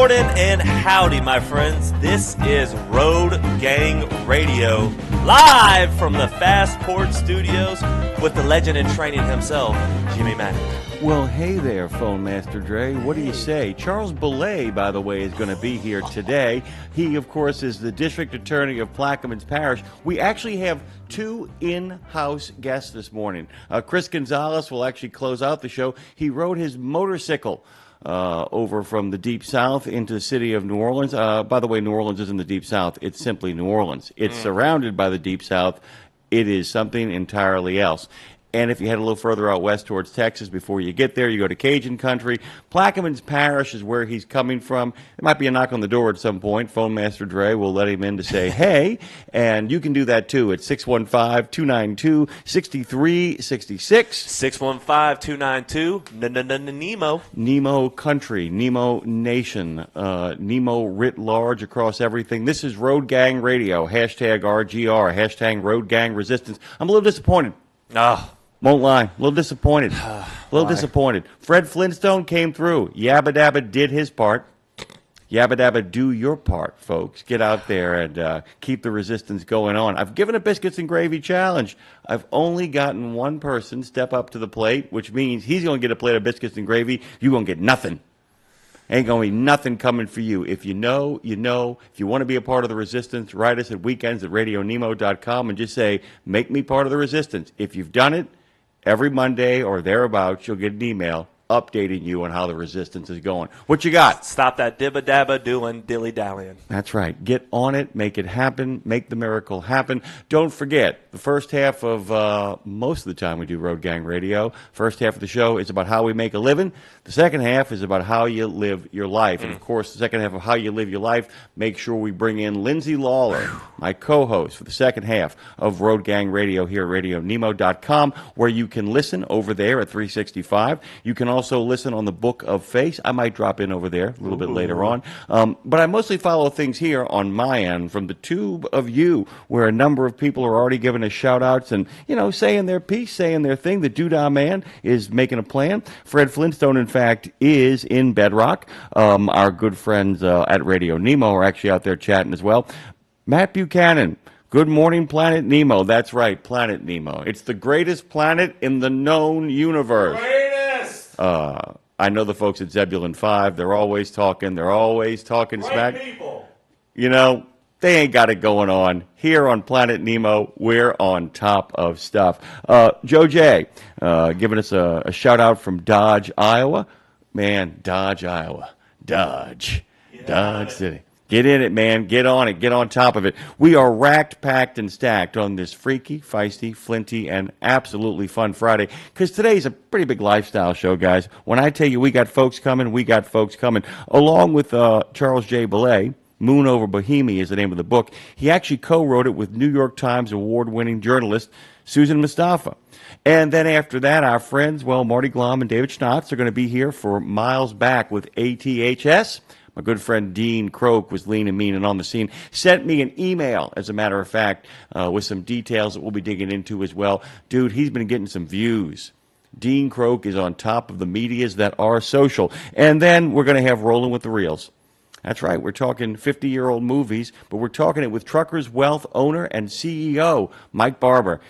morning and howdy, my friends. This is Road Gang Radio, live from the Fastport Studios with the legend in training himself, Jimmy Maddox. Well, hey there, Phone Master Dre. What do you say? Charles Belay, by the way, is going to be here today. He, of course, is the District Attorney of Plaquemines Parish. We actually have two in-house guests this morning. Chris Gonzalez will actually close out the show. He rode his motorcycle over from the Deep South into the city of New Orleans. By the way, New Orleans isn't the Deep South. It's simply New Orleans. It's surrounded by the Deep South. It is something entirely else. And if you head a little further out west towards Texas, before you get there, you go to Cajun country. Plaquemines Parish is where he's coming from. There might be a knock on the door at some point. Phone Master Dre will let him in to say, hey. And you can do that, too, at 615-292-6366. 615-292-Nemo. Nemo country, Nemo nation, Nemo writ large across everything. This is Road Gang Radio, hashtag RGR, hashtag Road Gang Resistance. I'm a little disappointed. Won't lie. A little disappointed. Disappointed. Fred Flintstone came through. Yabba Dabba did his part. Yabba Dabba, do your part, folks. Get out there and keep the resistance going on. I've given a biscuits and gravy challenge. I've only gotten one person step up to the plate, which means he's going to get a plate of biscuits and gravy. You're going to get nothing. Ain't going to be nothing coming for you. If you know, you know. If you want to be a part of the resistance, write us at weekends@radionemo.com and just say, make me part of the resistance. If you've done it, every Monday or thereabouts, you'll get an email updating you on how the resistance is going. What you got? Stop that dibba-dabba doing dilly-dallying. That's right. Get on it. Make it happen. Make the miracle happen. Don't forget, the first half of most of the time we do Road Gang Radio, first half of the show is about how we make a living. The second half is about how you live your life. And, of course, the second half of how you live your life, make sure we bring in Lindsay Lawler, my co-host for the second half of Road Gang Radio here at RadioNemo.com, where you can listen over there at 365. You can also listen on the Book of Face. I might drop in over there a little bit later on. But I mostly follow things here on my end from the tube of you, where a number of people are already giving us shout-outs and, you know, saying their piece, saying their thing. The Doodah Man is making a plan. Fred Flintstone, in fact, is in Bedrock. Our good friends at Radio Nemo are actually out there chatting as well. Matt Buchanan, good morning, Planet Nemo. That's right, Planet Nemo. It's the greatest planet in the known universe. I know the folks at Zebulon 5. They're always talking. They're always talking smack. People. You know, they ain't got it going on. Here on Planet Nemo, we're on top of stuff. Joe J. Giving us a shout-out from Dodge, Iowa. Man, Dodge, Iowa. Dodge City. Get in it, man. Get on it. Get on top of it. We are racked, packed, and stacked on this freaky, feisty, flinty, and absolutely fun Friday, because today's a pretty big lifestyle show, guys. When I tell you we got folks coming, we got folks coming. Along with Charles J. Belay, Moon Over Bohemia is the name of the book. He actually co-wrote it with New York Times award-winning journalist Susan Mustafa. And then after that, our friends, Marty Glom and David Schnotz are going to be here for Miles Back with ATHS. My good friend Dean Croak was lean and mean and on the scene. Sent me an email, as a matter of fact, with some details that we'll be digging into as well. Dude, he's been getting some views. Dean Croak is on top of the medias that are social. And then we're going to have Rolling with the Reels. That's right. We're talking 50-year-old movies, but we're talking it with Truckers Wealth owner and CEO Mike Barber.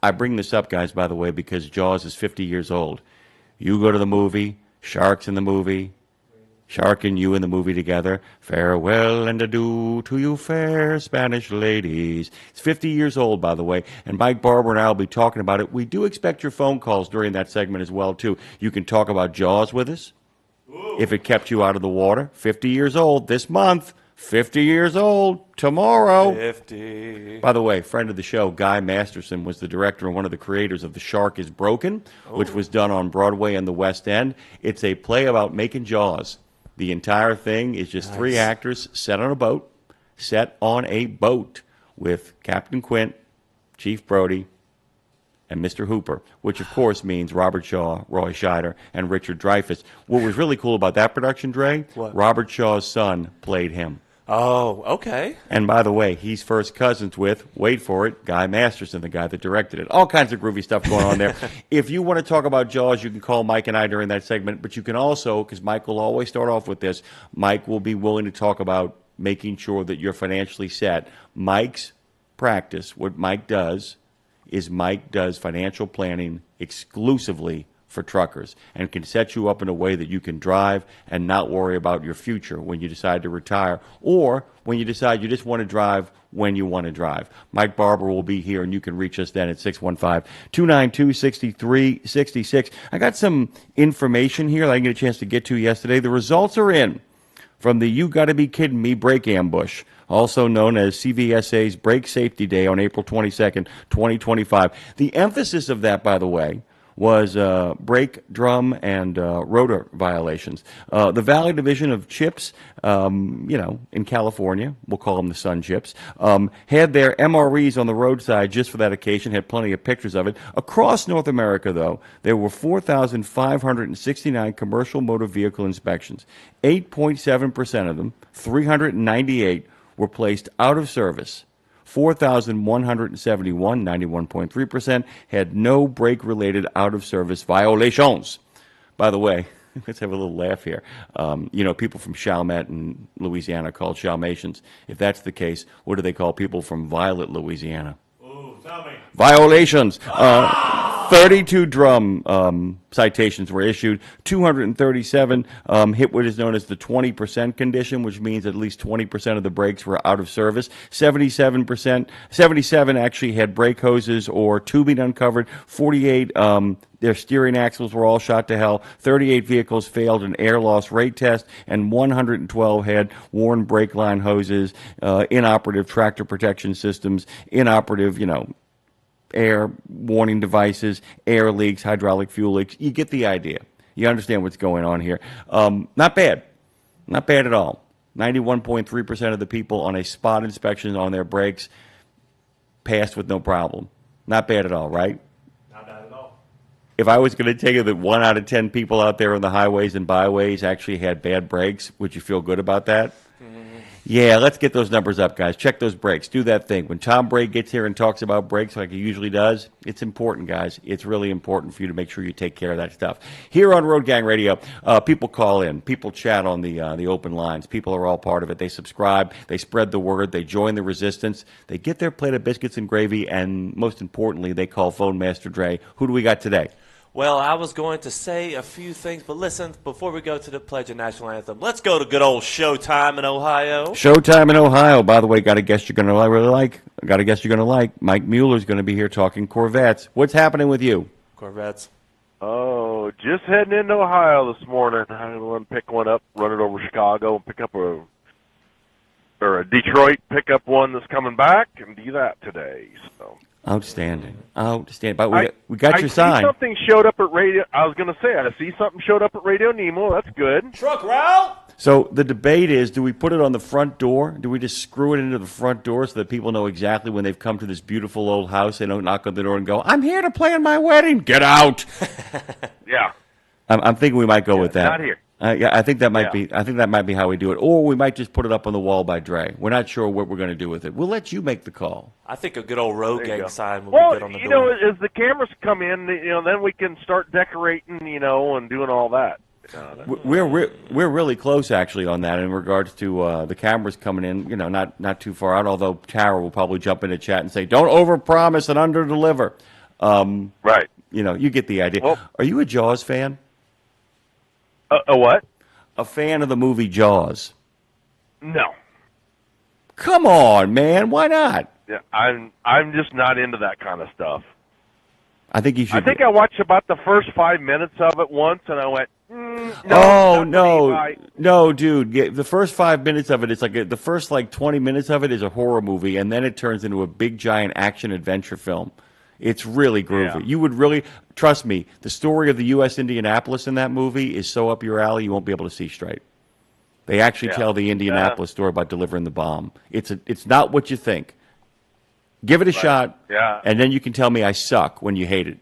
I bring this up, guys, by the way, because Jaws is 50 years old. You go to the movie, Shark's in the movie, Shark and you in the movie together. Farewell and adieu to you fair Spanish ladies. It's 50 years old, by the way, and Mike Barber and I will be talking about it. We do expect your phone calls during that segment as well, too. You can talk about Jaws with us, if it kept you out of the water. 50 years old this month. 50 years old tomorrow. 50. By the way, friend of the show, Guy Masterson, was the director and one of the creators of The Shark is Broken, which was done on Broadway and the West End. It's a play about making Jaws. The entire thing is just three actors set on a boat with Captain Quint, Chief Brody, and Mr. Hooper, which, of course, means Robert Shaw, Roy Scheider, and Richard Dreyfuss. What was really cool about that production, Dre, What? Robert Shaw's son played him. Oh, okay. And by the way, he's first cousins with, wait for it, Guy Masterson, the guy that directed it. All kinds of groovy stuff going on there. If you want to talk about Jaws, you can call Mike and I during that segment. But you can also, because Mike will always start off with this, Mike will be willing to talk about making sure that you're financially set. Mike's practice, what Mike does, is Mike does financial planning exclusively for truckers and can set you up in a way that you can drive and not worry about your future when you decide to retire or when you decide you just want to drive when you want to drive. Mike Barber will be here, and you can reach us then at 615-292-6366. I got some information here that I didn't get a chance to get to yesterday. The results are in from the You Gotta Be Kidding Me brake ambush, also known as CVSA's Brake Safety Day on April 22nd, 2025. The emphasis of that, by the way, was brake, drum, and rotor violations. The Valley Division of Chips, in California, we'll call them the Sun Chips, had their MREs on the roadside just for that occasion, had plenty of pictures of it. Across North America, though, there were 4,569 commercial motor vehicle inspections. 8.7% of them, 398, were placed out of service. 4,171, 91.3%, had no brake-related out-of-service violations. By the way, let's have a little laugh here. People from Chalmette in Louisiana called Chalmatians. If that's the case, what do they call people from Violet, Louisiana? Ooh, tell me. Violations. 32 drum citations were issued. 237 hit what is known as the 20% condition, which means at least 20% of the brakes were out of service. 77 actually had brake hoses or tubing uncovered. 48 their steering axles were all shot to hell. 38 vehicles failed an air loss rate test, and 112 had worn brake line hoses, inoperative tractor protection systems, inoperative, air warning devices, air leaks, hydraulic fuel leaks. You get the idea. You understand what's going on here. Not bad. Not bad at all. 91.3% of the people on a spot inspection on their brakes passed with no problem. Not bad at all, right? Not bad at all. If I was going to tell you that 1 out of 10 people out there on the highways and byways actually had bad brakes, would you feel good about that? Yeah, let's get those numbers up, guys. Check those brakes. Do that thing. When Tom Brady gets here and talks about brakes like he usually does, it's important, guys. It's really important for you to make sure you take care of that stuff. Here on Road Gang Radio, people call in. People chat on the open lines. People are all part of it. They subscribe. They spread the word. They join the resistance. They get their plate of biscuits and gravy, and most importantly, they call Phone Master Dre. Who do we got today? Well, I was going to say a few things, but listen, before we go to the Pledge of National Anthem, let's go to good old Showtime in Ohio. Showtime in Ohio. By the way, got a guest you're going to really like. Got a guest you're going to like. Mike Mueller's going to be here talking Corvettes. What's happening with you? Corvettes. Oh, just heading into Ohio this morning. I want to pick one up, run it over Chicago, and pick up a Detroit, pick up one that's coming back, and do that today. So. Outstanding. But we got your sign. I see something showed up at Radio. I was going to say, I see something showed up at RadioNemo. That's good. Truck route. So the debate is, do we put it on the front door? Do we just screw it into the front door so that people know exactly when they've come to this beautiful old house, they don't knock on the door and go, I'm here to plan my wedding. Get out. Yeah. I'm thinking we might go with that. Not here. Yeah, I think that might be. I think that might be how we do it, or we might just put it up on the wall by Dre. We're not sure what we're going to do with it. We'll let you make the call. I think a good old Road Gang sign will be good on the door. Well, as the cameras come in, then we can start decorating, and doing all that. We're really close actually on that in regards to the cameras coming in. Not too far out. Although Tara will probably jump into chat and say, "Don't overpromise and underdeliver." Right. You get the idea. Well, are you a Jaws fan? A what? A fan of the movie Jaws? No. Come on, man. Why not? Yeah, I'm just not into that kind of stuff. I think you should. I think I watched about the first 5 minutes of it once, and I went, no, dude. The first 5 minutes of it, it's like the first 20 minutes of it is a horror movie, and then it turns into a big giant action adventure film. It's really groovy. Yeah. You would really, trust me, the story of the U.S. Indianapolis in that movie is so up your alley you won't be able to see straight. They actually tell the Indianapolis story about delivering the bomb. It's not what you think. Give it a shot, and then you can tell me I suck when you hate it.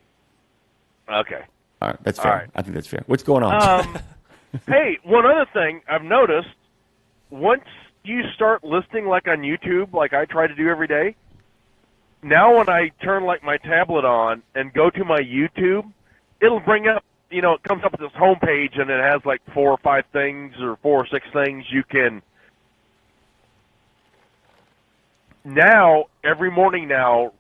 Okay. All right, that's fair. Right. I think that's fair. What's going on? Hey, one other thing I've noticed, once you start listening like on YouTube, like I try to do every day, now when I turn like my tablet on and go to my YouTube, it'll bring up, it comes up with this homepage and it has like 4 or 5 things or 4 or 6 things you can. Now, every morning now,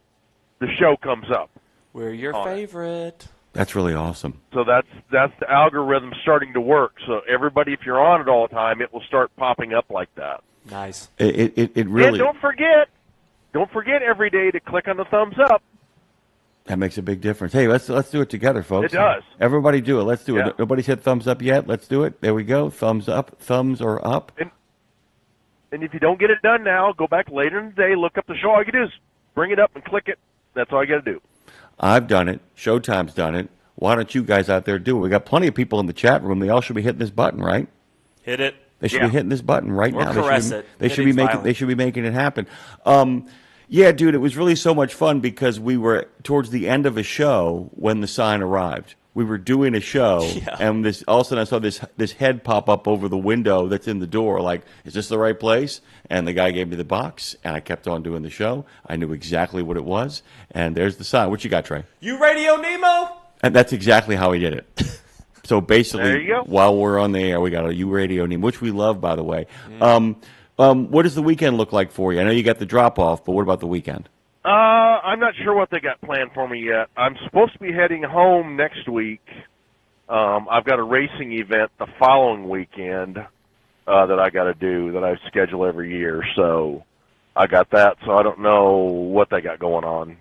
the show comes up. We're your favorite. That's really awesome. So that's the algorithm starting to work. So everybody, if you're on it all the time, it will start popping up like that. Nice. It really. And don't forget every day to click on the thumbs up. That makes a big difference. Hey, let's do it together, folks. It does. Everybody do it. Let's do Yeah. it. Nobody's hit thumbs up yet. Let's do it. There we go. Thumbs up. Thumbs are up. And if you don't get it done now, go back later in the day, look up the show. All you do is bring it up and click it. That's all you got to do. I've done it. Showtime's done it. Why don't you guys out there do it? We got plenty of people in the chat room. They all should be hitting this button, right? Hit it. They should be hitting this button right Or now. caress it. They should be making it happen. Yeah, dude, it was really so much fun because we were towards the end of a show when the sign arrived. We were doing a show, and all of a sudden I saw this head pop up over the window that's in the door. Like, is this the right place? And the guy gave me the box, and I kept on doing the show. I knew exactly what it was, and there's the sign. What you got, Trey? You Radio-Nemo? And that's exactly how he did it. So basically, there you go. While we're on the air, we got a U Radio-Nemo, which we love, by the way. What does the weekend look like for you? I know you got the drop-off, but what about the weekend? I'm not sure what they got planned for me yet. I'm supposed to be heading home next week. I've got a racing event the following weekend that I got to do that I schedule every year. So I got that. So I don't know what they got going on.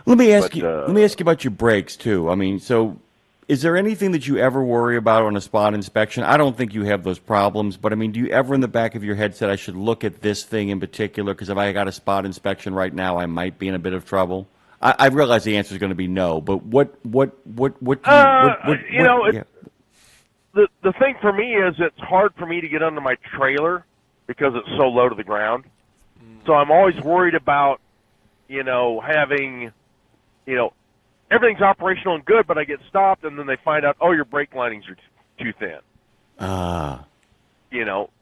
Let me ask you about your brakes too. I mean, so is there anything that you ever worry about on a spot inspection? I don't think you have those problems, but I mean, do you ever in the back of your head said I should look at this thing in particular because if I got a spot inspection right now, I might be in a bit of trouble? I realize the answer is going to be no, but what the thing for me is it's hard for me to get under my trailer because it's so low to the ground. So I'm always worried about, having, everything's operational and good, but I get stopped, and then they find out, your brake linings are too thin.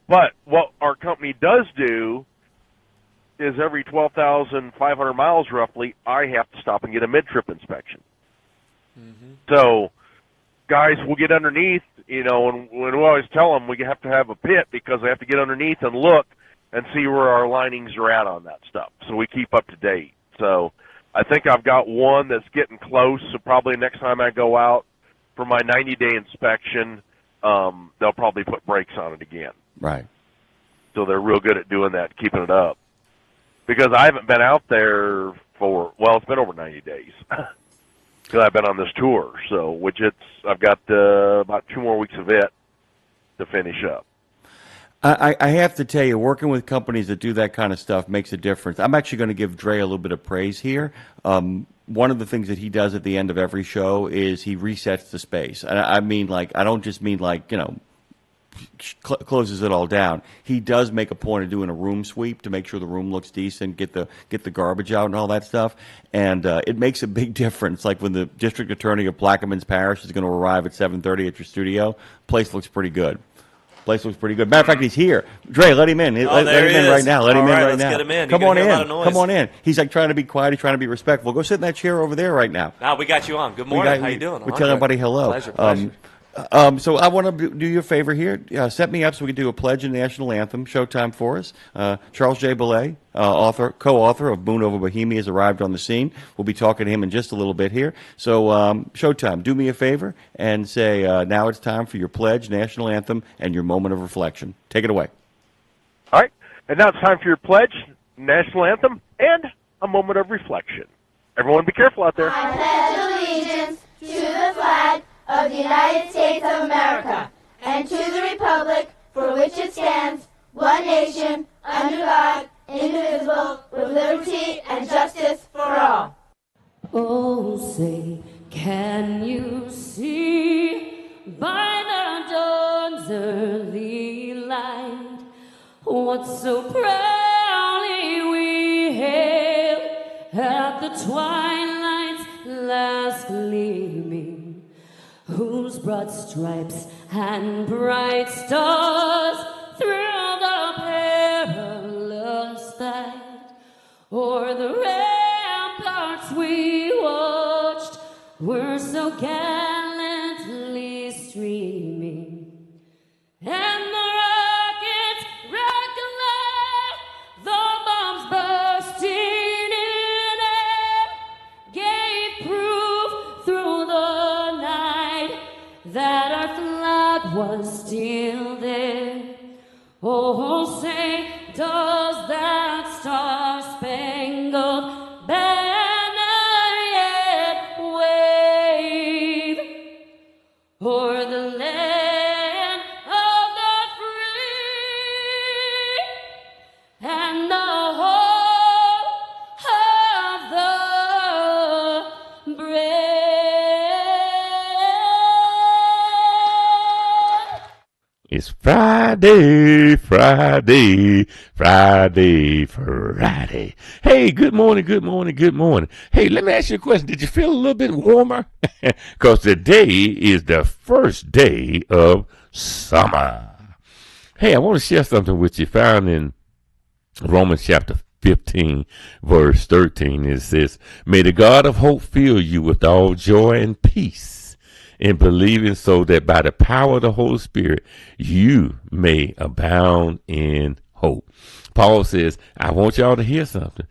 But what our company does do is every 12,500 miles roughly, I have to stop and get a mid-trip inspection. Mm-hmm. So guys will get underneath, and we always tell them we have to have a pit because they have to get underneath and look and see where our linings are at on that stuff. So we keep up to date. So I think I've got one that's getting close, so probably next time I go out for my 90-day inspection, they'll probably put brakes on it again. Right. So they're real good at doing that, keeping it up. Because I haven't been out there it's been over 90 days. Because I've been on this tour, so I've got about 2 more weeks of it to finish up. I have to tell you, working with companies that do that kind of stuff makes a difference. I'm actually going to give Dre a little bit of praise here. One of the things that he does at the end of every show is he resets the space. I mean, I don't just mean closes it all down. He does make a point of doing a room sweep to make sure the room looks decent, get the garbage out and all that stuff. And it makes a big difference. Like when the district attorney of Plaquemines Parish is going to arrive at 7:30 at your studio, place looks pretty good. Matter of fact, he's here. Dre, let him in. Let him in right now. Let him in right now. Get him in. Come on in. Come on in. He's trying to be quiet. He's trying to be respectful. Go sit in that chair over there right now. We got you on. Good morning. How you doing? We're telling everybody hello. Pleasure. So I want to do you a favor here. Set me up so we can do a pledge and national anthem. Showtime for us. Charles J. Belay, co-author of Moon Over Bohemia, has arrived on the scene. We'll be talking to him in just a little bit here. So Showtime, do me a favor and say now it's time for your pledge, national anthem, and your moment of reflection. Take it away. All right. And now it's time for your pledge, national anthem, and a moment of reflection. Everyone be careful out there. I pledge allegiance to the flag of the United States of America, and to the republic for which it stands, one nation, under God, indivisible, with liberty and justice for all. Oh, say, can you see by the dawn's early light what so proudly we hailed at the twilight's last gleaming, whose broad stripes and bright stars through the pale o'er the ramparts we watched were so gallantly streaming, and the rockets recollected, the bombs bursting in air, gave proof through the night that our flag was still there. Oh, say, does that star-spangled banner yet wave o'er the land of the free and the home of the brave? It's Friday, Friday, Friday, Friday. Hey, good morning, good morning, good morning. Hey, let me ask you a question. Did you feel a little bit warmer? Because today is the first day of summer. Hey, I want to share something with you found in Romans chapter 15, verse 13. It says, may the God of hope fill you with all joy and peace in believing, so that by the power of the Holy Spirit you may abound in hope. Paul says, I want y'all to hear something.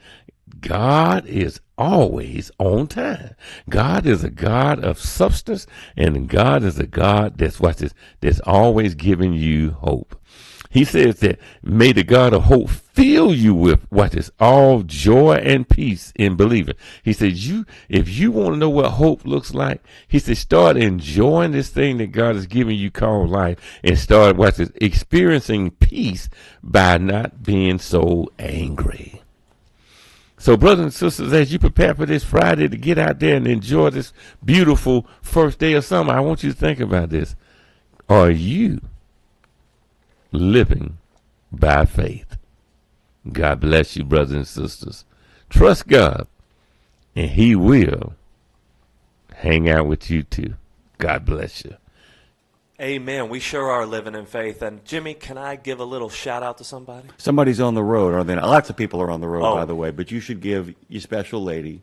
God is always on time. God is a God of substance, and God is a God that's, watch this, that's always giving you hope. He says that may the God of hope fill you with what is all joy and peace in believing. He says, if you want to know what hope looks like, he says, start enjoying this thing that God has given you called life, and start experiencing peace by not being so angry. So, brothers and sisters, as you prepare for this Friday to get out there and enjoy this beautiful first day of summer, I want you to think about this. Are you living by faith? God bless you, brothers and sisters. Trust God, and he will hang out with you too. God bless you. Amen. We sure are living in faith. And Jimmy, can I give a little shout out to somebody? Somebody's on the road, or then lots of people are on the road, by the way. But you should give your special lady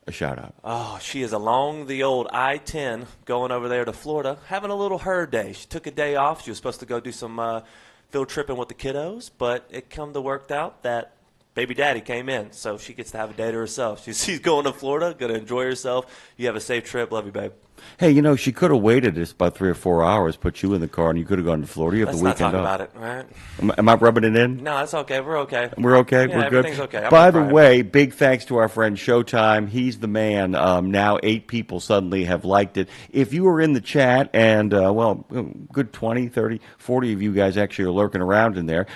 a shout out. Oh, she is along the old I-10 going over there to Florida, having a little her day. She took a day off. She was supposed to go do some field tripping with the kiddos, but it come to worked out that baby daddy came in, so she gets to have a day to herself. She's going to Florida, going to enjoy herself. You have a safe trip. Love you, babe. Hey, you know, she could have waited just about 3 or 4 hours, put you in the car, and you could have gone to Florida. You have Let's the weekend not talk off. about it, all right? Am I rubbing it in? No, it's okay. We're okay. We're okay? Yeah, We're good? everything's okay. By the way, big thanks to our friend Showtime. He's the man. Now 8 people suddenly have liked it. If you were in the chat, and, good 20, 30, 40 of you guys actually are lurking around in there,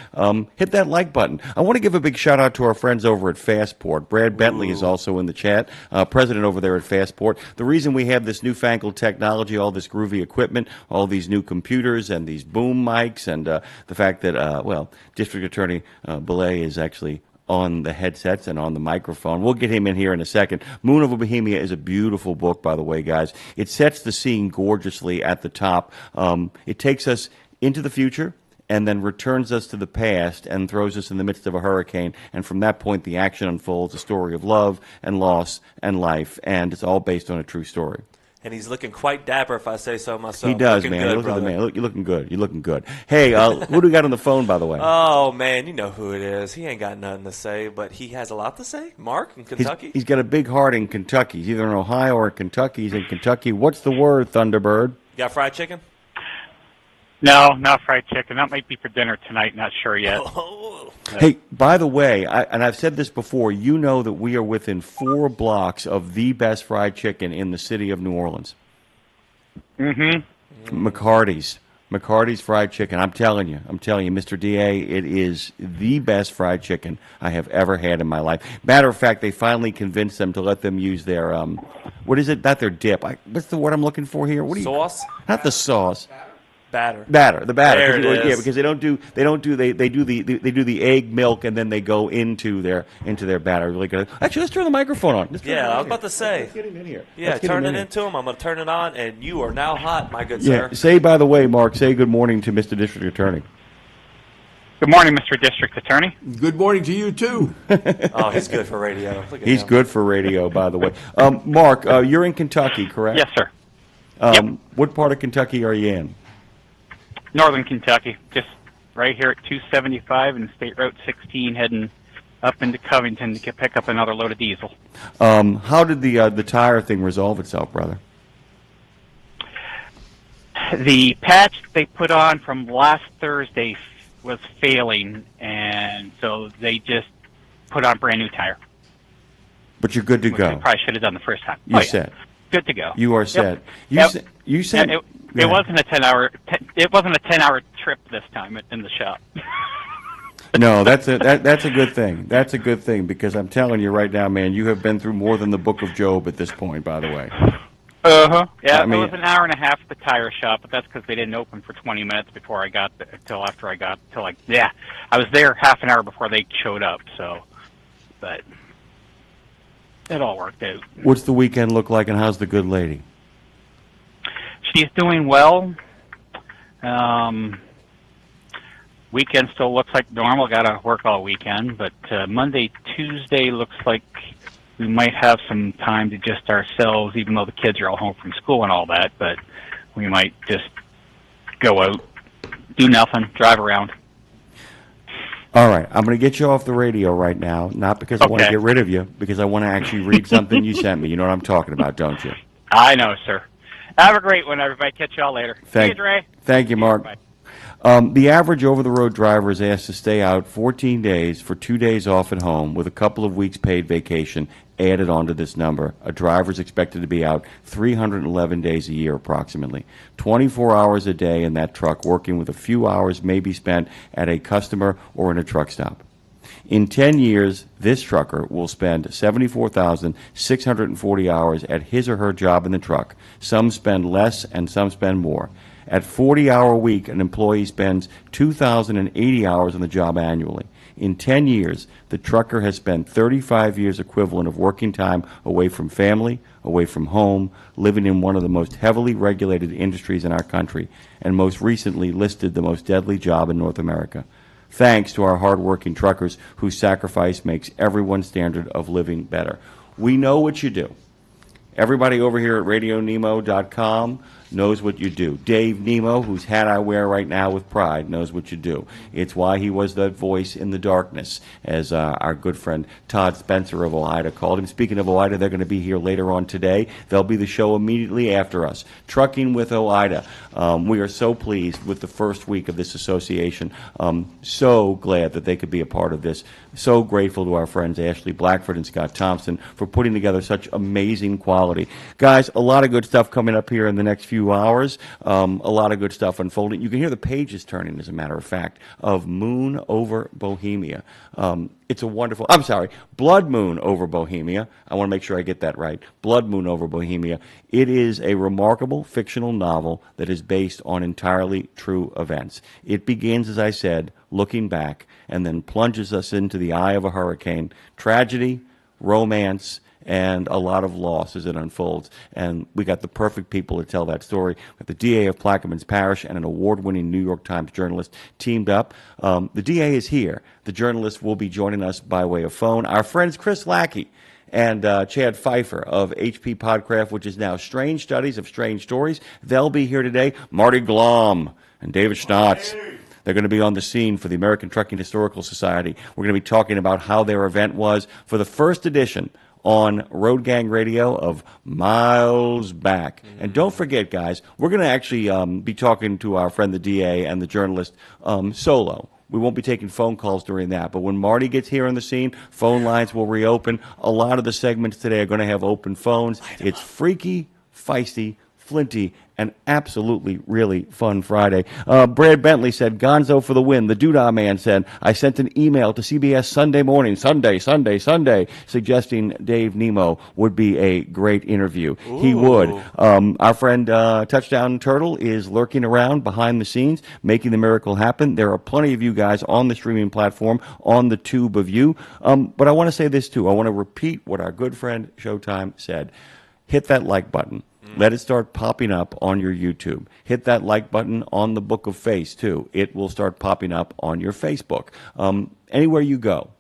hit that like button. I want to give a big shout-out to our friends over at Fastport. Brad Bentley is also in the chat, president over there at Fastport. The reason we have this newfangled technology, all this groovy equipment, all these new computers and these boom mics, and the fact that, District Attorney Belay is actually on the headsets and on the microphone. We'll get him in here in a second. Moon Over Bohemia is a beautiful book, by the way, guys. It sets the scene gorgeously at the top. It takes us into the future and then returns us to the past and throws us in the midst of a hurricane. And from that point, the action unfolds, a story of love and loss and life, and it's all based on a true story. And he's looking quite dapper, if I say so myself. He does, looking man. Good, Look brother. at the man. Look, you're looking good. You're looking good. Hey, who do we got on the phone, by the way? Oh, man, you know who it is. He ain't got nothing to say, but he has a lot to say. Mark in Kentucky? He's got a big heart in Kentucky. He's either in Ohio or Kentucky. He's in Kentucky. What's the word, Thunderbird? You got fried chicken? No, not fried chicken. That might be for dinner tonight. Not sure yet. Oh. Hey, by the way, and I've said this before, you know that we are within 4 blocks of the best fried chicken in the city of New Orleans. Mm-hmm. McCarty's fried chicken. I'm telling you, Mr. DA, it is the best fried chicken I have ever had in my life. Matter of fact, they finally convinced them to let them use their, what is it? Not their dip. What's the word I'm looking for here? Sauce? Not the sauce. Batter. The batter. There it is. Yeah, because they do the egg, milk, and then they go into their batter. Really good. Actually, let's turn the microphone on. Yeah, I was about to say. Let's get him in here. Yeah, turn it into him. I'm going to turn it on, and you are now hot, my good sir. Yeah. Say, by the way, Mark, say good morning to Mr. District Attorney. Good morning, Mr. District Attorney. Good morning to you, too. Oh, he's good for radio. Look at He's him. good for radio, by the way. Mark, you're in Kentucky, correct? Yes, sir. What part of Kentucky are you in? Northern Kentucky, just right here at 275 and State Road 16, heading up into Covington to pick up another load of diesel. How did the tire thing resolve itself, brother? The patch they put on from last Thursday was failing, and so they just put on a brand new tire. But you're good to Which go. they probably should have done the first time. You Oh, yeah. said. Good to go. You are Yep. set. Yep. You said it go ahead. wasn't a 10-hour. It wasn't a 10-hour trip this time in the shop. No, that's a good thing. That's a good thing because I'm telling you right now, man, you have been through more than the Book of Job at this point. By the way. Yeah, I mean- it was an hour and a half at the tire shop, but that's because they didn't open for 20 minutes before I got there, till after I got till like I was there half an hour before they showed up. So, but it all worked out. What's the weekend look like, and how's the good lady? She's doing well. Weekend still looks like normal. Got to work all weekend, but Monday, Tuesday looks like we might have some time to just ourselves, even though the kids are all home from school and all that. But we might just go out, do nothing, drive around. All right, I'm going to get you off the radio right now, not because I want to Okay. get rid of you, because I want to actually read something you sent me. You know what I'm talking about, don't you? I know, sir. Have a great one, everybody. Catch y'all later. See you, Dre. Thank you, Mark. Bye. The average over-the-road driver is asked to stay out 14 days for 2 days off at home with a couple of weeks paid vacation added onto this number. A driver is expected to be out 311 days a year approximately. 24 hours a day in that truck, working with a few hours may be spent at a customer or in a truck stop. In 10 years, this trucker will spend 74,640 hours at his or her job in the truck. Some spend less and some spend more. At 40-hour week, an employee spends 2,080 hours on the job annually. In 10 years, the trucker has spent 35 years equivalent of working time away from family, away from home, living in one of the most heavily regulated industries in our country, and most recently listed the most deadly job in North America. Thanks to our hardworking truckers whose sacrifice makes everyone's standard of living better. We know what you do. Everybody over here at RadioNemo.com knows what you do. Dave Nemo, whose hat I wear right now with pride, knows what you do. It's why he was that voice in the darkness, as our good friend Todd Spencer of OOIDA called him. Speaking of OOIDA, they're going to be here later on today. They'll be the show immediately after us. Trucking with OOIDA. We are so pleased with the first week of this association. So glad that they could be a part of this. So grateful to our friends Ashley Blackford and Scott Thompson for putting together such amazing quality. Guys, a lot of good stuff coming up here in the next few hours. A lot of good stuff unfolding. You can hear the pages turning, as a matter of fact, of Moon Over Bohemia. It's a wonderful, I'm sorry, Blood Moon Over Bohemia. I want to make sure I get that right. Blood Moon Over Bohemia. It is a remarkable fictional novel that is based on entirely true events. It begins, as I said, looking back, and then plunges us into the eye of a hurricane. Tragedy, romance, and a lot of loss as it unfolds. And we got the perfect people to tell that story. With the DA of Plaquemines Parish and an award-winning New York Times journalist teamed up. The DA is here. The journalist will be joining us by way of phone. Our friends Chris Lackey and Chad Pfeiffer of HP Podcraft, which is now Strange Studies of Strange Stories. They'll be here today. Marty Glom and David Schnatz. They're going to be on the scene for the American Trucking Historical Society. We're going to be talking about how their event was for the first edition on Road Gang Radio of Miles Back. And don't forget, guys, we're going to actually be talking to our friend the DA and the journalist solo. We won't be taking phone calls during that. But when Marty gets here on the scene, phone lines will reopen. A lot of the segments today are going to have open phones. It's freaky, feisty, flinty, and absolutely really fun Friday. Brad Bentley said, Gonzo for the win. The Doodah Man said, I sent an email to CBS Sunday morning, Sunday, suggesting Dave Nemo would be a great interview. Ooh. He would. Our friend Touchdown Turtle is lurking around behind the scenes, making the miracle happen. There are plenty of you guys on the streaming platform, on the tube of you. But I want to say this, too. I want to repeat what our good friend Showtime said. Hit that like button. Let it start popping up on your YouTube. Hit that like button on the Book of Face, too. It will start popping up on your Facebook. Anywhere you go,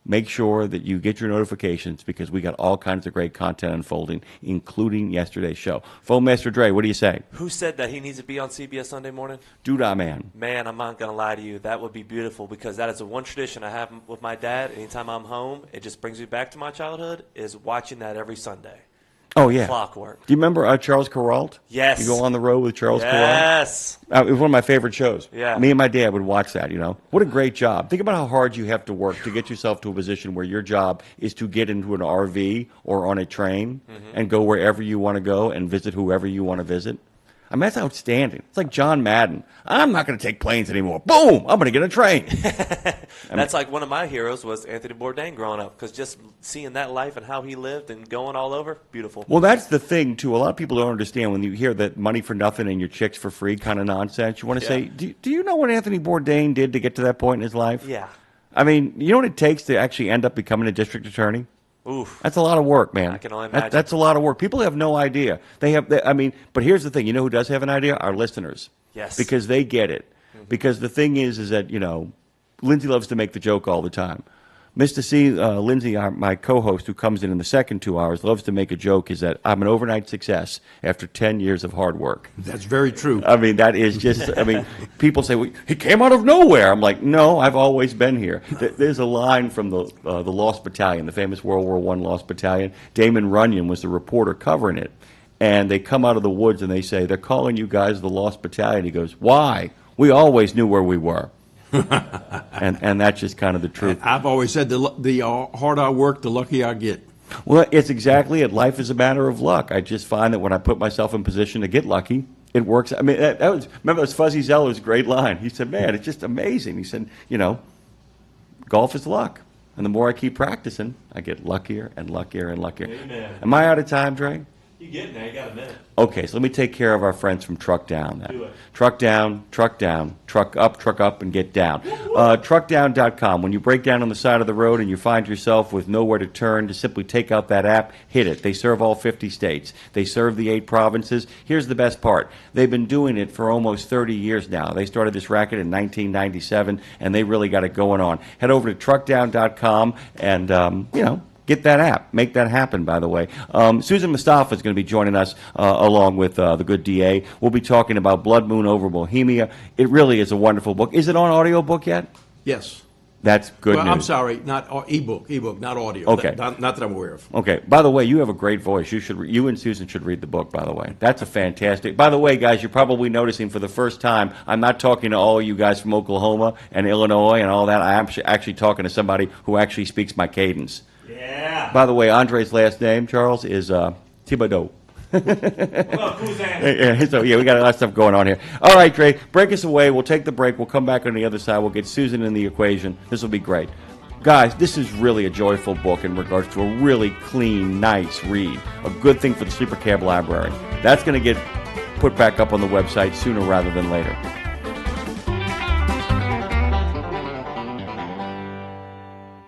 make sure that you get your notifications because we got all kinds of great content unfolding, including yesterday's show. Phone Master Dre, what do you say? Who said that he needs to be on CBS Sunday morning? Doodah Man. Man, I'm not going to lie to you. That would be beautiful because that is the one tradition I have with my dad. Anytime I'm home, it just brings me back to my childhood, is watching that every Sunday. Oh, yeah. Clockwork. Do you remember Charles Kuralt? Yes. You go on the road with Charles Kuralt? Yes. It was one of my favorite shows. Yeah. Me and my dad would watch that, What a great job. Think about how hard you have to work to get yourself to a position where your job is to get into an RV or on a train and go wherever you want to go and visit whoever you want to visit. I mean, that's outstanding. It's like John Madden. I'm not going to take planes anymore. Boom! I'm going to get a train. That's like one of my heroes was Anthony Bourdain growing up because just seeing that life and how he lived and going all over, beautiful. Well, that's the thing, too. A lot of people don't understand when you hear that money for nothing and your chicks for free kind of nonsense. You want to say, do you know what Anthony Bourdain did to get to that point in his life? Yeah. I mean, you know what it takes to actually end up becoming a district attorney? Oof. That's a lot of work, man. I can only imagine. That's a lot of work. People have no idea. But here's the thing. You know who does have an idea? Our listeners. Yes. Because they get it. Because the thing is that, Lindsay loves to make the joke all the time. Mr. C, Lindsay, my co-host who comes in the second 2 hours, loves to make a joke is that I'm an overnight success after 10 years of hard work. That's very true. I mean, that is just, people say, well, he came out of nowhere. I'm like, no, I've always been here. There's a line from the Lost Battalion, the famous World War I Lost Battalion. Damon Runyon was the reporter covering it. And they come out of the woods and they say, they're calling you guys the Lost Battalion. He goes, why? We always knew where we were. and that's just kind of the truth. I've always said the harder I work, the luckier I get. Well, it's exactly it. Life is a matter of luck. I just find that when I put myself in position to get lucky, it works. I mean, remember that was Fuzzy Zeller's great line. He said, man, it's just amazing. He said, golf is luck. And the more I keep practicing, I get luckier and luckier and luckier. Amen. Am I out of time, Dre? You getting there. You got a minute. Okay, so let me take care of our friends from Truck Down. Then. Do it. Truck down, truck up, and get down. Truckdown.com. When you break down on the side of the road and you find yourself with nowhere to turn, just simply take out that app, hit it. They serve all 50 states. They serve the 8 provinces. Here's the best part. They've been doing it for almost 30 years now. They started this racket in 1997, and they really got it going on. Head over to truckdown.com and, get that app. Make that happen, by the way. Susan Mustafa is going to be joining us along with the good DA. We'll be talking about Blood Moon over Bohemia. It really is a wonderful book. Is it on audiobook yet? Yes. That's good news. I'm sorry, not ebook, not audio. Okay. Not that I'm aware of. Okay. By the way, you have a great voice. You and Susan should read the book, by the way. That's a fantastic. By the way, guys, you're probably noticing for the first time, I'm not talking to all you guys from Oklahoma and Illinois and all that. I'm actually talking to somebody who actually speaks my cadence. Yeah. By the way, Andre's last name, Charles, is Thibodeau. So, we got a lot of stuff going on here. All right, Dre, break us away. We'll take the break. We'll come back on the other side. We'll get Susan in the equation. This will be great. Guys, this is really a joyful book in regards to a really clean, nice read. A good thing for the Sleeper Cab Library. That's going to get put back up on the website sooner rather than later.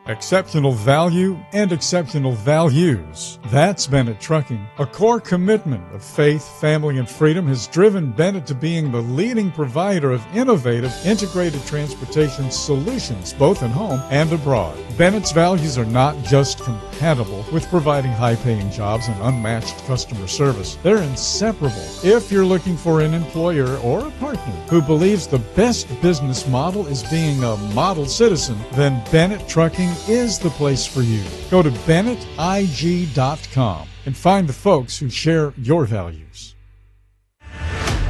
Exceptional value and exceptional values. That's Bennett Trucking. A core commitment of faith, family, and freedom has driven Bennett to being the leading provider of innovative, integrated transportation solutions, both at home and abroad. Bennett's values are not just compatible with providing high-paying jobs and unmatched customer service. They're inseparable. If you're looking for an employer or a partner who believes the best business model is being a model citizen, then Bennett Trucking is the place for you. Go to BennettIG.com and find the folks who share your values.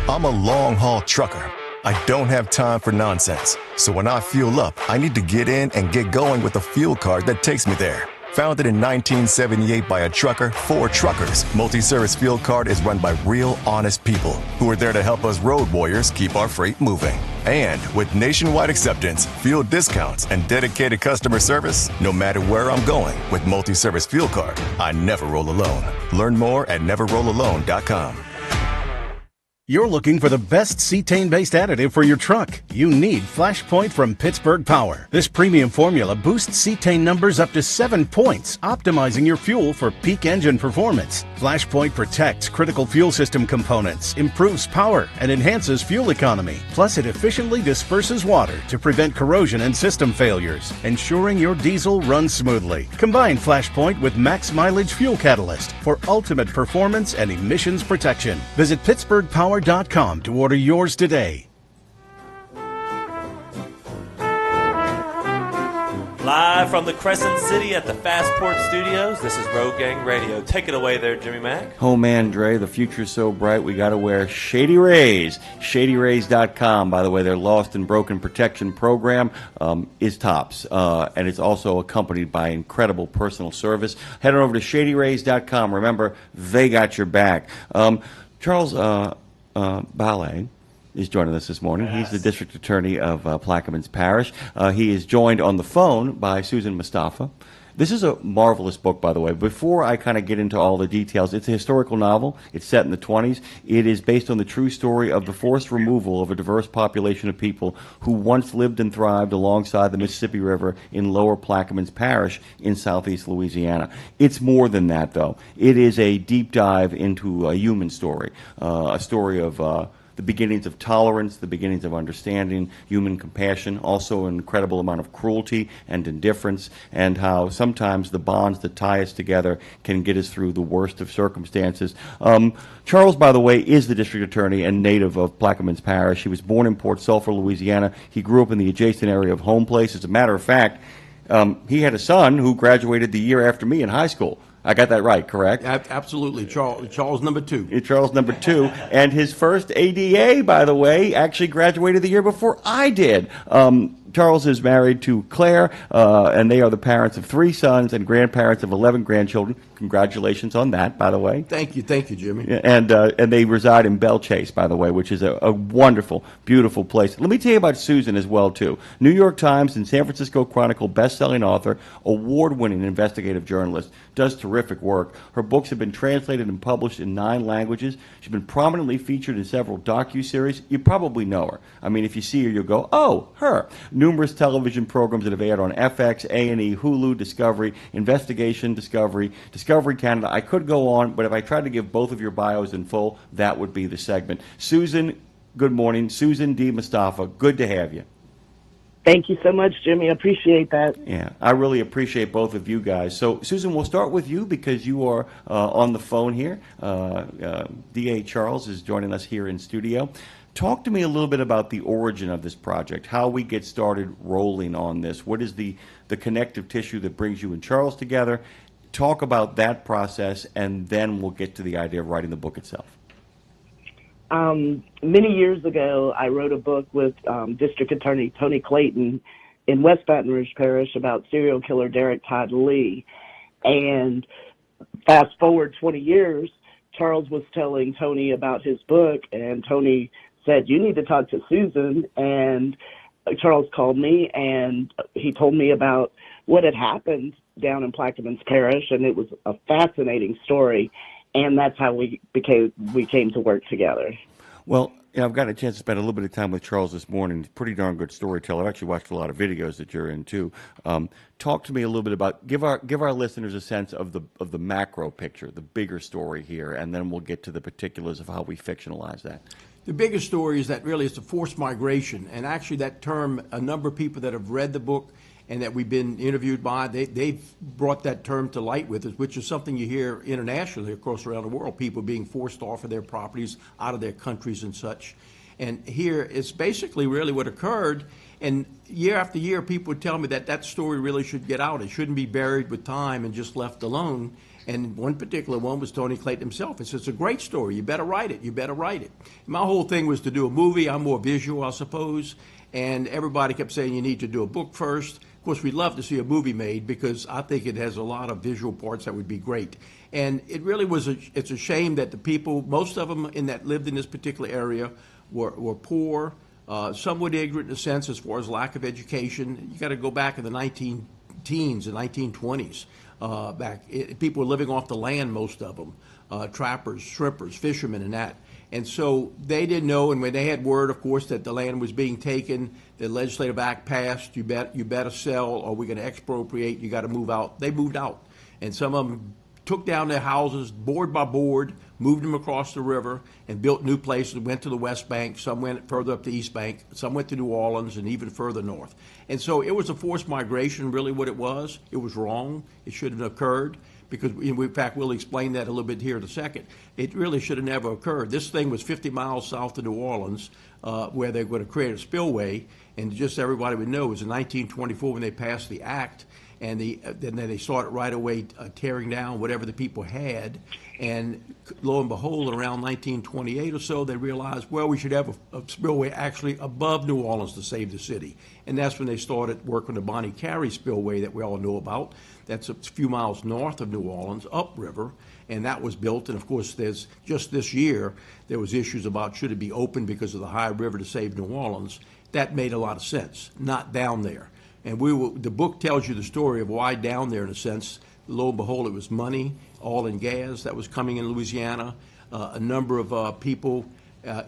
I'm a long-haul trucker. I don't have time for nonsense. So when I fuel up, I need to get in and get going with a fuel card that takes me there. Founded in 1978 by a trucker for truckers, Multi-Service Fuel Card is run by real, honest people who are there to help us road warriors keep our freight moving. And with nationwide acceptance, fuel discounts, and dedicated customer service, no matter where I'm going with Multi-Service Fuel Card, I never roll alone. Learn more at neverrollalone.com. You're looking for the best cetane-based additive for your truck. You need Flashpoint from Pittsburgh Power. This premium formula boosts cetane numbers up to 7 points, optimizing your fuel for peak engine performance. Flashpoint protects critical fuel system components, improves power, and enhances fuel economy. Plus, it efficiently disperses water to prevent corrosion and system failures, ensuring your diesel runs smoothly. Combine Flashpoint with Max Mileage Fuel Catalyst for ultimate performance and emissions protection. Visit PittsburghPower.com to order yours today. Live from the Crescent City at the Fastport Studios, this is Road Gang Radio. Take it away there, Jimmy Mack. Oh man, Dre, the future's so bright we got to wear Shady Rays. ShadyRays.com, by the way, their Lost and Broken Protection Program is tops. And it's also accompanied by incredible personal service. Head on over to ShadyRays.com. Remember, they got your back. Charles Ballet is joining us this morning. Yes. He's the district attorney of Plaquemines Parish. He is joined on the phone by Susan Mustafa. This is a marvelous book, by the way. Before I kind of get into all the details, it's a historical novel. It's set in the 20s. It is based on the true story of the forced removal of a diverse population of people who once lived and thrived alongside the Mississippi River in Lower Plaquemines Parish in southeast Louisiana. It's more than that, though. It is a deep dive into a human story, a story of the beginnings of tolerance, the beginnings of understanding, human compassion, also an incredible amount of cruelty and indifference, and how sometimes the bonds that tie us together can get us through the worst of circumstances. Charles, by the way, is the district attorney and native of Plaquemines Parish. He was born in Port Sulphur, Louisiana. He grew up in the adjacent area of Home Place. As a matter of fact, he had a son who graduated the year after me in high school. I got that right, correct? Absolutely. Charles number 2. Charles number 2. And his first ADA, by the way, actually graduated the year before I did. Charles is married to Claire, and they are the parents of 3 sons and grandparents of 11 grandchildren. Congratulations on that, by the way. Thank you, Jimmy. And they reside in Belle Chase, by the way, which is a wonderful, beautiful place. Let me tell you about Susan as well, too. New York Times and San Francisco Chronicle best-selling author, award-winning investigative journalist, does terrific work. Her books have been translated and published in 9 languages. She's been prominently featured in several docuseries. You probably know her. I mean, if you see her, you'll go, oh, her. Numerous television programs that have aired on FX, A&E, Hulu, Discovery, Investigation, Discovery Canada. I could go on, but if I tried to give both of your bios in full, that would be the segment. Susan, good morning. Susan D. Mustafa, good to have you. Thank you so much, Jimmy. I appreciate that. Yeah, I really appreciate both of you guys. So, Susan, we'll start with you because you are on the phone here. D.A. Charles is joining us here in studio. Talk to me a little bit about the origin of this project, how we get started rolling on this. What is the connective tissue that brings you and Charles together? Talk about that process, and then we'll get to the idea of writing the book itself. Many years ago, I wrote a book with District Attorney Tony Clayton in West Baton Rouge Parish about serial killer Derek Todd Lee. And fast forward 20 years, Charles was telling Tony about his book, and Tony said, you need to talk to Susan. And Charles called me, and he told me about what had happened down in Plaquemines Parish, and it was a fascinating story. And that's how we came to work together. Well, I've gotten a chance to spend a little bit of time with Charles this morning. He's a pretty darn good storyteller. I've actually watched a lot of videos that you're in too. Talk to me a little bit about give our listeners a sense of the macro picture, the bigger story here, and then we'll get to the particulars of how we fictionalize that. The bigger story is that really it's a forced migration, and actually that term, a number of people that have read the book and that we've been interviewed by, they've brought that term to light with us, which is something you hear internationally across around the world, people being forced off of their properties, out of their countries and such. And here it's basically really what occurred, and year after year people would tell me that story really should get out. It shouldn't be buried with time and just left alone. And one particular one was Tony Clayton himself. He said, it's a great story. You better write it. You better write it. My whole thing was to do a movie. I'm more visual, I suppose. And everybody kept saying you need to do a book first. Of course, we'd love to see a movie made because I think it has a lot of visual parts that would be great. And it really was it's a shame that the people, most of them that lived in this particular area were poor, somewhat ignorant in a sense as far as lack of education. You got to go back in the 19-teens and 1920s. People were living off the land, most of them, trappers, shrimpers, fishermen, and that. And so they didn't know, and when they had word, of course, that the land was being taken, the legislative act passed, you better sell or we're going to expropriate, you got to move out. They moved out. And some of them took down their houses board by board, moved them across the river, and built new places, went to the West Bank, some went further up the East Bank, some went to New Orleans, and even further north. And so it was a forced migration, really what it was. It was wrong. It shouldn't have occurred. Because, in fact, we'll explain that a little bit here in a second. It really should have never occurred. This thing was 50 miles south of New Orleans, where they're going to create a spillway. And just so everybody would know, it was in 1924 when they passed the act, and then they started right away tearing down whatever the people had. And lo and behold, around 1928 or so, they realized, well, we should have a spillway actually above New Orleans to save the city. And that's when they started working the Bonnie Carey spillway that we all know about. That's a few miles north of New Orleans, upriver, and that was built. And of course, there's just this year, there was issues about should it be open because of the high river to save New Orleans. That made a lot of sense, not down there. And the book tells you the story of why down there, in a sense. Lo and behold, it was money, oil and gas that was coming in Louisiana. A number of people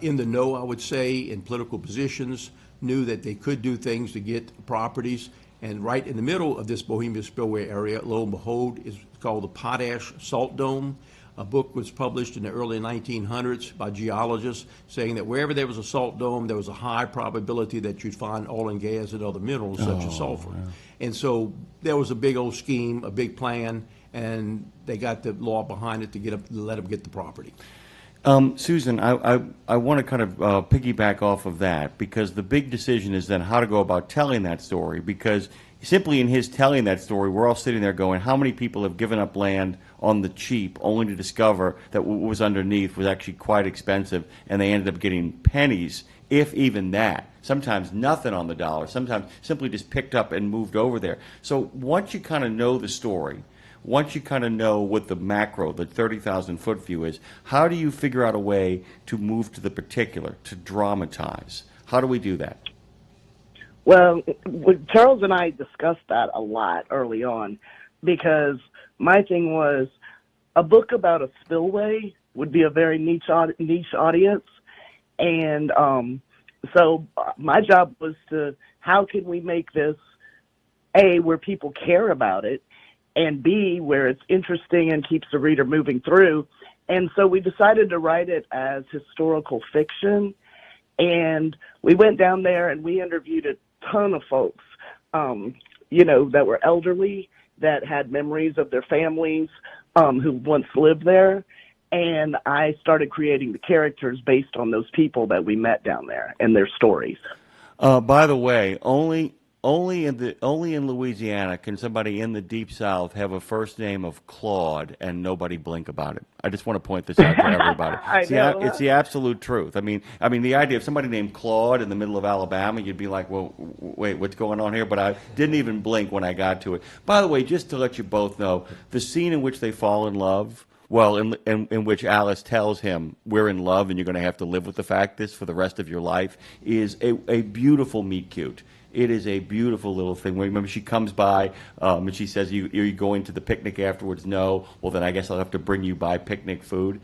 in the know, I would say, in political positions, knew that they could do things to get properties. And right in the middle of this Bohemia Spillway area, lo and behold, is called the Potash Salt Dome. A book was published in the early 1900s by geologists saying that wherever there was a salt dome, there was a high probability that you'd find oil and gas and other minerals such as sulfur. Wow. And so there was a big old scheme, a big plan, and they got the law behind it to let them get the property. Susan, I want to kind of piggyback off of that, because the big decision is then how to go about telling that story, because simply in his telling that story, we're all sitting there going, how many people have given up land on the cheap only to discover that what was underneath was actually quite expensive, and they ended up getting pennies, if even that. Sometimes nothing on the dollar, sometimes simply just picked up and moved over there. So once you kind of know the story, once you kind of know what the macro, the 30,000-foot view is, how do you figure out a way to move to the particular, to dramatize? How do we do that? Well, Charles and I discussed that a lot early on, because my thing was a book about a spillway would be a very niche audience. And so my job was to, how can we make this, A, where people care about it, and B, where it's interesting and keeps the reader moving through. And so we decided to write it as historical fiction. And we went down there and we interviewed a ton of folks, that were elderly, that had memories of their families, who once lived there. And I started creating the characters based on those people that we met down there and their stories. By the way, only in Louisiana can somebody in the Deep South have a first name of Claude and nobody blink about it. I just want to point this out to everybody. It's the absolute truth. I mean, the idea of somebody named Claude in the middle of Alabama, you'd be like, well, wait, what's going on here? But I didn't even blink when I got to it. By the way, just to let you both know, the scene in which they fall in love, well, in which Alice tells him, we're in love and you're going to have to live with the fact this for the rest of your life, is a beautiful meet cute. It is a beautiful little thing. Remember, she comes by and she says, are you going to the picnic afterwards? No. Well, then I guess I'll have to bring you by picnic food.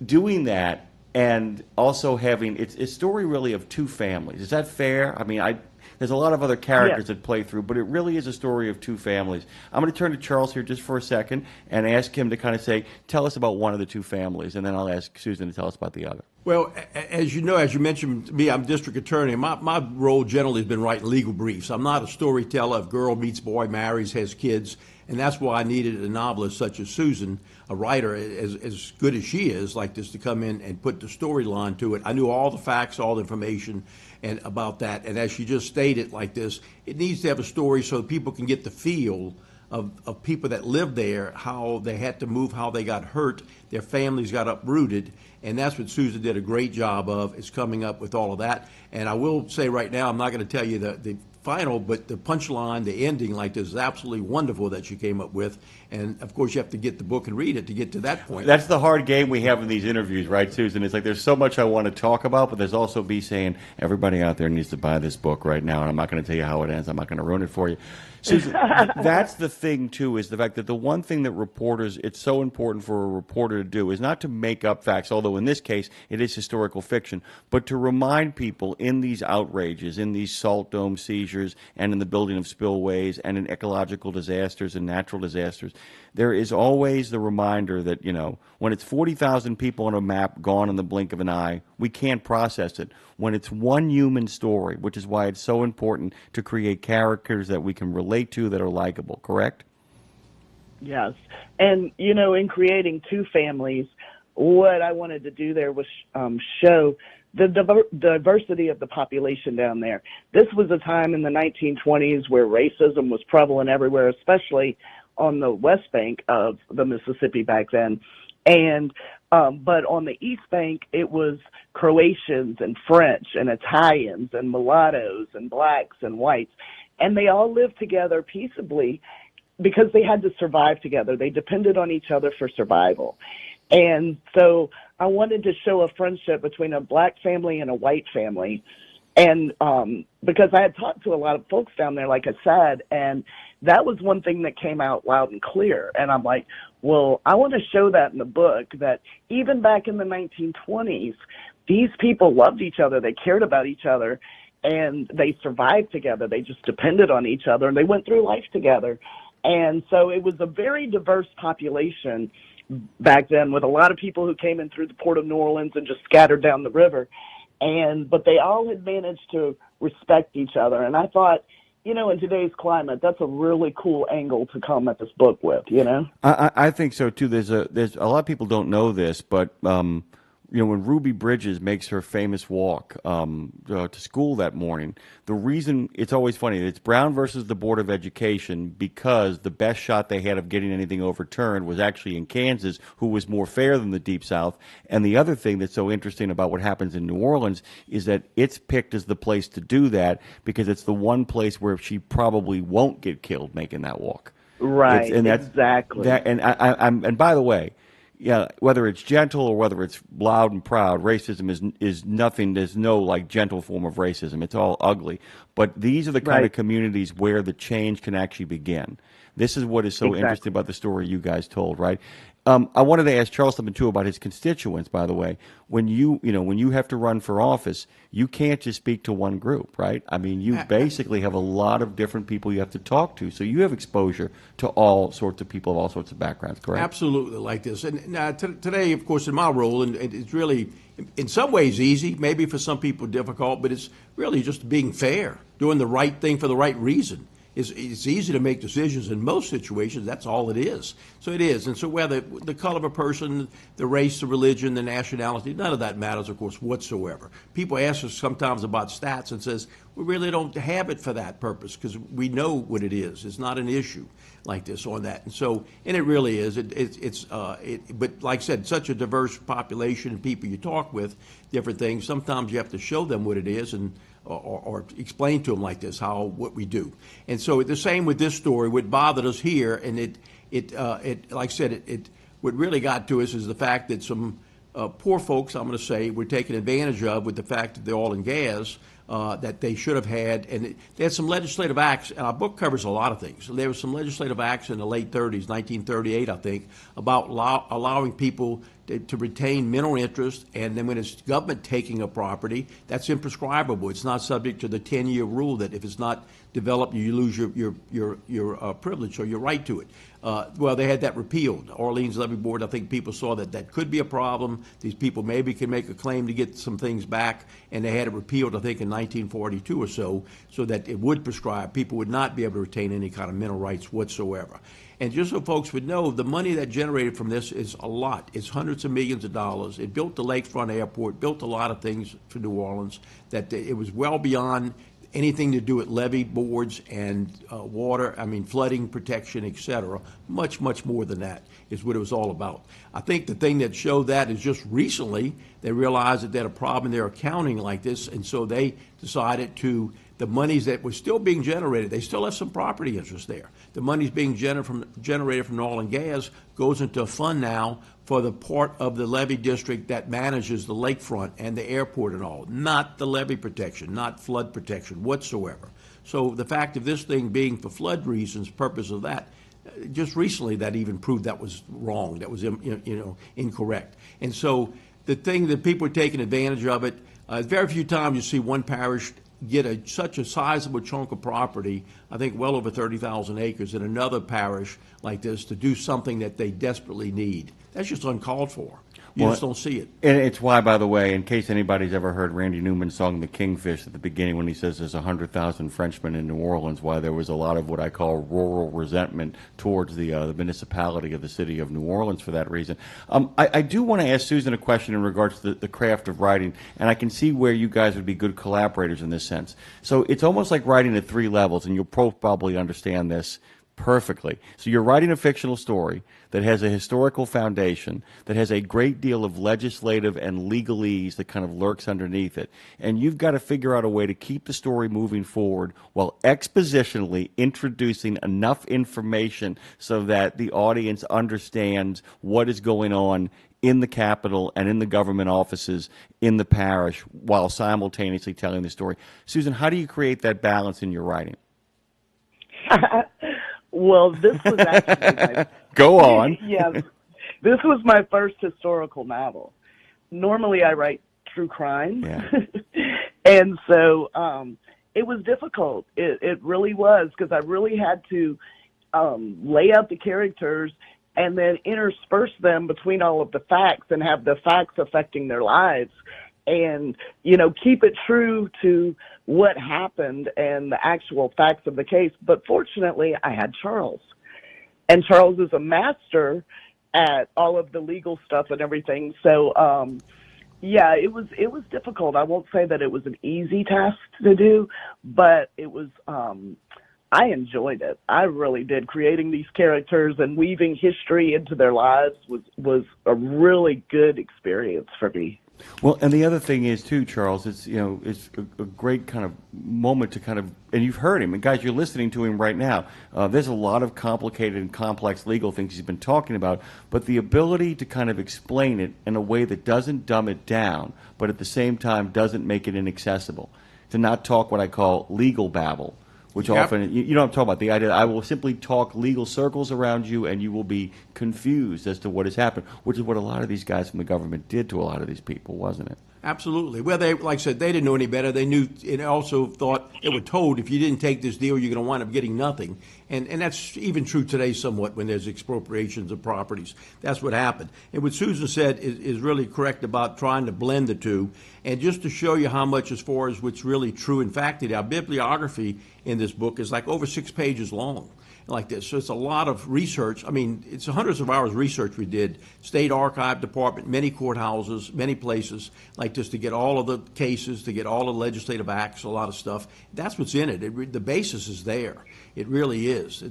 Doing that and also having, it's a story really of two families. Is that fair? I mean, there's a lot of other characters that play through, but it really is a story of two families. I'm going to turn to Charles here just for a second and ask him to kind of say, tell us about one of the two families, and then I'll ask Susan to tell us about the other. Well, as you know, as you mentioned to me, I'm district attorney. My role generally has been writing legal briefs. I'm not a storyteller. If girl meets boy, marries, has kids, and that's why I needed a novelist such as Susan, a writer as good as she is, like this, to come in and put the storyline to it. I knew all the facts, all the information and about that. And as she just stated like this, it needs to have a story so that people can get the feel of people that lived there, how they had to move, how they got hurt, their families got uprooted. And that's what Susan did a great job of, is coming up with all of that. And I will say right now, I'm not going to tell you the final, but the punchline, the ending like this is absolutely wonderful that you came up with. And, of course, you have to get the book and read it to get to that point. That's the hard game we have in these interviews, right, Susan? It's like there's so much I want to talk about, but there's also me saying everybody out there needs to buy this book right now, and I'm not going to tell you how it ends. I'm not going to ruin it for you. Susan, that's the thing, too, is the fact that the one thing that reporters, it's so important for a reporter to do is not to make up facts, although in this case it is historical fiction, but to remind people in these outrages, in these salt dome seizures, and in the building of spillways, and in ecological disasters and natural disasters, there is always the reminder that, you know, when it's 40,000 people on a map gone in the blink of an eye, we can't process it. When it's one human story, which is why it's so important to create characters that we can relate to that are likable, correct? Yes. And, you know, in creating two families, what I wanted to do there was show the diversity of the population down there. This was a time in the 1920s where racism was prevalent everywhere, especially on the west bank of the Mississippi back then. And but on the east bank, it was Croatians and French and Italians and mulattoes and blacks and whites. And they all lived together peaceably because they had to survive together. They depended on each other for survival. And so I wanted to show a friendship between a black family and a white family. And because I had talked to a lot of folks down there, like I said, and that was one thing that came out loud and clear. And I'm like, well, I want to show that in the book, that even back in the 1920s, these people loved each other. They cared about each other, and they survived together. They just depended on each other, and they went through life together. And so it was a very diverse population back then, with a lot of people who came in through the port of New Orleans and just scattered down the river. But they all had managed to respect each other. And I thought, you know, in today's climate, that's a really cool angle to come at this book with, you know? I think so, too. There's a lot of people don't know this, but you know, when Ruby Bridges makes her famous walk to school that morning, the reason, it's always funny, it's Brown versus the Board of Education, because the best shot they had of getting anything overturned was actually in Kansas, who was more fair than the Deep South. And the other thing that's so interesting about what happens in New Orleans is that it's picked as the place to do that because it's the one place where she probably won't get killed making that walk. Right, and exactly. And by the way, yeah, whether it's gentle or whether it's loud and proud, racism is nothing. There's no like gentle form of racism. It's all ugly. But these are the kind of communities where the change can actually begin. This is what is so interesting about the story you guys told, right? I wanted to ask Charles something too about his constituents. By the way, when you have to run for office, you can't just speak to one group, right? I mean, you basically have a lot of different people you have to talk to, so you have exposure to all sorts of people of all sorts of backgrounds, correct? Absolutely, like this. And today, of course, in my role, and it's really, in some ways, easy. Maybe for some people, difficult, but it's really just being fair, doing the right thing for the right reason. It's easy to make decisions in most situations. That's all it is. So it is. And so whether the color of a person, the race, the religion, the nationality, none of that matters, of course, whatsoever. People ask us sometimes about stats and says, we really don't have it for that purpose because we know what it is. It's not an issue like this on that. And so, and it really is. But like I said, such a diverse population and people you talk with, different things, sometimes you have to show them what it is and or explain to them like this what we do. And so the same with this story. What bothered us here, and it like I said, what really got to us is the fact that some poor folks, I'm going to say, were taken advantage of with the fact that the oil and gas that they should have had. And they had some legislative acts. Our book covers a lot of things. There was some legislative acts in the late 30s, 1938, I think, about allowing people to retain mineral interest, and then when it's government taking a property, that's imprescribable. It's not subject to the 10-year rule that if it's not developed, you lose your privilege or your right to it. Well, they had that repealed. Orleans Levee Board, I think people saw that could be a problem. These people maybe can make a claim to get some things back, and they had it repealed, I think, in 1942 or so that it would prescribe. People would not be able to retain any kind of mineral rights whatsoever. And just so folks would know, the money that generated from this is a lot. It's hundreds of millions of dollars. It built the Lakefront Airport, built a lot of things for New Orleans, that it was well beyond anything to do with levee boards and flooding protection, et cetera. Much, much more than that is what it was all about. I think the thing that showed that is just recently they realized that they had a problem in their accounting like this, and so they decided to the monies that were still being generated, they still have some property interest there. The money's being generated from oil and gas goes into a fund now for the part of the levee district that manages the lakefront and the airport and all, not the levee protection, not flood protection whatsoever. So the fact of this thing being for flood reasons, purpose of that, just recently that even proved that was wrong, that was incorrect. And so the thing that people are taking advantage of it, very few times you see one parish get such a sizable chunk of property, I think well over 30,000 acres, in another parish like this to do something that they desperately need. That's just uncalled for. You just don't see it. And it's why, by the way, in case anybody's ever heard Randy Newman's song "The Kingfish" at the beginning when he says there's 100,000 Frenchmen in New Orleans, why there was a lot of what I call rural resentment towards the municipality of the city of New Orleans for that reason. I do want to ask Susan a question in regards to the craft of writing, and I can see where you guys would be good collaborators in this sense. So it's almost like writing at three levels, and you'll probably understand this perfectly. So you're writing a fictional story that has a historical foundation, that has a great deal of legislative and legalese that kind of lurks underneath it. And you've got to figure out a way to keep the story moving forward while expositionally introducing enough information so that the audience understands what is going on in the Capitol and in the government offices in the parish while simultaneously telling the story. Susan, how do you create that balance in your writing? Well, this was actually Go on. Yeah, this was my first historical novel. Normally, I write true crime, and so it was difficult. It really was, because I really had to lay out the characters and then intersperse them between all of the facts and have the facts affecting their lives, and keep it true to what happened and the actual facts of the case. But fortunately, I had Charles. And Charles is a master at all of the legal stuff and everything. So, it was difficult. I won't say that it was an easy task to do, but it was, I enjoyed it. I really did. Creating these characters and weaving history into their lives was a really good experience for me. Well, and the other thing is too, Charles, it's it's a great kind of moment to kind of, and you've heard him, and guys, you're listening to him right now. There's a lot of complicated and complex legal things he's been talking about, but the ability to kind of explain it in a way that doesn't dumb it down, but at the same time doesn't make it inaccessible. To not talk what I call legal babble, which often, you know what I'm talking about, the idea that I will simply talk legal circles around you and you will be confused as to what has happened, which is what a lot of these guys from the government did to a lot of these people, wasn't it? Absolutely. Well, they, like I said, they didn't know any better. They knew, and also thought, they were told, if you didn't take this deal, you're going to wind up getting nothing. And that's even true today somewhat when there's expropriations of properties. That's what happened. And what Susan said is really correct about trying to blend the two. And just to show you how much as far as what's really true, in fact, our bibliography in this book is like over 6 pages long. Like this. So it's a lot of research. I mean, it's hundreds of hours of research we did. State Archive Department, many courthouses, many places like this to get all of the cases, to get all the legislative acts, a lot of stuff. That's what's in it. The basis is there. It really is.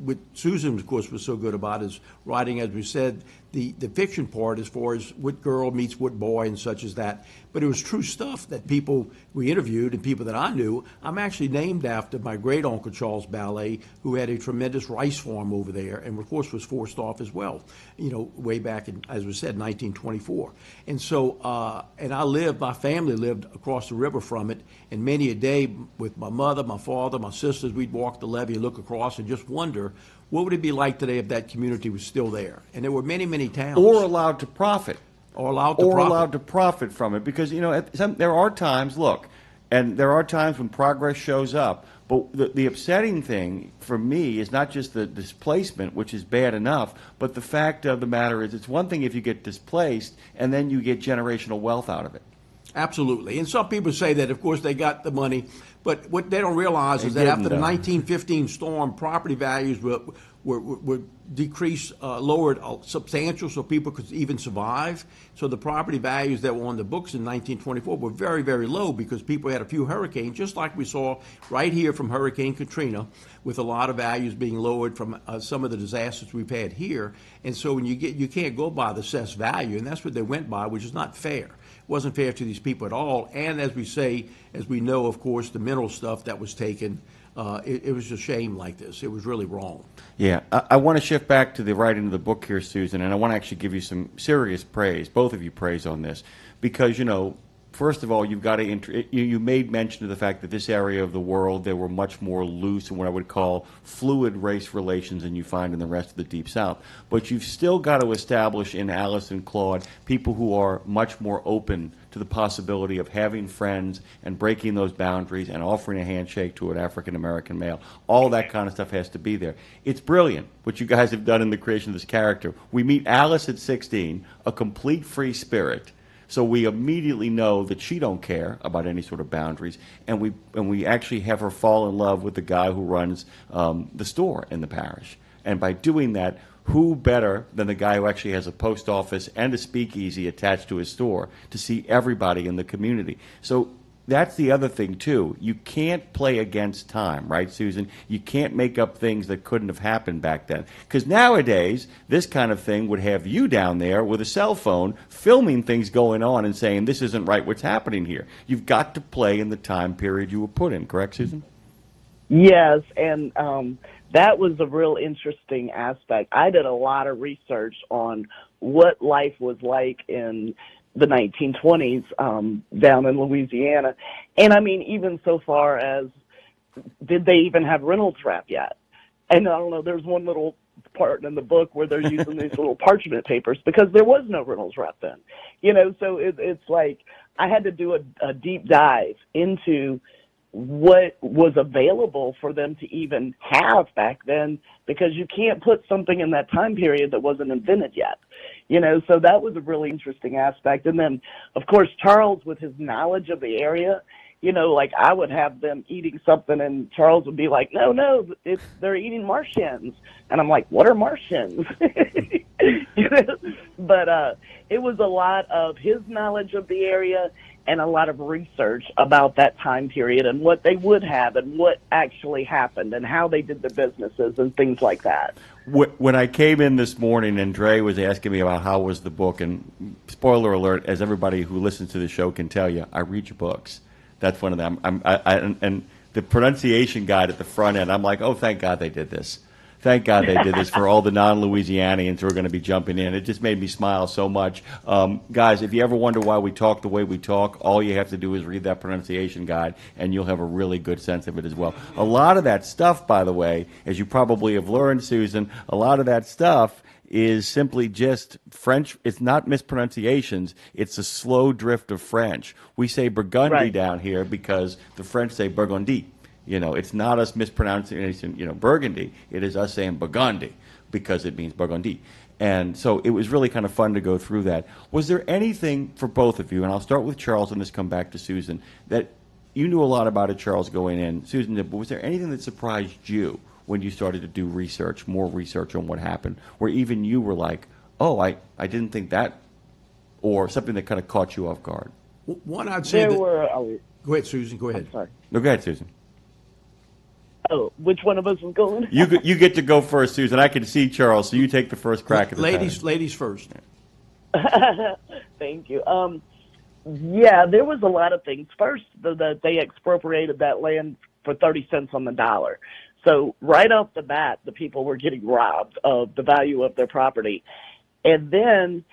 What Susan, of course, was so good about is writing, as we said, the fiction part as far as what girl meets what boy and such as that. But it was true stuff that people we interviewed and people that I knew. I'm actually named after my great uncle Charles Ballet, who had a tremendous rice farm over there, and of course was forced off as well. Way back in, as we said, 1924. And so, and my family lived across the river from it, and many a day with my mother, my father, my sisters, we'd walk the levee and look across and just wonder, what would it be like today if that community was still there? And there were many, many towns. Or allowed to profit. Or allowed to profit from it. Because, there are times, and there are times when progress shows up. But the upsetting thing for me is not just the displacement, which is bad enough, but the fact of the matter is it's one thing if you get displaced and then you get generational wealth out of it. Absolutely. And some people say that, of course, they got the money, but what they don't realize is that after the 1915 storm, property values were decreased, lowered substantial so people could even survive. So the property values that were on the books in 1924 were very, very low because people had a few hurricanes, just like we saw right here from Hurricane Katrina, with a lot of values being lowered from some of the disasters we've had here. And so when you can't go by the assessed value, and that's what they went by, which is not fair. It wasn't fair to these people at all. And as we know, of course, the mineral stuff that was taken, it was a shame like this. It was really wrong. Yeah, I want to shift back to the writing of the book here, Susan, and I want to actually give you some serious praise, both of you praise on this, because, first of all, you've got to, you made mention of the fact that this area of the world, they were much more loose and what I would call fluid race relations than you find in the rest of the Deep South. But you've still got to establish in Alice and Claude people who are much more open to the possibility of having friends and breaking those boundaries and offering a handshake to an African-American male. All that kind of stuff has to be there. It's brilliant what you guys have done in the creation of this character. We meet Alice at 16, a complete free spirit. So we immediately know that she don't care about any sort of boundaries, and we actually have her fall in love with the guy who runs the store in the parish. And by doing that, who better than the guy who actually has a post office and a speakeasy attached to his store to see everybody in the community? So that's the other thing, too. You can't play against time, right, Susan? You can't make up things that couldn't have happened back then. Because nowadays, this kind of thing would have you down there with a cell phone filming things going on and saying, this isn't right, what's happening here. You've got to play in the time period you were put in, correct, Susan? Yes, and that was a real interesting aspect. I did a lot of research on what life was like in the 1920s down in Louisiana. And I mean, even so far as, did they even have Reynolds wrap yet? And I don't know, there's one little part in the book where they're using these little parchment papers because there was no Reynolds wrap then. So it's like I had to do a deep dive into what was available for them to even have back then, because you can't put something in that time period that wasn't invented yet. So that was a really interesting aspect. And then, of course, Charles, with his knowledge of the area, like I would have them eating something and Charles would be like, no, they're eating marsh hens. And I'm like, what are marsh hens? But it was a lot of his knowledge of the area and a lot of research about that time period and what they would have and what actually happened and how they did their businesses and things like that. When I came in this morning and Dre was asking me about how was the book, and spoiler alert, as everybody who listens to the show can tell you, I read your books. That's one of them. And the pronunciation guide at the front end, I'm like, oh, thank God they did this. Thank God they did this for all the non-Louisianians who are going to be jumping in. It just made me smile so much. Guys, if you ever wonder why we talk the way we talk, all you have to do is read that pronunciation guide, and you'll have a really good sense of it as well. A lot of that stuff, by the way, as you probably have learned, Susan, a lot of that stuff is simply just French. It's not mispronunciations. It's a slow drift of French. We say Burgundy down here because the French say Burgundy. It's not us mispronouncing, Burgundy. It is us saying Burgundy because it means Burgundy. And so it was really kind of fun to go through that. Was there anything for both of you, and I'll start with Charles and this come back to Susan, that you knew a lot about it, Charles, going in. Susan, but was there anything that surprised you when you started to do research, more research on what happened, where even you were like, oh, I didn't think that, or something that kind of caught you off guard? One, I'd say go ahead, Susan, go ahead. I'm sorry. No, go ahead, Susan. Oh, which one of us is going? You get to go first, Susan. I can see Charles, so you take the first crack at the ladies first. Thank you. Yeah, there was a lot of things. First, they expropriated that land for 30 cents on the dollar. So right off the bat, the people were getting robbed of the value of their property. And then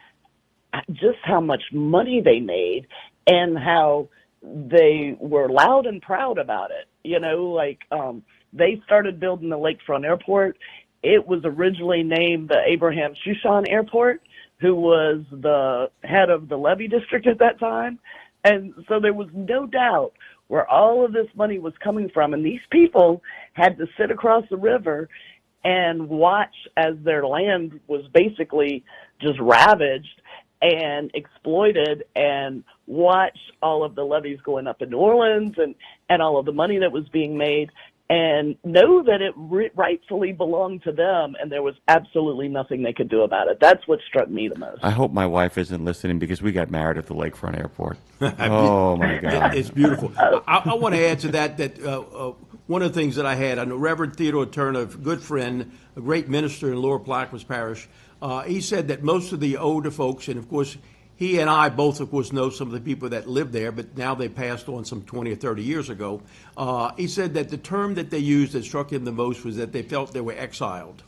just how much money they made and how they were loud and proud about it. They started building the Lakefront Airport. It was originally named the Abraham Shushan Airport, who was the head of the levee district at that time. And so there was no doubt where all of this money was coming from. And these people had to sit across the river and watch as their land was basically just ravaged and exploited, and watch all of the levees going up in New Orleans and all of the money that was being made. and know that it rightfully belonged to them, and there was absolutely nothing they could do about it. That's what struck me the most. I hope my wife isn't listening because we got married at the lakefront airport. Oh, my God. It's beautiful. I want to add to that one of the things that I had, I know Reverend Theodore Turner, a good friend, a great minister in Lower Plaquemines Parish, he said that most of the older folks, and of course, he and I both, of course, know some of the people that lived there, but now they passed on some 20 or 30 years ago. He said that the term that they used that struck him the most was that they felt they were exiled.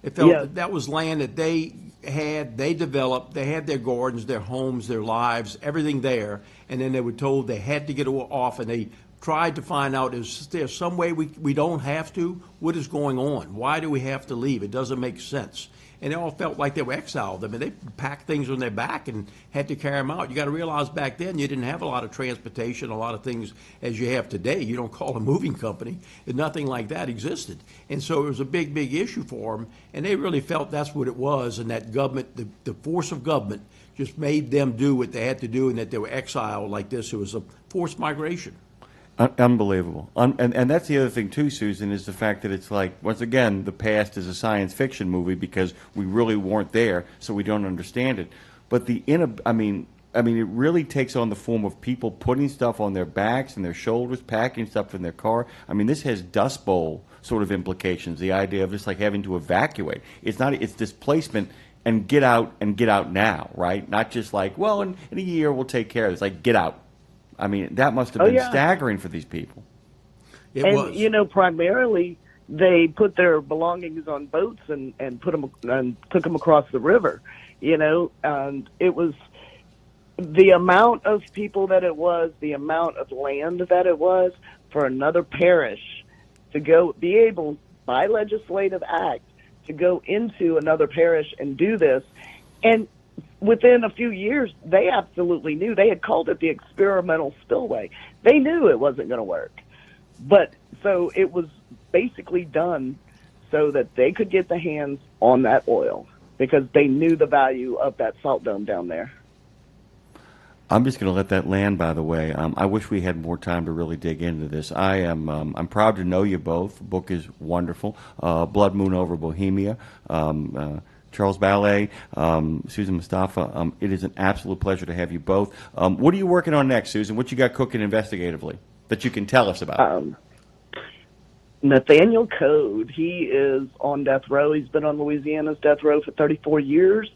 They felt that was land that they had, they developed, they had their gardens, their homes, their lives, everything there, and then they were told they had to get off, and they tried to find out, is there some way we don't have to? What is going on? Why do we have to leave? It doesn't make sense. And they all felt like they were exiled. I mean, they packed things on their back and had to carry them out. You got to realize back then you didn't have a lot of transportation, a lot of things as you have today. You don't call a moving company. Nothing like that existed. And so it was a big, big issue for them. And they really felt that's what it was, and that government, the force of government, just made them do what they had to do, and that they were exiled like this. It was a forced migration. Unbelievable. And that's the other thing, too, Susan, is the fact that it's like, once again, the past is a science fiction movie because we really weren't there, so we don't understand it. But I mean, it really takes on the form of people putting stuff on their backs and their shoulders, packing stuff in their car. I mean, this has Dust Bowl sort of implications, the idea of just like having to evacuate. It's displacement and get out now, right? Not just like, well, in a year we'll take care of this. Like, get out. I mean, that must have been staggering for these people. It was. You know, primarily they put their belongings on boats and put them and took them across the river. You know, and it was the amount of people that it was, the amount of land that it was for another parish to go be able by legislative act to go into another parish and do this, and within a few years, they absolutely knew. They had called it the experimental spillway. They knew it wasn't going to work. But so it was basically done so that they could get the hands on that oil because they knew the value of that salt dome down there. I'm just going to let that land, by the way. I wish we had more time to really dig into this. I'm proud to know you both. The book is wonderful. Blood Moon Over Bohemia. Charles Ballet, Susan Mustafa, it is an absolute pleasure to have you both. What are you working on next, Susan? What you got cooking investigatively that you can tell us about? Nathaniel Code, he is on death row. He's been on Louisiana's death row for 34 years,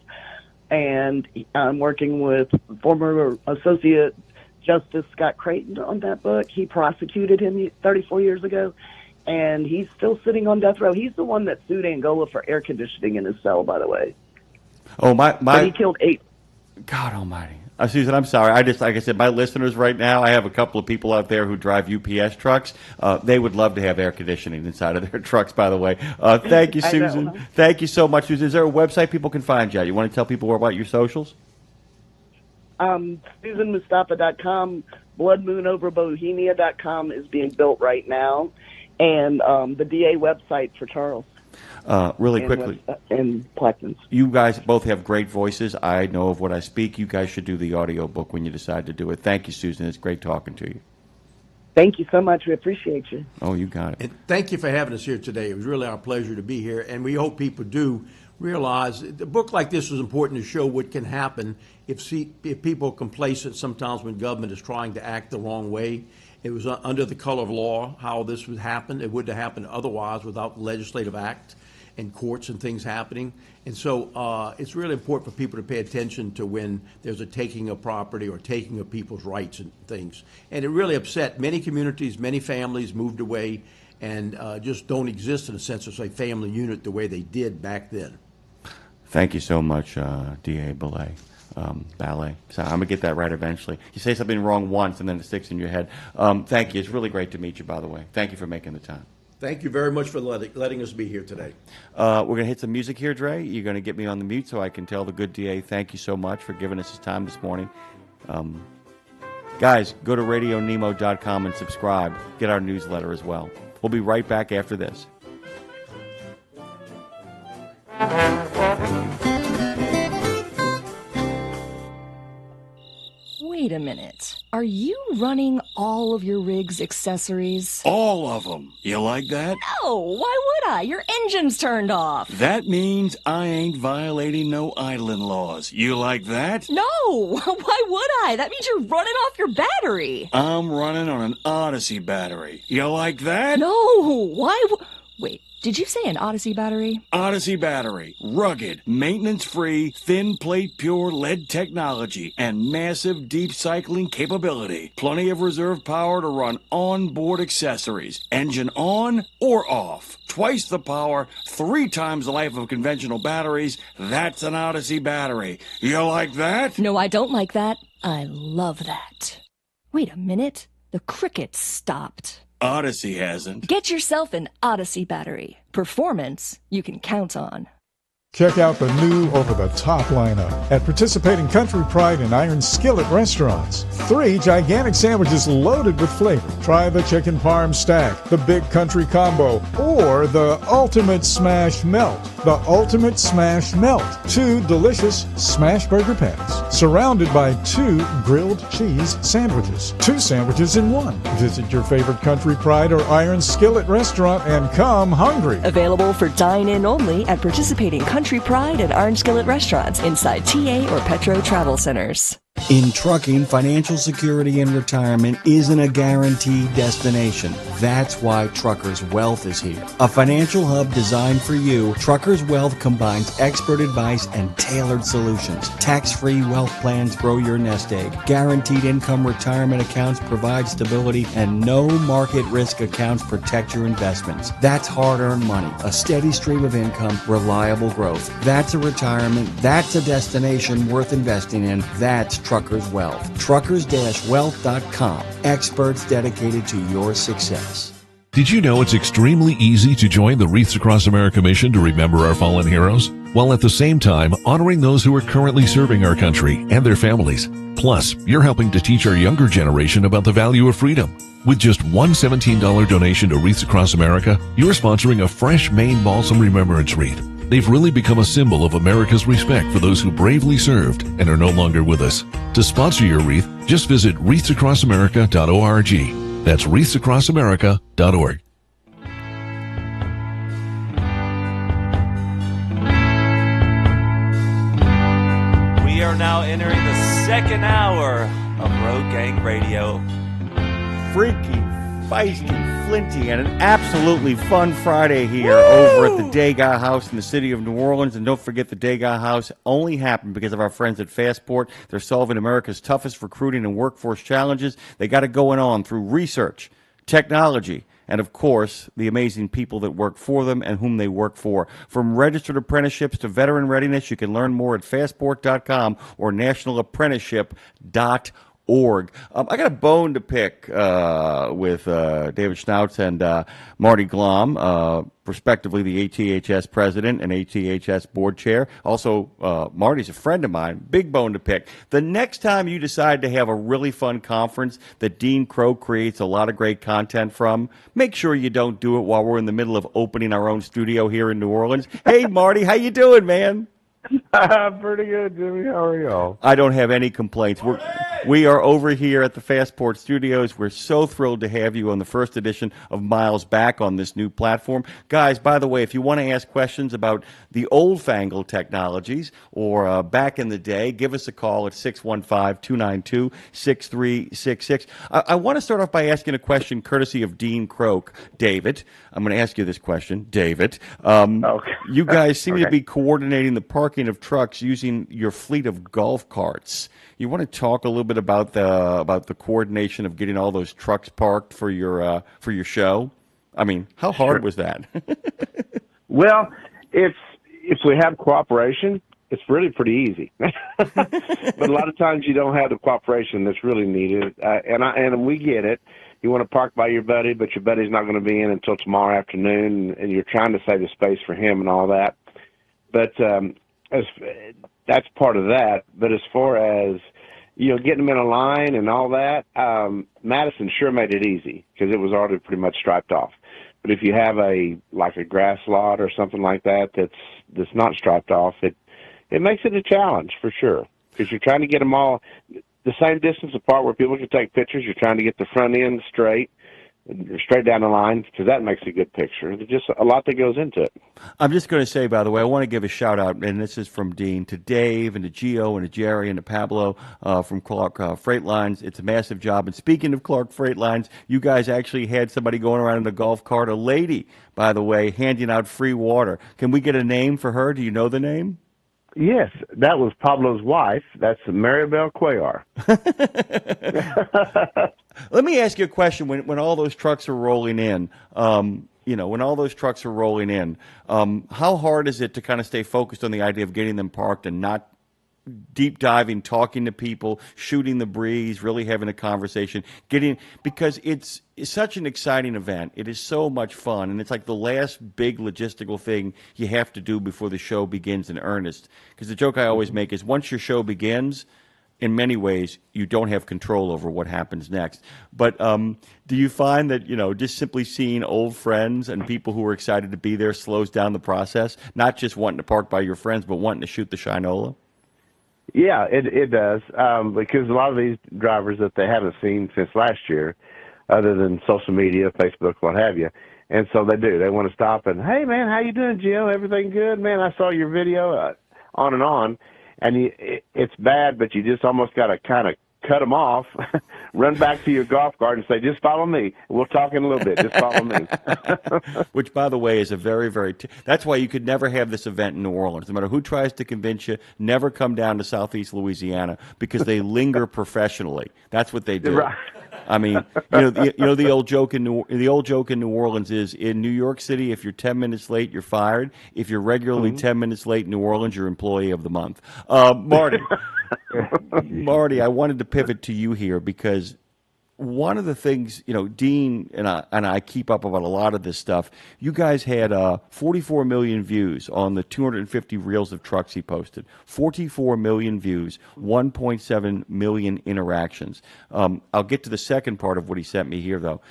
and I'm working with former Associate Justice Scott Creighton on that book. He prosecuted him 34 years ago. And he's still sitting on death row. He's the one that sued Angola for air conditioning in his cell, by the way. Oh, my! But he killed 8. God Almighty, Susan, I'm sorry. Like I said, my listeners right now, I have a couple of people out there who drive UPS trucks. They would love to have air conditioning inside of their trucks. By the way, thank you, Susan. Thank you so much, Susan. Is there a website people can find you? You want to tell people more about your socials? SusanMustafa.com, BloodMoonOverBohemia.com is being built right now. And the DA website for Charles. Really quickly. In Plaquemines. You guys both have great voices. I know of what I speak. You guys should do the audio book when you decide to do it. Thank you, Susan. It's great talking to you. Thank you so much. We appreciate you. Oh, you got it. And thank you for having us here today. It was really our pleasure to be here. And we hope people do realize a book like this is important to show what can happen if people are complacent sometimes when government is trying to act the wrong way. It was under the color of law how this would happen. It wouldn't have happened otherwise without legislative act and courts and things happening. And so it's really important for people to pay attention to when there's a taking of property or taking of people's rights and things. And it really upset many communities, many families moved away and just don't exist in a sense of, say, family unit the way they did back then. Thank you so much, D.A. Ballet. So I'm going to get that right eventually. You say something wrong once and then it sticks in your head. Thank you. It's really great to meet you, by the way. Thank you for making the time. Thank you very much for letting us be here today. We're going to hit some music here, Dre. You're going to get me on the mute so I can tell the good DA thank you so much for giving us his time this morning. Guys, go to RadioNemo.com and subscribe. Get our newsletter as well. We'll be right back after this. Wait a minute. Are you running all of your rig's accessories? All of them. You like that? No, why would I? Your engine's turned off. That means I ain't violating no idling laws. You like that? No, why would I? That means you're running off your battery. I'm running on an Odyssey battery. You like that? No, why? Wait, did you say an Odyssey battery? Odyssey battery. Rugged, maintenance-free, thin plate pure lead technology, and massive deep cycling capability. Plenty of reserve power to run onboard accessories. Engine on or off. Twice the power, 3 times the life of conventional batteries. That's an Odyssey battery. You like that? No, I don't like that. I love that. Wait a minute. The crickets stopped. Odyssey hasn't. Get yourself an Odyssey battery. Performance you can count on. Check out the new over-the-top lineup at participating Country Pride and Iron Skillet restaurants. 3 gigantic sandwiches loaded with flavor. Try the chicken parm stack, the big country combo, or the ultimate smash melt. The ultimate smash melt. 2 delicious smash burger patties, surrounded by 2 grilled cheese sandwiches. 2 sandwiches in 1. Visit your favorite Country Pride or Iron Skillet restaurant and come hungry. Available for dine-in only at participating Country Pride and Iron Skillet restaurants inside TA or Petro Travel Centers. In trucking, financial security and retirement isn't a guaranteed destination. That's why Truckers Wealth is here. A financial hub designed for you, Truckers Wealth combines expert advice and tailored solutions. Tax-free wealth plans grow your nest egg. Guaranteed income retirement accounts provide stability, and no market risk accounts protect your investments. That's hard-earned money, a steady stream of income, reliable growth. That's a retirement. That's a destination worth investing in. That's Truckers Wealth. Truckers-wealth.com. Experts dedicated to your success. Did you know it's extremely easy to join the Wreaths Across America mission to remember our fallen heroes, while at the same time honoring those who are currently serving our country and their families? Plus, you're helping to teach our younger generation about the value of freedom. With just one $17 donation to Wreaths Across America, you're sponsoring a fresh Maine Balsam Remembrance Wreath. They've really become a symbol of America's respect for those who bravely served and are no longer with us. To sponsor your wreath, just visit wreathsacrossamerica.org. That's wreathsacrossamerica.org. We are now entering the second hour of Road Gang Radio. Freaky, feisty, flinty, and an absolutely fun Friday here over at the Degas House in the city of New Orleans. And don't forget, the Degas House only happened because of our friends at Fastport. They're solving America's toughest recruiting and workforce challenges. They got it going on through research, technology, and, of course, the amazing people that work for them and whom they work for. From registered apprenticeships to veteran readiness, you can learn more at fastport.com or nationalapprenticeship.org. I got a bone to pick with David Schnautz and Marty Glom, respectively the ATHS president and ATHS board chair. Also, Marty's a friend of mine. Big bone to pick. The next time you decide to have a really fun conference that Dean Crow creates a lot of great content from, make sure you don't do it while we're in the middle of opening our own studio here in New Orleans. Hey, Marty, how you doing, man? Pretty good, Jimmy. How are y'all? I don't have any complaints. We are over here at the Fastport Studios. We're so thrilled to have you on the first edition of Miles Back on this new platform. Guys, by the way, if you want to ask questions about the old-fangled technologies or back in the day, give us a call at 615-292-6366. I want to start off by asking a question courtesy of Dean Croak. David, I'm going to ask you this question. David, okay. You guys seem Okay. to be coordinating the parking of trucks using your fleet of golf carts. You want to talk a little bit about the coordination of getting all those trucks parked for your show? I mean, how hard was that? Well, if we have cooperation, it's really pretty easy. But a lot of times you don't have the cooperation that's really needed, and we get it. You want to park by your buddy, but your buddy's not going to be in until tomorrow afternoon, and you're trying to save the space for him and all that. But that's part of that. But as far as, getting them in a line and all that, Madison sure made it easy because it was already pretty much striped off. But if you have a grass lot or something like that that's not striped off, it makes it a challenge for sure because you're trying to get them all. the same distance apart where people can take pictures. You're trying to get the front end straight down the line, because that makes a good picture. There's just a lot that goes into it. I'm just going to say, by the way, I want to give a shout out, and this is from Dean, to Dave and to Gio and to Jerry and to Pablo from Clark Freight Lines. It's a massive job. And speaking of Clark Freight Lines, you guys actually had somebody going around in a golf cart, a lady, by the way, handing out free water. Can we get a name for her? Do you know the name? Yes, that was Pablo's wife. That's Maribel Cuellar. Let me ask you a question. When all those trucks are rolling in, when all those trucks are rolling in, how hard is it to kind of stay focused on the idea of getting them parked and not deep diving, talking to people, shooting the breeze, really having a conversation, because it's such an exciting event. It is so much fun, and it's like the last big logistical thing you have to do before the show begins in earnest. Because the joke I always make is once your show begins, in many ways, you don't have control over what happens next. But do you find that, just simply seeing old friends and people who are excited to be there slows down the process? Not just wanting to park by your friends, but wanting to shoot the Shinola? Yeah, it does, because a lot of these drivers that they haven't seen since last year, other than social media, Facebook, what have you, and so they do. They want to stop and, hey, man, how you doing, Gio? Everything good? Man, I saw your video, on and on. And it's bad, but you just almost got to kind of cut them off, run back to your golf cart and say, just follow me. We'll talk in a little bit. Just follow me. Which, by the way, is a very, very that's why you could never have this event in New Orleans. No matter who tries to convince you, never come down to Southeast Louisiana, because they linger professionally. That's what they do. Right. I mean, the old joke in New Orleans is, in New York City, if you're 10 minutes late, you're fired. If you're regularly 10 minutes late in New Orleans, you're employee of the month. Marty, I wanted to pivot to you here, because one of the things, Dean and I keep up about a lot of this stuff. You guys had 44 million views on the 250 reels of trucks he posted. 44 million views, 1.7 million interactions. I'll get to the second part of what he sent me here, though.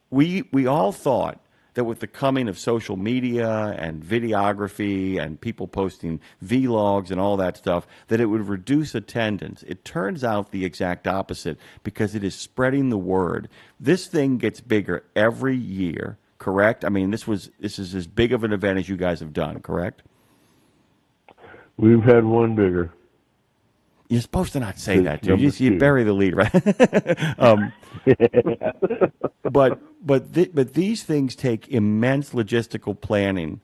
We all thought that with the coming of social media and videography and people posting vlogs and all that stuff, that it would reduce attendance. It turns out the exact opposite, because it is spreading the word. This thing gets bigger every year, correct? I mean, this is as big of an event as you guys have done, correct? We've had one bigger. You're supposed to not say that, dude. You bury the lead, right? But these things take immense logistical planning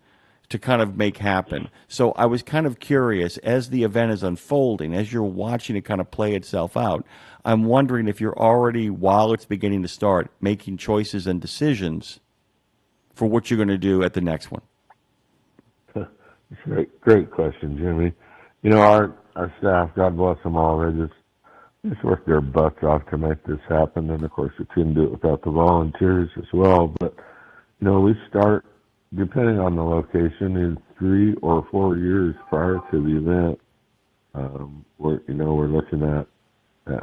to kind of make happen. So I was kind of curious, as the event is unfolding, as you're watching it kind of play itself out, I'm wondering if you're already, while it's beginning to start, making choices and decisions for what you're going to do at the next one. Great question, Jimmy. Our staff, God bless them all, they just work their butts off to make this happen. And of course, we couldn't do it without the volunteers as well. But we start, depending on the location, in 3 or 4 years prior to the event. We're looking at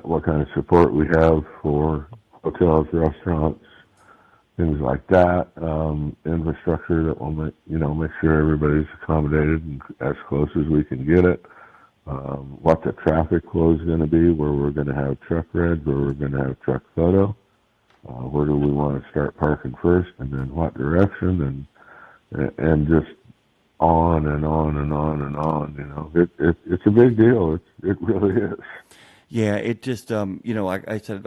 what kind of support we have for hotels, restaurants, things like that, infrastructure that will make sure everybody's accommodated and as close as we can get it. What the traffic flow is going to be, where we're going to have truck reds, where we're going to have truck photo, where do we want to start parking first, and then what direction, and just on and on and on and on. It's a big deal. It really is. Yeah, it just I said,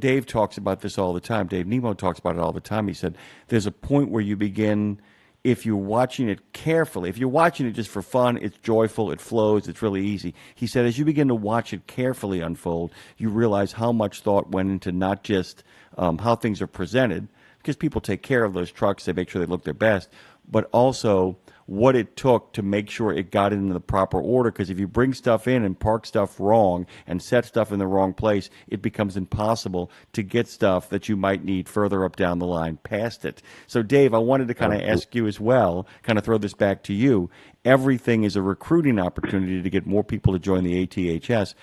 Dave talks about this all the time. Dave Nemo talks about it all the time. He said there's a point where you begin. If you're watching it carefully, if you're watching it just for fun, it's joyful, it flows, it's really easy. He said as you begin to watch it carefully unfold, you realize how much thought went into not just how things are presented, because people take care of those trucks, they make sure they look their best, but also what it took to make sure it got into the proper order. Because if you bring stuff in and park stuff wrong and set stuff in the wrong place, it becomes impossible to get stuff that you might need further up down the line past it. So, Dave, I wanted to kind of ask you as well, kind of throw this back to you. Everything is a recruiting opportunity to get more people to join the ATHS.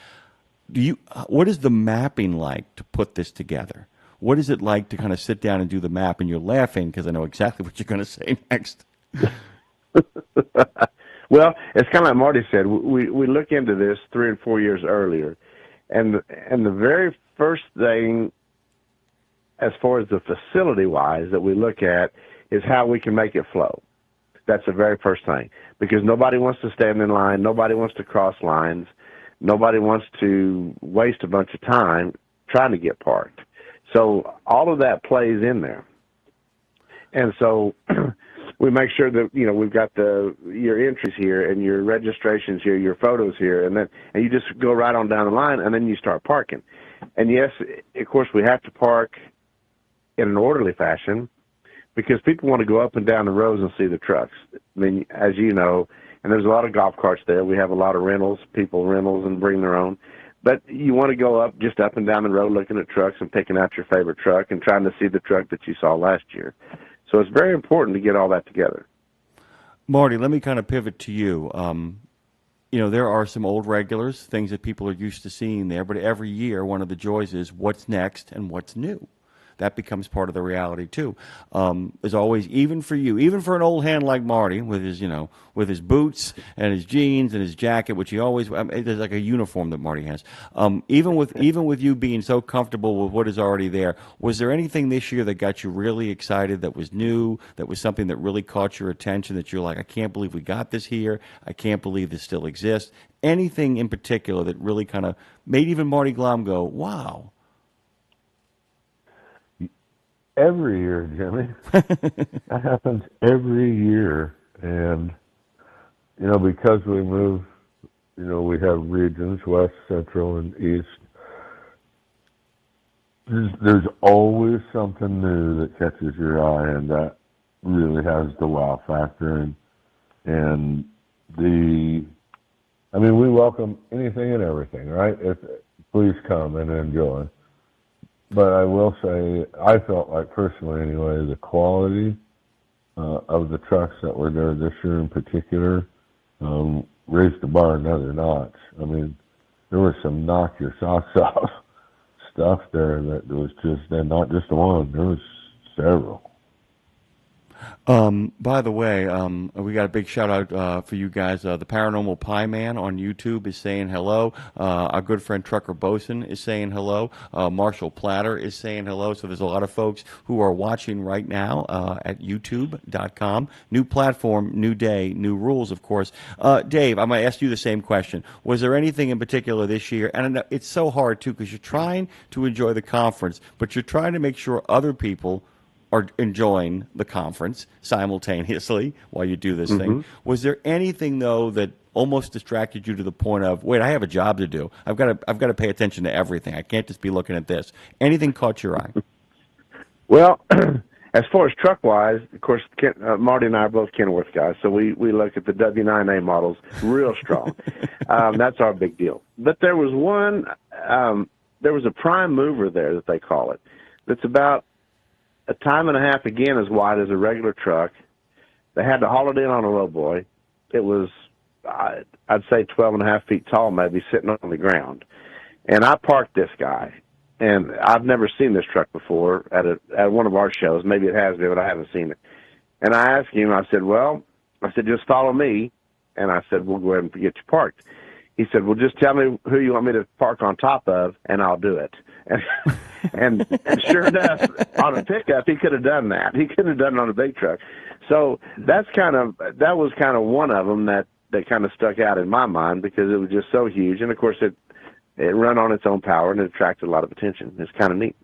What is the mapping like to put this together? What is it like to kind of sit down and do the map? And you're laughing because I know exactly what you're going to say next. Well, it's kind of like Marty said. We look into this 3 and 4 years earlier, And the very first thing, as far as the facility-wise, that we look at is how we can make it flow. That's the very first thing, because nobody wants to stand in line, nobody wants to cross lines, nobody wants to waste a bunch of time trying to get parked. So all of that plays in there. And so we make sure that, we've got your entries here and your registrations here, your photos here, and you just go right on down the line, and then you start parking. And yes, of course, we have to park in an orderly fashion, because people want to go up and down the roads and see the trucks. I mean, as you know, and there's a lot of golf carts there. We have a lot of people rentals and bring their own. But you want to go up and down the road looking at trucks and picking out your favorite truck and trying to see the truck that you saw last year. So it's very important to get all that together. Marty, let me kind of pivot to you. There are some old regulars, things that people are used to seeing there, but every year one of the joys is what's next and what's new. That becomes part of the reality too. As always, even for you, even for an old hand like Marty, with his boots and his jeans and his jacket, which he always, there's like a uniform that Marty has. Even with you being so comfortable with what is already there, was there anything this year that got you really excited, that was new, that was something that really caught your attention, that you're like, I can't believe we got this here, I can't believe this still exists? Anything in particular that really kind of made even Marty Glom go, wow? Every year, Jimmy. That happens every year. And, because we move, we have regions, west, central, and east. There's always something new that catches your eye, and that really has the wow factor. And we welcome anything and everything, right? Please come and enjoy. But I will say, I felt like personally anyway, the quality of the trucks that were there this year in particular raised the bar another notch. I mean, there was some knock your socks off stuff there that was just, and not just one, there was several. By the way, we got a big shout out for you guys. The Paranormal Pie Man on YouTube is saying hello. Our good friend Trucker Bosun is saying hello. Marshall Platter is saying hello. So there's a lot of folks who are watching right now at youtube.com. New platform, new day, new rules, of course. Dave, I'm going to ask you the same question. Was there anything in particular this year? And I know it's so hard, too, because you're trying to enjoy the conference, but you're trying to make sure other people are enjoying the conference simultaneously while you do this thing. Was there anything, though, that almost distracted you to the point of, wait, I have a job to do. I've got to pay attention to everything. I can't just be looking at this. Anything caught your eye? Well, as far as truck-wise, of course, Marty and I are both Kenworth guys, so we look at the W9A models real strong. That's our big deal. But there was there was a prime mover there that they call it, that's about a time and a half, again, as wide as a regular truck. They had to haul it in on a lowboy. It was, I'd say, 12 and a half feet tall, maybe, sitting on the ground. And I parked this guy, and I've never seen this truck before at one of our shows. Maybe it has been, but I haven't seen it. And I asked him, I said, just follow me. And I said, we'll go ahead and get you parked. He said, well, just tell me who you want me to park on top of, and I'll do it. And sure enough, on a pickup, he could have done that. He couldn't have done it on a big truck. So that was kind of one of them that kind of stuck out in my mind, because it was just so huge. And, of course, it ran on its own power, and it attracted a lot of attention. It's kind of neat.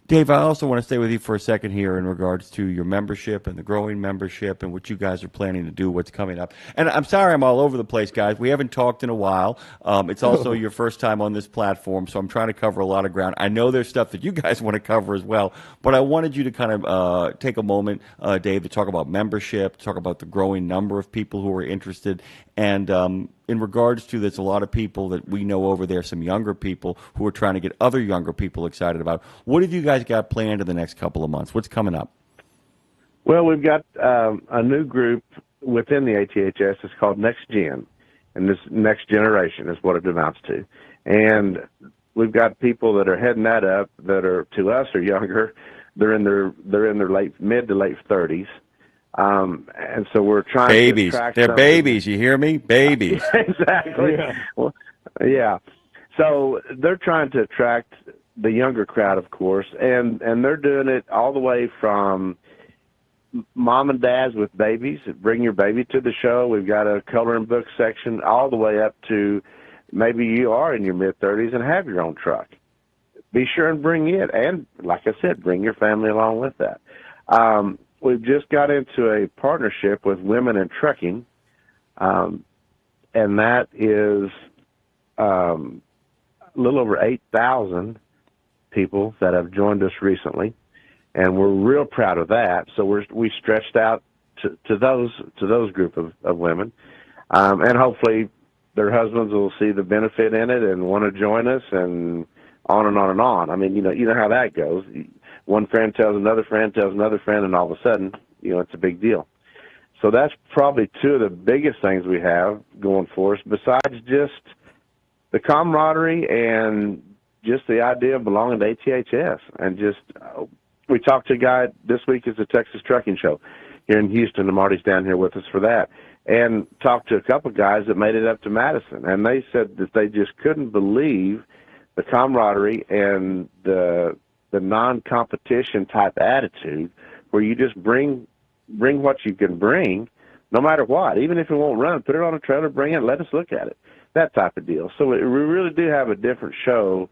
Dave, I also want to stay with you for a second here in regards to your membership and the growing membership and what you guys are planning to do, what's coming up. And I'm sorry I'm all over the place, guys. We haven't talked in a while. It's also your first time on this platform, so I'm trying to cover a lot of ground. I know there's stuff that you guys want to cover as well, but I wanted you to kind of take a moment, Dave, to talk about membership, talk about the growing number of people who are interested, and in regards to, there's a lot of people that we know over there, some younger people who are trying to get other younger people excited about. What have you guys got planned in the next couple of months? What's coming up? Well, we've got a new group within the ATHS. It's called Next Gen, and this Next Generation is what it amounts to. And we've got people that are heading that up that are, to us, are younger. They're in their mid to late 30s. And so we're trying to attract They're babies. You hear me? Babies. Exactly. Yeah. Well, yeah. So they're trying to attract the younger crowd, of course, and they're doing it all the way from mom and dads with babies. Bring your baby to the show. We've got a coloring book section all the way up to maybe you are in your mid-30s and have your own truck. Be sure and bring it, and like I said, bring your family along with that. We've just got into a partnership with Women in Trucking, and that is a little over 8,000 people that have joined us recently, and we're real proud of that. So we stretched out to those group of women, and hopefully their husbands will see the benefit in it and want to join us, and on and on and on. I mean, you know how that goes. One friend tells another friend, and all of a sudden, it's a big deal. So that's probably two of the biggest things we have going for us, besides just the camaraderie and just the idea of belonging to ATHS. And just, we talked to a guy this week is the Texas Trucking Show here in Houston, and Marty's down here with us for that, and talked to a couple of guys that made it up to Madison, and they said that they just couldn't believe the camaraderie and the non-competition type attitude, where you just bring what you can bring, no matter what. Even if it won't run, put it on a trailer, bring it, let us look at it. That type of deal. So we really do have a different show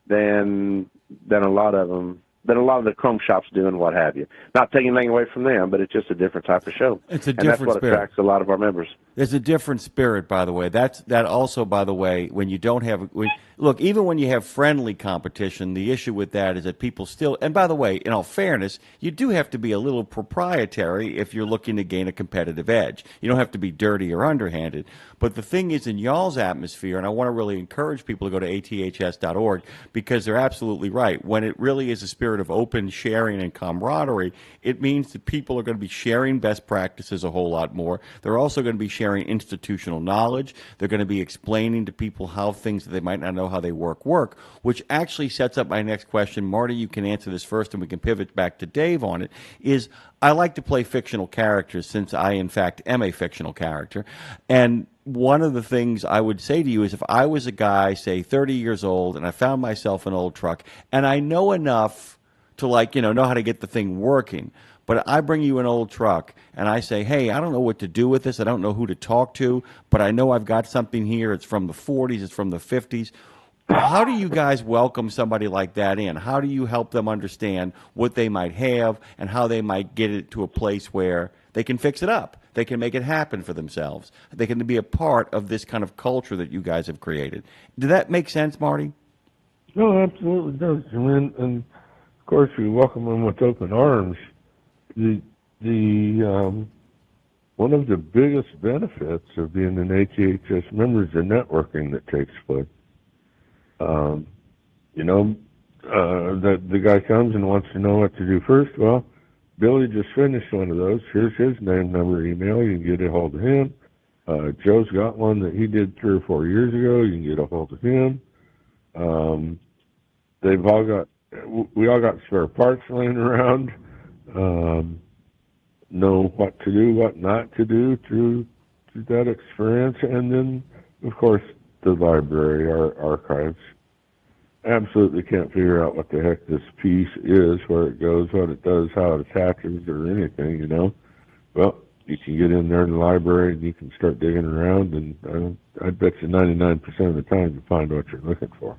than a lot of the chrome shops do and what have you. Not taking anything away from them, but it's just a different type of show. It's a and different that's what spirit. attracts a lot of our members. There's a different spirit, by the way. That also, by the way, when you don't have look, even when you have friendly competition, the issue with that is that people still. And by the way, in all fairness, you do have to be a little proprietary if you're looking to gain a competitive edge. You don't have to be dirty or underhanded. But the thing is, in y'all's atmosphere, and I want to really encourage people to go to aths.org, because they're absolutely right. When it really is a spirit of open sharing and camaraderie, it means that people are going to be sharing best practices a whole lot more. They're also going to be sharing institutional knowledge. They're going to be explaining to people how things that they might not know how they work, which actually sets up my next question. Marty, you can answer this first, and we can pivot back to Dave on it, is I like to play fictional characters, since I, in fact, am a fictional character. And one of the things I would say to you is, if I was a guy, say, 30 years old, and I found myself an old truck, and I know enough to, know how to get the thing working, but I bring you an old truck, and I say, hey, I don't know what to do with this. I don't know who to talk to, but I know I've got something here. It's from the 40s. It's from the 50s. How do you guys welcome somebody like that in? How do you help them understand what they might have and how they might get it to a place where they can fix it up? They can make it happen for themselves. They can be a part of this kind of culture that you guys have created. Did that make sense, Marty? No, absolutely does. And of course, we welcome them with open arms. One of the biggest benefits of being an ATHS member is the networking that takes place. The guy comes and wants to know what to do first. Well, Billy just finished one of those. Here's his name, number, email. You can get a hold of him. Joe's got one that he did 3 or 4 years ago. You can get a hold of him. We all got spare parts laying around. Know what to do, what not to do through that experience. And then, of course, the library, our archives. Absolutely can't figure out what the heck this piece is, where it goes, what it does, how it attaches, or anything, Well, you can get in there in the library and you can start digging around, and I bet you 99% of the time you find what you're looking for.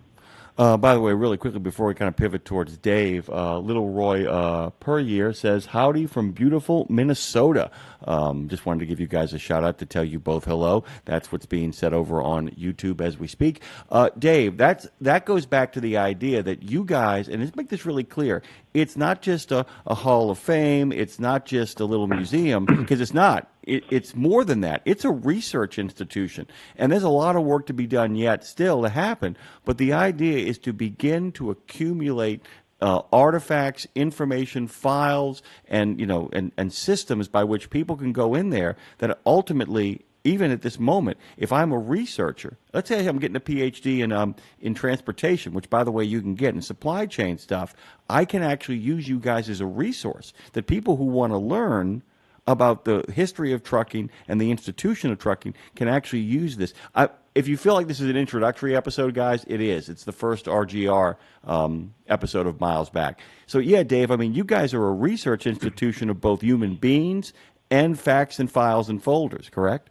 By the way, really quickly before we kind of pivot towards Dave, Little Roy per year says, howdy from beautiful Minnesota. Just wanted to give you guys a shout out to tell you both hello. That's what's being said over on YouTube as we speak. Dave, that goes back to the idea that you guys, and let's make this really clear, it's not just a Hall of Fame, it's not just a little museum, because it's not. It's more than that. It's a research institution, and there's a lot of work to be done yet still to happen. But the idea is to begin to accumulate artifacts, information, files, and and systems by which people can go in there that ultimately, even at this moment, if I'm a researcher, let's say I'm getting a PhD in transportation, which, by the way, you can get in supply chain stuff, I can actually use you guys as a resource that people who want to learn about the history of trucking and the institution of trucking can actually use this. if you feel like this is an introductory episode, guys, it is. It's the first RGR episode of Miles Back. So, yeah, Dave, I mean, you guys are a research institution of both human beings and facts and files and folders, correct?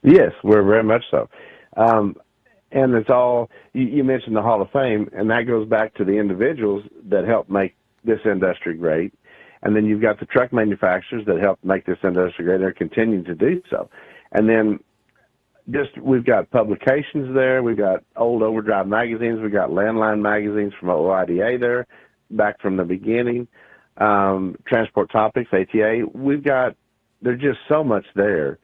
Yes, we're very much so. And it's all, you mentioned the Hall of Fame, and that goes back to the individuals that helped make this industry great. And then you've got the truck manufacturers that helped make this industry great. They're continuing to do so. And then we've got publications there. We've got old Overdrive magazines. We've got Landline magazines from OIDA there, back from the beginning. Transport Topics, ATA. There's just so much there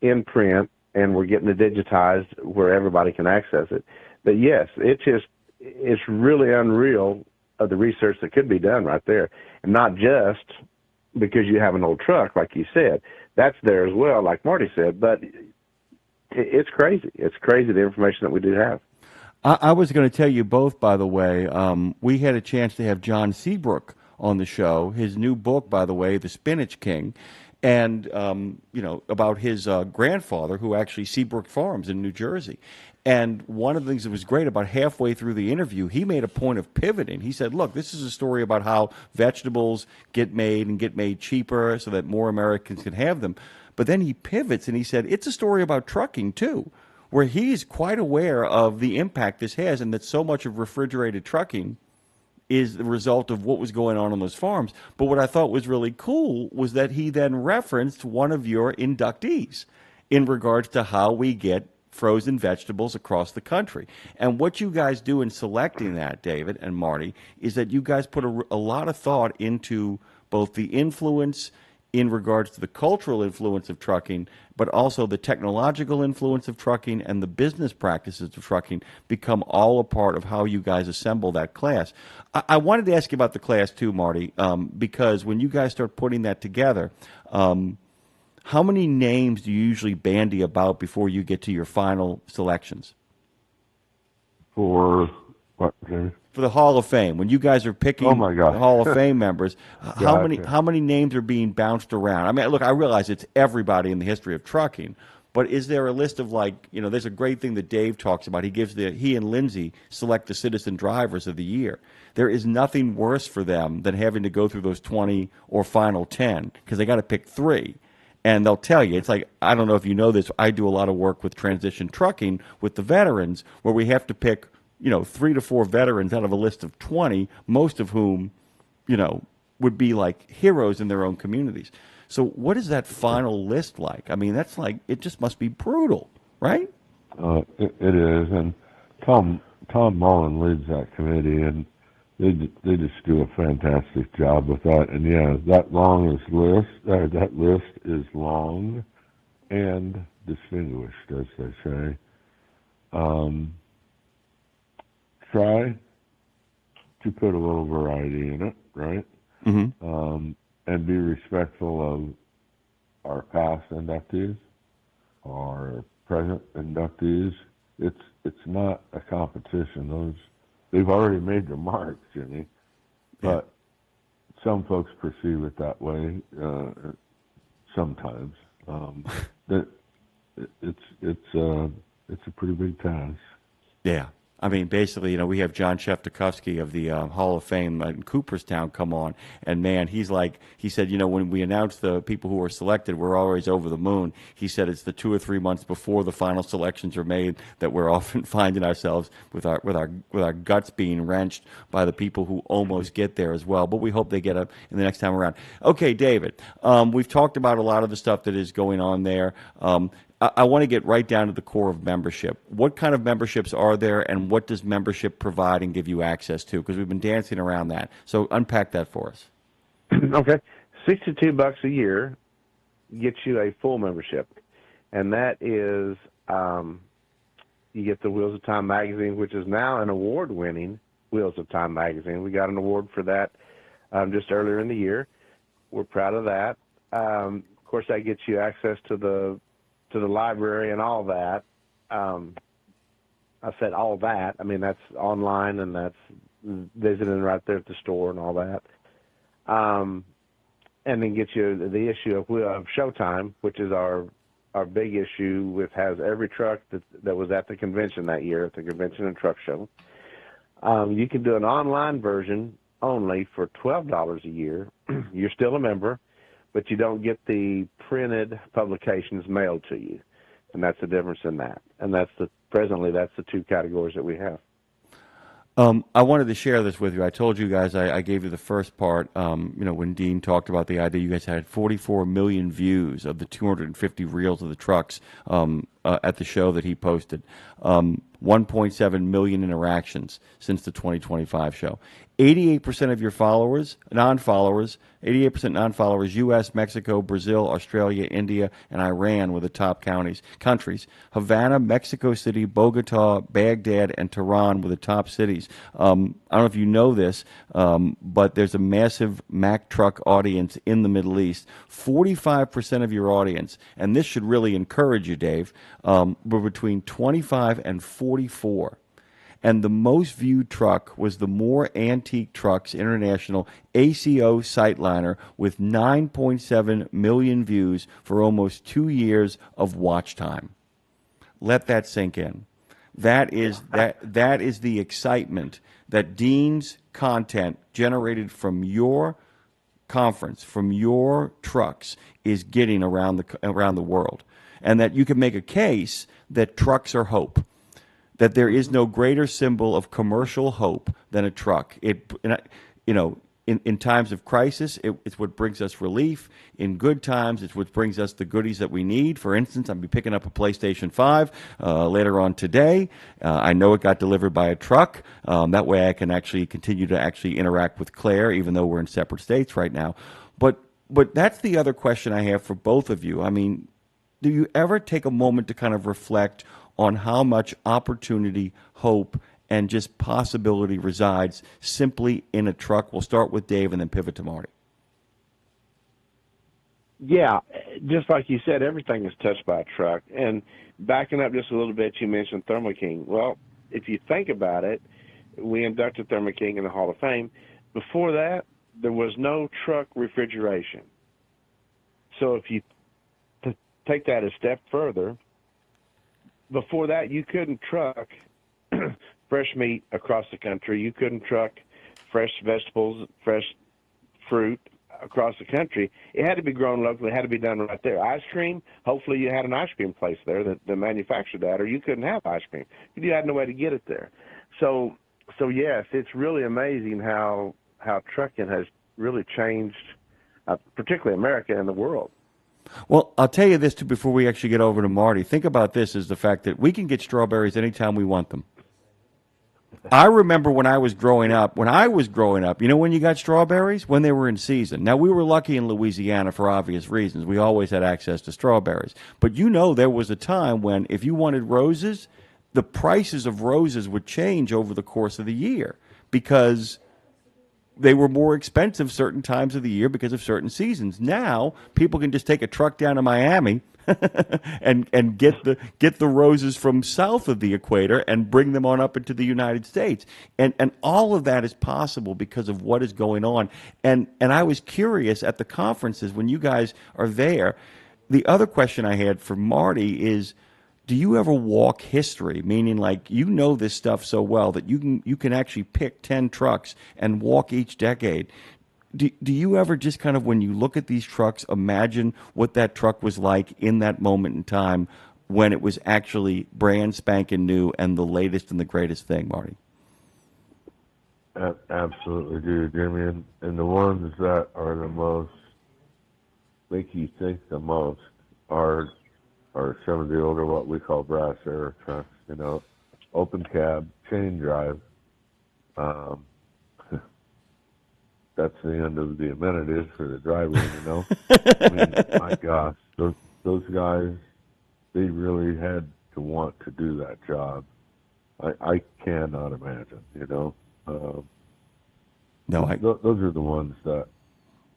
in print, and we're getting it digitized where everybody can access it. But yes, it's really unreal of the research that could be done right there. And not just because you have an old truck, like you said. That's there as well, like Marty said, but it's crazy. It's crazy, the information that we do have. I was going to tell you both, by the way. We had a chance to have John Seabrook on the show. His new book, by the way, The Spinach King, and about his grandfather, who actually Seabrook Farms in New Jersey. And one of the things that was great about halfway through the interview, he made a point of pivoting. He said, look, this is a story about how vegetables get made cheaper so that more Americans can have them. But then he pivots and he said, it's a story about trucking too, where he's quite aware of the impact this has, and that so much of refrigerated trucking is the result of what was going on those farms. But what I thought was really cool was that he then referenced one of your inductees in regards to how we get frozen vegetables across the country. And what you guys do in selecting that, David and Marty, is that you guys put a lot of thought into both the influence in regards to the cultural influence of trucking, but also the technological influence of trucking and the business practices of trucking become all a part of how you guys assemble that class. I wanted to ask you about the class too, Marty, because when you guys start putting that together, how many names do you usually bandy about before you get to your final selections? For what, Jamie? For the Hall of Fame, when you guys are picking the Hall of Fame members, how many names are being bounced around? I mean, look, I realize it's everybody in the history of trucking, but is there a list of there's a great thing that Dave talks about. He and Lindsay select the citizen drivers of the year. There is nothing worse for them than having to go through those 20 or final 10 because they got to pick 3. And they'll tell you, it's like, I don't know if you know this, I do a lot of work with transition trucking with the veterans where we have to pick 3 to 4 veterans out of a list of 20, most of whom, would be like heroes in their own communities. So what is that final list like? I mean, that's like, it just must be brutal, right? It is. And Tom Mullen leads that committee, and they just do a fantastic job with that. And yeah, that list is long and distinguished, as they say. Try to put a little variety in it, right? Mm-hmm. And be respectful of our past inductees, our present inductees. It's not a competition. They've already made their mark, Jimmy. But some folks perceive it that way. Sometimes that it's a pretty big task. Yeah. I mean, basically, we have John Sheftakovsky of the Hall of Fame in Cooperstown come on, and man, he said, when we announce the people who are selected, we're always over the moon. He said it's the 2 or 3 months before the final selections are made that we're often finding ourselves with our guts being wrenched by the people who almost get there as well. But we hope they get up in the next time around. Okay, David, we've talked about a lot of the stuff that is going on there. I want to get right down to the core of membership. What kind of memberships are there, and what does membership provide and give you access to? Because we've been dancing around that. So unpack that for us. Okay. $62 a year gets you a full membership. And that is, you get the Wheels of Time magazine, which is now an award-winning Wheels of Time magazine. We got an award for that just earlier in the year. We're proud of that. Of course, that gets you access to the library and all that. I said all that. I mean, that's online, and that's visiting right there at the store and all that. And then get you the issue of Showtime, which is our our big issue with has every truck that was at the convention that year, at the convention and truck show. You can do an online version only for $12 a year. You're still a member, but you don't get the printed publications mailed to you, and that's the difference in that. And presently that's the two categories that we have. I wanted to share this with you. I told you guys I gave you the first part. When Dean talked about the idea, you guys had 44 million views of the 250 reels of the trucks at the show that he posted. 1.7 million interactions since the 2025 show. 88% of your followers, non-followers, 88% non-followers, U.S., Mexico, Brazil, Australia, India, and Iran were the top countries. Havana, Mexico City, Bogota, Baghdad, and Tehran were the top cities. I don't know if you know this, but there's a massive Mack truck audience in the Middle East. 45% of your audience, and this should really encourage you, Dave, were between 25 and 44. And the most viewed truck was the More Antique Trucks International ACO Sightliner with 9.7 million views for almost 2 years of watch time. Let that sink in. That is the excitement that Dean's content generated from your conference, from your trucks, is getting around the world. And that you can make a case that trucks are hope. That there is no greater symbol of commercial hope than a truck. In times of crisis, it's what brings us relief. In good times, it's what brings us the goodies that we need. For instance, I'll be picking up a PlayStation 5 later on today. I know it got delivered by a truck. That way I can actually continue to actually interact with Claire, even though we're in separate states right now. But that's the other question I have for both of you. I mean, do you ever take a moment to kind of reflect on how much opportunity, hope, and just possibility resides simply in a truck? We'll start with Dave and then pivot to Marty. Yeah, just like you said, everything is touched by a truck. And backing up just a little bit, you mentioned Thermo King. Well, if you think about it, we inducted Thermo King in the Hall of Fame. Before that, there was no truck refrigeration. So if you take that a step further, before that, you couldn't truck fresh meat across the country. You couldn't truck fresh vegetables, fresh fruit across the country. It had to be grown locally. It had to be done right there. Ice cream, hopefully you had an ice cream place there that manufactured that, or you couldn't have ice cream. You had no way to get it there. So yes, it's really amazing how trucking has really changed, particularly America and the world. Well, I'll tell you this, too, before we actually get over to Marty. Think about this, is the fact that we can get strawberries anytime we want them. I remember when I was growing up, you know when you got strawberries? When they were in season. Now, we were lucky in Louisiana for obvious reasons. We always had access to strawberries. But there was a time when if you wanted roses, the prices of roses would change over the course of the year because they were more expensive certain times of the year because of certain seasons. Now, people can just take a truck down to Miami and get the roses from south of the equator and bring them on up into the United States. And all of that is possible because of what is going on. And I was curious at the conferences when you guys are there. The other question I had for Marty is, do you ever walk history, meaning like this stuff so well that you can actually pick 10 trucks and walk each decade? Do you ever just kind of, when you look at these trucks, imagine what that truck was like in that moment in time when it was actually brand spanking new and the latest and the greatest thing, Marty? Absolutely do, Jimmy. And the ones that are the most, make you think the most, are some of the older, what we call brass air trucks, open cab, chain drive. That's the end of the amenities for the driver, I mean, my gosh, those guys, they really had to want to do that job. I cannot imagine, No, those are the ones that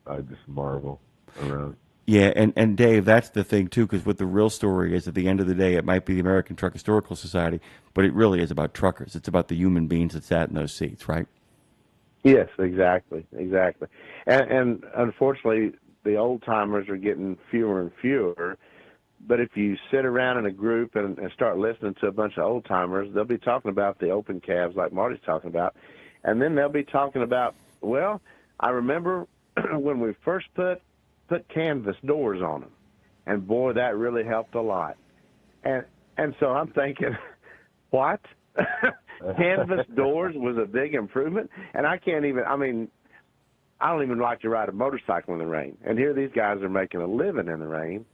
I just marvel around. Yeah, and Dave, that's the thing, too, because what the real story is, at the end of the day, it might be the American Truck Historical Society, but it really is about truckers. It's about the human beings that sat in those seats, right? Yes, exactly. And unfortunately, the old-timers are getting fewer and fewer, But if you sit around in a group and start listening to a bunch of old timers, they'll be talking about the open calves like Marty's talking about, and then they'll be talking about, well, I remember when we first put canvas doors on them, and boy, that really helped a lot. And so I'm thinking, what? Canvas doors was a big improvement, and I don't even like to ride a motorcycle in the rain, and here these guys are making a living in the rain,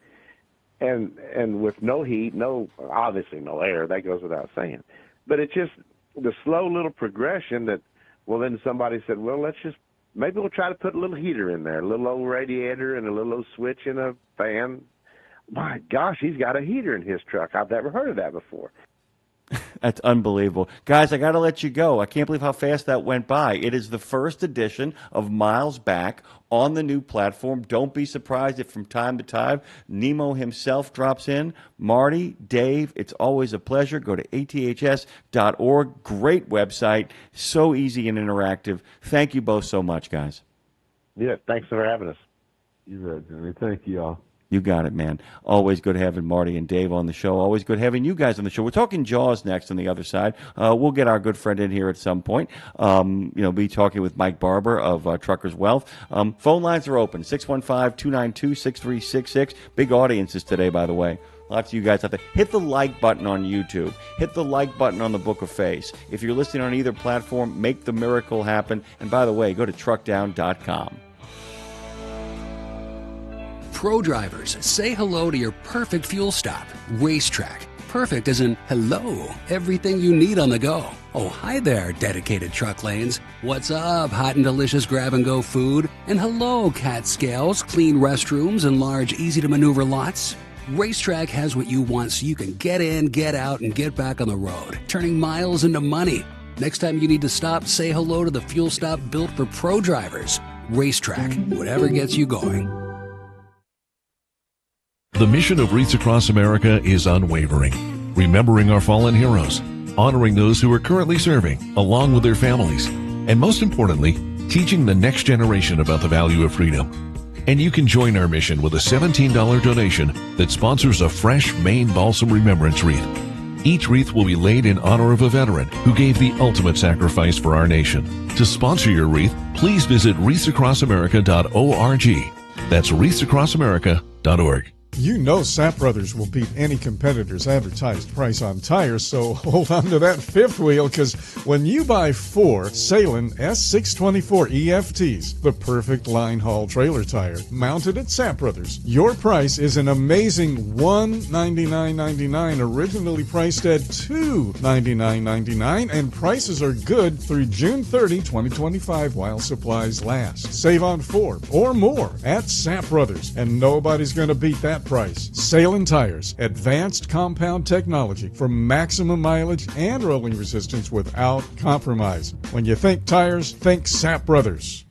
and with no heat, obviously no air, that goes without saying, but it's just the slow little progression that, well, then somebody said, well, maybe we'll try to put a little heater in there, a little old radiator and a little old switch and a fan. My gosh, he's got a heater in his truck. I've never heard of that before. That's unbelievable. Guys, I got to let you go. I can't believe how fast that went by. It is the first edition of Miles Back on the new platform. Don't be surprised if from time to time Nemo himself drops in. Marty, Dave, it's always a pleasure. Go to aths.org. Great website. So easy and interactive. Thank you both so much, guys. Yeah, thanks for having us. You bet, Jimmy. Thank you all. You got it, man. Always good having Marty and Dave on the show. Always good having you guys on the show. We're talking Jaws next on the other side. We'll get our good friend in here at some point. Be talking with Mike Barber of Truckers Wealth. Phone lines are open, 615-292-6366. Big audiences today, by the way. Lots of you guys out there. Hit the like button on YouTube. Hit the like button on the Book of Face. If you're listening on either platform, make the miracle happen. And by the way, go to truckdown.com. Pro drivers, say hello to your perfect fuel stop, Racetrack. Perfect as in hello, everything you need on the go. Oh, hi there, dedicated truck lanes. What's up, hot and delicious grab-and-go food? And hello, cat scales, clean restrooms, and large, easy-to-maneuver lots. Racetrack has what you want so you can get in, get out, and get back on the road, turning miles into money. Next time you need to stop, say hello to the fuel stop built for pro drivers. Racetrack, whatever gets you going. The mission of Wreaths Across America is unwavering, remembering our fallen heroes, honoring those who are currently serving, along with their families, and most importantly, teaching the next generation about the value of freedom. And you can join our mission with a $17 donation that sponsors a fresh Maine Balsam Remembrance Wreath. Each wreath will be laid in honor of a veteran who gave the ultimate sacrifice for our nation. To sponsor your wreath, please visit wreathsacrossamerica.org. That's wreathsacrossamerica.org. You know Sap Brothers will beat any competitor's advertised price on tires, so hold on to that fifth wheel, because when you buy 4 Salem S624 EFTs, the perfect line haul trailer tire, mounted at Sap Brothers, your price is an amazing $199.99, originally priced at $299.99, and prices are good through June 30, 2025, while supplies last. Save on 4 or more at Sap Brothers, and nobody's going to beat that price. Salem Tires, advanced compound technology for maximum mileage and rolling resistance without compromise. When you think tires, think Sap Brothers.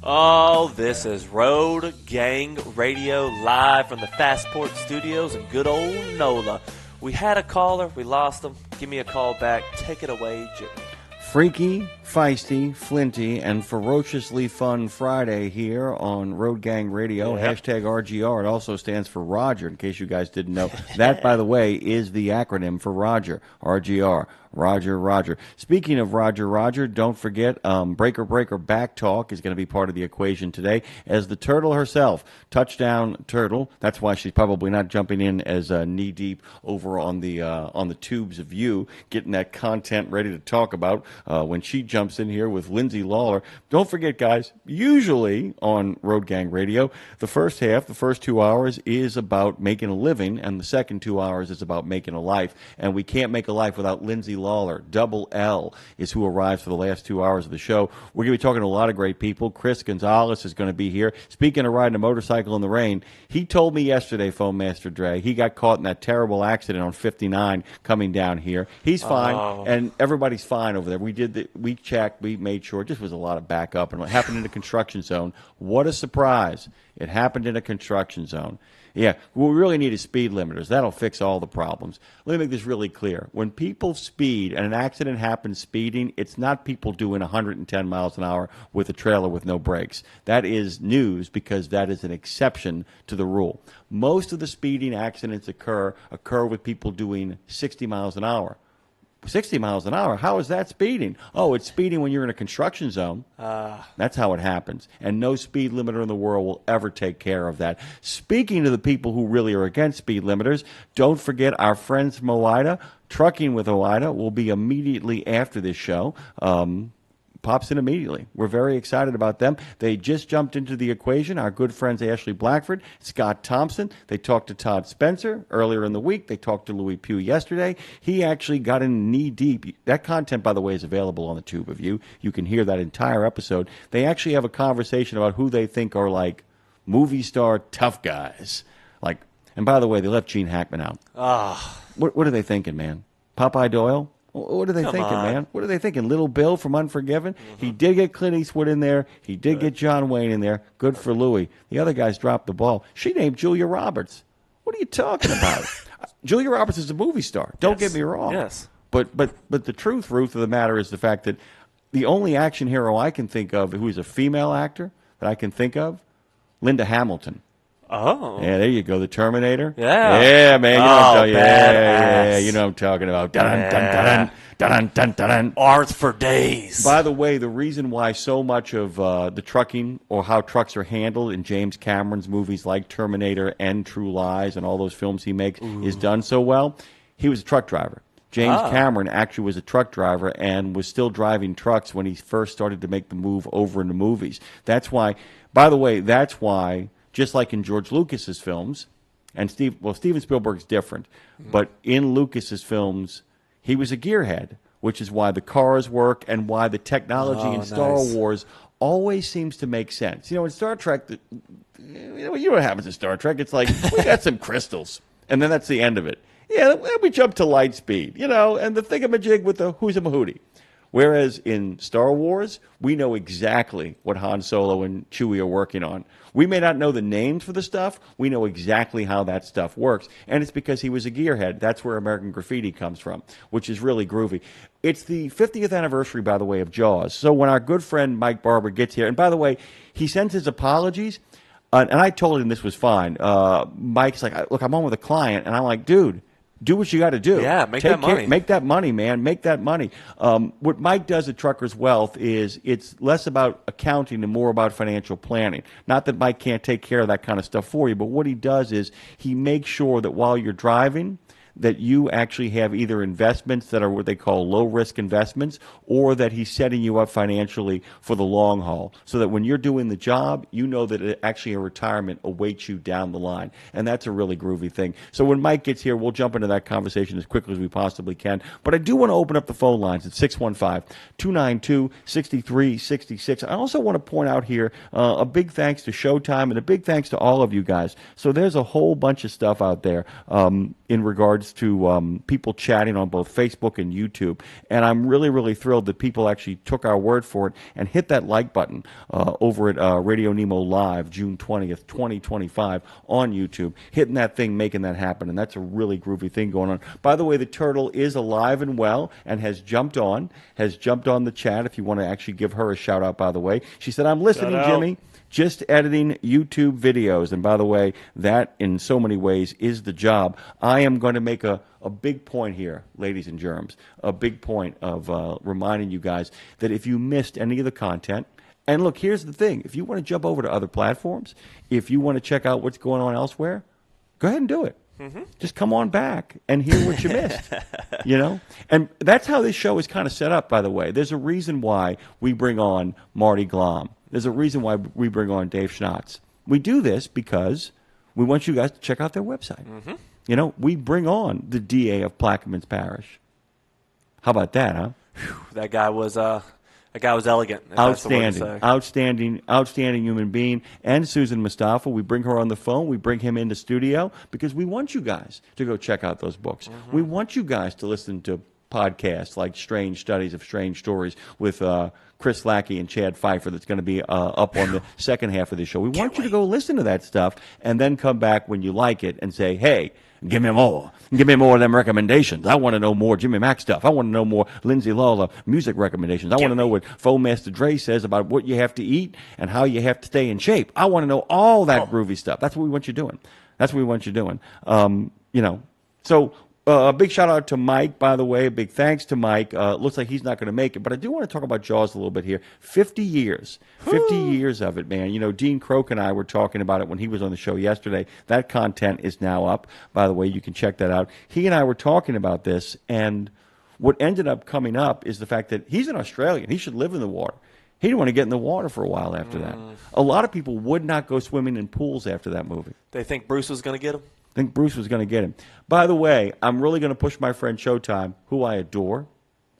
Oh, this is Road Gang Radio live from the Fastport Studios in good old NOLA. We had a caller, we lost him. Give me a call back. Take it away, Jimmy. Freaky, feisty, flinty, and ferociously fun Friday here on Road Gang Radio. Yep. Hashtag RGR. It also stands for Roger, in case you guys didn't know. That, by the way, is the acronym for Roger. RGR. Roger, Roger. Speaking of Roger, Roger, don't forget Breaker Breaker Back Talk is going to be part of the equation today as the turtle herself, Touchdown Turtle. That's why she's probably not jumping in as knee-deep over on the tubes of you, getting that content ready to talk about when she jumps in here with Lindsay Lawler. Don't forget, guys, usually on Road Gang Radio, the first half, the first 2 hours, is about making a living, and the second 2 hours is about making a life. And we can't make a life without Lindsay Lawler. Double L is who arrives for the last 2 hours of the show. We're going to be talking to a lot of great people. Chris Gonzalez is going to be here. Speaking of riding a motorcycle in the rain, he told me yesterday, Phone Master Dre, he got caught in that terrible accident on 59 coming down here. He's fine, and everybody's fine over there. We we checked, we made sure. It just was a lot of backup, and what happened in a construction zone. What a surprise! It happened in a construction zone. Yeah, what we really need is speed limiters. That'll fix all the problems. Let me make this really clear. When people speed and an accident happens speeding, it's not people doing 110 miles an hour with a trailer with no brakes. That is news because that is an exception to the rule. Most of the speeding accidents occur with people doing 60 miles an hour. 60 miles an hour? How is that speeding? Oh, it's speeding when you're in a construction zone. That's how it happens. And no speed limiter in the world will ever take care of that. Speaking to the people who really are against speed limiters, don't forget our friends from OIDA. Trucking with OIDA will be immediately after this show. Pops in immediately. We're very excited about them. They just jumped into the equation. Our good friends Ashley Blackford, Scott Thompson. They talked to Todd Spencer earlier in the week. They talked to Louis Pugh yesterday. He actually got in knee deep. That content, by the way, is available on the Tube of You. You can hear that entire episode. They actually have a conversation about who they think are like movie star tough guys. Like, and by the way, they left Gene Hackman out. What are they thinking, man? Popeye Doyle? What are they thinking, man? What are they thinking? Little Bill from Unforgiven? He did get Clint Eastwood in there. He did get John Wayne in there. Good for Louis. The other guys dropped the ball. She named Julia Roberts. What are you talking about? Julia Roberts is a movie star. Don't get me wrong. Yes. But the truth of the matter is the fact that the only action hero I can think of who is a female actor that I can think of, Linda Hamilton. Oh. Yeah, there you go. The Terminator. Yeah. Yeah, man. You know what I'm talking badass. you know what I'm talking about. Dun-dun-dun-dun-dun. Art for days. By the way, the reason why so much of the trucking or how trucks are handled in James Cameron's movies like Terminator and True Lies and all those films he makes is done so well, he was a truck driver. James Cameron actually was a truck driver and was still driving trucks when he first started to make the move over into movies. That's why, by the way, just like in George Lucas's films, and Steven Spielberg's different, but in Lucas's films, he was a gearhead, which is why the cars work and why the technology in Star Wars always seems to make sense. You know, in Star Trek, you know what happens in Star Trek? It's like, we got some crystals, and then that's the end of it. Yeah, then we jump to light speed, you know, and the thingamajig with the who's a mahooty. Whereas in Star Wars, we know exactly what Han Solo and Chewie are working on. We may not know the names for the stuff. We know exactly how that stuff works. And it's because he was a gearhead. That's where American Graffiti comes from, which is really groovy. It's the 50th anniversary, by the way, of Jaws. So when our good friend Mike Barber gets here, and by the way, he sends his apologies, and I told him this was fine. Mike's like, look, I'm on with a client. And I'm like, dude, do what you got to do. Yeah, make that money. Make that money, man. Make that money. What Mike does at Truckers Wealth is it's less about accounting and more about financial planning. Not that Mike can't take care of that kind of stuff for you, but what he does is he makes sure that while you're driving, that you actually have either investments that are what they call low-risk investments or that he's setting you up financially for the long haul so that when you're doing the job, you know that actually a retirement awaits you down the line. And that's a really groovy thing. So when Mike gets here, we'll jump into that conversation as quickly as we possibly can. But I do want to open up the phone lines at 615-292-6366. I also want to point out here a big thanks to Showtime and a big thanks to all of you guys. So there's a whole bunch of stuff out there in regards to people chatting on both Facebook and YouTube. And I'm really, really thrilled that people actually took our word for it and hit that like button over at Radio Nemo Live, June 20th, 2025 on YouTube. Hitting that thing, making that happen. And that's a really groovy thing going on. By the way, the turtle is alive and well and has jumped on the chat if you want to actually give her a shout out, by the way. She said, I'm listening, Jimmy. Just editing YouTube videos. And by the way, that in so many ways is the job. I am going to make a big point here, ladies and germs, a big point of reminding you guys that if you missed any of the content, and look, here's the thing. If you want to jump over to other platforms, if you want to check out what's going on elsewhere, go ahead and do it. Mm-hmm. Just come on back and hear what you missed, you know? And that's how this show is kind of set up, by the way. There's a reason why we bring on Marty Glom. There's a reason why we bring on Dave Schnatz. We do this because we want you guys to check out their website. Mm-hmm. You know, we bring on the DA of Plaquemines Parish. How about that, huh? Whew, that guy was elegant. Outstanding human being. And Susan Mustafa, we bring her on the phone. We bring him into studio because we want you guys to go check out those books. Mm-hmm. We want you guys to listen to podcast like Strange Studies of Strange Stories with Chris Lackey and Chad Pfeiffer that's going to be up on the second half of the show. We want you to go listen to that stuff and then come back when you like it and say, hey, give me more. Give me more of them recommendations. I want to know more Jimmy Mack stuff. I want to know more Lindsay Lawler music recommendations. I want to know what Master Dre says about what you have to eat and how you have to stay in shape. I want to know all that groovy stuff. That's what we want you doing. That's what we want you doing. So a big shout out to Mike, by the way. A big thanks to Mike. Looks like he's not going to make it, but I do want to talk about Jaws a little bit here. 50 years. 50 years of it, man. You know, Dean Croak and I were talking about it when he was on the show yesterday. That content is now up. By the way, you can check that out. He and I were talking about this, and what ended up coming up is the fact that he's an Australian. He should live in the water. He didn't want to get in the water for a while after that. A lot of people would not go swimming in pools after that movie. They think Bruce was going to get him? I think Bruce was going to get him. By the way, I'm really going to push my friend Showtime, who I adore.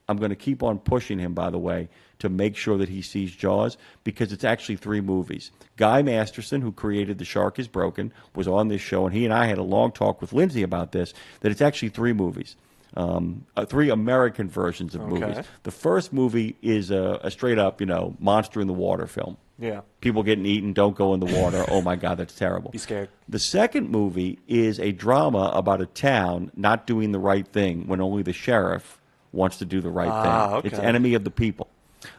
I'm going to keep on pushing him, by the way, to make sure that he sees Jaws, because it's actually 3 movies. Guy Masterson, who created The Shark is Broken, was on this show, and he and I had a long talk with Lindsay about this, that it's actually 3 movies. 3 American versions of movies. The first movie is a straight-up, monster in the water film. Yeah. People getting eaten, don't go in the water. Oh, my God, that's terrible. Be scared. The second movie is a drama about a town not doing the right thing when only the sheriff wants to do the right thing. Okay. It's Enemy of the People.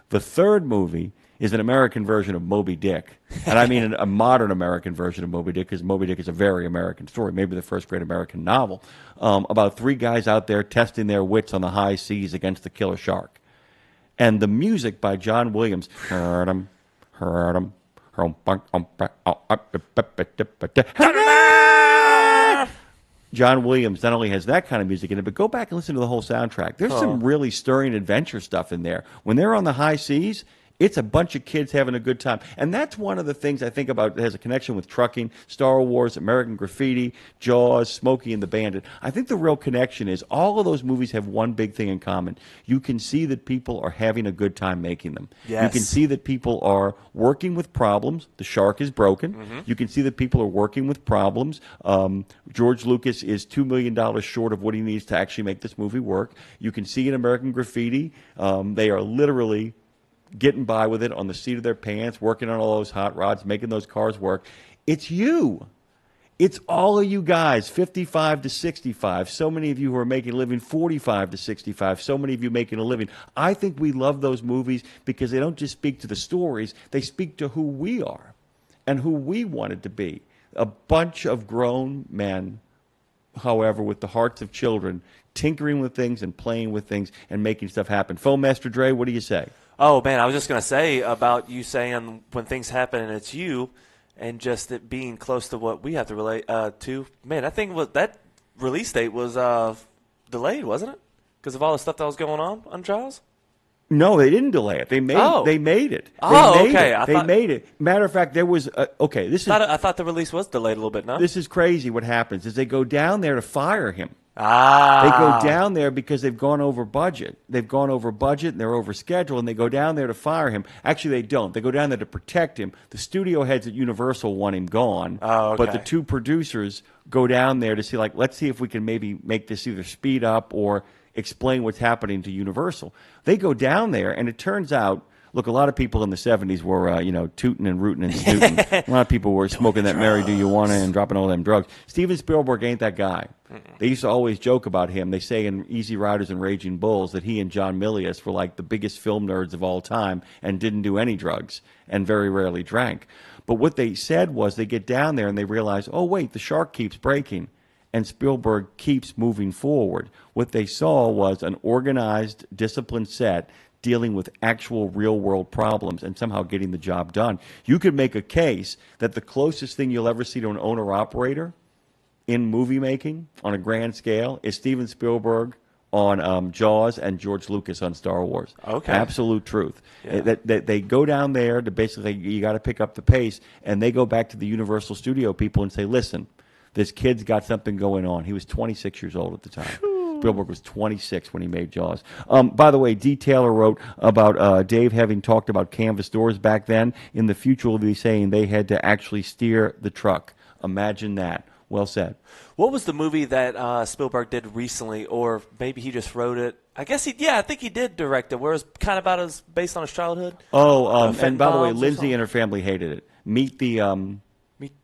The third movie is an American version of Moby Dick. And I mean a modern American version of Moby Dick, because Moby Dick is a very American story, maybe the first great American novel, about 3 guys out there testing their wits on the high seas against the killer shark. And the music by John Williams, John Williams not only has that kind of music in it, but go back and listen to the whole soundtrack. There's some really stirring adventure stuff in there. When they're on the high seas, it's a bunch of kids having a good time. And that's one of the things I think about that has a connection with trucking, Star Wars, American Graffiti, Jaws, Smokey and the Bandit. I think the real connection is all of those movies have one big thing in common. You can see that people are having a good time making them. Yes. You can see that people are working with problems. The Shark is Broken. You can see that people are working with problems. George Lucas is $2 million short of what he needs to actually make this movie work. You can see in American Graffiti, they are literally getting by with it on the seat of their pants, working on all those hot rods, making those cars work. It's you. It's all of you guys, 55 to 65. So many of you who are making a living, 45 to 65. So many of you making a living. I think we love those movies because they don't just speak to the stories. They speak to who we are and who we wanted to be. A bunch of grown men, however, with the hearts of children, tinkering with things and playing with things and making stuff happen. Phone Master Dre, what do you say? Oh, man, I was just going to say about you saying when things happen and it's you and just it being close to what we have to relate to. Man, I think that release date was delayed, wasn't it? Because of all the stuff that was going on Jaws? No, they didn't delay it. They made it. They made it. They made it. Matter of fact, there was I thought the release was delayed a little bit, no? This is crazy what happens is they go down there to fire him. They go down there because they've gone over budget. They've gone over budget and they're over schedule, and they go down there to fire him. Actually, they don't. They go down there to protect him. The studio heads at Universal want him gone, but the 2 producers go down there to see, let's see if we can maybe make this either speed up or explain what's happening to Universal. They go down there, and it turns out, look, a lot of people in the 70s were, tooting and rooting and snooting. A lot of people were smoking that Mary Do You Wanna and dropping all them drugs. Steven Spielberg ain't that guy. They used to always joke about him. They say in Easy Riders and Raging Bulls that he and John Milius were like the biggest film nerds of all time and didn't do any drugs and very rarely drank. But what they said was they get down there and they realize, oh, wait, the shark keeps breaking. And Spielberg keeps moving forward. What they saw was an organized, disciplined set dealing with actual real-world problems and somehow getting the job done. You could make a case that the closest thing you'll ever see to an owner-operator in movie making on a grand scale is Steven Spielberg on Jaws and George Lucas on Star Wars. Okay. Absolute truth. Yeah. That they go down there to basically, you got to pick up the pace, and they go back to the Universal Studio people and say, listen, this kid's got something going on. He was 26 years old at the time. Spielberg was 26 when he made Jaws. By the way, D. Taylor wrote about Dave having talked about canvas doors back then. In the future, we'll be saying they had to actually steer the truck. Imagine that. Well said. What was the movie that Spielberg did recently, or maybe he just wrote it? I guess I think he did direct it, where it's kind of based on his childhood. Oh, and by the way, Lindsay and her family hated it. Meet the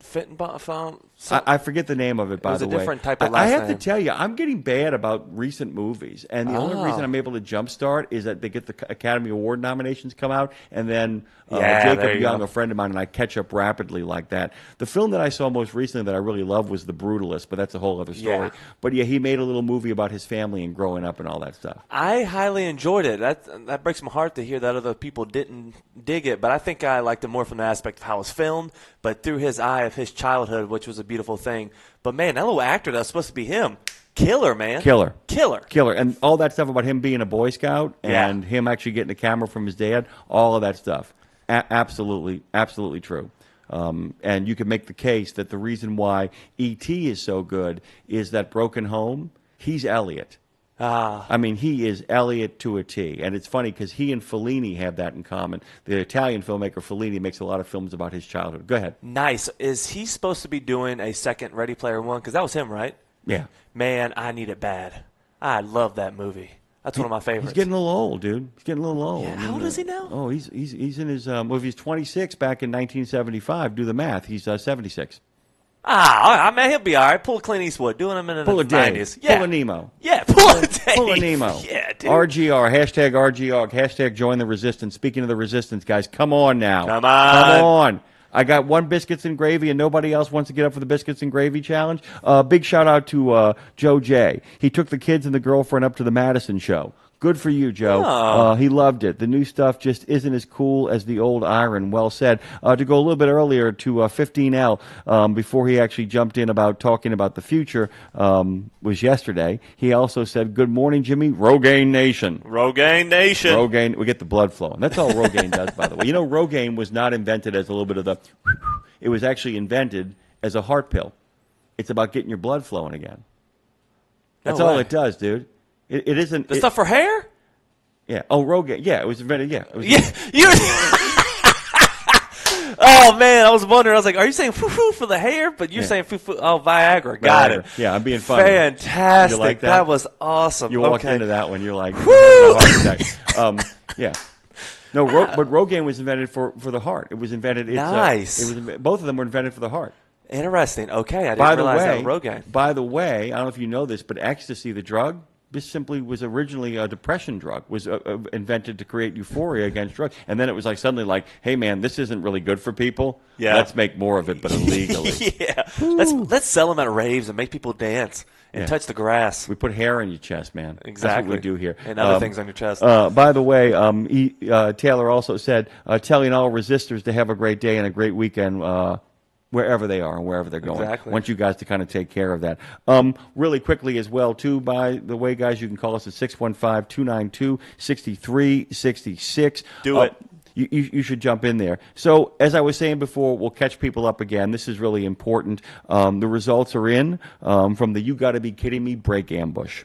Fittenbaum. I forget the name of it, by the way. It was a different type of I last have name. to tell you, I'm getting bad about recent movies. And the only reason I'm able to jumpstart is that they get the Academy Award nominations come out, and then Jacob Young, a friend of mine, and I catch up rapidly like that. The film that I saw most recently that I really loved was The Brutalist, but that's a whole other story. Yeah. But yeah, he made a little movie about his family and growing up and all that stuff. I highly enjoyed it. That breaks my heart to hear that other people didn't dig it, but I think I liked it more from the aspect of how it was filmed, but through his eye of his childhood, which was a beautiful thing. But, man, that little actor that's supposed to be him, killer, man. Killer. Killer. And all that stuff about him being a Boy Scout and him actually getting a camera from his dad, all of that stuff. Absolutely true. And you can make the case that the reason why E.T. is so good is that Broken Home, he's Elliot. I mean, he is Elliot to a T. And it's funny because he and Fellini have that in common. The Italian filmmaker Fellini makes a lot of films about his childhood. Go ahead. Nice. Is he supposed to be doing a second Ready Player One? Because that was him, right? Yeah. Man, I need it bad. I love that movie. That's one of my favorites. He's getting a little old, dude. He's getting a little old. Yeah, how old is he now? Oh, he's in his well, if he's 26 back in 1975, do the math. He's 76. I mean, he'll be all right. Pull a Clint Eastwood, doing him in the 90s. Yeah. Pull a Nemo. Yeah, pull a Dave. Pull a Nemo. Yeah, dude. RGR, hashtag RGR, hashtag join the resistance. Speaking of the resistance, guys, come on now. Come on. I got one biscuits and gravy, and nobody else wants to get up for the biscuits and gravy challenge. Big shout out to Joe J. He took the kids and the girlfriend up to the Madison show. Good for you, Joe. Oh. He loved it. The new stuff just isn't as cool as the old iron. Well said. To go a little bit earlier to 15L, before he actually jumped in about talking about the future, was yesterday. He also said, "Good morning, Jimmy. Rogaine Nation." Rogaine Nation. Rogaine. We get the blood flowing. That's all Rogaine does, by the way. You know, Rogaine was not invented as a little bit of the. It was actually invented as a heart pill. It's about getting your blood flowing again. That's all it does, dude. It isn't the stuff for hair. Yeah. Oh, Rogaine. Yeah, it was invented. Yeah. It was Oh man, I was wondering. I was like, "Are you saying foo-foo for the hair?" But you're saying foo-foo. Oh, Viagra. Got it. Yeah, I'm being funny. Fantastic. You like that? That was awesome. You walked into that one. You're like, Woo! Yeah. No, but Rogaine was invented for the heart. It was invented. Nice. Both of them were invented for the heart. Interesting. Okay, I didn't realize that was Rogaine. By the way, I don't know if you know this, but ecstasy, the drug, this simply was originally a depression drug, was invented to create euphoria against drugs. And then it was like suddenly like, hey, man, this isn't really good for people. Yeah. Let's make more of it, but illegally. Yeah. Let's sell them at raves and make people dance and touch the grass. We put hair on your chest, man. Exactly. That's what we do here. And other things on your chest. By the way, Taylor also said, telling all resistors to have a great day and a great weekend wherever they are and wherever they're going. Exactly. I want you guys to kind of take care of that. Really quickly as well, too, by the way, guys, you can call us at 615-292-6366. Do it. You should jump in there. So, as I was saying before, we'll catch people up again. This is really important. The results are in from the You Gotta Be Kidding Me Break Ambush,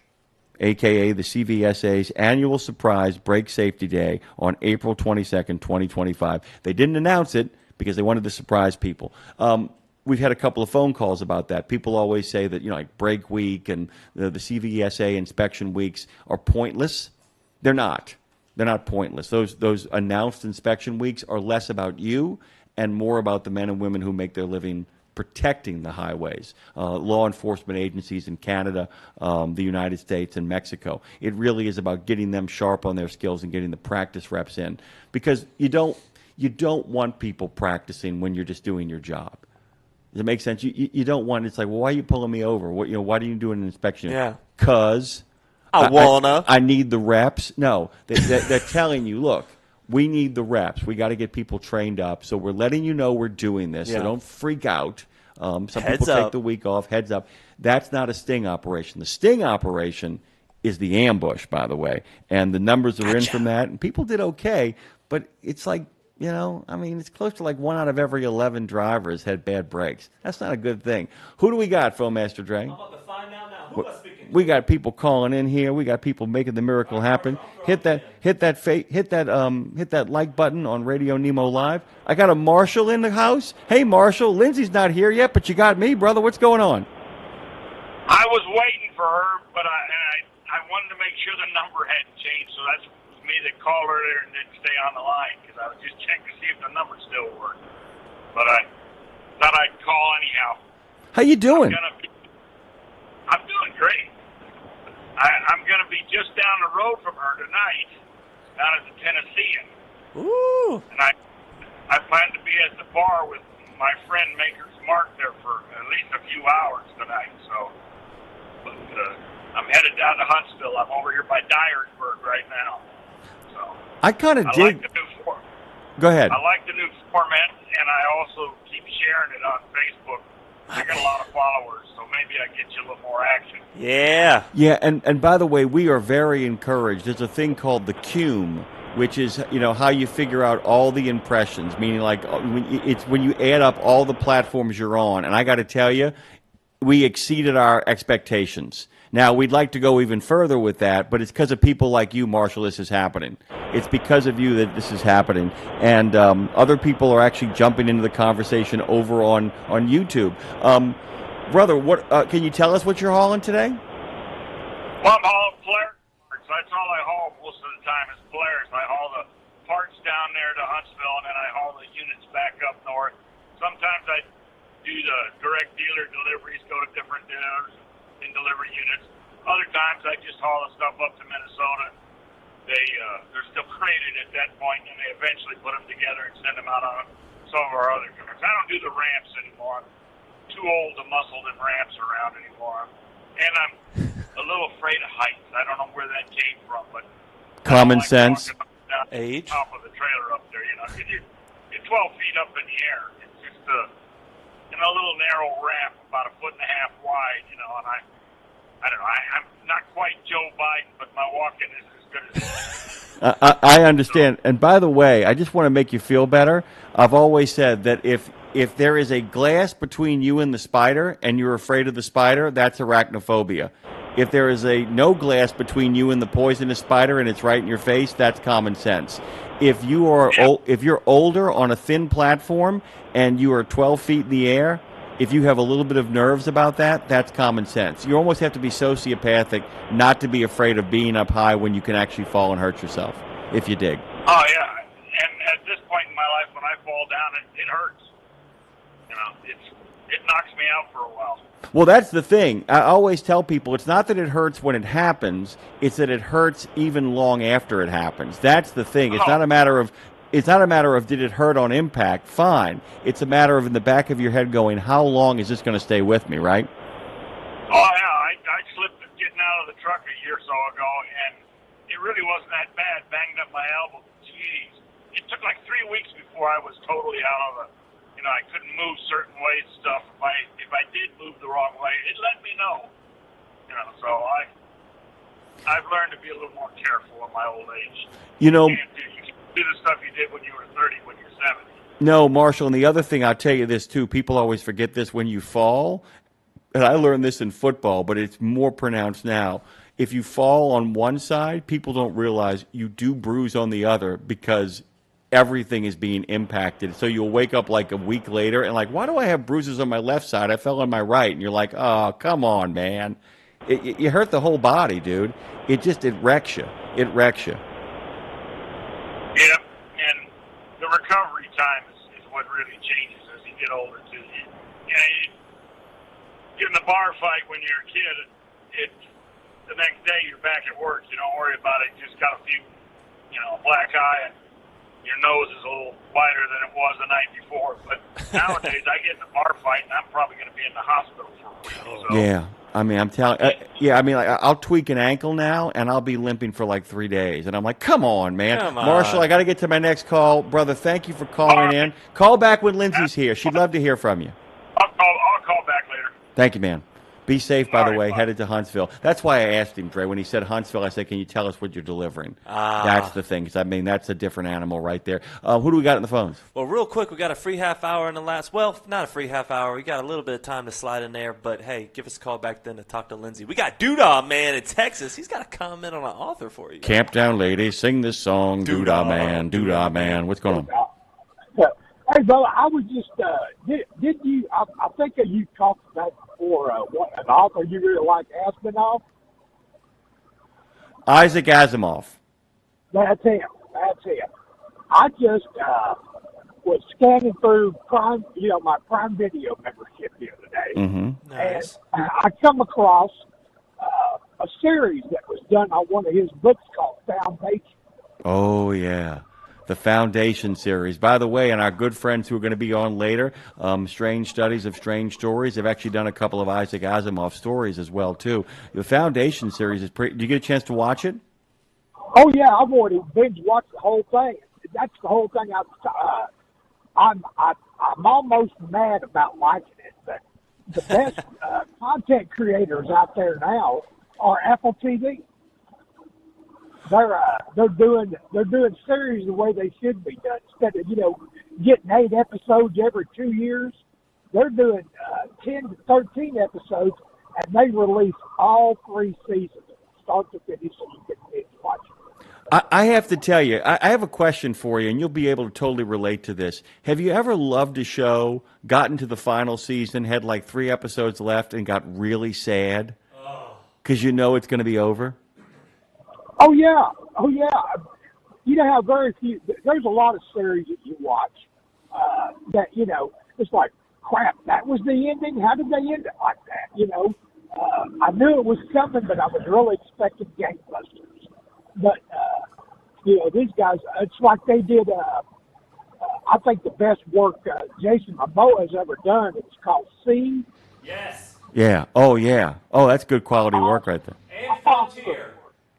a.k.a. the CVSA's annual surprise Break Safety Day on April 22nd, 2025. They didn't announce it because they wanted to surprise people. We've had a couple of phone calls about that. People always say that, like Break Week and the CVSA inspection weeks are pointless. They're not. They're not pointless. Those announced inspection weeks are less about you and more about the men and women who make their living protecting the highways, law enforcement agencies in Canada, the United States, and Mexico. It really is about getting them sharp on their skills and getting the practice reps in, because you don't want people practicing when you're just doing your job. Does it make sense? You don't want. It's like, well, why are you pulling me over? Why do you do an inspection? Yeah. 'Cause I need the reps. No, they're telling you, look, we need the reps. We got to get people trained up. So we're letting you know we're doing this. Yeah. So don't freak out. Some Heads people up. take the week off. Heads up. That's not a sting operation. The sting operation is the ambush, by the way. And the numbers are in from that. And people did okay. But it's like, it's close to like 1 out of every 11 drivers had bad brakes. That's not a good thing. Who do we got, Phil Master Dre? I'm about to find out now. Who am I speaking We got people calling in here. We got people making the miracle happen. Hit that like button on Radio Nemo Live. I got a Marshall in the house. Hey, Marshall, Lindsay's not here yet, but you got me, brother. What's going on? I was waiting for her, but I wanted to make sure the number hadn't changed, so that's me that called earlier and didn't stay on the line because I was just checking to see if the number still worked. But I thought I'd call anyhow. How you doing? I'm doing great. I'm going to be just down the road from her tonight, down at the Tennessean. Ooh. And I plan to be at the bar with my friend Maker's Mark there for at least a few hours tonight. So, but I'm headed down to Huntsville. I'm over here by Dyersburg right now. So I kind of dig. Like the new Go ahead. I like the new format, and I also keep sharing it on Facebook. I got a lot of followers, so maybe I get you a little more action. Yeah. Yeah, and by the way, we are very encouraged. There's a thing called the cume, which is, how you figure out all the impressions, meaning like it's when you add up all the platforms you're on. And I got to tell you, we exceeded our expectations. Now, we'd like to go even further with that, but it's because of people like you, Marshall, this is happening. It's because of you that this is happening. And other people are actually jumping into the conversation over on YouTube. Brother, what can you tell us what you're hauling today? Well, I'm hauling Polaris. That's all I haul most of the time is Polaris. I haul the parts down there to Huntsville, and then I haul the units back up north. Sometimes I do the direct dealer deliveries, go to different dealers and deliver units. Other times I just haul the stuff up to Minnesota. They're still graded at that point, and they eventually put them together and send them out on some of our other cars. I don't do the ramps anymore. I'm too old to muscle them ramps around anymore. And I'm a little afraid of heights. I don't know where that came from, but common sense. Age. Top of the trailer up there, you're 12 feet up in the air. It's just a little narrow ramp, about 1.5 feet wide, and I don't know. I'm not quite Joe Biden, but my walking is as good as I understand. And by the way, I just want to make you feel better. I've always said that if there is a glass between you and the spider and you're afraid of the spider, that's arachnophobia. If there is no glass between you and the poisonous spider and it's right in your face, that's common sense. If you're older on a thin platform and you are 12 feet in the air, if you have a little bit of nerves about that, that's common sense. You almost have to be sociopathic not to be afraid of being up high when you can actually fall and hurt yourself, if you dig. Oh, yeah. And at this point in my life, when I fall down, it hurts. It knocks me out for a while. Well, that's the thing. I always tell people it's not that it hurts when it happens, it's that it hurts even long after it happens. That's the thing. It's not a matter of did it hurt on impact? Fine. It's a matter of in the back of your head going, how long is this going to stay with me, right? Oh, yeah. I slipped getting out of the truck a year or so ago, and it really wasn't that bad. Banged up my elbow. Jeez. It took like 3 weeks before I was totally out of it. I couldn't move certain ways and stuff. If I did move the wrong way, it let me know. So I've learned to be a little more careful at my old age. You can't do the stuff you did when you were 30, when you're 70. No, Marshall, and the other thing, I'll tell you this too, people always forget this when you fall, and I learned this in football, but it's more pronounced now. If you fall on one side, people don't realize you do bruise on the other because everything is being impacted. So you'll wake up like a week later and like, why do I have bruises on my left side? I fell on my right. And you're like, oh, come on, man. You hurt the whole body, dude. It wrecks you. It wrecks you. Yeah, and the recovery time is what really changes as you get older, too. You get in a bar fight when you're a kid, the next day you're back at work. You don't worry about it. You just got a few, black eye and your nose is a little wider than it was the night before. But nowadays, I get in a bar fight, and I'm probably going to be in the hospital for a week. So. Yeah. I'm telling I'll tweak an ankle now, and I'll be limping for like 3 days. And I'm like, come on, man. Come on. Marshall, I got to get to my next call. Brother, thank you for calling in. Call back when Lindsay's here. She'd love to hear from you. I'll call back later. Thank you, man. Be safe, by the way, headed to Huntsville. That's why I asked him, Dre. When he said Huntsville, I said, can you tell us what you're delivering? That's the thing, 'cause I mean, that's a different animal right there. Who do we got on the phones? Well, real quick, we got a free half hour in the last, well, not a free half hour. We got a little bit of time to slide in there, but hey, give us a call back then to talk to Lindsay. We got Doodah Man in Texas. He's got a comment on an author for you. Camp down, ladies, sing this song, Doodah Man, Doodah Man. What's going on? Hey, brother, I was just, did you, I think that you talked about before, what, an author you really like, Aspinoff? Isaac Asimov. That's him. I just was scanning through Prime, my Prime Video membership the other day. Mm-hmm. Nice. And I come across a series that was done on one of his books called Foundation. Oh, yeah. The Foundation series. By the way, and our good friends who are going to be on later, Strange Studies of Strange Stories, they've actually done a couple of Isaac Asimov stories as well, too. The Foundation series is pretty... Did you get a chance to watch it? Oh, yeah, I've already binge-watched the whole thing. That's the whole thing. I'm almost mad about liking it, but the best content creators out there now are Apple TV. They're doing series the way they should be done. Instead of getting 8 episodes every 2 years, they're doing 10 to 13 episodes, and they release all 3 seasons, start to finish, so you can binge watch it. I have to tell you, I have a question for you, and you'll be able to totally relate to this. Have you ever loved a show, gotten to the final season, had like 3 episodes left, and got really sad because you know it's going to be over? Oh yeah. You know how there's a lot of series that you watch that it's like, crap, that was the ending. How did they end it like that? I knew it was coming, but I was really expecting gangbusters. But these guys, it's like they did. I think the best work Jason Momoa has ever done. It's called C. Yes. Yeah. Oh, yeah. Oh, that's good quality work right there. And Frontier.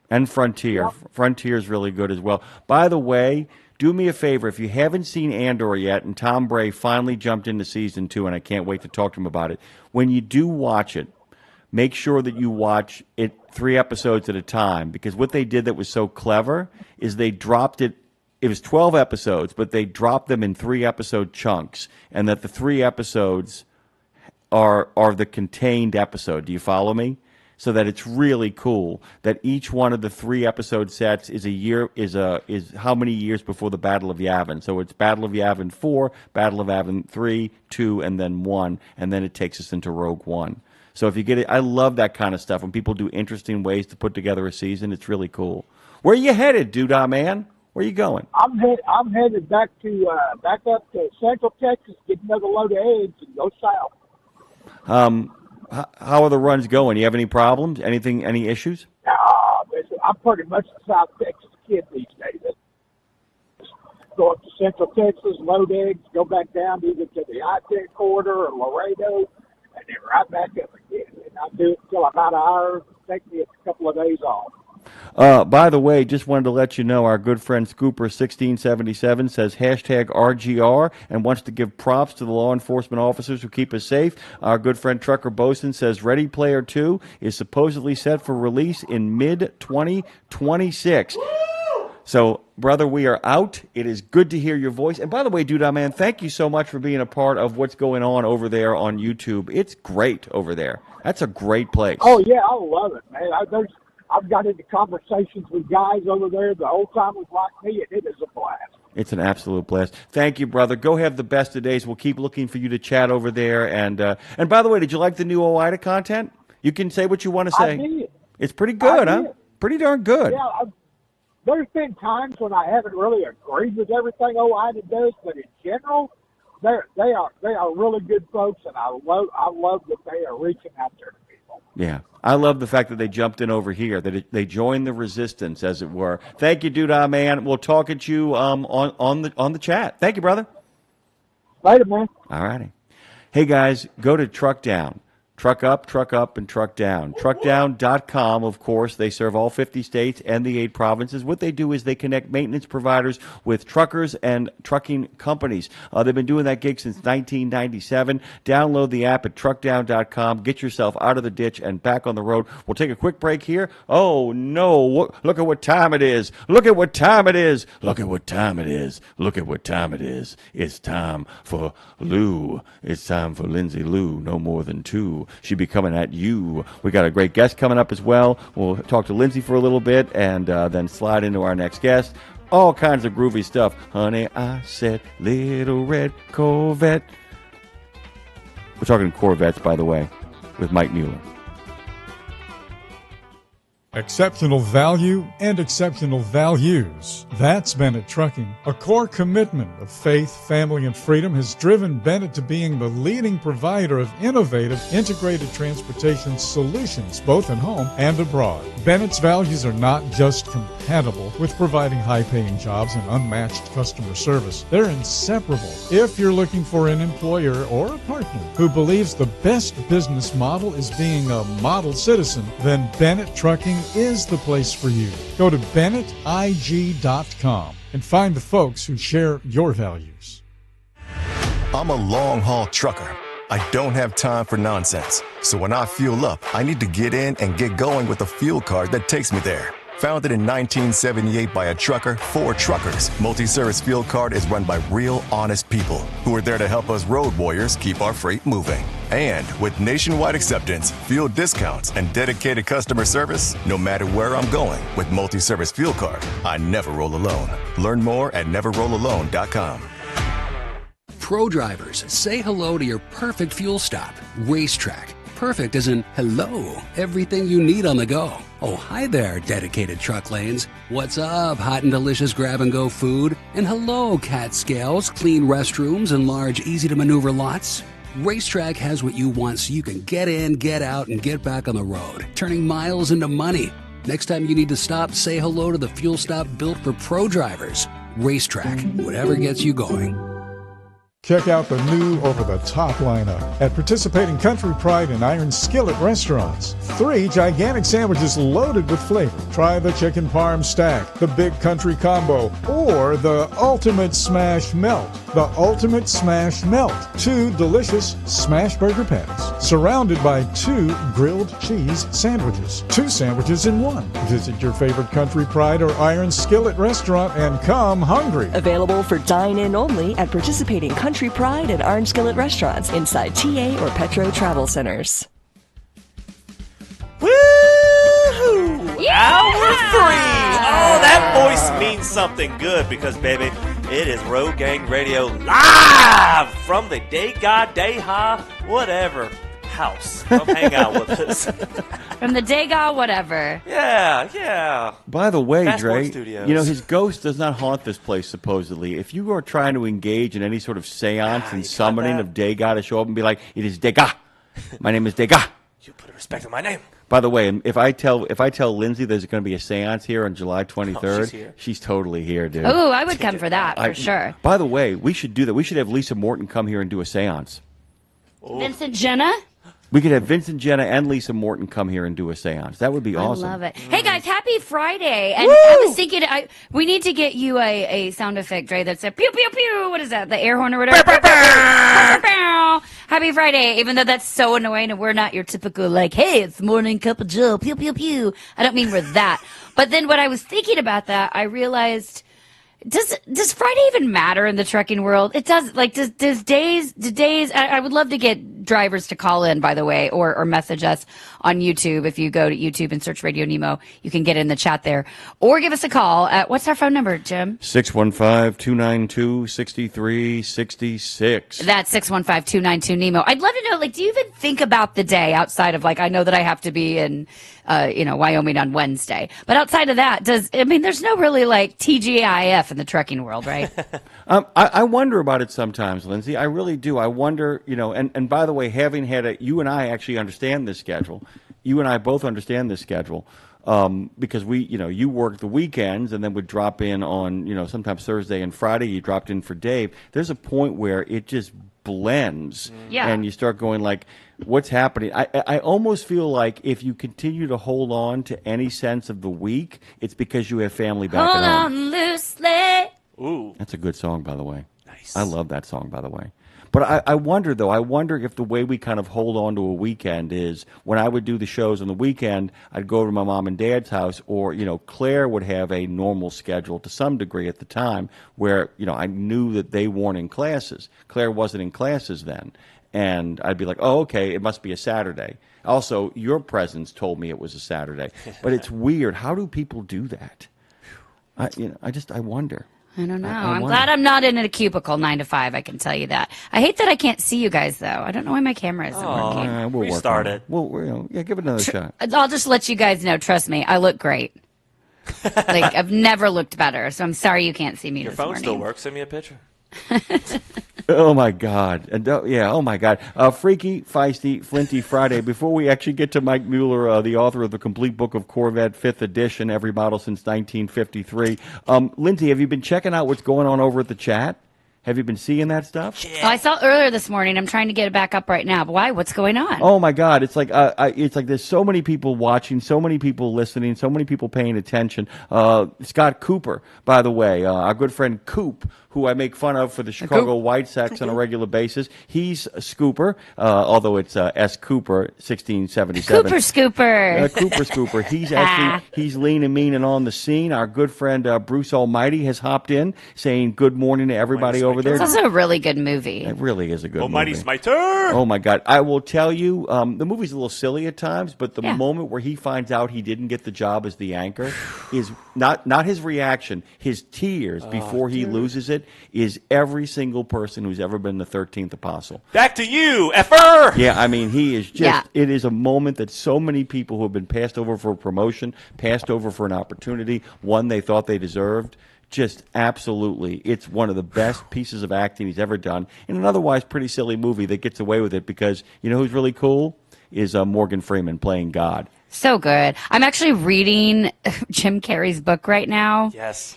And Frontier. Yep. Frontier is really good as well. By the way, do me a favor. If you haven't seen Andor yet, and Tom Bray finally jumped into season 2, and I can't wait to talk to him about it, when you do watch it, make sure that you watch it 3 episodes at a time, because what they did that was so clever is they dropped it. It was 12 episodes, but they dropped them in 3-episode chunks, and that the 3 episodes are the contained episode. Do you follow me? So that it's really cool that each one of the 3-episode sets is a year is how many years before the Battle of Yavin. So it's Battle of Yavin 4, Battle of Yavin 3, 2, and then 1, and then it takes us into Rogue One. So if you get it, I love that kind of stuff. When people do interesting ways to put together a season, it's really cool. Where are you headed, Doodah Man? Where are you going? I'm headed back up to Central Texas, get another load of eggs, and go south. How are the runs going? You have any problems? Any issues? I'm pretty much a South Texas kid these days. Go up to Central Texas, load eggs, go back down either to the I-10 corridor or Laredo, and then right back up again. And I do it until I'm out of hours. Take me a couple of days off. By the way, just wanted to let you know our good friend Scooper1677 says #RGR and wants to give props to the law enforcement officers who keep us safe. Our good friend Trucker Boson says Ready Player 2 is supposedly set for release in mid-2026. So, brother, we are out. It is good to hear your voice. And by the way, Doodah Man, thank you so much for being a part of what's going on over there on YouTube. It's great over there. That's a great place. Oh, yeah, I love it, man. I've got into conversations with guys over there, the old timers like me, and it is a blast. It's an absolute blast. Thank you, brother. Go have the best of days. We'll keep looking for you to chat over there. And by the way, did you like the new OIDA content? You can say what you want to say. I did. It's pretty good, huh? Pretty darn good. Yeah, there's been times when I haven't really agreed with everything OIDA does, but in general, they are really good folks, and I love that they are reaching out there to people. Yeah, I love the fact that they jumped in over here, that they joined the resistance, as it were. Thank you, Doodah Man. We'll talk at you on the chat. Thank you, brother. Later, man. All righty. Hey, guys, go to Truck Down. Truck up, and truck down. Truckdown.com, of course. They serve all 50 states and the 8 provinces. What they do is they connect maintenance providers with truckers and trucking companies. They've been doing that gig since 1997. Download the app at truckdown.com. Get yourself out of the ditch and back on the road. We'll take a quick break here. Oh, no. Look at what time it is. Look at what time it is. Look at what time it is. Look at what time it is. It's time for Lou. It's time for Lindsay Lou. No more than 2. She'll be coming at you. We got a great guest coming up as well. We'll talk to Lindsay for a little bit and then slide into our next guest. All kinds of groovy stuff. Honey, I said little red Corvette. We're talking Corvettes, by the way, with Mike Mueller. Exceptional value and exceptional values. That's Bennett Trucking. A core commitment of faith, family, and freedom has driven Bennett to being the leading provider of innovative, integrated transportation solutions, both at home and abroad. Bennett's values are not just compatible with providing high-paying jobs and unmatched customer service. They're inseparable. If you're looking for an employer or a partner who believes the best business model is being a model citizen, then Bennett Trucking is the place for you. Go to BennettIG.com and find the folks who share your values. I'm a long-haul trucker. I don't have time for nonsense. So when I fuel up, I need to get in and get going with a fuel card that takes me there. Founded in 1978 by a trucker for truckers, Multi-Service Fuel Card is run by real, honest people who are there to help us road warriors keep our freight moving. And with nationwide acceptance, fuel discounts, and dedicated customer service, no matter where I'm going with Multi-Service Fuel Card, I never roll alone. Learn more at neverrollalone.com. Pro drivers, say hello to your perfect fuel stop. Racetrack. Perfect as in hello, everything you need on the go. Oh, hi there, dedicated truck lanes. What's up, hot and delicious grab-and-go food? And hello, cat scales, clean restrooms, and large, easy-to-maneuver lots. Racetrack has what you want so you can get in, get out, and get back on the road, turning miles into money. Next time you need to stop, say hello to the fuel stop built for pro drivers. Racetrack, whatever gets you going. Check out the new over-the-top lineup at participating Country Pride and Iron Skillet restaurants. 3 gigantic sandwiches loaded with flavor. Try the chicken parm stack, the big country combo, or the ultimate smash melt. The ultimate smash melt. 2 delicious smash burger patties, surrounded by 2 grilled cheese sandwiches. 2 sandwiches in 1. Visit your favorite Country Pride or Iron Skillet restaurant and come hungry. Available for dine-in only at participating Country Pride and Orange Skillet restaurants inside TA or Petro Travel Centers. Woo-hoo! Hour 3! Oh, that voice means something good because, baby, it is Road Gang Radio live from the Day God, Day Ha, whatever house. Come hang out with us. From the Dega whatever. Yeah. By the way, Passport Dre, Studios. you know, his ghost does not haunt this place, supposedly. If you are trying to engage in any sort of seance and summoning of Dega to show up and be like, it is Dega. My name is Dega. You put respect on my name. By the way, if I tell Lindsay there's going to be a seance here on July 23rd, she's here. she's totally here, dude. Oh, I would come for that, for sure. By the way, we should do that. We should have Lisa Morton come here and do a seance. Vincent Jenna? We could have Vincent Jenna and Lisa Morton come here and do a seance. That would be awesome. I love it. Hey, guys, happy Friday. And I was thinking, we need to get you a sound effect, Dre, that's a pew, pew, pew. What is that? The air horn or whatever? Happy Friday, even though that's so annoying and we're not your typical, like, hey, it's morning cup of Joe, pew, pew, pew. I don't mean we're that. But then when I was thinking about that, I realized, does Friday even matter in the trucking world? It does. Like, does days, I would love to get drivers to call in, by the way, or message us on YouTube. If you go to YouTube and search Radio Nemo, you can get in the chat there. Or give us a call at, what's our phone number, Jim? 615-292-6366. That's 615-292-NEMO. I'd love to know, like, do you even think about the day outside of, like, I know that I have to be in, Wyoming on Wednesday. But outside of that, there's no really, like, TGIF in the trucking world, right? I wonder about it sometimes, Lindsay. I really do. I wonder, and by the way, having had you and I actually understand this schedule. You and I both understand this schedule. because you worked the weekends and then would drop in on, sometimes Thursday and Friday. You dropped in for Dave. There's a point where it just blends, Yeah. and you start going like, what's happening? I almost feel like if you continue to hold on to any sense of the week, it's because you have family back Hold at home. on loosely. Ooh. That's a good song, by the way. Nice. I love that song, by the way. But I wonder if the way we kind of hold on to a weekend is when I would do the shows on the weekend, I'd go over to my mom and dad's house, or, Claire would have a normal schedule to some degree at the time where, I knew that they weren't in classes. Claire wasn't in classes then. And I'd be like, oh, okay, it must be a Saturday. Also, your presence told me it was a Saturday. But it's weird. How do people do that? I wonder. I don't know. I I'm wonder. glad I'm not in a cubicle 9 to 5. I can tell you that. I hate that I can't see you guys though. I don't know why my camera isn't working. We'll Restart work on it. Give it another shot. I'll just let you guys know. Trust me, I look great. Like I've never looked better. So I'm sorry you can't see me Your this phone morning. still works. Send me a picture. Oh my God! And oh my God! Freaky, feisty, flinty Friday. Before we actually get to Mike Mueller, the author of the complete book of Corvette 5th edition, every model since 1953. Lindsay, have you been checking out what's going on over at the chat? Have you been seeing that stuff? Oh, I saw earlier this morning. I'm trying to get it back up right now. But why? What's going on? Oh my God! It's like there's so many people watching, so many people listening, so many people paying attention. Scott Cooper, by the way, our good friend Coop, who I make fun of for the Chicago White Sox on a regular basis. He's a scooper, although it's S. Cooper, 1677. Cooper Scooper. Cooper Scooper. He's lean and mean and on the scene. Our good friend Bruce Almighty has hopped in, saying good morning to everybody over there. It's also a really good movie. It really is a good movie. Almighty's my turn. Oh my God! I will tell you, the movie's a little silly at times, but the moment where he finds out he didn't get the job as the anchor is not his reaction, his tears before he loses it is every single person who's ever been the 13th apostle. Back to you, effer. Yeah, I mean, he is just. It is a moment that so many people who have been passed over for a promotion, passed over for an opportunity, one they thought they deserved. Just absolutely, it's one of the best pieces of acting he's ever done in an otherwise pretty silly movie that gets away with it because you know who's really cool is Morgan Freeman playing God. So good. I'm actually reading Jim Carrey's book right now. Yes.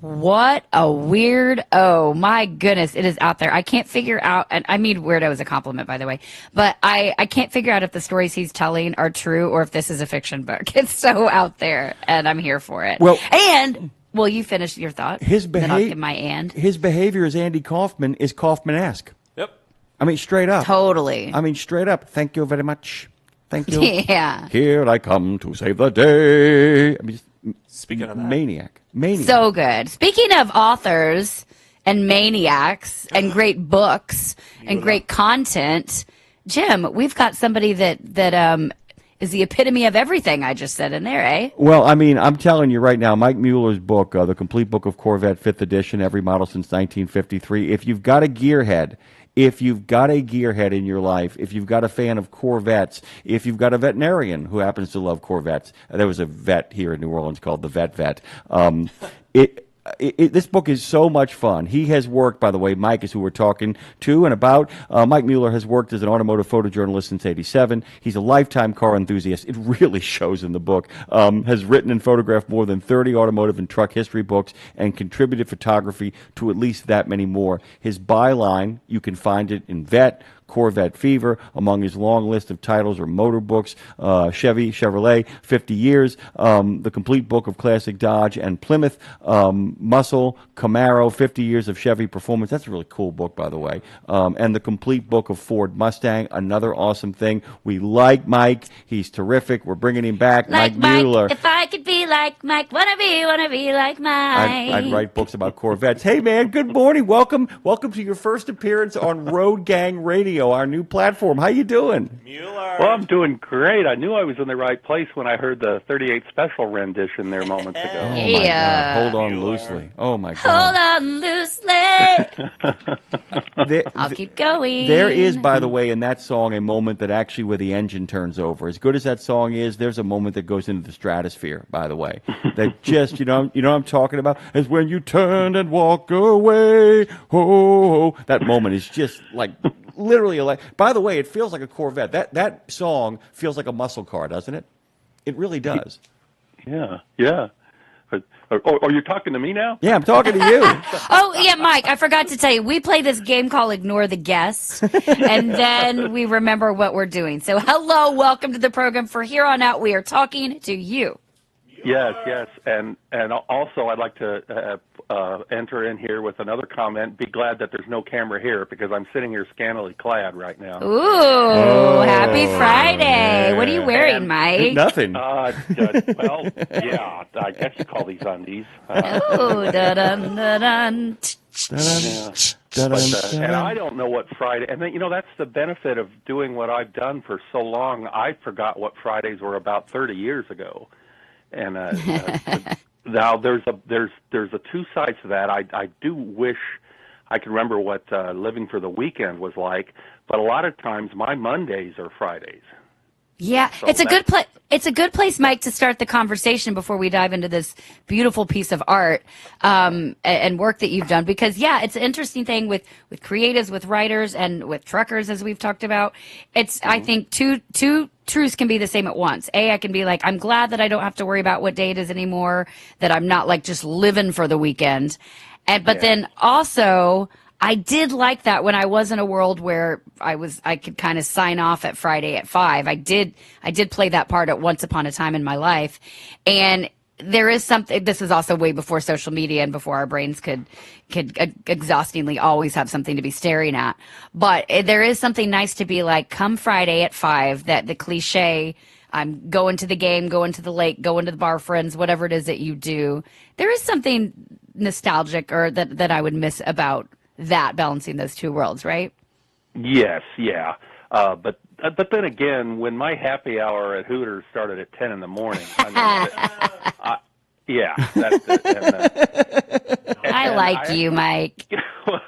What a weird, oh my goodness, it is out there. I can't figure out, and I mean weirdo is a compliment, by the way, but I can't figure out if the stories he's telling are true or if this is a fiction book. It's so out there, and I'm here for it. Well, well, you finish your thought. Then I'll give my and. His behavior as Andy Kaufman is Kaufman-esque. Yep. I mean, straight up. Totally. I mean, straight up. Thank you very much. Thank you. Yeah. Here I come to save the day. I mean, speaking of that. Maniac. So good. Speaking of authors and maniacs and great books and great content, Jim, we've got somebody that is the epitome of everything I just said in there, eh? Well, I mean, I'm telling you right now, Mike Mueller's book, The Complete Book of Corvette 5th edition, every model since 1953, if you've got a gearhead in your life, if you've got a fan of Corvettes, if you've got a veterinarian who happens to love Corvettes, there was a vet here in New Orleans called the Vet. This book is so much fun. He has worked, by the way, Mike is who we're talking to and about. Mike Mueller has worked as an automotive photojournalist since '87. He's a lifetime car enthusiast. It really shows in the book. Has written and photographed more than 30 automotive and truck history books and contributed photography to at least that many more. His byline, you can find it in Vet, Corvette Fever. Among his long list of titles are motor books, Chevrolet, 50 Years, The Complete Book of Classic Dodge and Plymouth, Muscle, Camaro, 50 Years of Chevy Performance. That's a really cool book, by the way. And The Complete Book of Ford Mustang, another awesome thing. We like Mike. He's terrific. We're bringing him back. Like Mike Mueller. If I could be like Mike, wanna be like Mike. I'd write books about Corvettes. Hey, man, good morning. Welcome to your first appearance on Road Gang Radio, our new platform. How you doing? Well, I'm doing great. I knew I was in the right place when I heard the 38 special rendition there moments ago. Oh, my God. Hold on loosely. Oh, my God. Hold on loosely. I'll keep going. There is, by the way, in that song, a moment that actually where the engine turns over. As good as that song is, there's a moment that goes into the stratosphere, by the way. That just, you know what I'm talking about? Is when you turn and walk away. Oh, that moment is just like literally like. By the way, it feels like a Corvette. That song feels like a muscle car, doesn't it? It really does. Yeah. Are you talking to me now? Yeah, I'm talking to you. Oh, yeah, Mike, I forgot to tell you, we play this game called Ignore the Guest, and then we remember what we're doing. So, hello, welcome to the program. For here on out, we are talking to you. Yes, and also I'd like to enter in here with another comment. Be glad that there's no camera here because I'm sitting here scantily clad right now. Ooh, happy Friday. What are you wearing, Mike? Nothing. Well, yeah, I guess you call these undies. Oh, dun dun dun. And I don't know what Friday, and then, that's the benefit of doing what I've done for so long. I forgot what Fridays were about 30 years ago. And now there's a two sides to that. I do wish I could remember what living for the weekend was like, but a lot of times my Mondays are Fridays. Yeah, So it's a good place, Mike, to start the conversation before we dive into this beautiful piece of art and work that you've done. Because it's an interesting thing with creatives, with writers, and with truckers, as we've talked about. It's I think two truths can be the same at once. I can be like, I'm glad that I don't have to worry about what day it is anymore, that I'm not like just living for the weekend. But then also, I did like that when I was in a world where I could kind of sign off at Friday at 5. I did play that part at once upon a time in my life. And there is something, this is also way before social media and before our brains could exhaustingly always have something to be staring at. But there is something nice to be like, come Friday at 5, that the cliche, I'm going to the game, going to the lake, going to the bar, friends, whatever it is that you do. There is something nostalgic or that I would miss about that, balancing those two worlds, right? Yes, yeah. But then again, when my happy hour at Hooters started at 10 in the morning, yeah. That's it. I like you, Mike. Well,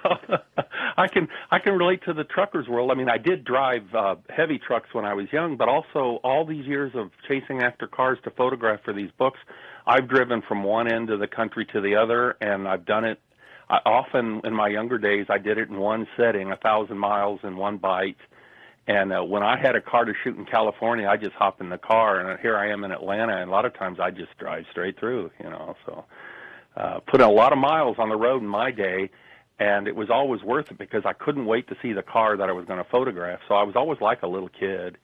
I can relate to the truckers world. I mean, I did drive heavy trucks when I was young, but also all these years of chasing after cars to photograph for these books, I've driven from one end of the country to the other, and I've done it. Often in my younger days, I did it in one setting, 1,000 miles in one bite. And when I had a car to shoot in California, I just hop in the car, and here I am in Atlanta, and a lot of times I just drive straight through, So put a lot of miles on the road in my day, and it was always worth it because I couldn't wait to see the car that I was going to photograph. So I was always like a little kid.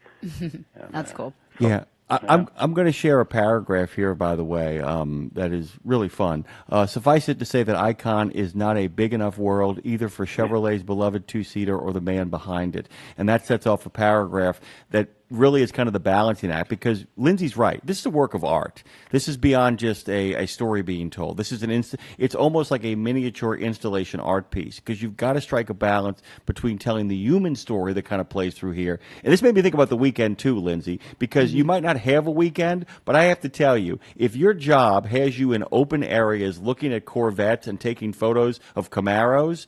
That's cool. Yeah. I'm going to share a paragraph here, by the way, that is really fun. Suffice it to say that Icon is not a big enough world either for Chevrolet's beloved two-seater or the man behind it. And that sets off a paragraph that really is kind of the balancing act, because Lindsay's right. This is a work of art. This is beyond just a story being told. This is it's almost like a miniature installation art piece, because you've got to strike a balance between telling the human story that kind of plays through here. And this made me think about the weekend too, Lindsay, because you might not have a weekend, but I have to tell you, if your job has you in open areas looking at Corvettes and taking photos of Camaros,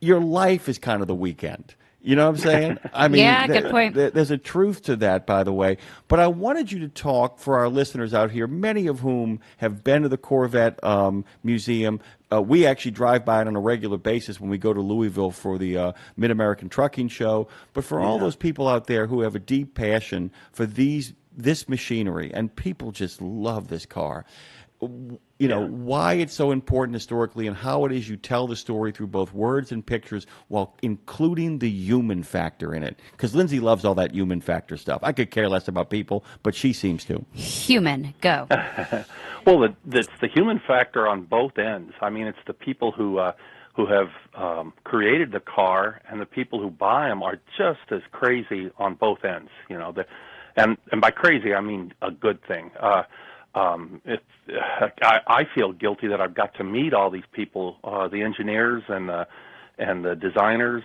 your life is kind of the weekend. You know what I'm saying? I mean, yeah, good point. There's a truth to that, by the way. But I wanted you to talk for our listeners out here, many of whom have been to the Corvette Museum. We actually drive by it on a regular basis when we go to Louisville for the Mid-American Trucking Show. But for all those people out there who have a deep passion for this machinery, and people just love this car, why it's so important historically and how it is you tell the story through both words and pictures while including the human factor in it. Because Lindsay loves all that human factor stuff. I could care less about people, but she seems to. Human, go. Well, it's the human factor on both ends. I mean, it's the people who have created the car, and the people who buy them are just as crazy on both ends. And by crazy, I mean a good thing. I feel guilty that I've got to meet all these people, the engineers and the designers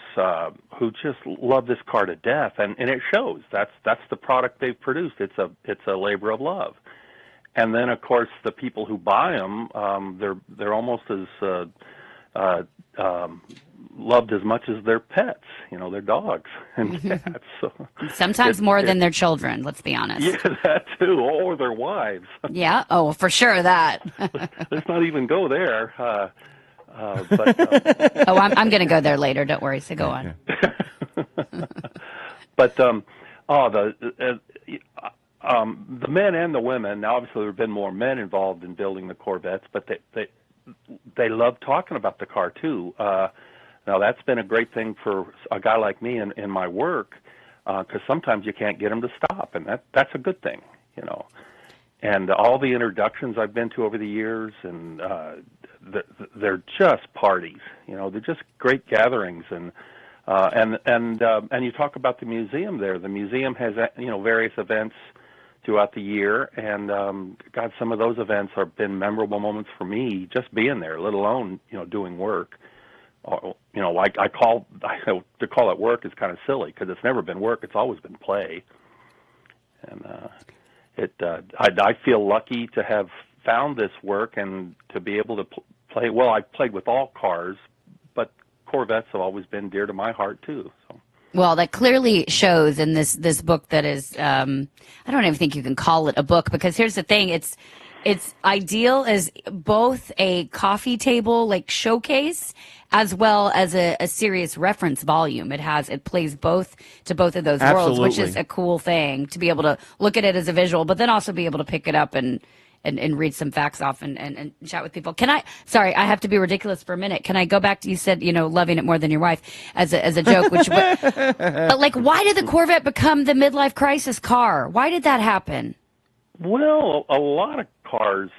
who just love this car to death, and it shows. That's the product they've produced. It's a labor of love. And then, of course, the people who buy them, they're almost as loved as much as their pets, their dogs and cats. So sometimes more than their children, let's be honest. Yeah, that too, or their wives. Yeah, oh, for sure that. Let's not even go there. But, oh, I'm going to go there later. Don't worry. So go on. But The men and the women. Now, obviously, there have been more men involved in building the Corvettes, but they love talking about the car too. Now, that's been a great thing for a guy like me in my work, because sometimes you can't get them to stop, and that's a good thing, you know. And all the introductions I've been to over the years, and they're just parties, you know. They're just great gatherings, and you talk about the museum there. The museum has, you know, various events throughout the year, and God, some of those events have been memorable moments for me just being there, let alone, you know, doing work. You know, to call it work is kind of silly, because it's never been work; it's always been play. And I feel lucky to have found this work and to be able to play. Well, I played with all cars, but Corvettes have always been dear to my heart too. So. Well, that clearly shows in this book that is, I don't even think you can call it a book, because here's the thing, it's ideal as both a coffee table like showcase as well as a serious reference volume. It plays both to both of those worlds, which is a cool thing to be able to look at it as a visual, but then also be able to pick it up and read some facts off and chat with people. Sorry, I have to be ridiculous for a minute. Can I go back to, you said, you know, loving it more than your wife as a joke, but like, why did the Corvette become the midlife crisis car? Why did that happen? Well, a lot of cars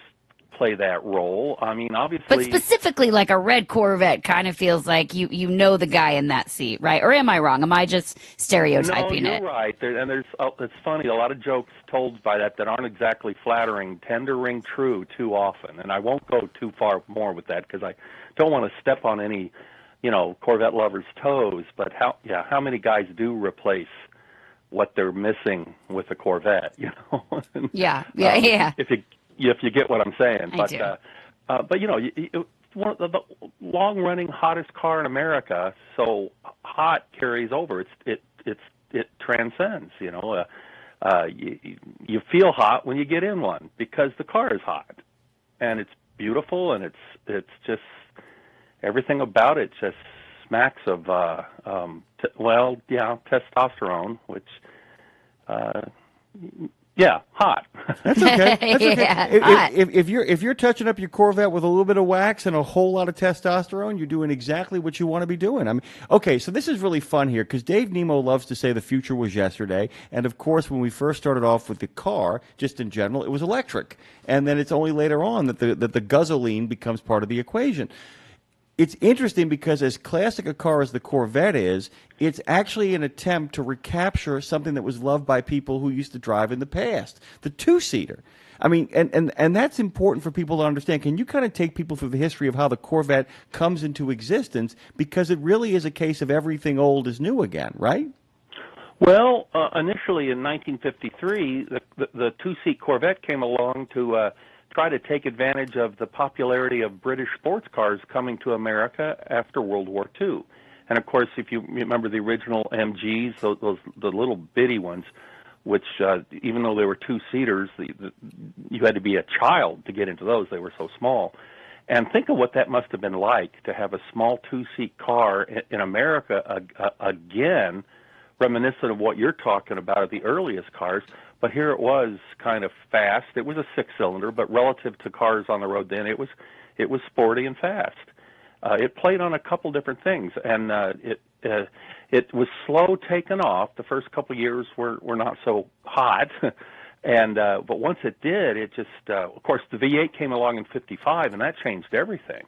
play that role. I mean, obviously. But specifically, like a red Corvette kind of feels like you know the guy in that seat, right? Or am I wrong? Am I just stereotyping it? No, you're right. It's funny. A lot of jokes told by that aren't exactly flattering tend to ring true too often. And I won't go too far more with that, because I don't want to step on any, you know, Corvette lovers' toes. But how many guys do replace what they're missing with a Corvette, you know? Yeah. If you get what I'm saying. I do. But you know, one of the long-running hottest car in America, so hot carries over. It transcends. You know, you feel hot when you get in one because the car is hot, and it's beautiful, and it's just everything about it just smacks of testosterone, which hot. That's okay. That's okay. Yeah, if you're touching up your Corvette with a little bit of wax and a whole lot of testosterone, you're doing exactly what you want to be doing. I mean, okay, so this is really fun here, because Dave Nemo loves to say the future was yesterday, and of course, when we first started off with the car, just in general, it was electric, and then it's only later on that the gasoline becomes part of the equation. It's interesting because as classic a car as the Corvette is, it's actually an attempt to recapture something that was loved by people who used to drive in the past, the two-seater. I mean, and that's important for people to understand. Can you kind of take people through the history of how the Corvette comes into existence? Because it really is a case of everything old is new again, right? Well, initially in 1953, the two-seat Corvette came along to try to take advantage of the popularity of British sports cars coming to America after World War II. And of course, if you remember the original MGs, the little bitty ones, which even though they were two-seaters, you had to be a child to get into those. They were so small. And think of what that must have been like to have a small two-seat car in America again, reminiscent of what you're talking about, the earliest cars. But here it was kind of fast. It was a six-cylinder, but relative to cars on the road then, it was sporty and fast. It played on a couple different things, and it was slow taking off. The first couple of years were not so hot, and but once it did, it just of course the V8 came along in '55, and that changed everything.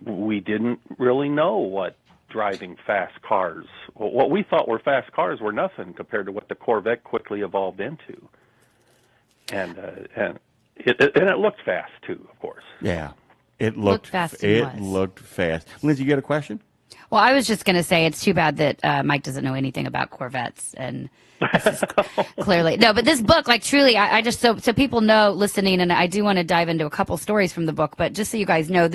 We didn't really know what driving fast cars. What we thought were fast cars were nothing compared to what the Corvette quickly evolved into, and it looked fast too, of course. Yeah, it looked fast. It looked fast. Lindsay, you got a question? Well, I was just going to say it's too bad that Mike doesn't know anything about Corvettes, and this is clearly no. But this book, like truly, I just so people know listening, and I do want to dive into a couple stories from the book. But just so you guys know,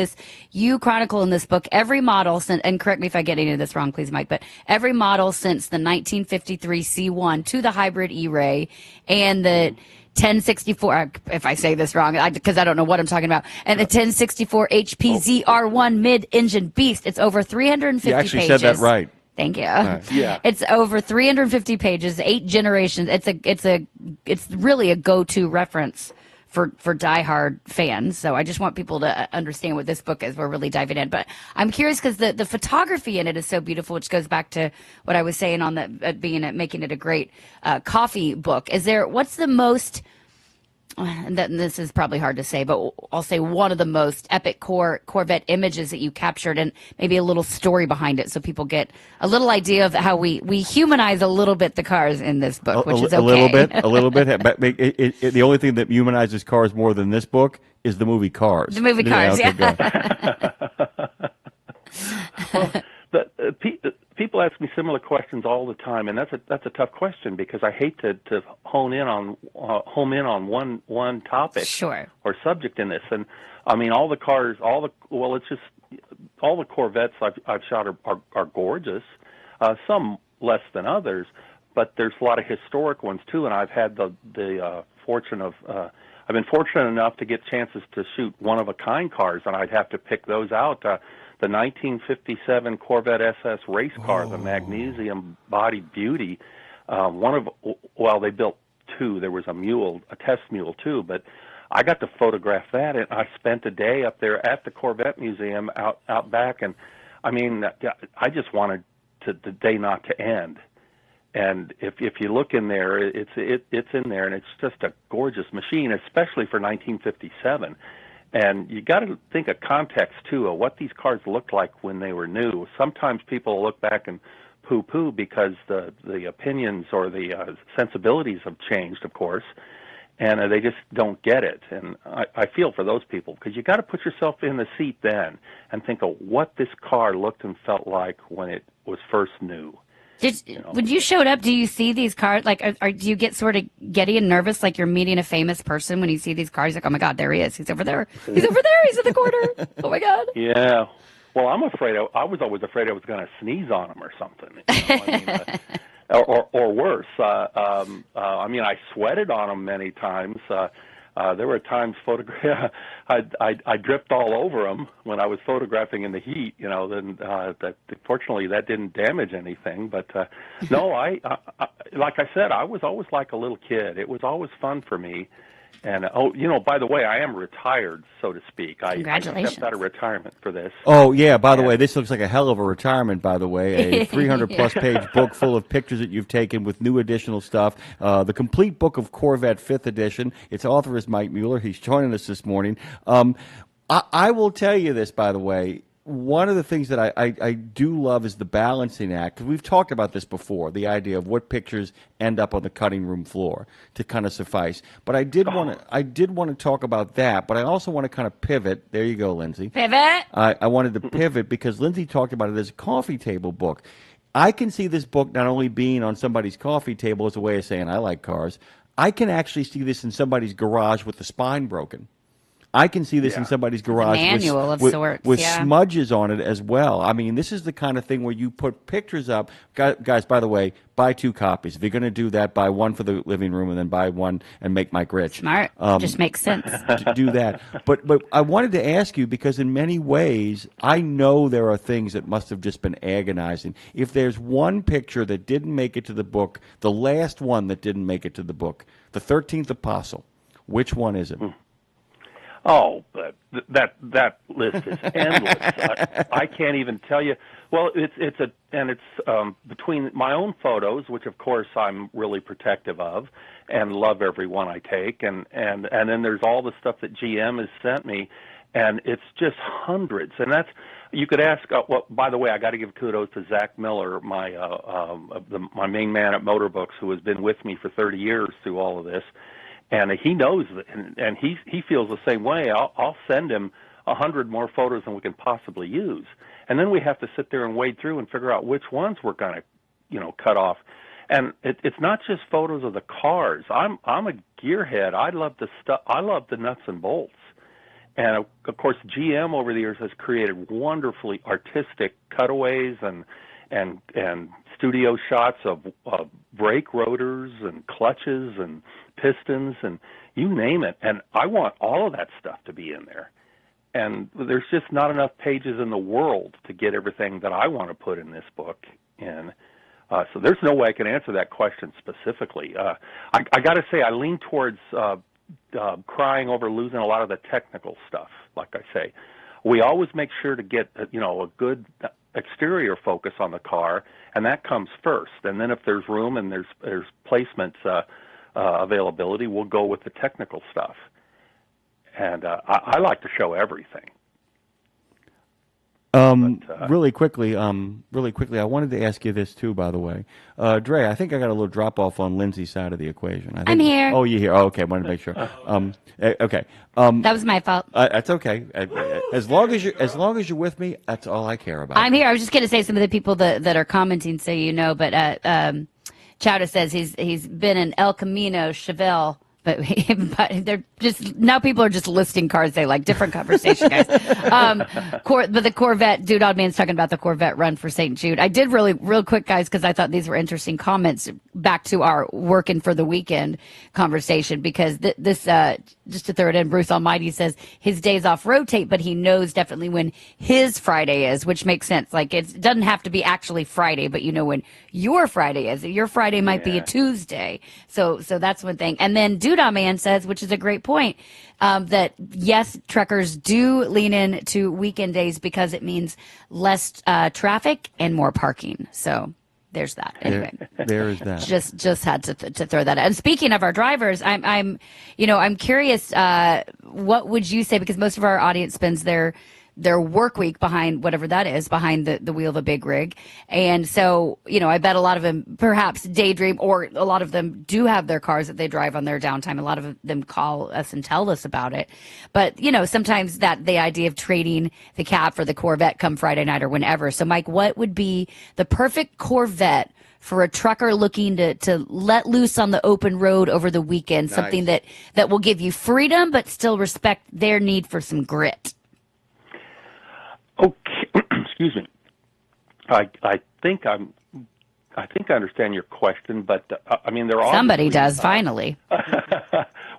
you chronicle in this book every model, and correct me if I get any of this wrong, please, Mike. But every model since the 1953 C1 to the hybrid E-Ray and the 1064, if I say this wrong, because I don't know what I'm talking about, and the 1064 HP ZR1 mid-engine beast. It's over 350 pages. You actually said that right. Thank you. right. Yeah. It's over 350 pages, 8 generations. It's really a go-to reference for diehard fans. So I just want people to understand what this book is. We're really diving in, but I'm curious because the photography in it is so beautiful, which goes back to what I was saying on making it a great coffee book. What's the most, and this is probably hard to say, but I'll say one of the most epic Corvette images that you captured, and maybe a little story behind it, so people get a little idea of how we humanize a little bit the cars in this book, which is okay. A little bit. But the only thing that humanizes cars more than this book is the movie Cars. The movie Cars, But people ask me similar questions all the time, and that's a tough question because I hate to home in on one topic or subject in this. And I mean, all the cars, all the Corvettes I've shot are gorgeous. Some less than others, but there's a lot of historic ones too. And I've had the fortune of I've been fortunate enough to get chances to shoot one-of-a-kind cars, and I'd have to pick those out. The 1957 Corvette SS race car, the magnesium body beauty. They built 2. There was a test mule too, but I got to photograph that, and I spent a day up there at the Corvette Museum out back, and I mean, I just wanted the day not to end. And if you look in there, it's in there, and it's just a gorgeous machine, especially for 1957. And you got to think of context too, of what these cars looked like when they were new. Sometimes people look back and poo-poo because the opinions or the sensibilities have changed, of course, and they just don't get it. And I feel for those people because you got to put yourself in the seat then and think of what this car looked and felt like when it was first new. When you showed up, do you see these cars? Like, do you get sort of giddy and nervous, like you're meeting a famous person when you see these cars? Like, oh my God, there he is. He's over there. He's over there. He's in the corner. Oh my God. Yeah. Well, I was always afraid I was going to sneeze on him or something. Or worse. I mean, I sweated on him many times. There were times I dripped all over them when I was photographing in the heat. Then fortunately that didn't damage anything. But no, I like I said, I was always like a little kid. It was always fun for me. And by the way, I am retired, so to speak. Congratulations. I stepped out of retirement for this. Oh, yeah, by the way, this looks like a hell of a retirement, by the way. A 300-plus page book full of pictures that you've taken with new additional stuff. The complete book of Corvette 5th edition. Its author is Mike Mueller. He's joining us this morning. I will tell you this, by the way. One of the things that I do love is the balancing act, because we've talked about this before, the idea of what pictures end up on the cutting room floor to kind of suffice. But I did want to talk about that, but I also want to kind of pivot. There you go, Lindsay. Pivot. I wanted to pivot because Lindsay talked about it as a coffee table book. I can see this book not only being on somebody's coffee table as a way of saying I like cars. I can actually see this in somebody's garage with the spine broken. I can see this in somebody's garage with smudges on it as well. I mean, this is the kind of thing where you put pictures up. Guys, by the way, buy 2 copies. If you're going to do that, buy one for the living room and then buy one and make Mike rich. Smart. Just makes sense. To do that. But I wanted to ask you, because in many ways, I know there are things that must have just been agonizing. If there's one picture that didn't make it to the book, the last one that didn't make it to the book, the 13th Apostle, which one is it? Oh, but that list is endless. I can't even tell you. Well, it's between my own photos, which of course I'm really protective of and love every one I take, and then there's all the stuff that GM has sent me, and it's just hundreds. And that's, you could ask. Well, by the way, I got to give kudos to Zach Miller, my main man at Motor Books, who has been with me for 30 years through all of this. And he knows, and he feels the same way. I'll send him 100 more photos than we can possibly use, and then we have to sit there and wade through and figure out which ones we're going to, cut off. And it's not just photos of the cars. I'm a gearhead. I love the stuff. I love the nuts and bolts. And of course, GM over the years has created wonderfully artistic cutaways and studio shots of brake rotors and clutches and pistons and you name it. And I want all of that stuff to be in there. And there's just not enough pages in the world to get everything that I want to put in this book in. So there's no way I can answer that question specifically. I got to say, I lean towards crying over losing a lot of the technical stuff. Like I say, we always make sure to get a good exterior focus on the car, and that comes first. And then if there's room and there's placement availability, we'll go with the technical stuff. And I like to show everything. Really quickly, I wanted to ask you this too, by the way. Dre, I think I got a little drop off on Lindsay's side of the equation. I'm here. Oh, you're here. Oh, okay, I wanted to make sure. Okay. That was my fault. That's okay. As long as you're with me, that's all I care about. I'm here. I was just going to say some of the people that are commenting, so you know, but Chowda says he's been in El Camino, Chevelle. But they're just now people are just listing cars they like. Different conversation, guys. But the Corvette, Dude Odd Man's talking about the Corvette run for St. Jude. I did real quick, guys, because I thought these were interesting comments back to our working for the weekend conversation. Because this, just to throw it in, Bruce Almighty says his days off rotate, but he knows definitely when his Friday is, which makes sense. Like it doesn't have to be actually Friday, but you know when your Friday is. Your Friday might be a Tuesday. So that's one thing. And then Doodah Man says, which is a great point, that yes, truckers do lean into weekend days because it means less traffic and more parking. So there's that. Anyway, there is that. Just had to throw that out. And speaking of our drivers, I'm curious. What would you say? Because most of our audience spends their work week behind whatever that is, behind the wheel of a big rig. And so, I bet a lot of them perhaps daydream, or a lot of them do have their cars that they drive on their downtime. A lot of them call us and tell us about it. But, sometimes the idea of trading the cab for the Corvette come Friday night or whenever. So, Mike, what would be the perfect Corvette for a trucker looking to let loose on the open road over the weekend? Nice. Something that will give you freedom, but still respect their need for some grit. Okay, excuse me. I think I understand your question, but there are somebody does finally.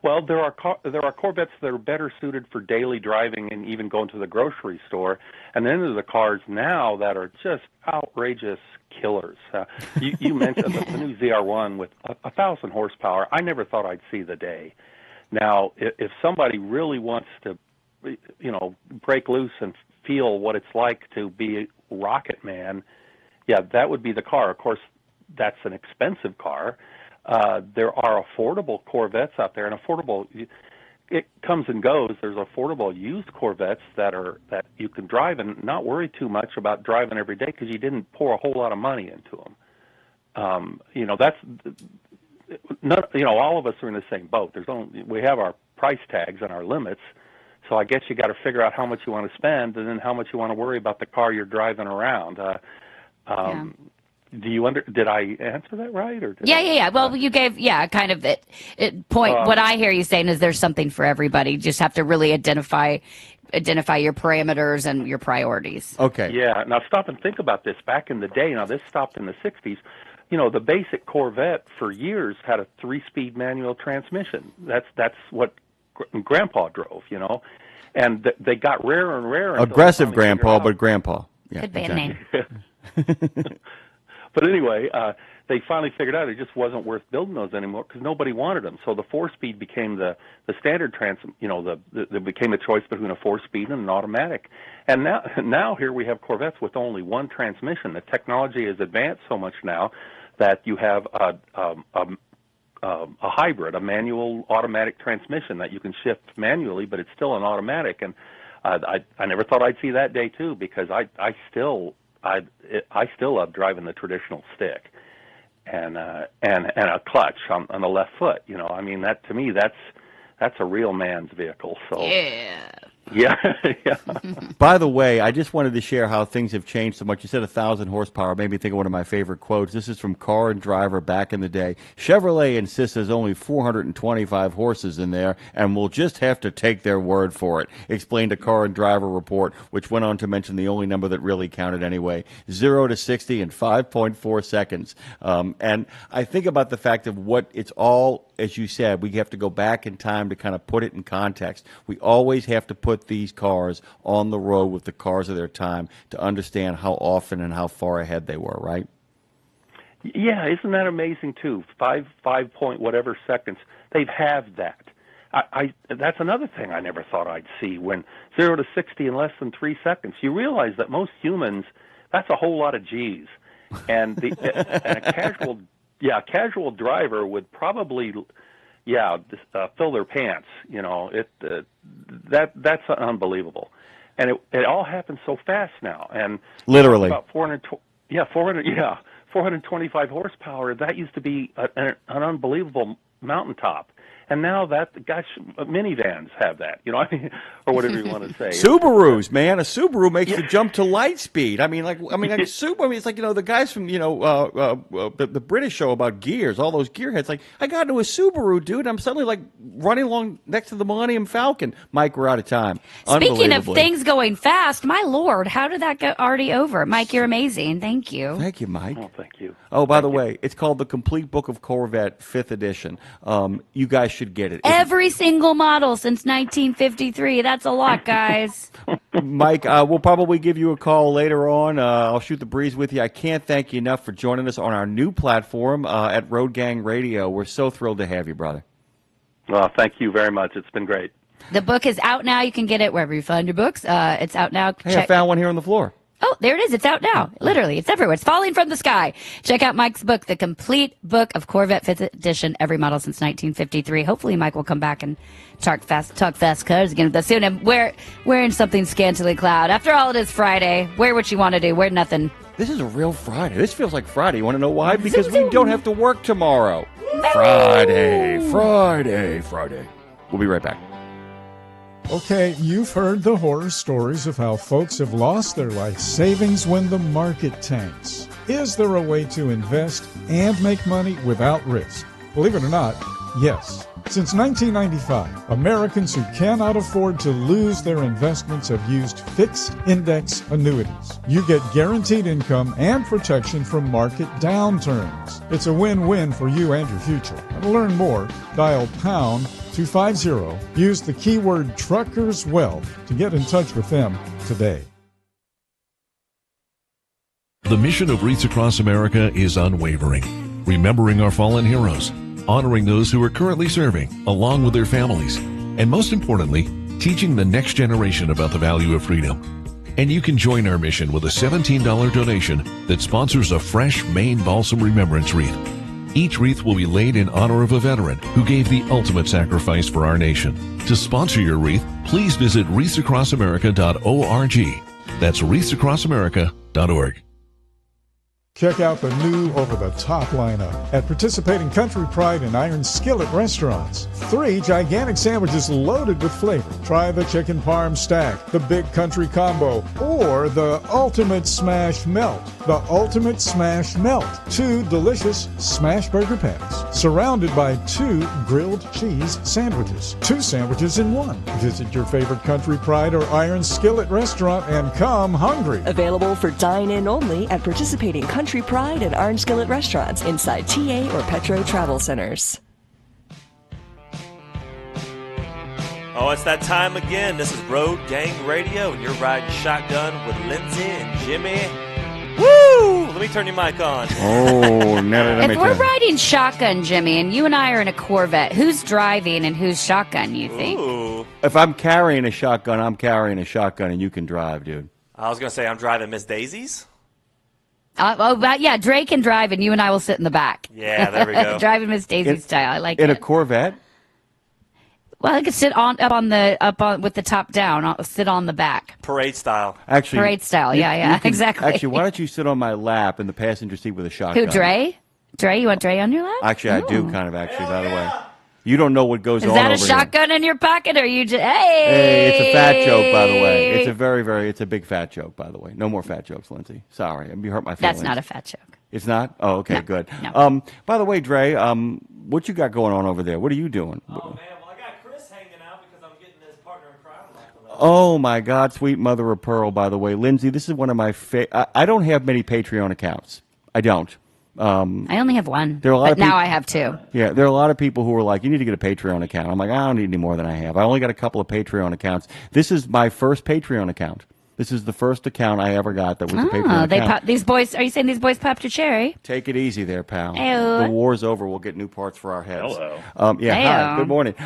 Well, there are Corvettes that are better suited for daily driving and even going to the grocery store, and then there's the cars now that are just outrageous killers. You mentioned the new ZR1 with 1,000 horsepower. I never thought I'd see the day. Now, if somebody really wants to, break loose and feel what it's like to be Rocket Man, that would be the car. Of course, that's an expensive car. There are affordable Corvettes out there, and it comes and goes. There's affordable used Corvettes that you can drive and not worry too much about driving every day because you didn't pour a whole lot of money into them. That's not, all of us are in the same boat. We have our price tags and our limits. So I guess you got to figure out how much you want to spend, and then how much you want to worry about the car you're driving around. Did I answer that right, or yeah? Well, you gave kind of it point. What I hear you saying is there's something for everybody. You just have to really identify your parameters and your priorities. Okay. Yeah. Now stop and think about this. Back in the day, now this stopped in the '60s. The basic Corvette for years had a 3-speed manual transmission. That's what Grandpa drove, and they got rarer and rarer. Aggressive Grandpa, but Grandpa. Yeah, good band name. But anyway, they finally figured out it just wasn't worth building those anymore because nobody wanted them. So the 4-speed became the standard there became a choice between a 4-speed and an automatic. And now here we have Corvettes with only one transmission. The technology has advanced so much now that you have a hybrid, a manual automatic transmission that you can shift manually, but it's still an automatic. And I never thought I'd see that day too, because I still love driving the traditional stick and a clutch on the left foot. That to me that's a real man's vehicle. So yeah. By the way, I just wanted to share how things have changed so much. You said 1,000 horsepower. Made me think of one of my favorite quotes. This is from Car and Driver back in the day. Chevrolet insists there's only 425 horses in there, and we'll just have to take their word for it, explained a Car and Driver report, which went on to mention the only number that really counted anyway, 0 to 60 in 5.4 seconds. And I think about the fact of what it's all, as you said, we have to go back in time to kind of put it in context. We always have to put these cars on the road with the cars of their time to understand how often and how far ahead they were, right? Yeah, isn't that amazing too? Five point whatever seconds. They've halved that. I that's another thing I never thought I'd see. When 0 to 60 in less than 3 seconds, you realize that most humans, that's a whole lot of G's, and and a casual driver would probably, fill their pants. That's unbelievable, and it all happens so fast now. And literally about 425 horsepower. That used to be an unbelievable mountaintop. And now minivans have that, or whatever you want to say. Subarus, man, a Subaru makes the jump to light speed. It's like the guys from the British show about gears, all those gearheads. Like, I got into a Subaru, dude. I'm suddenly like running along next to the Millennium Falcon. Mike, we're out of time. Speaking of things going fast, my Lord, how did that get already over? Mike, you're amazing. Thank you. Thank you, Mike. Oh, thank you. Oh, by the way, it's called The Complete Book of Corvette, 5th edition. You guys should get it. Every single model since 1953. That's a lot, guys. Mike, we'll probably give you a call later on. I'll shoot the breeze with you. I can't thank you enough for joining us on our new platform at Road Gang Radio. We're so thrilled to have you, brother. Well, thank you very much. It's been great. The book is out now. You can get it wherever you find your books. It's out now. Hey, I found one here on the floor. Oh, there it is. It's out now. Literally, it's everywhere. It's falling from the sky. Check out Mike's book, The Complete Book of Corvette 5th Edition, every model since 1953. Hopefully, Mike will come back and talk fast cars again with us soon. And wearing something scantily clad. After all, it is Friday. Wear what you want to do. Wear nothing. This is a real Friday. This feels like Friday. You want to know why? Because we don't have to work tomorrow. Friday. We'll be right back. Okay, you've heard the horror stories of how folks have lost their life savings when the market tanks. Is there a way to invest and make money without risk? Believe it or not, yes. Since 1995, Americans who cannot afford to lose their investments have used fixed index annuities. You get guaranteed income and protection from market downturns. It's a win-win for you and your future. And to learn more, dial pound 250. Use the keyword Truckers Wealth to get in touch with them today. The mission of Wreaths Across America is unwavering, remembering our fallen heroes, honoring those who are currently serving, along with their families, and most importantly, teaching the next generation about the value of freedom. And you can join our mission with a $17 donation that sponsors a fresh Maine Balsam Remembrance Wreath. Each wreath will be laid in honor of a veteran who gave the ultimate sacrifice for our nation. To sponsor your wreath, please visit wreathsacrossamerica.org. That's wreathsacrossamerica.org. Check out the new over-the-top lineup at participating Country Pride and Iron Skillet restaurants. 3 gigantic sandwiches loaded with flavor. Try the Chicken Parm Stack, the Big Country Combo, or the Ultimate Smash Melt. The Ultimate Smash Melt. 2 delicious smash burger patties, surrounded by 2 grilled cheese sandwiches. 2 sandwiches in 1. Visit your favorite Country Pride or Iron Skillet restaurant and come hungry. Available for dine-in only at participating Country Pride and Orange Skillet restaurants inside TA or Petro Travel Centers. Oh, it's that time again. This is Road Gang Radio, and you're riding shotgun with Lindsay and Jimmy. Woo! Let me turn your mic on. Oh, no. If we're riding shotgun, Jimmy, and you and I are in a Corvette, who's driving and who's shotgun, you think? Ooh. If I'm carrying a shotgun, I'm carrying a shotgun, and you can drive, dude. I was going to say I'm driving Miss Daisy's. Yeah, Dre can drive, and you and I will sit in the back. Yeah, there we go. Driving Miss Daisy style. I like it. In a Corvette? Well, I could sit up on with the top down. I'll sit on the back. Parade style. Actually, parade style. Yeah, exactly. Actually, why don't you sit on my lap in the passenger seat with a shotgun? Who, Dre? Dre, you want Dre on your lap? Actually, I do kind of. Actually, by the way, you don't know what goes on. Is that over a shotgun here. In your pocket, or you just Hey, it's a fat joke, by the way. It's a it's a big fat joke, by the way. No more fat jokes, Lindsay. Sorry, you hurt my feelings. That's not a fat joke. It's not? Oh, okay, No, good. no. By the way, Dre, what you got going on over there? What are you doing? Oh, man. Well, I got Chris hanging out because I'm getting his partner in crime. Oh, my God, sweet mother of pearl, by the way. Lindsay, this is one of my I don't have many Patreon accounts. I don't. I only have one, there are a lot but of now people, I have 2. Yeah, there are a lot of people who are like, you need to get a Patreon account. I'm like, I don't need any more than I have. I only got a couple of Patreon accounts. This is my first Patreon account. This is the first account I ever got that was a Oh, Patreon account. these boys. Are you saying these boys popped your cherry? Take it easy there, pal. Ayo. The war's over. We'll get new parts for our heads. Hello. Yeah, hi. Ayo. Good morning.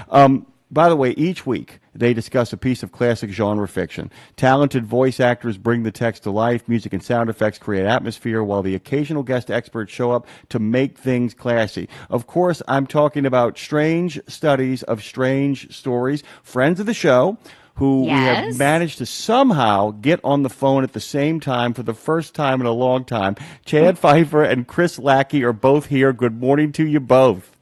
By the way, each week they discuss a piece of classic genre fiction. Talented voice actors bring the text to life. Music and sound effects create atmosphere, while the occasional guest experts show up to make things classy. Of course, I'm talking about Strange Studies of Strange Stories, friends of the show, who we have Yes. managed to somehow get on the phone at the same time for the first time in a long time. Chad Pfeiffer and Chris Lackey are both here. Good morning to you both.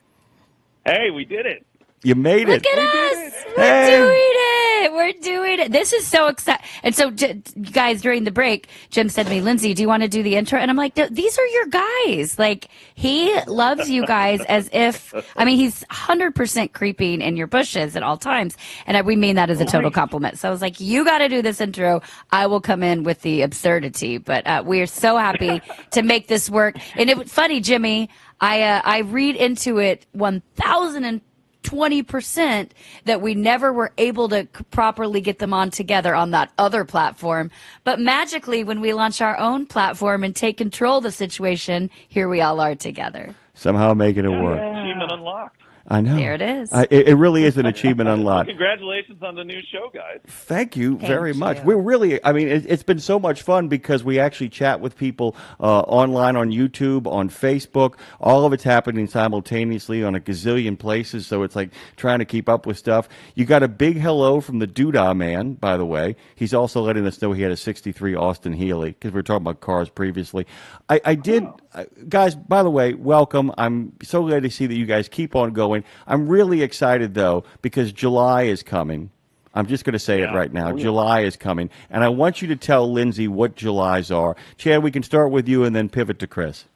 Hey, we did it. You made Look it. at us. We're Hey. doing it. We're doing it. This is so exciting. And so, guys, during the break, Jim said to me, Lindsay, do you want to do the intro? And I'm like, these are your guys. Like, he loves you guys as if, I mean, he's 100% creeping in your bushes at all times. And we mean that as a total compliment. So I was like, you got to do this intro. I will come in with the absurdity. But we are so happy to make this work. And it was funny, Jimmy, I read into it 1,020% that we never were able to properly get them on together on that other platform. But magically, when we launch our own platform and take control of the situation, here we all are together. Somehow making it work. Achievement unlocked. I know. There it is. It really is an achievement unlocked. Congratulations on the new show, guys. Thank you very much. We're really, I mean, it's been so much fun because we actually chat with people online on YouTube, on Facebook. All of it's happening simultaneously on a gazillion places, so it's like trying to keep up with stuff. You got a big hello from the Doodah Man, by the way. He's also letting us know he had a 63 Austin Healey, because we were talking about cars previously. I did, guys, by the way, welcome. I'm so glad to see that you guys keep on going. I'm really excited, though, because July is coming. I'm just going to say it right now. July is coming. And I want you to tell Lindsay what Julys are. Chad, we can start with you and then pivot to Chris.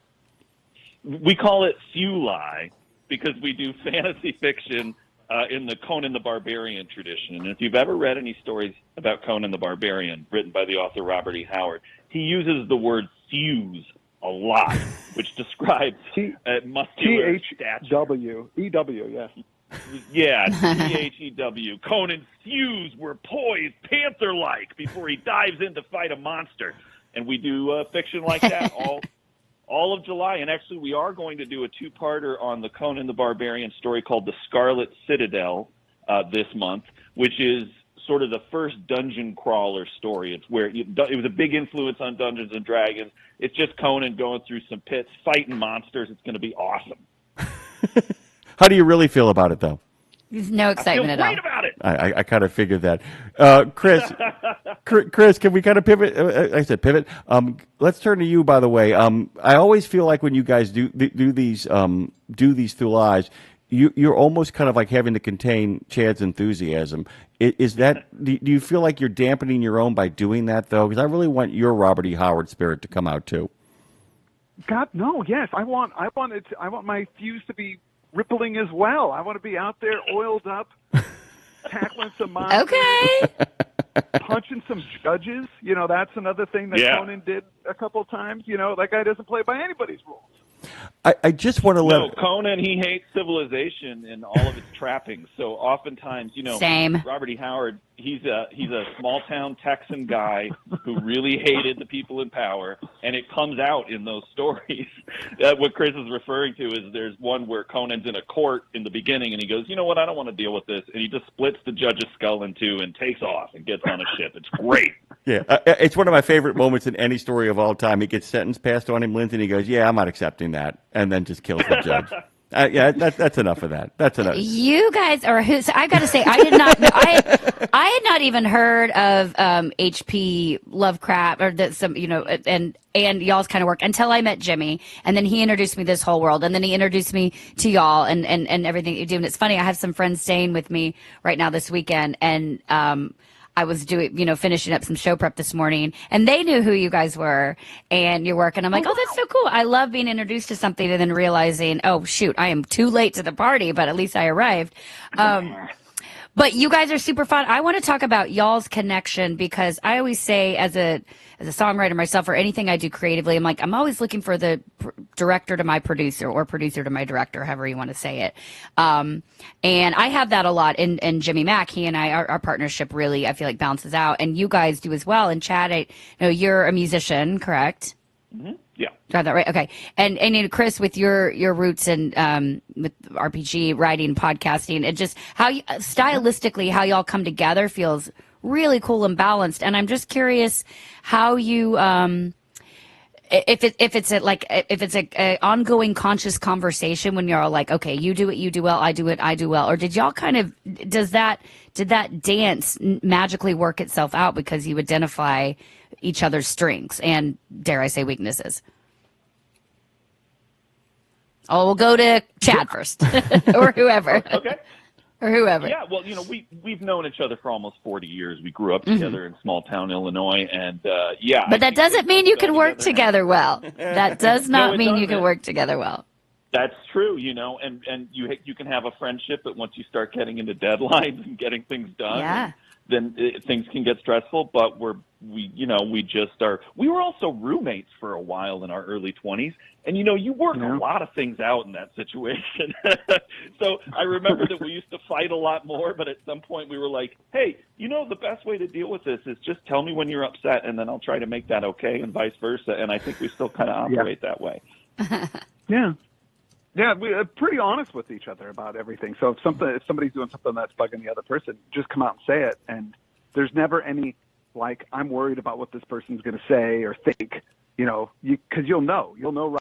We call it Fueli because we do fantasy fiction in the Conan the Barbarian tradition. And if you've ever read any stories about Conan the Barbarian, written by the author Robert E. Howard, he uses the word fuse a lot, which describes muscular stature. T-H-W-E-W, yes. Yeah, T-H-E-W. Conan's thews were poised panther-like before he dives in to fight a monster. And we do fiction like that all of July. And actually, we are going to do a two-parter on the Conan the Barbarian story called The Scarlet Citadel this month, which is sort of the first dungeon crawler story. It's where it was a big influence on Dungeons and Dragons. It's just Conan going through some pits, fighting monsters. It's going to be awesome. How do you really feel about it, though? There's no excitement at all. I feel great about it. I kind of figured that. Chris, can we kind of pivot? I said pivot. Let's turn to you, by the way. I always feel like when you guys do these through lives, you're almost kind of like having to contain Chad's enthusiasm. Is that? Do you feel like you're dampening your own by doing that, though? Because I really want your Robert E. Howard spirit to come out too. God, no. Yes, I want my fuse to be rippling as well. I want to be out there oiled up, tackling some monsters, punching some judges. You know, that's another thing that Conan did a couple of times. You know, that guy doesn't play by anybody's rules. I just want to let... No, Conan, he hates civilization and all of its trappings. So oftentimes, you know, Same. Robert E. Howard, he's a small-town Texan guy who really hated the people in power, and it comes out in those stories. What Chris is referring to is there's one where Conan's in a court in the beginning, and he goes, you know what, I don't want to deal with this. And he just splits the judge's skull in two and takes off and gets on a ship. It's great. Yeah, it's one of my favorite moments in any story of all time. He gets sentence passed on him, Lindsay, and he goes, yeah, I'm not accepting that, and then just kills the judge. Yeah, that's enough of that. That's enough. You guys are who? So I got to say, I did not know. I had not even heard of H.P. Lovecraft or and y'all's kind of work until I met Jimmy, and then he introduced me to this whole world, and then he introduced me to y'all and everything that you do. And it's funny, I have some friends staying with me right now this weekend, and I was finishing up some show prep this morning, and they knew who you guys were and your work. And I'm like, oh, that's so cool. I love being introduced to something and then realizing, oh, shoot, I am too late to the party, but at least I arrived. But you guys are super fun. I want to talk about y'all's connection because I always say as a songwriter myself or anything I do creatively, I'm always looking for the director to my producer or producer to my director, however you want to say it. And I have that a lot in Jimmy Mack. He and I, our partnership really, I feel like, balances out. And you guys do as well. And Chad, I know you're a musician, correct? Mm-hmm. Yeah. Do I have that right? Okay. And you know, Chris, with your roots in with RPG writing, podcasting, and just how you, stylistically how y'all come together feels really cool and balanced. And I'm just curious how you if it's a ongoing conscious conversation when you're all like, okay, you do it, you do well, I do it, I do well, or did y'all kind of did that dance magically work itself out because you identify each other's strengths and, dare I say, weaknesses? Oh, we'll go to Chad first, or whoever. Okay. Or whoever. Yeah, well, you know, we've known each other for almost 40 years. We grew up together in small town Illinois, and yeah. But that doesn't mean you can work together well. That does not mean you can work together well. That's true, you know, and you can have a friendship, but once you start getting into deadlines and getting things done, then things can get stressful. But we were also roommates for a while in our early 20s, and you know, you work a lot of things out in that situation. So I remember that we used to fight a lot more, but at some point we were like, hey, you know, the best way to deal with this is just tell me when you're upset, and then I'll try to make that okay, and vice versa. And I think we still kind of operate that way. Yeah. Yeah, we're pretty honest with each other about everything. So if somebody's doing something that's bugging the other person, just come out and say it. And there's never any, like, I'm worried about what this person's going to say or think, you know, because you'll know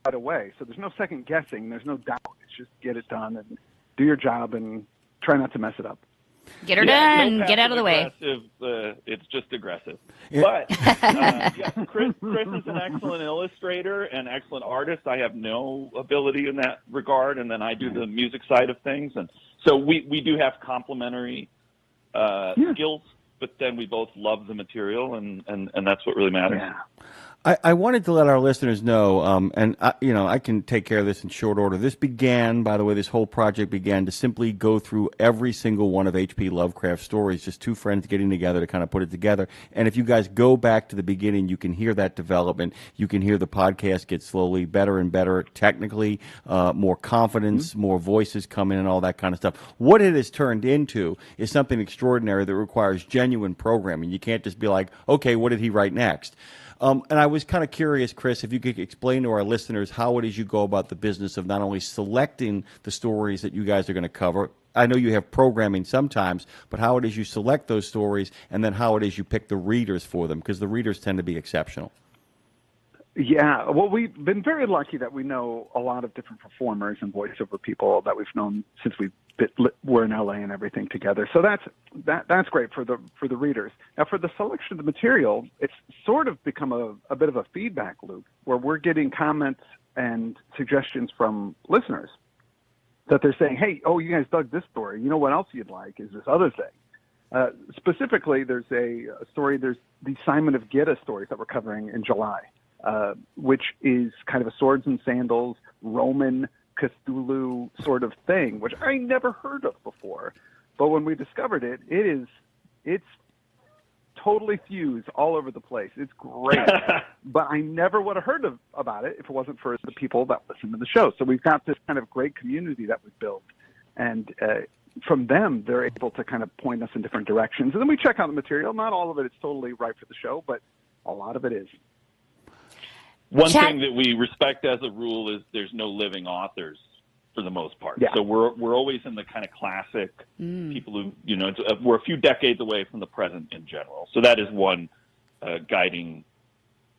right away. So there's no second guessing. There's no doubt. It's just get it done and do your job and try not to mess it up. Get her done. Get out of the way. It's just aggressive. Yeah. But Chris is an excellent illustrator and excellent artist. I have no ability in that regard, and then I do the music side of things. And so we do have complementary skills, but then we both love the material, and that's what really matters. Yeah. I wanted to let our listeners know, and I can take care of this in short order. This whole project began to simply go through every single one of H.P. Lovecraft's stories, just two friends getting together to kind of put it together. And if you guys go back to the beginning, you can hear that development. You can hear the podcast get slowly better and better, technically, more confidence, more voices come in and all that kind of stuff. What it has turned into is something extraordinary that requires genuine programming. You can't just be like, okay, what did he write next? And I was kind of curious, Chris, if you could explain to our listeners how it is you go about the business of not only selecting the stories that you guys are going to cover. I know you have programming sometimes, but how it is you select those stories, and then how it is you pick the readers for them, because the readers tend to be exceptional. Yeah, well, we've been very lucky that we know a lot of different performers and voiceover people that we've known since we're in LA and everything together. So that's great for the readers. Now, for the selection of the material, it's sort of become a bit of a feedback loop where we're getting comments and suggestions from listeners that they're saying, hey, oh, you guys dug this story. You know what else you'd like is this other thing. Specifically, there's a story, there's the Simon of Gitta stories that we're covering in July. Which is kind of a swords and sandals, Roman Cthulhu sort of thing, which I never heard of before. But when we discovered it, it's totally fused all over the place. It's great. But I never would have heard about it if it wasn't for the people that listen to the show. So we've got this kind of great community that we've built. And from them, they're able to kind of point us in different directions. And then we check out the material. Not all of it is totally right for the show, but a lot of it is. One thing that we respect as a rule is there's no living authors for the most part. Yeah. So we're always in the kind of classic people who, you know, we're a few decades away from the present in general. So that is one guiding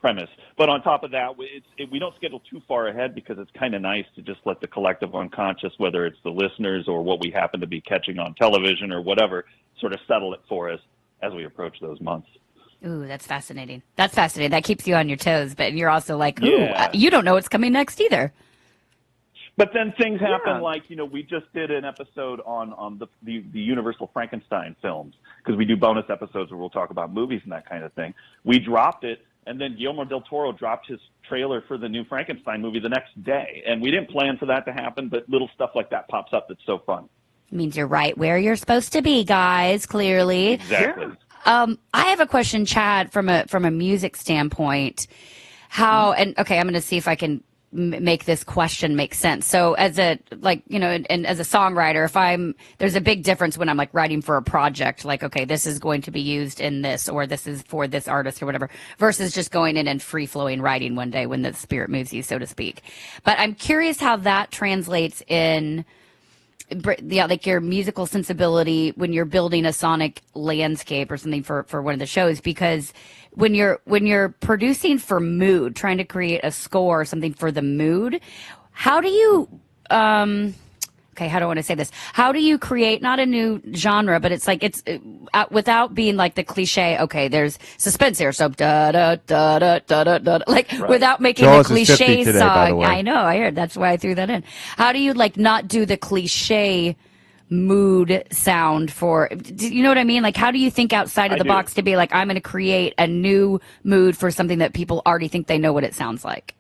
premise. But on top of that, we don't schedule too far ahead because it's kind of nice to just let the collective unconscious, whether it's the listeners or what we happen to be catching on television or whatever, sort of settle it for us as we approach those months. Ooh, that's fascinating. That's fascinating. That keeps you on your toes, but you're also like, ooh, you don't know what's coming next either. But then things happen like, you know, we just did an episode on the Universal Frankenstein films because we do bonus episodes where we'll talk about movies and that kind of thing. We dropped it, and then Guillermo del Toro dropped his trailer for the new Frankenstein movie the next day. And we didn't plan for that to happen, but little stuff like that pops up that's so fun. Means you're right where you're supposed to be, guys, clearly. Exactly. I have a question, Chad, from a music standpoint. How, and okay, I'm going to see if I can make this question make sense. So as a, like, you know, and as a songwriter, there's a big difference when I'm like writing for a project, like, okay, this is going to be used in this, or this is for this artist or whatever, versus just going in and free flowing writing one day when the spirit moves you, so to speak. But I'm curious how that translates in, yeah, like your musical sensibility when you're building a sonic landscape or something for one of the shows, because when you're producing for mood, trying to create a score or something for the mood, how do you okay, how do I want to say this? How do you create not a new genre, but it's like without being like the cliche, okay, there's suspense here, so da da da da da da da, like right. Without making Jaws the cliche today, song. by the way. I know, I heard. That's why I threw that in. How do you like not do the cliche mood sound for, you know what I mean? Like, how do you think outside of the box to be like, I'm going to create a new mood for something that people already think they know what it sounds like?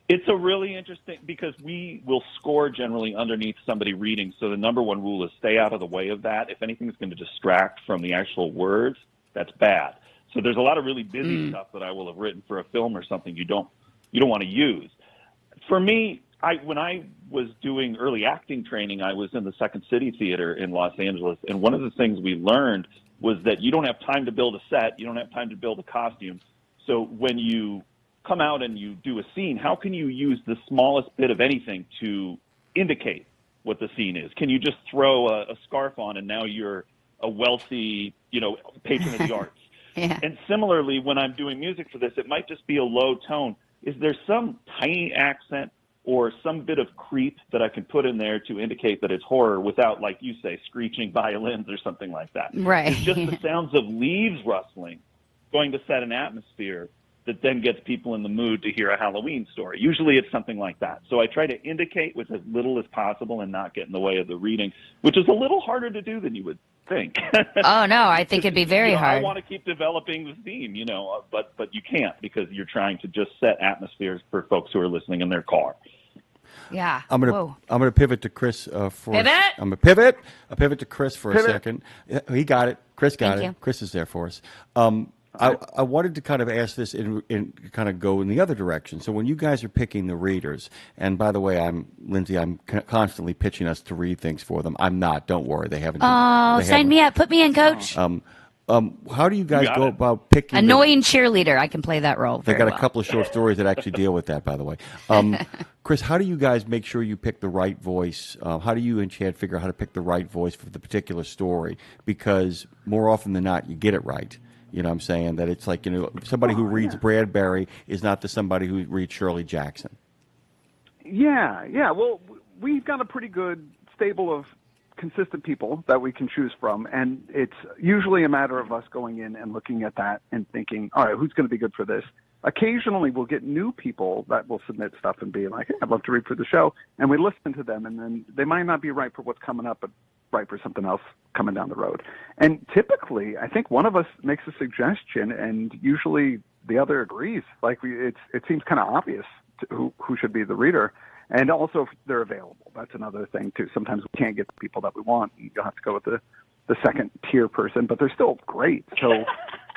It's a really interesting, because we will score generally underneath somebody reading. So the number one rule is stay out of the way of that. If anything's going to distract from the actual words, that's bad. So there's a lot of really busy stuff that I will have written for a film or something you don't want to use. For me, when I was doing early acting training, I was in the Second City Theater in Los Angeles. And one of the things we learned was that you don't have time to build a set. You don't have time to build a costume. So when you come out and you do a scene, how can you use the smallest bit of anything to indicate what the scene is? Can you just throw a scarf on and now you're a wealthy, patron of the arts? Yeah. And similarly, when I'm doing music for this, it might just be a low tone. Is there some tiny accent or some bit of creep that I can put in there to indicate that it's horror without, like you say, screeching violins or something like that? Right. It's just the sounds of leaves rustling going to set an atmosphere that then gets people in the mood to hear a Halloween story. Usually it's something like that. So I try to indicate with as little as possible and not get in the way of the reading, which is a little harder to do than you would think. Oh, no, I think it'd be very hard. I want to keep developing the theme, but you can't, because you're trying to just set atmospheres for folks who are listening in their car. Yeah. I'm gonna pivot to Chris for pivot. I'm gonna pivot. I'll pivot to Chris for a second. He got it. Chris got Thank it. you. Chris is there for us. I wanted to kind of ask this in kind of go in the other direction. So when you guys are picking the readers, and by the way, Lindsay, I'm constantly pitching us to read things for them. I'm not. Don't worry. They haven't. Oh, sign me up. Put me in, coach. How do you guys go about picking? Annoying cheerleader. I can play that role. They got a couple of short stories that actually deal with that, by the way. Chris, how do you guys make sure you pick the right voice? How do you and Chad figure out how to pick the right voice for the particular story? Because more often than not, you get it right. You know what I'm saying? That it's like, somebody who reads Bradbury is not the somebody who reads Shirley Jackson. Yeah. Well, we've got a pretty good stable of consistent people that we can choose from, and it's usually a matter of us going in and looking at that and thinking, all right, who's going to be good for this? Occasionally we'll get new people that will submit stuff and be like, hey, I'd love to read for the show, and we listen to them, and then they might not be right for what's coming up, but right for something else coming down the road. And typically, I think one of us makes a suggestion, and usually the other agrees. Like it seems kind of obvious to who should be the reader. And also, if they're available. That's another thing, too. Sometimes we can't get the people that we want. You'll have to go with the second-tier person, but they're still great. So,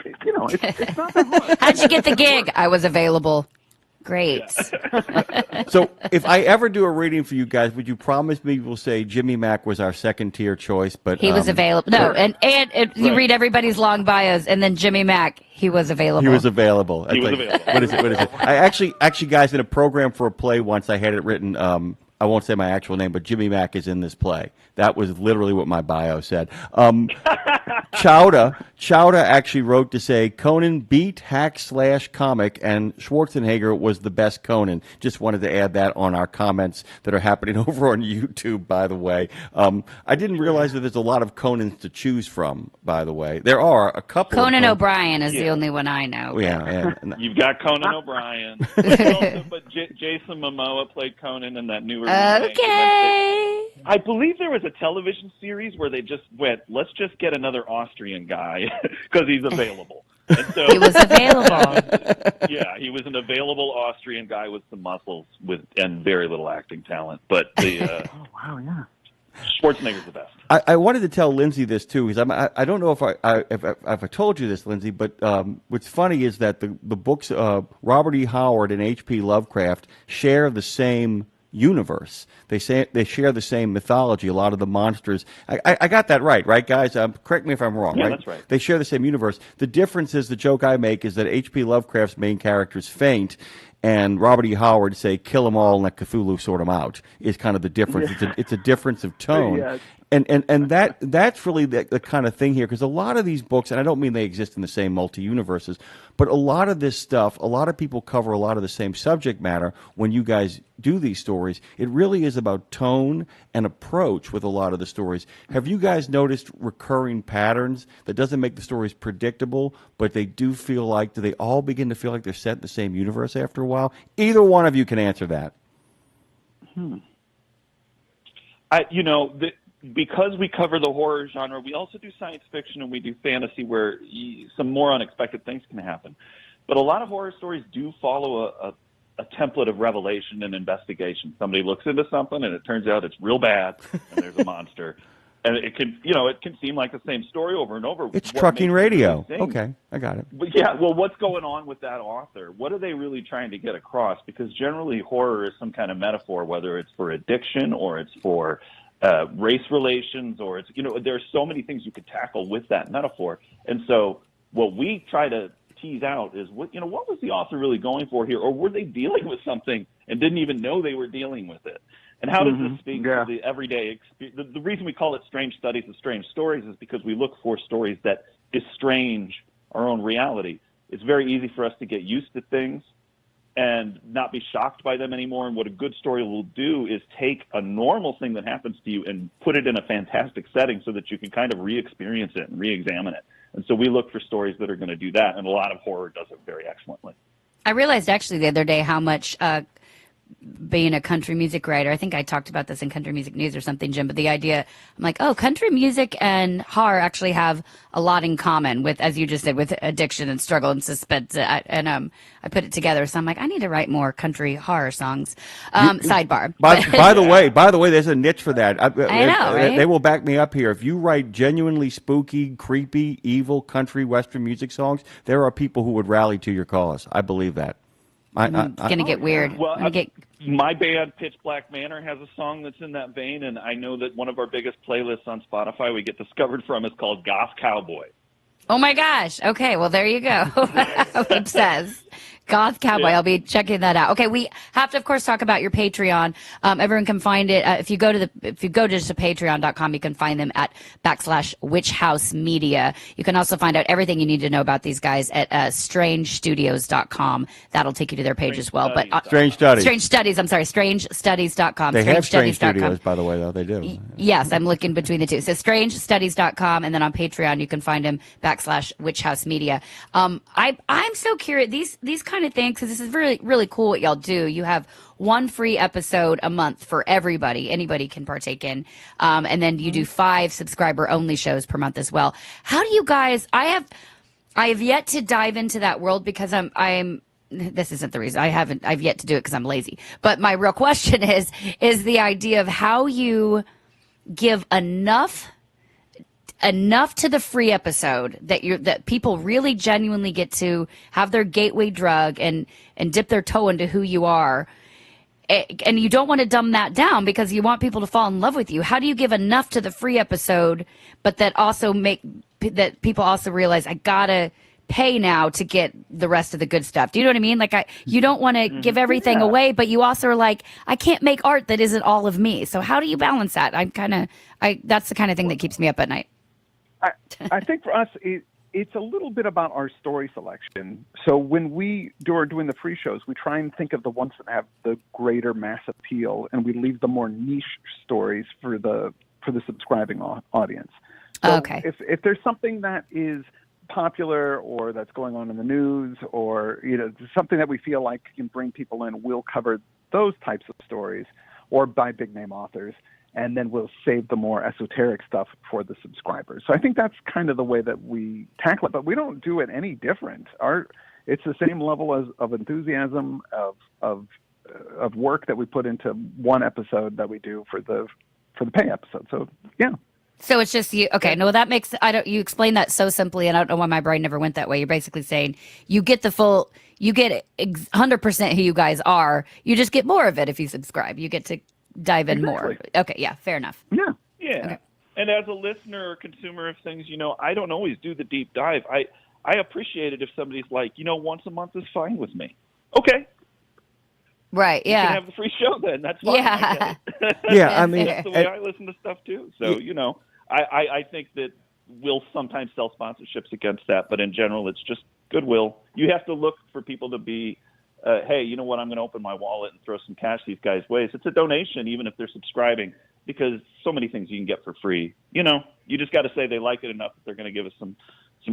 it's not that hard. How'd you get the gig? I was available. Great. So if I ever do a reading for you guys, would you promise me we'll say Jimmy Mack was our second-tier choice? But he was available. No, and you read everybody's long bios, and then Jimmy Mack, he was available. He was available. He was available. What is it? I actually, guys, in a program for a play once, I had it written. I won't say my actual name, but Jimmy Mack is in this play. That was literally what my bio said. Chowda actually wrote to say Conan beat hack/comic, and Schwarzenegger was the best Conan. Just wanted to add that on our comments that are happening over on YouTube, by the way. I didn't realize that there's a lot of Conans to choose from, by the way. There are a couple. Conan O'Brien is the only one I know. Yeah. You've got Conan O'Brien. But Jason Momoa played Conan in that newer remake. Okay. I believe there was a television series where they just went, let's just get another Austrian guy because he's available. And so, he was available. Yeah, he was an available Austrian guy with some muscles and very little acting talent. But the oh wow, yeah. Schwarzenegger's the best. I wanted to tell Lindsay this too, because I don't know if I told you this, Lindsay, but what's funny is that the books Robert E. Howard and H.P. Lovecraft share the same universe. They share the same mythology. A lot of the monsters. I got that right, guys? Correct me if I'm wrong. Yeah, right? that's right. They share the same universe. The difference is the joke I make is that H.P. Lovecraft's main characters faint, and Robert E. Howard say kill them all and let Cthulhu sort them out. Is kind of the difference. Yeah. It's a difference of tone. Yes. And that's really the kind of thing here, because a lot of these books, and I don't mean they exist in the same multi-universes, but a lot of this stuff, a lot of people cover a lot of the same subject matter when you guys do these stories. It really is about tone and approach with a lot of the stories. Have you guys noticed recurring patterns that doesn't make the stories predictable, but they do feel like, do they all begin to feel like they're set in the same universe after a while? Either one of you can answer that. Because we cover the horror genre, we also do science fiction and we do fantasy where some more unexpected things can happen. But a lot of horror stories do follow a template of revelation and investigation. Somebody looks into something and it turns out it's real bad and there's a monster. And it can seem like the same story over and over. It's What trucking makes it radio. really sing? Okay, I got it. But yeah, well, what's going on with that author? What are they really trying to get across? Because generally horror is some kind of metaphor, whether it's for addiction or it's for race relations, or it's, there's so many things you could tackle with that metaphor. And so what we try to tease out is what was the author really going for here? Or were they dealing with something and didn't even know they were dealing with it? And how does this speak to the everyday experience? The reason we call it Strange Studies of Strange Stories is because we look for stories that estrange our own reality. It's very easy for us to get used to things and not be shocked by them anymore. And what a good story will do is take a normal thing that happens to you and put it in a fantastic setting so that you can kind of re-experience it and re-examine it. And so we look for stories that are going to do that, and a lot of horror does it very excellently. I realized actually the other day how much being a country music writer, I think I talked about this in Country Music News or something, Jim, but the idea, I'm like, oh, country music and horror actually have a lot in common with, as you just said, with addiction and struggle and suspense. And I put it together. So I'm like, I need to write more country horror songs. Sidebar. By the way, there's a niche for that. I know, right? They will back me up here. If you write genuinely spooky, creepy, evil country western music songs, there are people who would rally to your cause. I believe that. It's going to get weird. Well, my band, Pitch Black Manor, has a song that's in that vein, and I know that one of our biggest playlists on Spotify we get discovered from is called Goth Cowboy. Oh, my gosh. Okay, well, there you go. I'm obsessed. Goth Cowboy. Yeah. I'll be checking that out. Okay, we have to, of course, talk about your Patreon. Everyone can find it. If you go to just patreon.com, you can find them at /WitchHouseMedia. You can also find out everything you need to know about these guys at strangestudios.com. That'll take you to their page as well. Strange Studies. Strange Studies. I'm sorry, strangestudies.com. They have Strange Studios, by the way, though. They do. Yes, I'm looking between the two. So strangestudies.com, and then on Patreon, you can find them /WitchHouseMedia. I'm so curious. These kind of things, because this is really, really cool what y'all do. You have one free episode a month for everybody. Anybody can partake in. And then you do 5 subscriber-only shows per month as well. How do you guys... I have yet to dive into that world because I'm this isn't the reason. I've yet to do it because I'm lazy. But my real question is the idea of how you give enough to the free episode that people really genuinely get to have their gateway drug and dip their toe into who you are. And you don't want to dumb that down because you want people to fall in love with you. How do you give enough to the free episode, but that also that people also realize I gotta pay now to get the rest of the good stuff? Do you know what I mean? Like you don't want to give everything away, but you also are like, I can't make art that isn't all of me. So how do you balance that? That's the kind of thing that keeps me up at night. I think for us, it's a little bit about our story selection. So when we are doing the free shows, we try and think of the ones that have the greater mass appeal, and we leave the more niche stories for the subscribing audience. So okay. If there's something that is popular or that's going on in the news, or something that we feel like can bring people in, we'll cover those types of stories, or by big name authors. And then we'll save the more esoteric stuff for the subscribers. So I think that's kind of the way that we tackle it, but we don't do it any different. It's the same level of enthusiasm, of work that we put into one episode that we do for for the pay episode. So yeah. So it's just you. Okay, no, that makes you explain that so simply, and I don't know why my brain never went that way. You're basically saying you get 100% who you guys are. You just get more of it if you subscribe. You get to dive in more. Okay, yeah, fair enough. Yeah. Okay. And as a listener or consumer of things, I don't always do the deep dive. I appreciate it if somebody's like, once a month is fine with me. Okay. Right. Yeah. You can have the free show then. That's fine. Yeah. Yeah. I mean, that's the way I listen to stuff too. So I think that we'll sometimes sell sponsorships against that, but in general, it's just goodwill. You have to look for people to be, hey, you know what? I'm going to open my wallet and throw some cash these guys' ways. It's a donation, even if they're subscribing, because so many things you can get for free. You just got to say they like it enough that they're going to give us some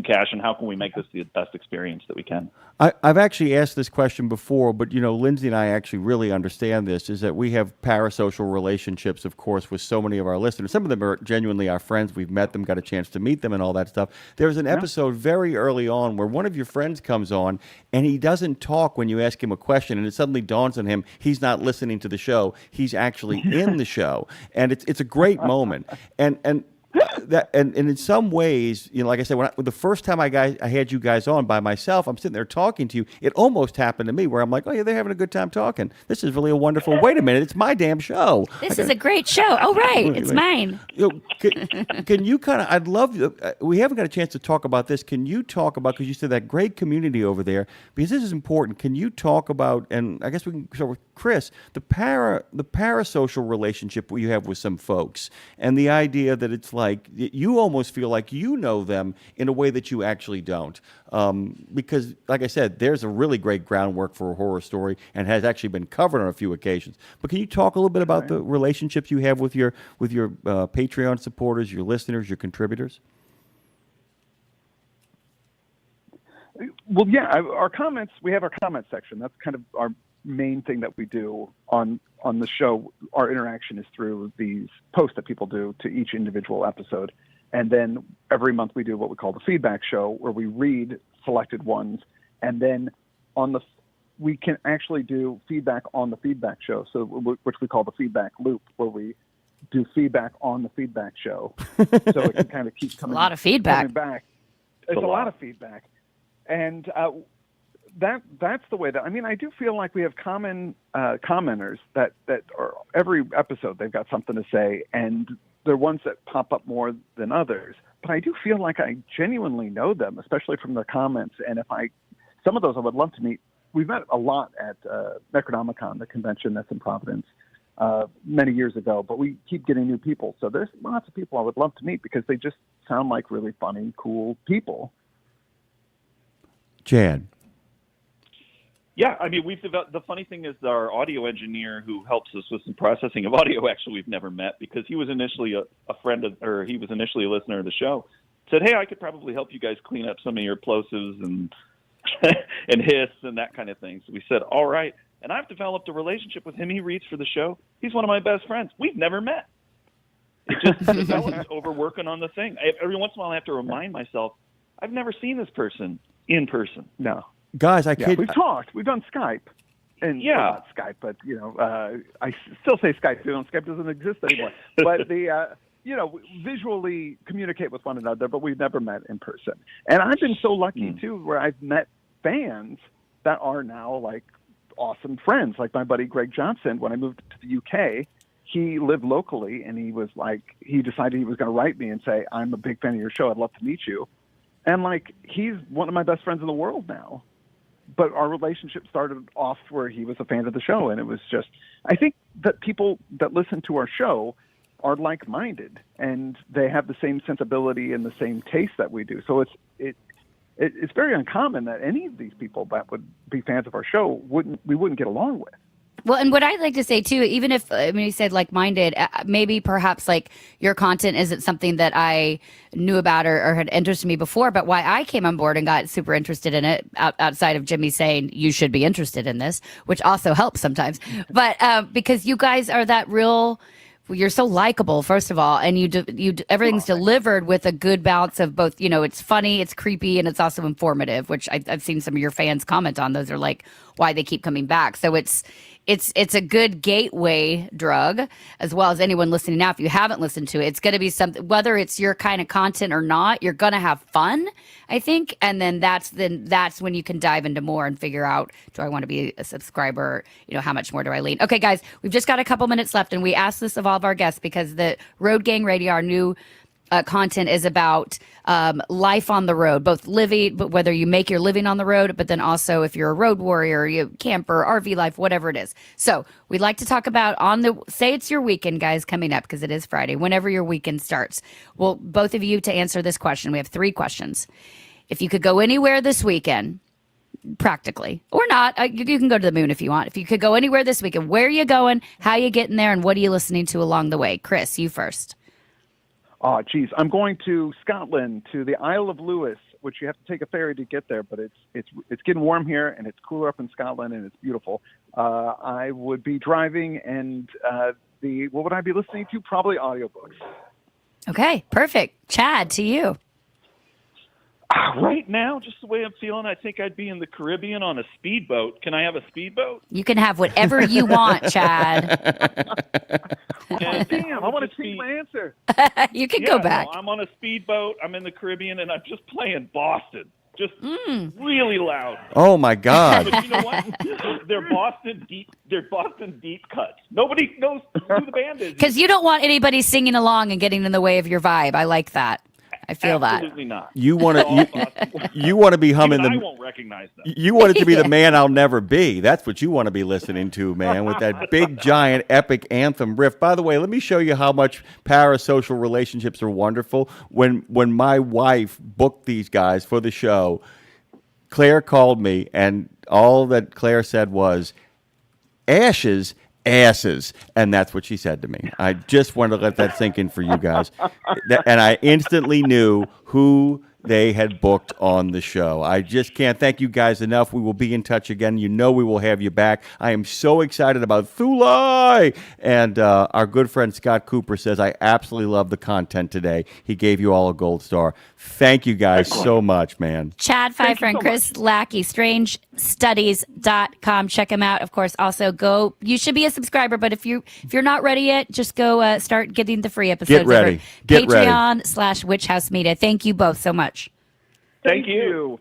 cash, and how can we make this the best experience that we can? I've actually asked this question before, but Lindsay and I actually really understand this, is that we have parasocial relationships, of course, with so many of our listeners. Some of them are genuinely our friends. We've met them, got a chance to meet them and all that stuff. There was an episode very early on where one of your friends comes on and he doesn't talk when you ask him a question, and it suddenly dawns on him he's not listening to the show. He's actually in the show. And it's a great moment. And in some ways, like I said, when the first time I had you guys on by myself, I'm sitting there talking to you. It almost happened to me where I'm like, oh yeah, they're having a good time talking. This is really a wonderful. Wait a minute, it's my damn show. This is a great show. Oh right, it's mine. Can you kind of? I'd love. We haven't got a chance to talk about this. Can you talk about, because you said that great community over there? Because this is important. Can you talk about? And I guess we can start with Chris, the parasocial relationship you have with some folks, and the idea that it's like you almost feel like you know them in a way that you actually don't. Because, like I said, there's a really great groundwork for a horror story and has actually been covered on a few occasions. But can you talk a little bit about the relationships you have with your Patreon supporters, your listeners, your contributors? Well, yeah, our comments, we have our comment section. That's kind of our main thing that we do on the show. Our interaction is through these posts that people do to each individual episode. And then every month we do what we call the feedback show, where we read selected ones, and then we can actually do feedback on the feedback show, so which we call the feedback loop, where we do feedback on the feedback show. So it can kind of keep coming. A lot of feedback. Coming back. It's a lot of feedback. And that's the way that, I do feel like we have common commenters that are every episode they've got something to say, and they're ones that pop up more than others. But I do feel like I genuinely know them, especially from their comments. And some of those I would love to meet. We've met a lot at Necronomicon, the convention that's in Providence, many years ago, but we keep getting new people. So there's lots of people I would love to meet because they just sound like really funny, cool people. Jan. Yeah, we've developed. The funny thing is, our audio engineer who helps us with some processing of audio, actually, we've never met because he was initially a friend of, or he was initially a listener of the show. Said, hey, I could probably help you guys clean up some of your plosives and and hiss and that kind of thing. So we said, all right. And I've developed a relationship with him. He reads for the show. He's one of my best friends. We've never met. It just developed over working on the thing. Every once in a while, I have to remind myself, I've never seen this person in person. No. Guys, we've talked. We've done Skype. And not Skype, but, I still say Skype. Skype doesn't exist anymore. But visually communicate with one another, but we've never met in person. And I've been so lucky, too, where I've met fans that are now, like, awesome friends. Like my buddy Greg Johnson, when I moved to the UK, he lived locally, and he was like, he decided he was going to write me and say, I'm a big fan of your show. I'd love to meet you. And, like, he's one of my best friends in the world now. But our relationship started off where he was a fan of the show, and it was just, I think that people that listen to our show are like-minded, and they have the same sensibility and the same taste that we do. So it's very uncommon that any of these people that would be fans of our show we wouldn't get along with. Well, and what I'd like to say, too, even if, you said like-minded, maybe perhaps like your content isn't something that I knew about or had interested me before, but why I came on board and got super interested in it outside of Jimmy saying you should be interested in this, which also helps sometimes. But because you guys are that real, you're so likable, first of all, and everything's delivered with a good balance of both, it's funny, it's creepy, and it's also informative, which I've seen some of your fans comment on. Those are like why they keep coming back. So it's it's a good gateway drug, as well as anyone listening now. If you haven't listened to it, it's going to be something, whether it's your kind of content or not, you're going to have fun, I think. And then that's when you can dive into more and figure out, do I want to be a subscriber? How much more do I lean? Okay, guys, we've just got a couple minutes left, and we asked this of all of our guests because the Road Gang Radio, our new content, is about life on the road, both living, but whether you make your living on the road, but then also if you're a road warrior, you camper, RV life, whatever it is. So we'd like to talk about say it's your weekend, guys, coming up, because it is Friday, whenever your weekend starts. Well, both of you to answer this question. We have 3 questions. If you could go anywhere this weekend, practically, or not, you can go to the moon if you want. If you could go anywhere this weekend, where are you going? How are you getting there? And what are you listening to along the way? Chris, you first. Oh, geez. I'm going to Scotland, to the Isle of Lewis, which you have to take a ferry to get there, but it's getting warm here, and it's cooler up in Scotland, and it's beautiful. I would be driving, and what would I be listening to? Probably audiobooks. Okay, perfect. Chad, to you. Right now, just the way I'm feeling, I think I'd be in the Caribbean on a speedboat. Can I have a speedboat? You can have whatever you want, Chad. Damn, I want to change my answer. You can go back. No, I'm on a speedboat. I'm in the Caribbean, and I'm just playing Boston. Just really loud. Oh my God! But you know what? They're Boston deep cuts. Nobody knows who the band is. Because you don't want anybody singing along and getting in the way of your vibe. I like that. I feel Absolutely not. You want to you want to be humming Even the. I won't recognize them. You want it to be the man I'll never be. That's what you want to be listening to, man, with that big, giant, epic anthem riff. By the way, let me show you how much parasocial relationships are wonderful. When my wife booked these guys for the show, Claire called me, and all that Claire said was, ashes, asses. And that's what she said to me. I just wanted to let that sink in for you guys. And I instantly knew who they had booked on the show. I just can't thank you guys enough. We will be in touch again. You know we will have you back. I am so excited about Thulai. And our good friend Scott Cooper says, I absolutely love the content today. He gave you all a gold star. Thank you guys so much, man. Chad Pfeiffer and Chris Lackey, strangestudies.com. Check them out. Of course, also go. You should be a subscriber, but if you're not ready yet, just go start getting the free episodes. Get ready. Patreon.com/Witch House Media. Thank you both so much. Thank you.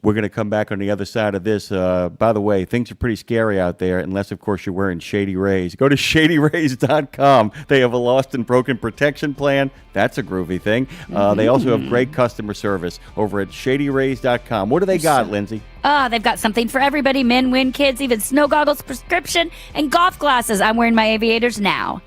We're going to come back on the other side of this. By the way, things are pretty scary out there, unless, of course, you're wearing Shady Rays. Go to ShadyRays.com. They have a lost and broken protection plan. That's a groovy thing. They also have great customer service over at ShadyRays.com. What do they got, Lindsay? They've got something for everybody. Men, women, kids, even snow goggles, prescription, and golf glasses. I'm wearing my aviators now.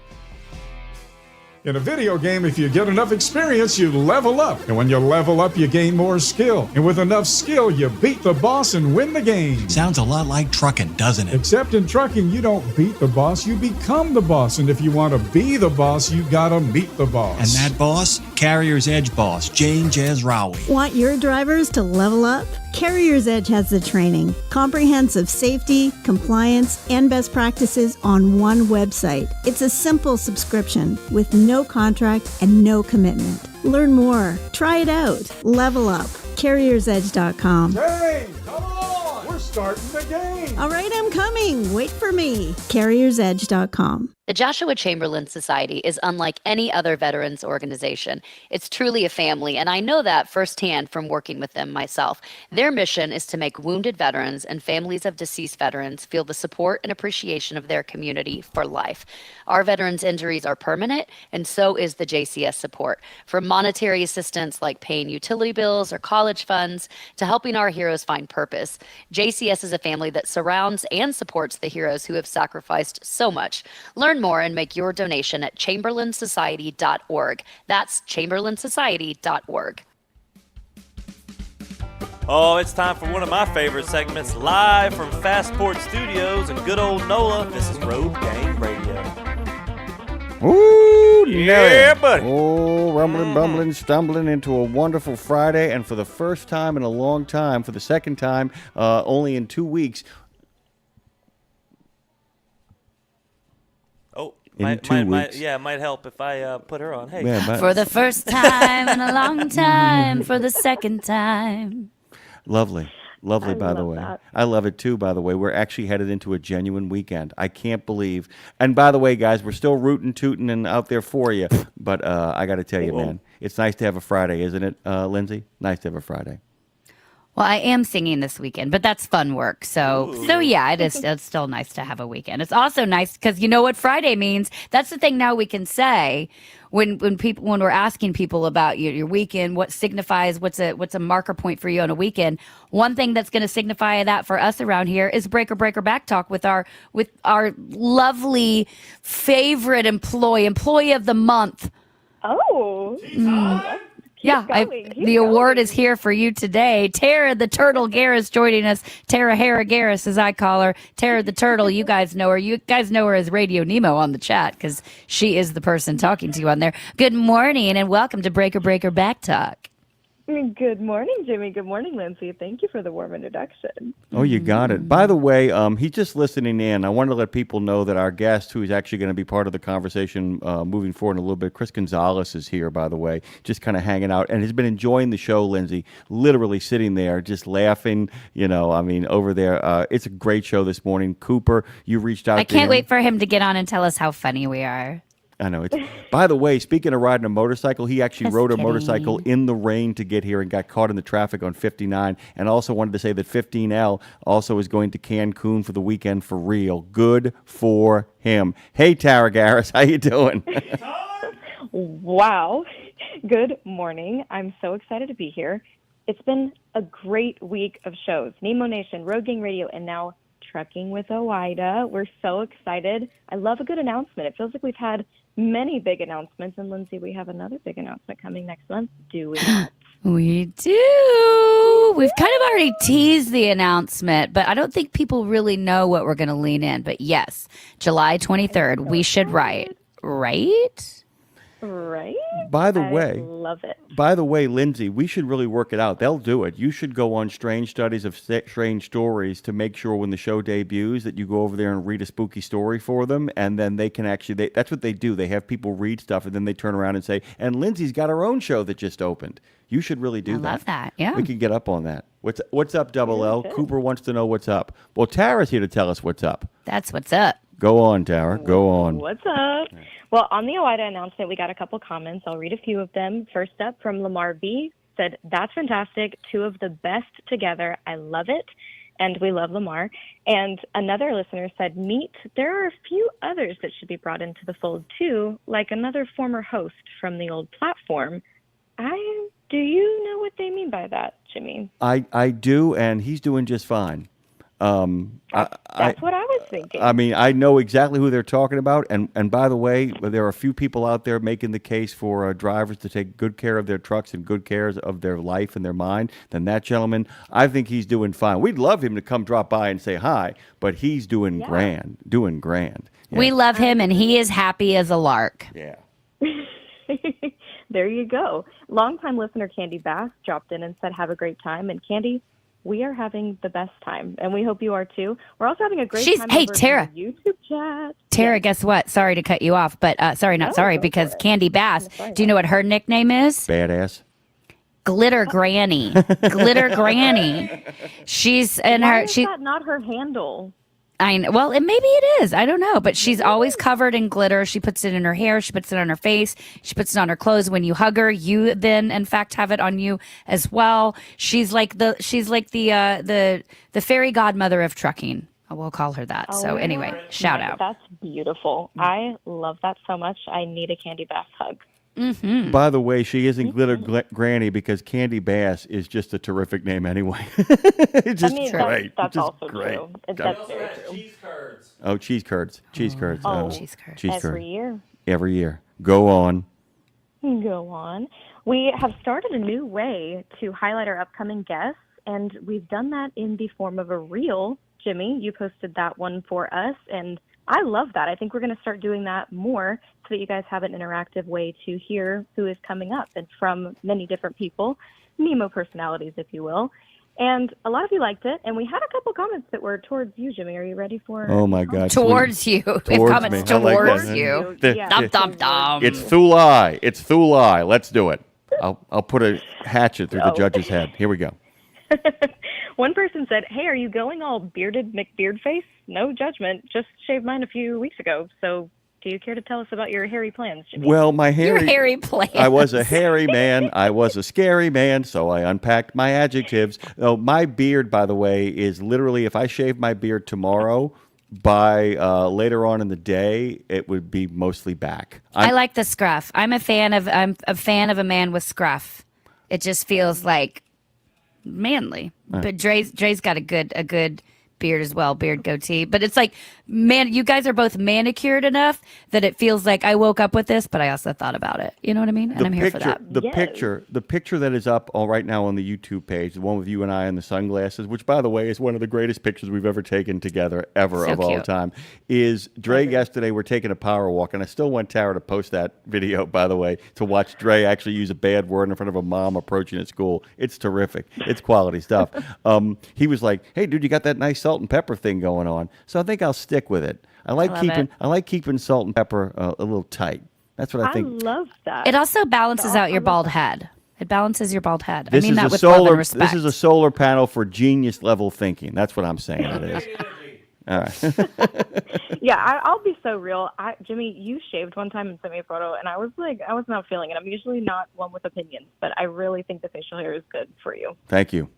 In a video game, if you get enough experience, you level up. And when you level up, you gain more skill. And with enough skill, you beat the boss and win the game. Sounds a lot like trucking, doesn't it? Except in trucking, you don't beat the boss, you become the boss. And if you want to be the boss, you gotta meet the boss. And that boss? Carrier's Edge boss, Jane Jazrawi. Want your drivers to level up? Carrier's Edge has the training, comprehensive safety, compliance, and best practices on one website. It's a simple subscription with no contract and no commitment. Learn more. Try it out. Level up. CarriersEdge.com. Hey, come on! We're starting the game! All right, I'm coming. Wait for me. CarriersEdge.com. The Joshua Chamberlain Society is unlike any other veterans organization. It's truly a family, and I know that firsthand from working with them myself. Their mission is to make wounded veterans and families of deceased veterans feel the support and appreciation of their community for life. Our veterans' injuries are permanent, and so is the JCS support. From monetary assistance like paying utility bills or college funds to helping our heroes find purpose, JCS is a family that surrounds and supports the heroes who have sacrificed so much. Learn more and make your donation at chamberlainsociety.org. That's chamberlainsociety.org. Oh, it's time for one of my favorite segments, live from Fastport Studios in good old NOLA. This is Road Gang Radio. Ooh, yeah, buddy. Oh, rumbling, bumbling, stumbling into a wonderful Friday, and for the first time in a long time, for the second time, only in 2 weeks. Oh, in 2 weeks. Yeah, it might help if I put her on. Hey, for the first time in a long time, for the second time. Lovely. Lovely, by the love way. that. I love it too, by the way. We're actually headed into a genuine weekend. I can't believe. And by the way, guys, we're still rooting, tooting, and out there for you. But I got to tell you, man, it's nice to have a Friday, isn't it, Lindsay? Nice to have a Friday. Well, I am singing this weekend, but that's fun work. So yeah, it's still nice to have a weekend. It's also nice because you know what Friday means. That's the thing now we can say when we're asking people about your weekend, what signifies what's a marker point for you on a weekend. One thing that's going to signify that for us around here is Breaker Back Talk with our lovely favorite employee of the month. Oh. The award is here for you today. Tara the Turtle Garris joining us. Tara Hara Garris, as I call her. Tara the Turtle, you guys know her. You guys know her as Radio Nemo on the chat because she is the person talking to you on there. Good morning and welcome to Breaker Back Talk. Good morning, Jimmy. Good morning, Lindsay. Thank you for the warm introduction. Oh, you got it. By the way, he's just listening in. I wanted to let people know that our guest, who is actually going to be part of the conversation moving forward in a little bit, Chris Gonzalez is here, by the way, just kind of hanging out and has been enjoying the show, Lindsay, literally sitting there just laughing, over there. It's a great show this morning. Cooper, you reached out I can't wait for him to get on and tell us how funny we are. I know. By the way, speaking of riding a motorcycle, he actually rode a motorcycle in the rain to get here and got caught in the traffic on 59. And also wanted to say that 15L also is going to Cancun for the weekend for real. Good for him. Hey, Tara Garris, how you doing? Wow. Good morning. I'm so excited to be here. It's been a great week of shows. Nemo Nation, Road Gang Radio, and now Trucking with Oida. We're so excited. I love a good announcement. It feels like we've had many big announcements. And Lindsay, we have another big announcement coming next month. Do we not? We do. We've kind of already teased the announcement, but I don't think people really know what we're going to lean in. But yes, July 23rd, we should write. Right? Right? By the I way, love it. By the way, Lindsay, we should really work it out. They'll do it. You should go on Strange Studies of Strange Stories to make sure when the show debuts that you go over there and read a spooky story for them, and then they can actually, that's what they do. They have people read stuff, and then they turn around and say, and Lindsay's got her own show that just opened. You should really do that. I love that, yeah. We could get up on that. What's up, Double L? Cooper wants to know what's up. Well, Tara's here to tell us what's up. That's what's up. Go on, Tara. Go on. What's up? Well, on the OIDA announcement, we got a couple comments. I'll read a few of them. First up from Lamar B. said, "That's fantastic. Two of the best together. I love it." And we love Lamar. And another listener said, "Neat. There are a few others that should be brought into the fold, too, like another former host from the old platform." Do you know what they mean by that, Jimmy? I do, and he's doing just fine. That's what I was thinking. I mean, I know exactly who they're talking about. And by the way, there are a few people out there making the case for drivers to take good care of their trucks and good care of their life and their mind. Then that gentleman, I think he's doing fine. We'd love him to come drop by and say hi, but he's doing grand. Yeah. We love him, and he is happy as a lark. Yeah. There you go. Longtime listener Candy Bass dropped in and said, "Have a great time." And Candy, we are having the best time, and we hope you are too. We're also having a great time over Tara. in the YouTube chat. Tara, guess what? Sorry to cut you off, but because Candy Bass, do you know what her nickname is? Badass. Glitter Granny. Glitter Granny. She's in Why her. is that not her handle? Well, maybe it is. I don't know. But she's always covered in glitter. She puts it in her hair. She puts it on her face. She puts it on her clothes. When you hug her, you then, in fact, have it on you as well. She's like the fairy godmother of trucking. We'll call her that. Oh, so anyway, shout out. That's beautiful. I love that so much. I need a Candy Bass hug. Mm-hmm. By the way, she isn't Glitter Granny because Candy Bass is just a terrific name anyway. It's just great. That's just also great. true. That's very true. Cheese curds. Oh, cheese curds. Cheese curds. Oh, cheese curds. Every year. Every year. Go on. Go on. We have started a new way to highlight our upcoming guests, and we've done that in the form of a reel. Jimmy, you posted that one for us, and I love that. I think we're going to start doing that more so that you guys have an interactive way to hear who is coming up, and from many different people, Nemo personalities, if you will. And a lot of you liked it, and we had a couple comments that were towards you, Jimmy. Are you ready for Oh, my God. Towards you. We have comments towards you. Yeah. Dum, dum. It's Thulai. It's Thulai. Let's do it. I'll put a hatchet through the judge's head. Here we go. One person said, "Hey, are you going all bearded McBeardface? No judgment. Just shaved mine a few weeks ago. So, do you care to tell us about your hairy plans, Jimmy?" Well, my hairy... Your hairy plans. I was a hairy man. I was a scary man, so I unpacked my adjectives. Oh, my beard, by the way, is literally, if I shave my beard tomorrow, by later on in the day, it would be mostly back. I like the scruff. I'm a fan of a man with scruff. It just feels like manly. But Dre's got a good beard as well, beard goatee. But it's like, man, you guys are both manicured enough that it feels like I woke up with this, but I also thought about it. You know what I mean? And I'm here for that. The picture that is up all right now on the YouTube page, the one with you and I in the sunglasses, which, by the way, is one of the greatest pictures we've ever taken together ever So of all cute. time, is Dre yesterday. We're taking a power walk, and I still want Tara to post that video, by the way, to watch Dre actually use a bad word in front of a mom approaching at school. It's terrific. It's quality stuff. He was like, "Hey, dude, you got that nice salt and pepper thing going on." So I think I'll stick with it. I like keeping salt and pepper a little tight. That's what I think. I love that. It also balances out your bald head. It balances your bald head. This I mean is that a with solar. love and respect. This is a solar panel for genius level thinking. That's what I'm saying. It is. All right. Yeah, I'll be so real. Jimmy, you shaved one time and sent me a photo, and I was not feeling it. I'm usually not one with opinions, but I really think the facial hair is good for you. Thank you.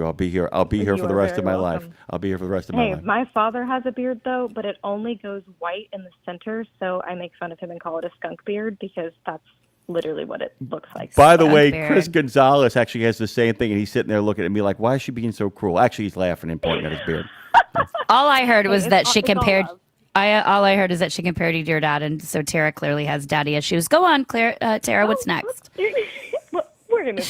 I'll be here. I'll be here You for the are rest of very my life. welcome. I'll be here for the rest of my Hey, life. my father has a beard, though, but it only goes white in the center, so I make fun of him and call it a skunk beard because that's literally what it looks like. By the way, Skunk Chris beard. Gonzalez actually has the same thing, and he's sitting there looking at me like, "Why is she being so cruel?" Actually, he's laughing and pointing at his beard. All I heard was Hey, that it's she all- it's all compared. love. All I heard is that she compared you to your dad, and so Tara clearly has daddy issues. Go on, Tara. What's next? We're gonna.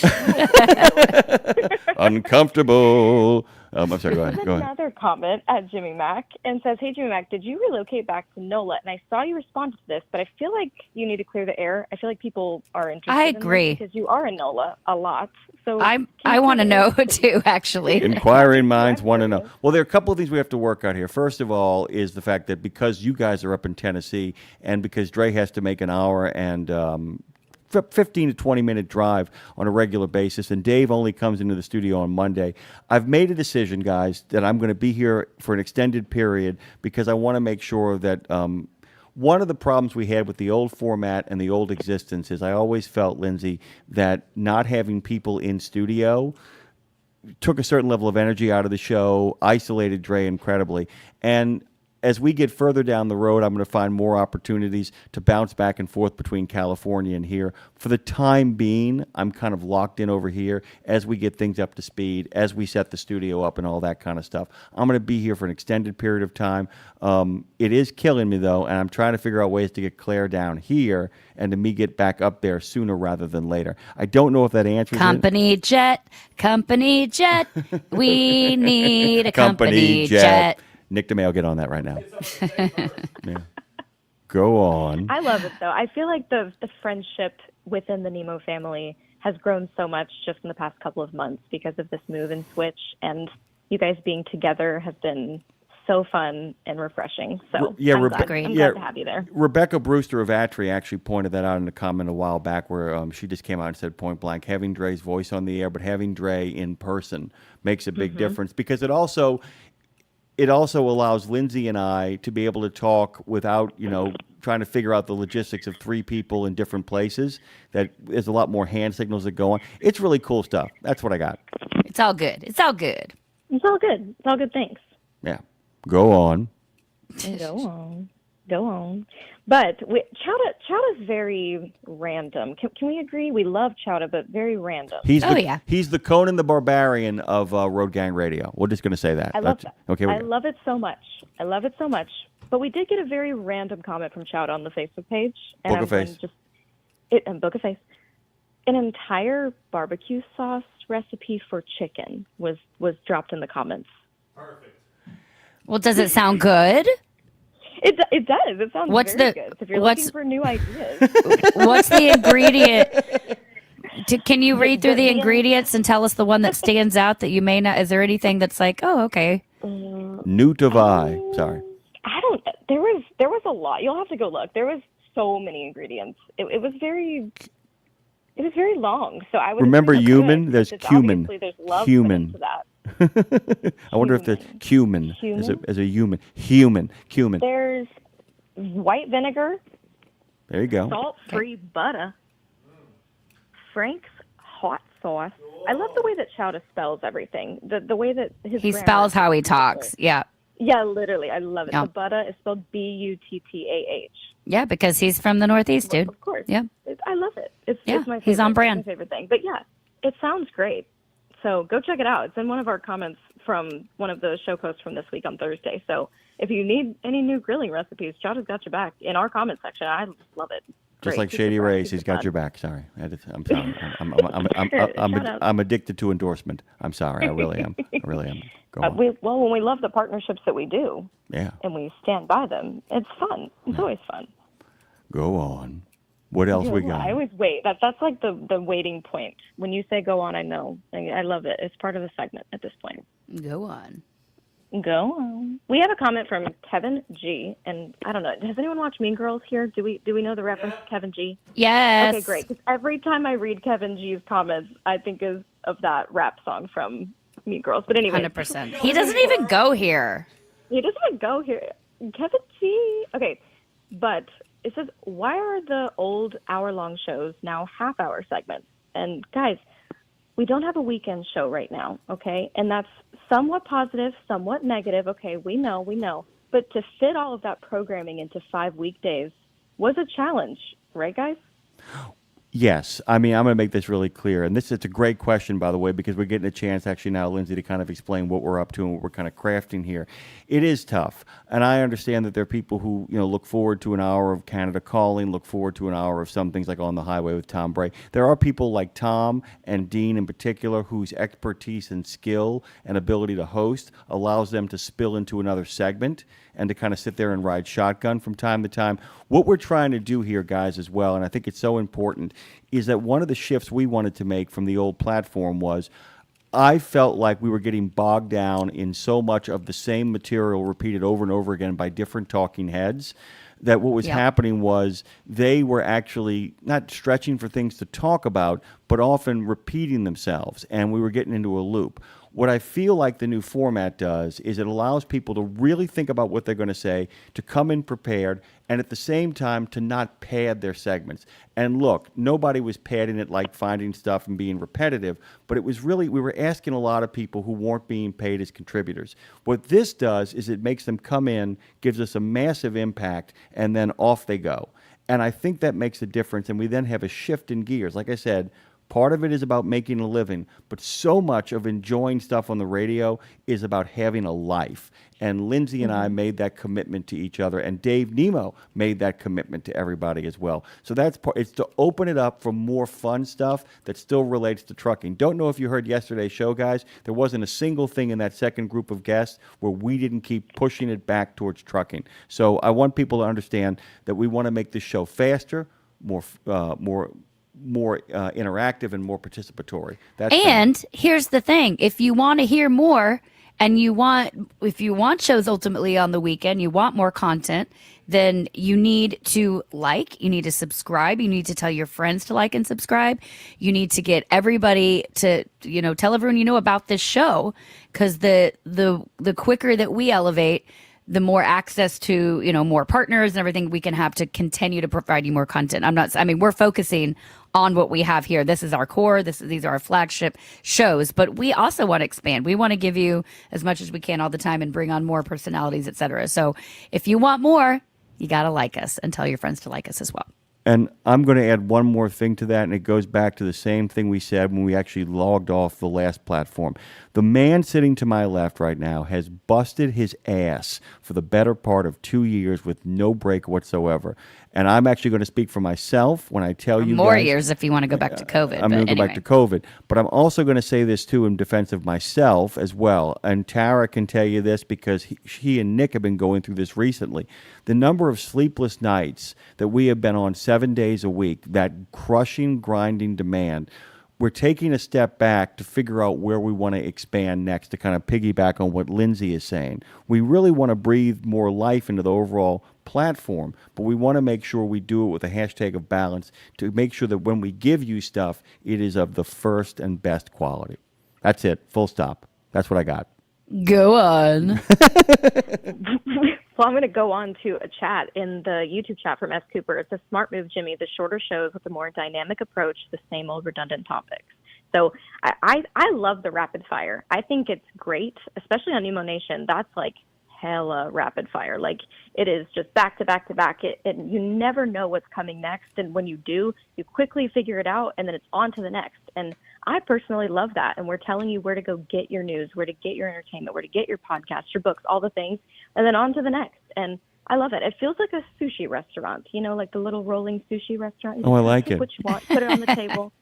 Uncomfortable. I'm sorry. Go ahead. Go ahead. Another comment at Jimmy Mac and says, "Hey Jimmy Mac, did you relocate back to NOLA?" And I saw you respond to this, but I feel like you need to clear the air. I feel like people are interested. I in this agree. because you are in NOLA a lot. So I want to know too. Actually, Inquiring minds want to know. Well, there are a couple of things we have to work out here. First of all is the fact that because you guys are up in Tennessee and because Dre has to make an hour and 15 to 20-minute drive on a regular basis, and Dave only comes into the studio on Monday, I've made a decision, guys, that I'm going to be here for an extended period because I want to make sure that one of the problems we had with the old format and the old existence is I always felt, Lindsay, that not having people in studio took a certain level of energy out of the show, isolated Dre incredibly. And as we get further down the road, I'm going to find more opportunities to bounce back and forth between California and here. For the time being, I'm kind of locked in over here as we get things up to speed, as we set the studio up and all that kind of stuff. I'm going to be here for an extended period of time. It is killing me, though, and I'm trying to figure out ways to get Claire down here and to me get back up there sooner rather than later. I don't know if that answers company jet. We need a company jet. Nick DeMay will get on that right now. Yeah. Go on. I love it though. I feel like the friendship within the Nemo family has grown so much just in the past couple of months because of this move and switch, and you guys being together has been so fun and refreshing. So Yeah, I'm glad to have you there. Rebecca Brewster of Atri actually pointed that out in a comment a while back where she just came out and said point blank, having Dre's voice on the air, but having Dre in person makes a big difference because it also allows Lindsay and I to be able to talk without, trying to figure out the logistics of three people in different places. That there's a lot more hand signals that go on. It's really cool stuff. That's what I got. It's all good. It's all good. Thanks. Yeah. Go on. Go on. But Chowda's very random. Can we agree? We love Chowda, but very random. He's the Conan the Barbarian of Road Gang Radio. We're just going to say that. I love that. Okay. I love it so much. But we did get a very random comment from Chowda on the Facebook page. And Book of Face. Book of Face. An entire barbecue sauce recipe for chicken was dropped in the comments. Well, does it sound good? It does. It sounds very good. If you're looking for new ideas. What's the ingredient? Can you read through the ingredients and tell us the one that stands out that you may not? Is there anything that's like, oh, okay? Newt of I. Sorry. I don't. There was a lot. You'll have to go look. There was so many ingredients. It was very long. So I would Remember assume it's human? good, There's because cumin. obviously there's love put Cumin. into that. I wonder if the cumin is a human. Cumin. There's white vinegar, There you go. salt-free butter, Frank's hot sauce. I love the way that Chowda spells everything. The way that He grammar spells is how he really talks. good. Yeah. Yeah, literally. I love it. Yeah. The butter is spelled Buttah. Yeah, because he's from the Northeast, dude. Of course. Yeah. I love it. It's my favorite. he's on It's brand. my favorite thing. But yeah, it sounds great. So go check it out. It's in one of our comments from one of the show posts from this week on Thursday. So if you need any new grilling recipes, Chowda's got your back in our comment section. I just love it. Just Great. like Keep Shady it fresh, Rays, keep he's it got fun. your back. Sorry, I'm sorry. Shout out. I'm addicted to endorsement. I'm sorry. I really am. I really am. Go on. When we love the partnerships that we do, Yeah. and we stand by them, it's fun. It's always fun. Go on. What else we got? I always wait. That's like the waiting point. When you say go on, I know. I love it. It's part of the segment at this point. Go on. Go on. We have a comment from Kevin G. And I don't know. Has anyone watched Mean Girls here? Do we know the reference to Kevin G? Yes. Okay, great. 'Cause every time I read Kevin G's comments, I think of that rap song from Mean Girls. But anyway, 100%. He doesn't even go here. He doesn't even go here. Kevin G. Okay, but it says, why are the old hour-long shows now half-hour segments? And guys, we don't have a weekend show right now, okay? And that's somewhat positive, somewhat negative. Okay, we know. But to fit all of that programming into 5 weekdays was a challenge, right, guys? Yes. I mean, I'm going to make this really clear. And it's a great question, by the way, because we're getting a chance actually now, Lindsay, to kind of explain what we're up to and what we're kind of crafting here. It is tough. And I understand that there are people who, look forward to an hour of Canada Calling, look forward to an hour of some things like On the Highway with Tom Bray. There are people like Tom and Dean in particular whose expertise and skill and ability to host allows them to spill into another segment and to kind of sit there and ride shotgun from time to time. What we're trying to do here, guys, as well, and I think it's so important, is that one of the shifts we wanted to make from the old platform was I felt like we were getting bogged down in so much of the same material repeated over and over again by different talking heads that what was happening was they were actually not stretching for things to talk about, but often repeating themselves, and we were getting into a loop. What I feel like the new format does is it allows people to really think about what they're going to say, to come in prepared, and at the same time to not pad their segments. And look, nobody was padding it like finding stuff and being repetitive, but it was really, we were asking a lot of people who weren't being paid as contributors. What this does is it makes them come in, gives us a massive impact, and then off they go. And I think that makes a difference, and we then have a shift in gears. Like I said, part of it is about making a living, but so much of enjoying stuff on the radio is about having a life. And Lindsay and I made that commitment to each other, and Dave Nemo made that commitment to everybody as well. So that's part. It's to open it up for more fun stuff that still relates to trucking. Don't know if you heard yesterday's show, guys. There wasn't a single thing in that second group of guests where we didn't keep pushing it back towards trucking. So I want people to understand that we want to make this show faster, more interactive and more participatory. And here's the thing: if you want to hear more, and if you want shows ultimately on the weekend, you want more content, then you need to you need to subscribe, you need to tell your friends to like and subscribe, you need to get everybody to tell everyone you know about this show, because the quicker that we elevate, the more access to, more partners and everything we can have to continue to provide you more content. We're focusing on what we have here. This is our core. These are our flagship shows, but we also want to expand. We want to give you as much as we can all the time and bring on more personalities, et cetera. So if you want more, you got to like us and tell your friends to like us as well. And I'm going to add one more thing to that, and it goes back to the same thing we said when we actually logged off the last platform. The man sitting to my left right now has busted his ass for the better part of 2 years with no break whatsoever. And I'm actually going to speak for myself when I tell you more guys, years if you want to go back to COVID. I'm going to go back to COVID. But I'm also going to say this, too, in defense of myself as well. And Tara can tell you this because he and Nick have been going through this recently. The number of sleepless nights that we have been on 7 days a week, that crushing, grinding demand, we're taking a step back to figure out where we want to expand next, to kind of piggyback on what Lindsay is saying. We really want to breathe more life into the overall platform, but we want to make sure we do it with a hashtag of balance to make sure that when we give you stuff, it is of the first and best quality. That's it. Full stop. That's what I got. Go on. Well, I'm going to go on to a chat in the YouTube chat from S. Cooper. It's a smart move, Jimmy. The shorter shows with a more dynamic approach to the same old redundant topics. So I love the rapid fire. I think it's great, especially on Nemo Nation. That's like hella rapid fire. Like it is just back to back to back. You never know what's coming next. And when you do, you quickly figure it out and then it's on to the next. And I personally love that. And we're telling you where to go get your news, where to get your entertainment, where to get your podcasts, your books, all the things, and then on to the next. And I love it. It feels like a sushi restaurant, like the little rolling sushi restaurant. You I just like pick it. What you want, put it on the table.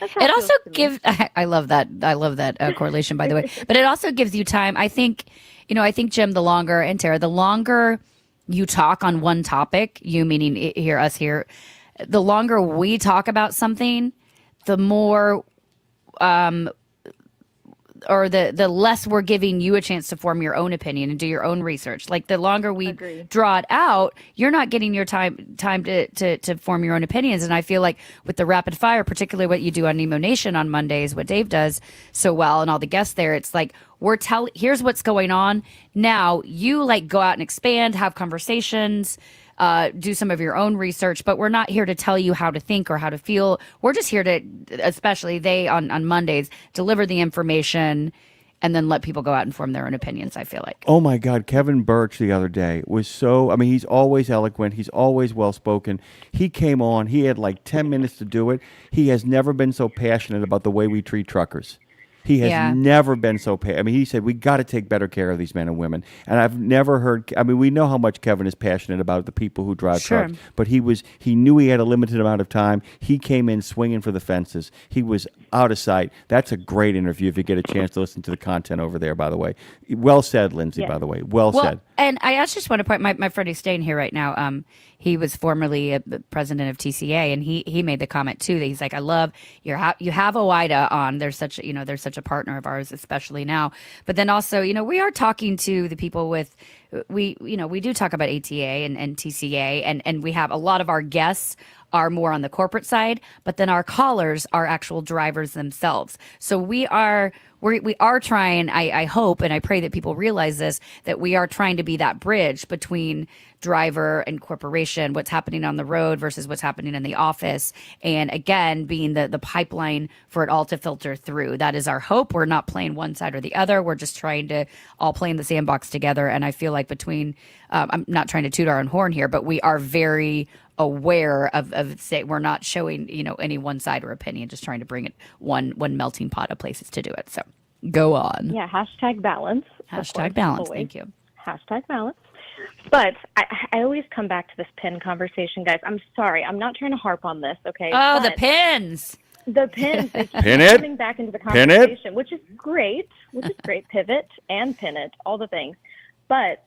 That's how It feels also to me. gives. I love that correlation, by the way. But it also gives you time. I think, Jim, the longer, and Tara, the longer you talk on one topic, you meaning us here, the longer we talk about something, the more, or the less we're giving you a chance to form your own opinion and do your own research. Like the longer we draw it out, you're not getting your time to form your own opinions. And I feel like with the rapid fire, particularly what you do on Nemo Nation on Mondays, what Dave does so well and all the guests there, it's like here's what's going on. Now you go out and expand, have conversations, do some of your own research, but we're not here to tell you how to think or how to feel. We're just here to, especially on Mondays, deliver the information and then let people go out and form their own opinions, I feel like. Oh, my God. Kevin Birch the other day was he's always eloquent. He's always well-spoken. He came on. He had 10 minutes to do it. He has never been so passionate about the way we treat truckers. He has never been so he said, we got to take better care of these men and women. And I've never heard, we know how much Kevin is passionate about the people who drive trucks, but he knew he had a limited amount of time. He came in swinging for the fences. He was out of sight. That's a great interview if you get a chance to listen to the content over there, by the way. Well said, Lindsay, by the way. Well said. And I just want to point, my friend who's staying here right now, he was formerly a president of TCA, and he made the comment too that he's like, I love you have OIDA on. There's such a partner of ours, especially now. But then also, we are talking to the people with we do talk about ATA and TCA, and we have a lot of our guests are more on the corporate side, but then our callers are actual drivers themselves. So we are trying, I hope and I pray that people realize this, that we are trying to be that bridge between driver and corporation, what's happening on the road versus what's happening in the office. And again, being the pipeline for it all to filter through. That is our hope. We're not playing one side or the other. We're just trying to all play in the sandbox together. And I feel like between, I'm not trying to toot our own horn here, but we are very aware of say we're not showing any one side or opinion, just trying to bring it one melting pot of places to do it. So go on. Yeah, hashtag balance. Hashtag balance. Always. Thank you. Hashtag balance. But I always come back to this pin conversation, guys. I'm sorry. I'm not trying to harp on this, okay? Oh, but the pins. The pins. They keep Pin it. coming back into the Pin it. conversation, which is great. Pivot and pin it, all the things. But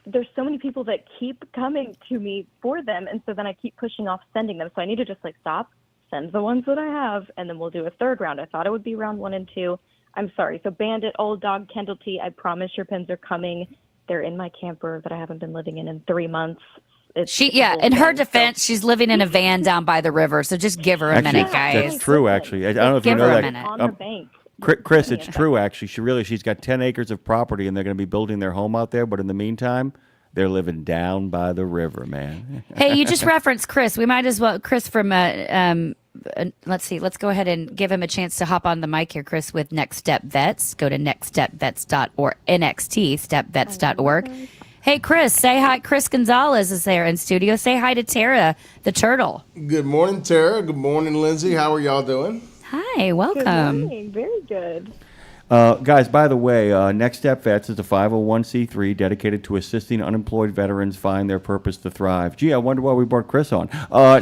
there's so many people that keep coming to me for them, and so then I keep pushing off sending them. So I need to just stop, send the ones that I have, and then we'll do a third round. I thought it would be round 1 and 2. I'm sorry. So Bandit, Old Dog, Kendall T, I promise your pins are coming. They're in my camper that I haven't been living in 3 months. In her defense, she's living in a van down by the river, so just give her a minute, guys. That's true, actually. I don't know if you Give know her a that. minute. On the bank. Chris, it's true, actually. She's got 10 acres of property, and they're going to be building their home out there. But in the meantime, they're living down by the river, man. Hey, you just referenced Chris. We might as well, Chris from, let's see, let's go ahead and give him a chance to hop on the mic here, Chris, with Next Step Vets. Go to nextstepvets.org, nxtstepvets.org. Hey, Chris, say hi. Chris Gonzalez is there in studio. Say hi to Tara, the turtle. Good morning, Tara. Good morning, Lindsay. How are y'all doing? Hi, welcome. Good morning. Very good. Guys, by the way, Next Step Vets is a 501c3 dedicated to assisting unemployed veterans find their purpose to thrive. Gee, I wonder why we brought Chris on.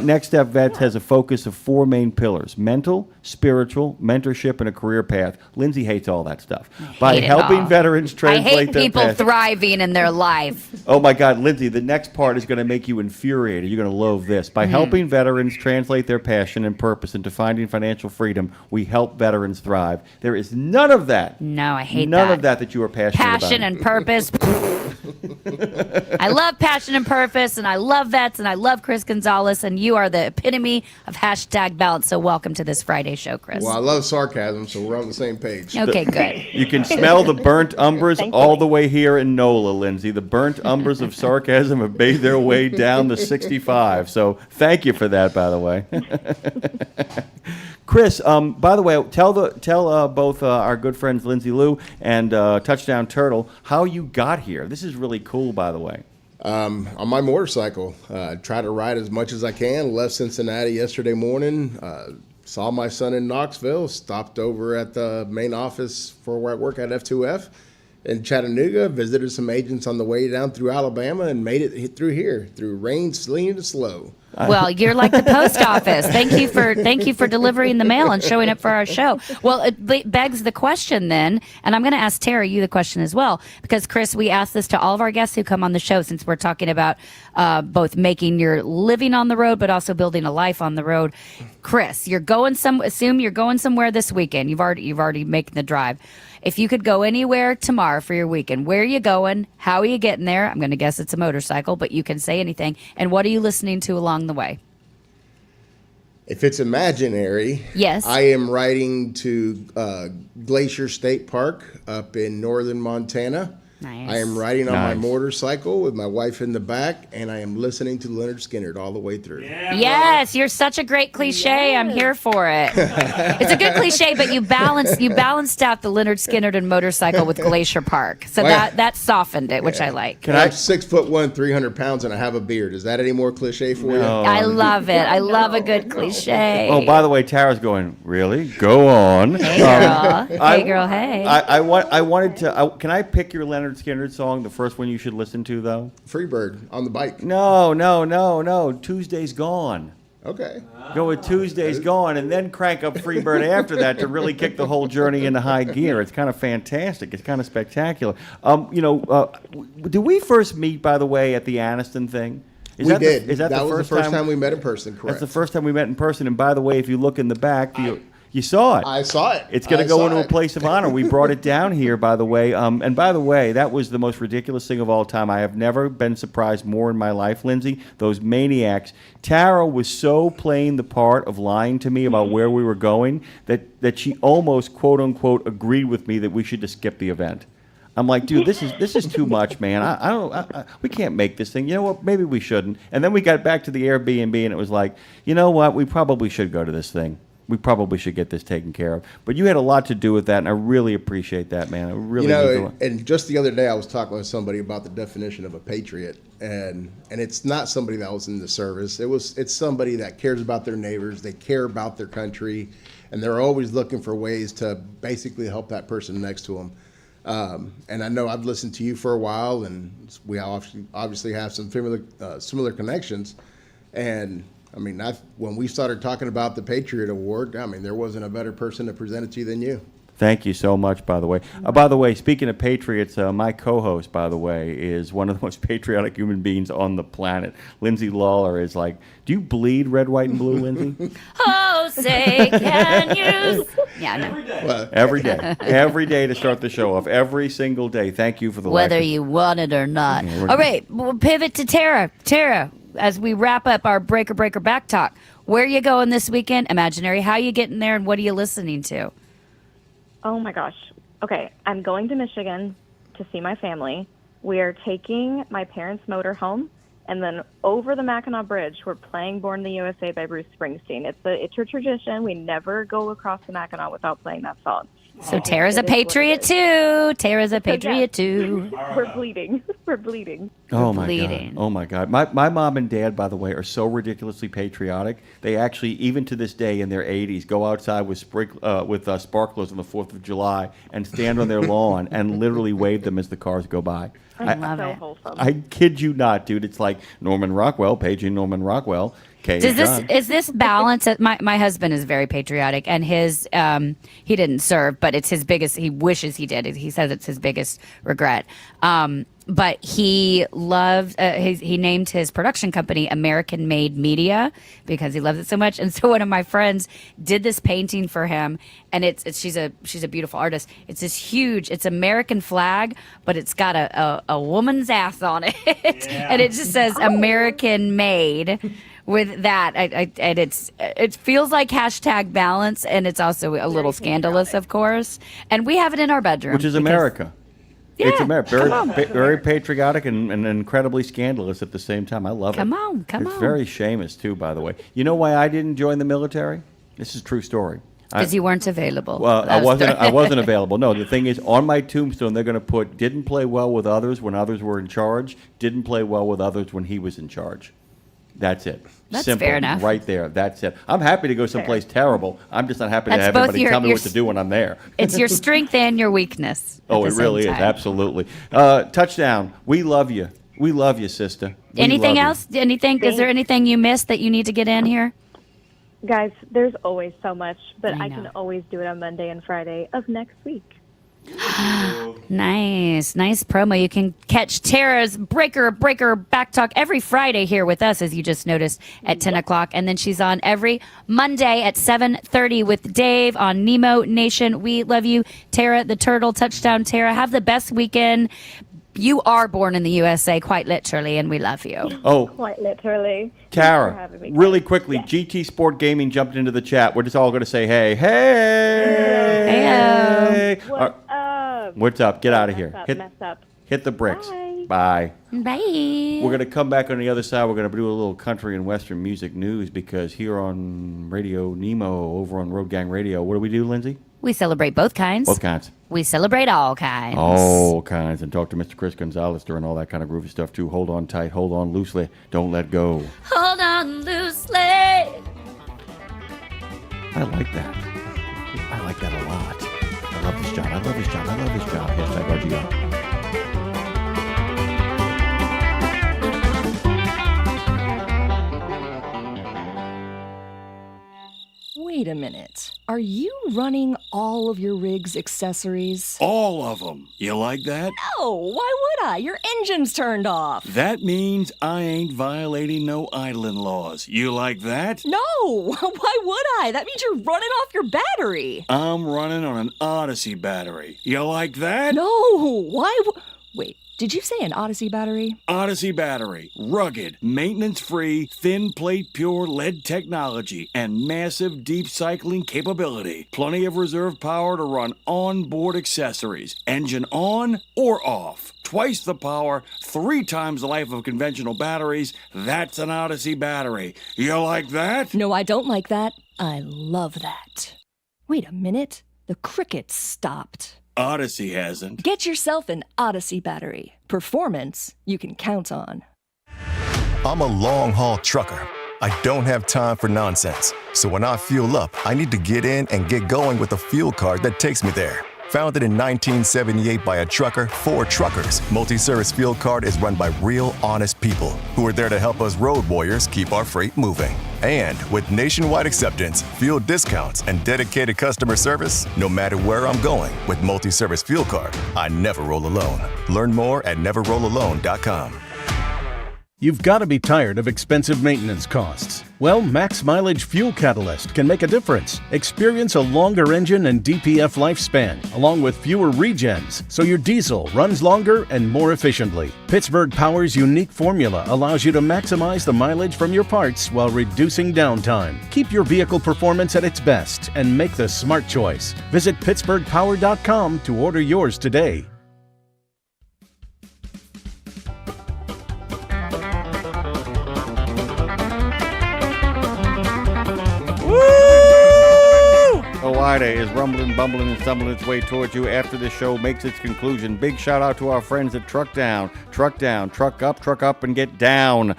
Next Step Vets has a focus of 4 main pillars: mental, spiritual, mentorship, and a career path. Lindsay hates all that stuff. By helping veterans translate I hate their people path. thriving in their life. Oh, my God, Lindsay, the next part is going to make you infuriated. You're going to loathe this. By helping veterans translate their passion and purpose into finding financial freedom, we help veterans thrive. There is none of that. No, I hate None that. of that you are passionate about. Passion and purpose. I love passion and purpose, and I love vets, and I love Chris Gonzalez, and you are the epitome of hashtag balance. So welcome to this Friday show, Chris. Well, I love sarcasm, so we're on the same page. Okay, good. You can smell the burnt umbers Thankfully. all the way here in NOLA, Lindsay. The burnt umbers of sarcasm have made their way down the 65. So thank you for that, by the way. Chris, by the way, tell both our good friends Lindsay Lou and Touchdown Turtle how you got here. This is really cool, by the way. On my motorcycle, try to ride as much as I can. Left Cincinnati yesterday morning. Saw my son in Knoxville. Stopped over at the main office for where I work at F2F in Chattanooga. Visited some agents on the way down through Alabama and made it through here through rain, sleet, and slow. Well, you're like the post office. Thank you for delivering the mail and showing up for our show. Well, it begs the question then, and I'm going to ask Tara you the question as well, because Chris, we ask this to all of our guests who come on the show since we're talking about both making your living on the road, but also building a life on the road. Chris, assume you're going somewhere this weekend. You've already making the drive. If you could go anywhere tomorrow for your weekend, where are you going? How are you getting there? I'm going to guess it's a motorcycle, but you can say anything. And what are you listening to along the way? If it's imaginary, yes, I am riding to Glacier State Park up in northern Montana. Nice. I am riding on my motorcycle with my wife in the back, and I am listening to Leonard Skinner all the way through. Yes, you're such a great cliche. Yes. I'm here for it. It's a good cliche, but you balanced out the Leonard Skinner and motorcycle with Glacier Park, so that softened it, which I like. I'm 6'1", 300 pounds, and I have a beard. Is that any more cliche for you? I love it. I love a good cliche. Oh, by the way, Tara's going, really? Go on. Hey, girl. Hey, girl. Hey. I wanted to. Can I pick your Leonard Skinner song? The first one you should listen to, though. Freebird on the bike. No. Tuesday's Gone. Okay. Go with Tuesday's Gone, and then crank up Freebird after that to really kick the whole journey into high gear. It's kind of fantastic. It's kind of spectacular. Do we first meet, by the way, at the Aniston thing? Is that the first time we met in person? Correct. That's the first time we met in person. And by the way, if you look in the back, you saw it. I saw it. It's going to go into a place of honor. We brought it down here, by the way. And by the way, that was the most ridiculous thing of all time. I have never been surprised more in my life, Lindsay. Those maniacs. Tara was so playing the part of lying to me about where we were going that she almost, quote unquote, agreed with me that we should just skip the event. I'm like, dude, this is too much, man. We can't make this thing. You know what? Maybe we shouldn't. And then we got back to the Airbnb, and it was like, you know what? We probably should go to this thing. We probably should get this taken care of. But you had a lot to do with that, and I really appreciate that, man. I really and just the other day I was talking with somebody about the definition of a patriot, and it's not somebody that was in the service. It's somebody that cares about their neighbors, they care about their country, and they're always looking for ways to basically help that person next to them. And I know I've listened to you for a while, and we obviously have some similar connections, and I mean, when we started talking about the Patriot Award, I mean, there wasn't a better person to present it to you than you. Thank you so much, by the way. By the way, speaking of patriots, my co-host, by the way, is one of the most patriotic human beings on the planet. Lindsay Lawler is like, do you bleed red, white, and blue, Lindsay? Oh, say can you? Yeah, no. Well, every day. Every day to start the show off. Every single day. Thank you for the whether you want it or not. Yeah, all right, we'll pivot to Tara. Tara, as we wrap up our Breaker Back Talk, where are you going this weekend? Imaginary. How are you getting there, and what are you listening to? Oh, my gosh. Okay, I'm going to Michigan to see my family. We are taking my parents' motor home, and then over the Mackinac Bridge, we're playing Born in the USA by Bruce Springsteen. It's a tradition. We never go across the Mackinac without playing that song. So Tara's a patriot too. Tara's a patriot too. We're bleeding. We're bleeding. Oh my God! Oh my God! My mom and dad, by the way, are so ridiculously patriotic. They actually, even to this day, in their 80s, go outside with sparklers on the 4th of July and stand on their lawn and literally wave them as the cars go by. I love it. Wholesome. I kid you not, dude. It's like Norman Rockwell, paging Norman Rockwell. Is this balance? My husband is very patriotic, and his he didn't serve, but it's his biggest. He wishes he did. He says it's his biggest regret. But he loved, he named his production company American Made Media because he loves it so much. And so one of my friends did this painting for him, and she's a beautiful artist. It's this huge, it's American flag, but it's got a woman's ass on it. And it just says American Made with that. And it feels like hashtag balance, and it's also a little scandalous, of course. And we have it in our bedroom. Which is America. Yeah, it's America. Very patriotic and incredibly scandalous at the same time. I love it. Come on. It's very Seamus, too, by the way. You know why I didn't join the military? This is a true story. Because you weren't available. Well, I wasn't available. No, the thing is, on my tombstone, they're going to put, didn't play well with others when others were in charge, didn't play well with others when he was in charge. That's it. That's Simple. fair enough. Right there. That's it. I'm happy to go someplace terrible. I'm just not happy to have everybody tell me what to do when I'm there. It's your strength and your weakness. Oh, it really is. Absolutely. Touchdown. We love you. We love you, sister. Anything else? Is there anything you missed that you need to get in here? Guys, there's always so much, but I I can always do it on Monday and Friday of next week. Nice promo. You can catch Tara's Breaker Back Talk every Friday here with us, as you just noticed, at 10 o'clock. And then she's on every Monday at 7:30 with Dave on Nemo Nation. We love you, Tara the Turtle. Touchdown, Tara. Have the best weekend. You are born in the USA, quite literally, and we love you. Oh, quite literally. Tara, really quickly, GT Sport Gaming jumped into the chat. We're just all going to say, hey. What's up? What's up? Get out of here. Mess up. Hit the bricks. Bye. Bye. We're going to come back on the other side. We're going to do a little country and western music news because here on Radio Nemo, over on Road Gang Radio, what do we do, Lindsay? We celebrate both kinds. Both kinds. We celebrate all kinds. All kinds. And talk to Mr. Chris Gonzalez during all that kind of groovy stuff, too. Hold on tight. Hold on loosely. Don't let go. Hold on loosely. I like that. I like that a lot. I love this job. I love this job. I love this job. Hashtag RGO. Wait a minute. Are you running all of your rig's accessories? All of them. You like that? No, why would I? Your engine's turned off. That means I ain't violating no idling laws. You like that? No, why would I? That means you're running off your battery. I'm running on an Odyssey battery. You like that? No, why wait. Did you say an Odyssey battery? Odyssey battery. Rugged, maintenance-free, thin plate pure lead technology, and massive deep cycling capability. Plenty of reserve power to run onboard accessories. Engine on or off. Twice the power, 3 times the life of conventional batteries. That's an Odyssey battery. You like that? No, I don't like that. I love that. Wait a minute. The crickets stopped. Odyssey hasn't. Get yourself an Odyssey battery. Performance you can count on. I'm a long-haul trucker. I don't have time for nonsense. So when I fuel up, I need to get in and get going with a fuel card that takes me there. Founded in 1978 by a trucker for truckers, Multi-Service Fuel Card is run by real, honest people who are there to help us road warriors keep our freight moving. And with nationwide acceptance, fuel discounts, and dedicated customer service, no matter where I'm going with Multi-Service Fuel Card, I never roll alone. Learn more at neverrollalone.com. You've got to be tired of expensive maintenance costs. Well, Max Mileage Fuel Catalyst can make a difference. Experience a longer engine and DPF lifespan, along with fewer regens, so your diesel runs longer and more efficiently. Pittsburgh Power's unique formula allows you to maximize the mileage from your parts while reducing downtime. Keep your vehicle performance at its best and make the smart choice. Visit PittsburghPower.com to order yours today. Owida is rumbling, bumbling, and stumbling its way towards you after the show makes its conclusion. Big shout out to our friends at Truck Down. Truck Down, truck up, and get down.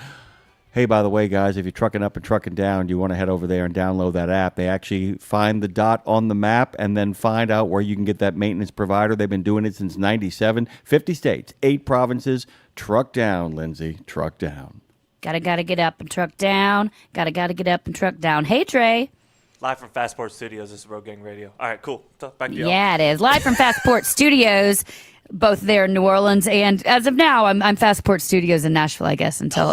Hey, by the way, guys, if you're trucking up and trucking down, you want to head over there and download that app. They actually find the dot on the map and then find out where you can get that maintenance provider. They've been doing it since 97. 50 states, 8 provinces. Truck Down, Lindsay. Truck Down. Gotta get up and truck down. Gotta get up and truck down. Hey, Trey. Live from Fastport Studios, this is Road Gang Radio. All right, cool. Back to y'all. Yeah, it is. Live from Fastport Studios. both there in New Orleans and as of now, I'm Fastport Studios in Nashville, I guess, until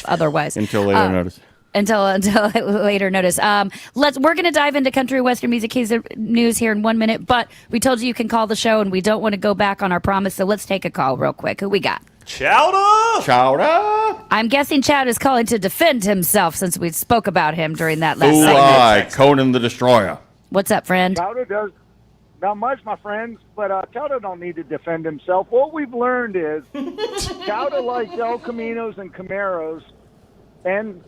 otherwise. Until later notice. Until later notice. We're going to dive into country western music news here in 1 minute, but we told you can call the show, and we don't want to go back on our promise, so let's take a call real quick. Who we got? Chowder! Chowder! I'm guessing Chad is calling to defend himself since we spoke about him during that last segment. Conan the Destroyer. What's up, friend? Chowder does not much, my friends, but Chowder don't need to defend himself. What we've learned is Chowder likes El Caminos and Camaros and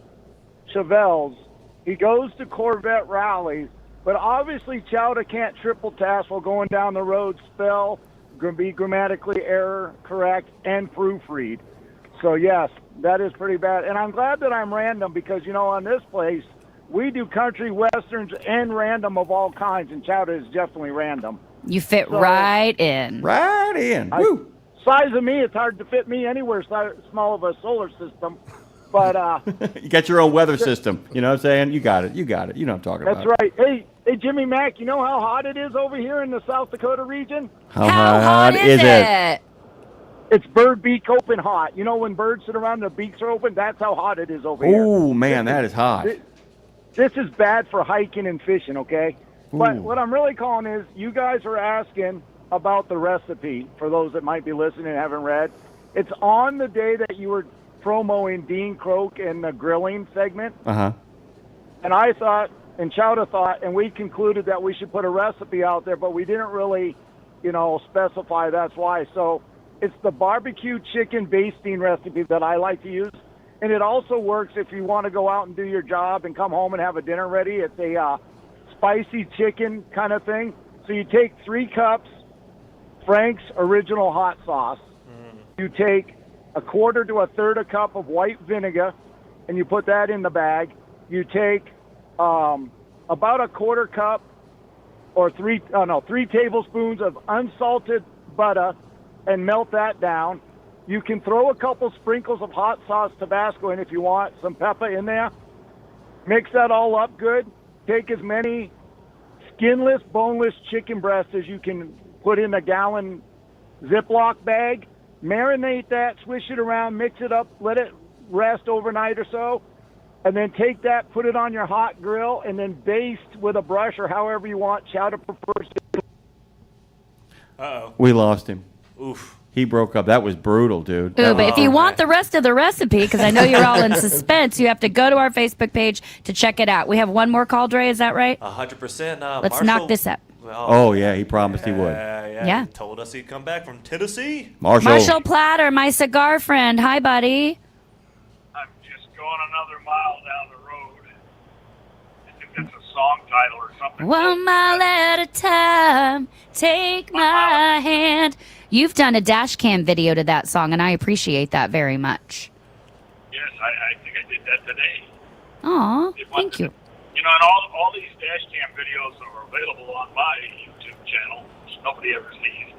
Chevelles. He goes to Corvette rallies, but obviously Chowder can't triple task while going down the road, spell, be grammatically error correct, and proofread. So yes, that is pretty bad. And I'm glad that I'm random because, on this place, we do country, westerns, and random of all kinds, and Chowder is definitely random. You fit right in. Right in. Woo. Size of me, it's hard to fit me anywhere small of a solar system. But you got your own weather system. You know what I'm saying? You got it. You know what I'm talking about. That's right. Hey, Jimmy Mack, you know how hot it is over here in the South Dakota region? How hot is it? It's bird beak open hot. When birds sit around, their beaks are open? That's how hot it is over here. Oh, man, that is hot. This is bad for hiking and fishing, okay? Ooh. But what I'm really calling is you guys are asking about the recipe for those that might be listening and haven't read. It's on the day that you were promoing Dean Croak in the grilling segment. Uh-huh. And I thought, and Chowder thought, and we concluded that we should put a recipe out there, but we didn't really, specify that's why. So it's the barbecue chicken basting recipe that I like to use. And it also works if you want to go out and do your job and come home and have a dinner ready. It's a spicy chicken kind of thing. So you take 3 cups Frank's Original Hot Sauce. You take a quarter to a third a cup of white vinegar, and you put that in the bag. You take about a quarter cup or 3 tablespoons of unsalted butter and melt that down. You can throw a couple sprinkles of hot sauce Tabasco in if you want, some pepper in there. Mix that all up good. Take as many skinless, boneless chicken breasts as you can put in a gallon Ziploc bag. Marinate that, swish it around, mix it up, let it rest overnight or so, and then take that, put it on your hot grill, and then baste with a brush or however you want. Chowder prefers it. Uh-oh. We lost him. Oof. He broke up. That was brutal, dude. Ooh, but if you want the rest of the recipe, because I know you're all in suspense, you have to go to our Facebook page to check it out. We have one more call, Dre, is that right? 100%. Let's knock this up. Oh, yeah, he promised he would. Yeah. He told us he'd come back from Tennessee. Marshall Platter, my cigar friend. Hi, buddy. I'm just going another mile down the road. I think that's a song title or something. 1 mile at a time, take my hand. You've done a dash cam video to that song, and I appreciate that very much. Yes, I think I did that today. Aw, thank you. And all these dash cam videos are available on my YouTube channel, which nobody ever sees.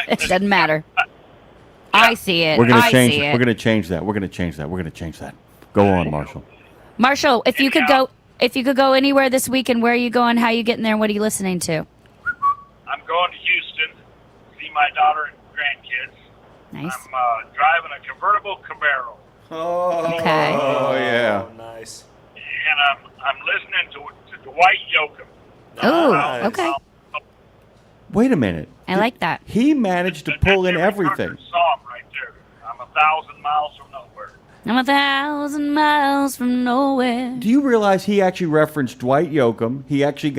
It doesn't matter. I see it. We're gonna I change. see it. We're gonna change that. We're gonna change that. We're gonna change that. Go on, Marshall. Marshall, if you could go anywhere this week, and where are you going? How are you getting there? And what are you listening to? I'm going to Houston, see my daughter and grandkids. Nice. I'm driving a convertible Camaro. Oh, okay. Oh, yeah. Nice. And I'm listening to Dwight Yoakam. Oh, okay. Wait a minute. I like that. He managed to pull in everything. Song right there. I'm 1,000 miles from nowhere. I'm 1,000 miles from nowhere. Do you realize he actually referenced Dwight Yoakam? He actually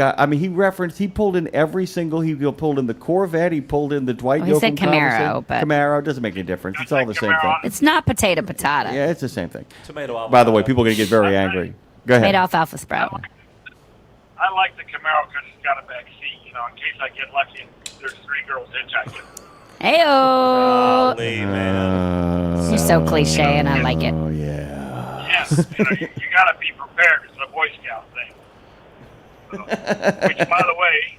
he pulled in every single, he pulled in the Corvette, he pulled in the Dwight Yoakam. He said Camaro, but Camaro, doesn't make any difference. It's all the same thing. It's not potato. Yeah, it's the same thing. Tomato. By the way, people are going to get very angry. Go ahead. Made alfalfa sprout. I like the Camaro because it's got a back seat, in case I get lucky and there's 3 girls hitchhiking. Heyo. You're so cliche, and I like it. Oh, yeah. Yes, you got to be prepared. It's a Boy Scout thing. So, which, by the way,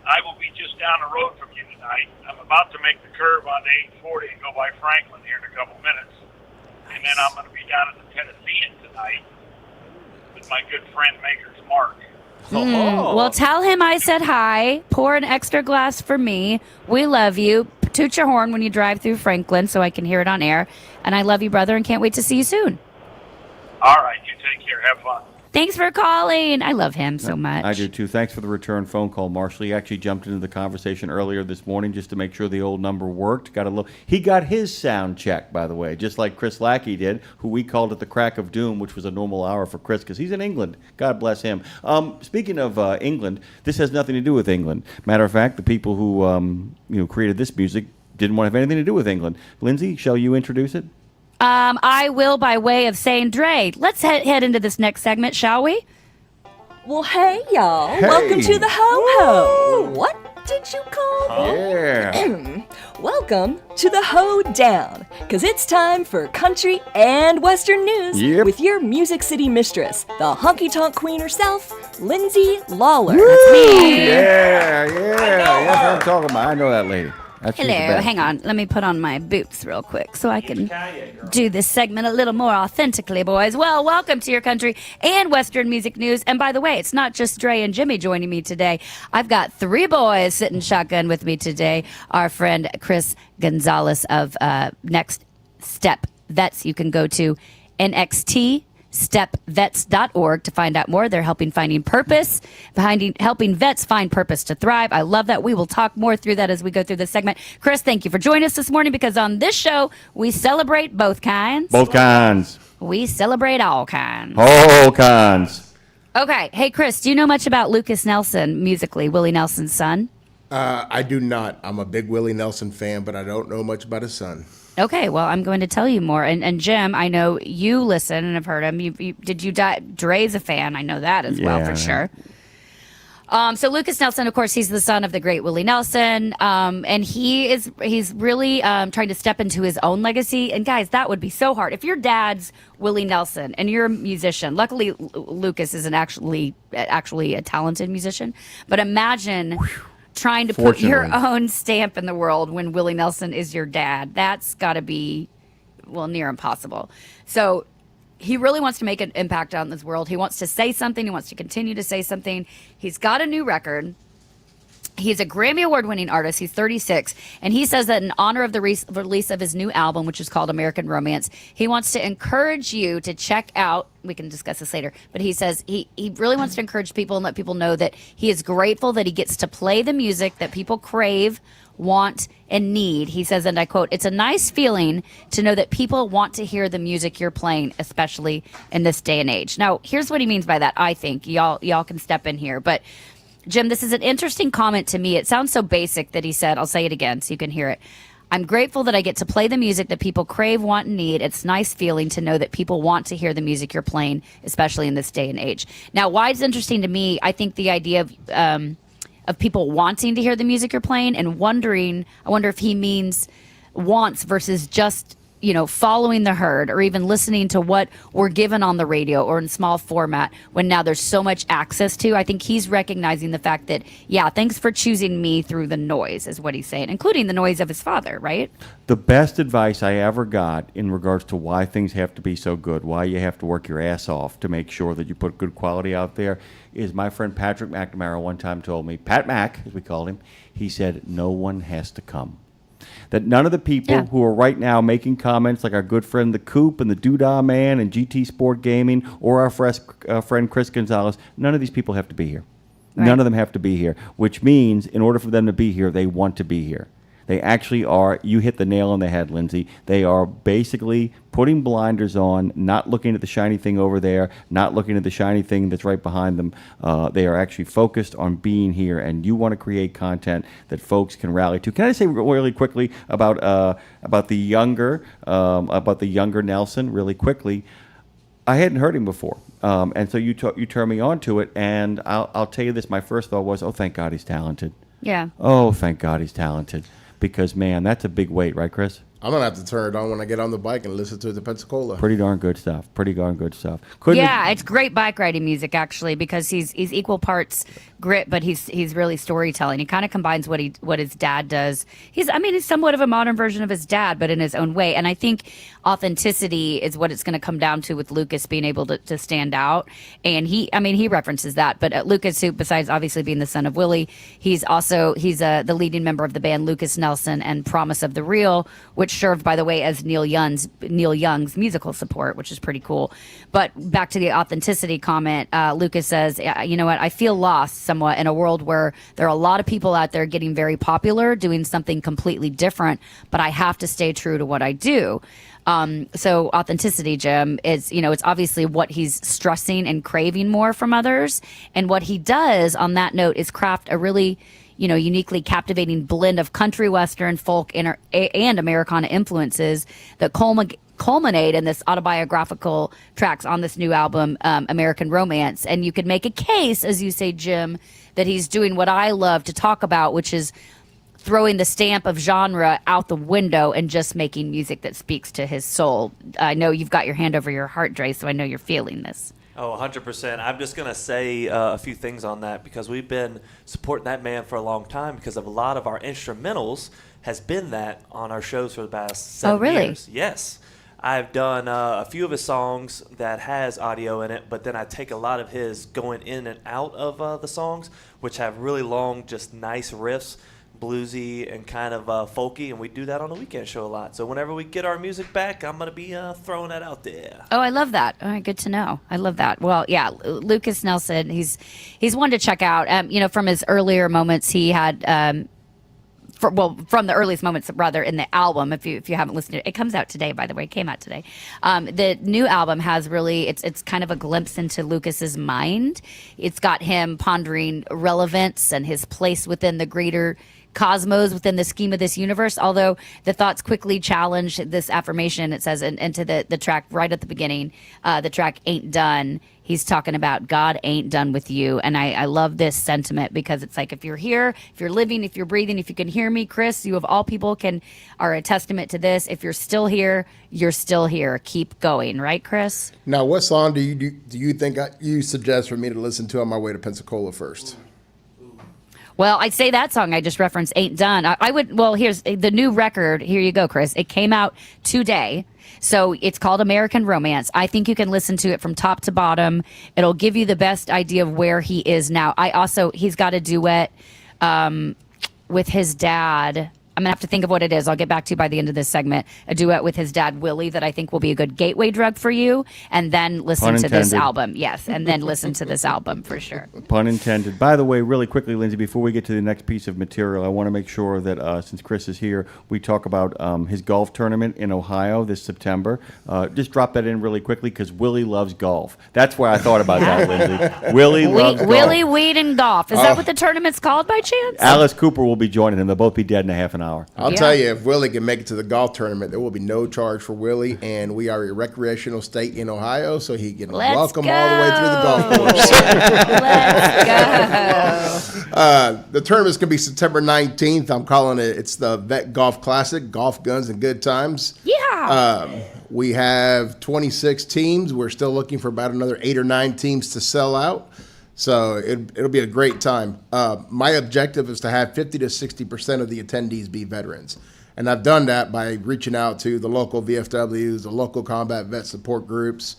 I will be just down the road from you tonight. I'm about to make the curve on the 840 and go by Franklin here in a couple minutes. And then I'm going to be down at the Tennessean tonight with my good friend Makers Mark. Well, tell him I said hi. Pour an extra glass for me. We love you. Toot your horn when you drive through Franklin so I can hear it on air. And I love you, brother, and can't wait to see you soon. All right, you take care. Have fun. Thanks for calling. I love him so much. I do too. Thanks for the return phone call, Marshall. He actually jumped into the conversation earlier this morning just to make sure the old number worked. He got his sound check, by the way, just like Chris Lackey did, who we called at the crack of doom, which was a normal hour for Chris because he's in England. God bless him. Speaking of England, this has nothing to do with England. Matter of fact, the people who created this music didn't want to have anything to do with England. Lindsay, shall you introduce it? I will by way of saying Dre. Let's head into this next segment, shall we? Well, hey, y'all. Hey. Welcome to the Ho-Ho. What did you call me? Yeah. Welcome to the Ho-Down, because it's time for country and western news with your Music City mistress, the honky-tonk queen herself, Lindsay Lawler. That's me. Yeah. That's what I'm talking about. I know that lady. Hello, hang on. Let me put on my boots real quick so I can do this segment a little more authentically, boys. Well, welcome to your country and Western music news. And by the way, it's not just Dre and Jimmy joining me today. I've got 3 boys sitting shotgun with me today. Our friend Chris Gonzalez of Next Step Vets. You can go to nxtstepvets.org to find out more. They're helping helping vets find purpose to thrive. I love that. We will talk more through that as we go through this segment. Chris, thank you for joining us this morning because on this show, we celebrate both kinds. Both kinds. We celebrate all kinds. All kinds. Okay. Hey, Chris, do you know much about Lucas Nelson musically, Willie Nelson's son? I do not. I'm a big Willie Nelson fan, but I don't know much about his son. Okay, well, I'm going to tell you more. And Jim, I know you listen and have heard him. Dre's a fan. I know that as well for sure. So Lucas Nelson, of course, he's the son of the great Willie Nelson, and he's really trying to step into his own legacy. And guys, that would be so hard. If your dad's Willie Nelson and you're a musician, luckily Lucas isn't actually a talented musician, but imagine trying to put your own stamp in the world when Willie Nelson is your dad. That's got to be, near impossible. So he really wants to make an impact on this world. He wants to say something. He wants to continue to say something. He's got a new record. He's a Grammy Award-winning artist. He's 36, and he says that in honor of the release of his new album, which is called American Romance, he wants to encourage you to check out, we can discuss this later, but he says he really wants to encourage people and let people know that he is grateful that he gets to play the music that people crave, want, and need. He says, and I quote, "It's a nice feeling to know that people want to hear the music you're playing, especially in this day and age." Now, here's what he means by that, I think. Y'all can step in here, but Jim, this is an interesting comment to me. It sounds so basic that he said, I'll say it again so you can hear it. "I'm grateful that I get to play the music that people crave, want, and need. It's a nice feeling to know that people want to hear the music you're playing, especially in this day and age." Now, why it's interesting to me, I think the idea of people wanting to hear the music you're playing and I wonder if he means wants versus just following the herd or even listening to what we're given on the radio or in small format when now there's so much access to. I think he's recognizing the fact that, thanks for choosing me through the noise is what he's saying, including the noise of his father, right? The best advice I ever got in regards to why things have to be so good, why you have to work your ass off to make sure that you put good quality out there, is my friend Patrick McNamara one time told me, Pat Mac, as we called him, he said, no one has to come. That none of the people who are right now making comments, like our good friend The Coop and the Doodah Man and GT Sport Gaming, or our friend Chris Gonzalez, none of these people have to be here. Right. None of them have to be here, which means in order for them to be here, they want to be here. They actually are, you hit the nail on the head, Lindsay. They are basically putting blinders on, not looking at the shiny thing over there, not looking at the shiny thing that's right behind them. They are actually focused on being here, and you want to create content that folks can rally to. Can I say really quickly about the younger Nelson really quickly? I hadn't heard him before, and so you turned me on to it, and I'll tell you this. My first thought was, oh, thank God he's talented. Yeah. Oh, thank God he's talented. Because, man, that's a big weight, right, Chris? I'm gonna have to turn it on when I get on the bike and listen to the Pensacola. Pretty darn good stuff. It's great bike riding music actually, because he's equal parts grit, but he's really storytelling. He kind of combines what his dad does. He's somewhat of a modern version of his dad, but in his own way. And I think authenticity is what it's going to come down to with Lucas being able to stand out. And he references that, but Lucas, who besides obviously being the son of Willie, he's the leading member of the band Lucas Nelson and Promise of the Real, which served, by the way, as Neil Young's musical support, which is pretty cool. But back to the authenticity comment, Lucas says, you know what, I feel lost somewhat in a world where there are a lot of people out there getting very popular, doing something completely different, but I have to stay true to what I do. So authenticity, Jim, is, it's obviously what he's stressing and craving more from others. And what he does on that note is craft a really, uniquely captivating blend of country, western, folk, and Americana influences that culminate in this autobiographical tracks on this new album, American Romance. And you could make a case, as you say, Jim, that he's doing what I love to talk about, which is throwing the stamp of genre out the window and just making music that speaks to his soul. I know you've got your hand over your heart, Dre, so I know you're feeling this. Oh, 100%. I'm just going to say a few things on that, because we've been supporting that man for a long time, because of a lot of our instrumentals has been that on our shows for the past 7 years. Yes. I've done a few of his songs that has audio in it, but then I take a lot of his going in and out of the songs, which have really long, just nice riffs, bluesy and kind of folky, and we do that on the weekend show a lot. So whenever we get our music back, I'm going to be throwing that out there. Oh, I love that. All right, good to know. I love that. Well, yeah, Lucas Nelson, he's one to check out. From his earlier moments, he had from the earliest moments, rather, in the album. If you haven't listened to it, it comes out today, by the way. It came out today. The new album has really, it's kind of a glimpse into Lucas's mind. It's got him pondering relevance and his place within the greater cosmos, within the scheme of this universe, although the thoughts quickly challenge this affirmation. It says into the track right at the beginning, the track Ain't Done, he's talking about God ain't done with you. And I love this sentiment, because it's like, if you're here, if you're living, if you're breathing, if you can hear me, Chris, you of all people are a testament to this. If you're still here, you're still here. Keep going, right, Chris? Now, what song do you think you suggest for me to listen to on my way to Pensacola first? Well, I'd say that song I just referenced, Ain't Done. Here's the new record. Here you go, Chris. It came out today. So it's called American Romance. I think you can listen to it from top to bottom. It'll give you the best idea of where he is now. He's got a duet with his dad. I'm going to have to think of what it is. I'll get back to you by the end of this segment. A duet with his dad, Willie, that I think will be a good gateway drug for you. And then listen to this album. Yes, and then listen to this album for sure. Pun intended. By the way, really quickly, Lindsay, before we get to the next piece of material, I want to make sure that since Chris is here, we talk about his golf tournament in Ohio this September. Just drop that in really quickly, because Willie loves golf. That's why I thought about that, Lindsay. Willie loves golf. Willie, weed, and golf. Is that what the tournament's called by chance? Alice Cooper will be joining him. They'll both be dead in a half an hour. I'll tell you, if Willie can make it to the golf tournament, there will be no charge for Willie, and we are a recreational state in Ohio, so he can welcome all the way through the golf course. Let's go. The tournament's going to be September 19th. I'm calling it's the Vet Golf Classic, Golf Guns and Good Times. Yeah. We have 26 teams. We're still looking for about another 8 or 9 teams to sell out. So it'll be a great time. My objective is to have 50 to 60% of the attendees be veterans. And I've done that by reaching out to the local VFWs, the local combat vet support groups,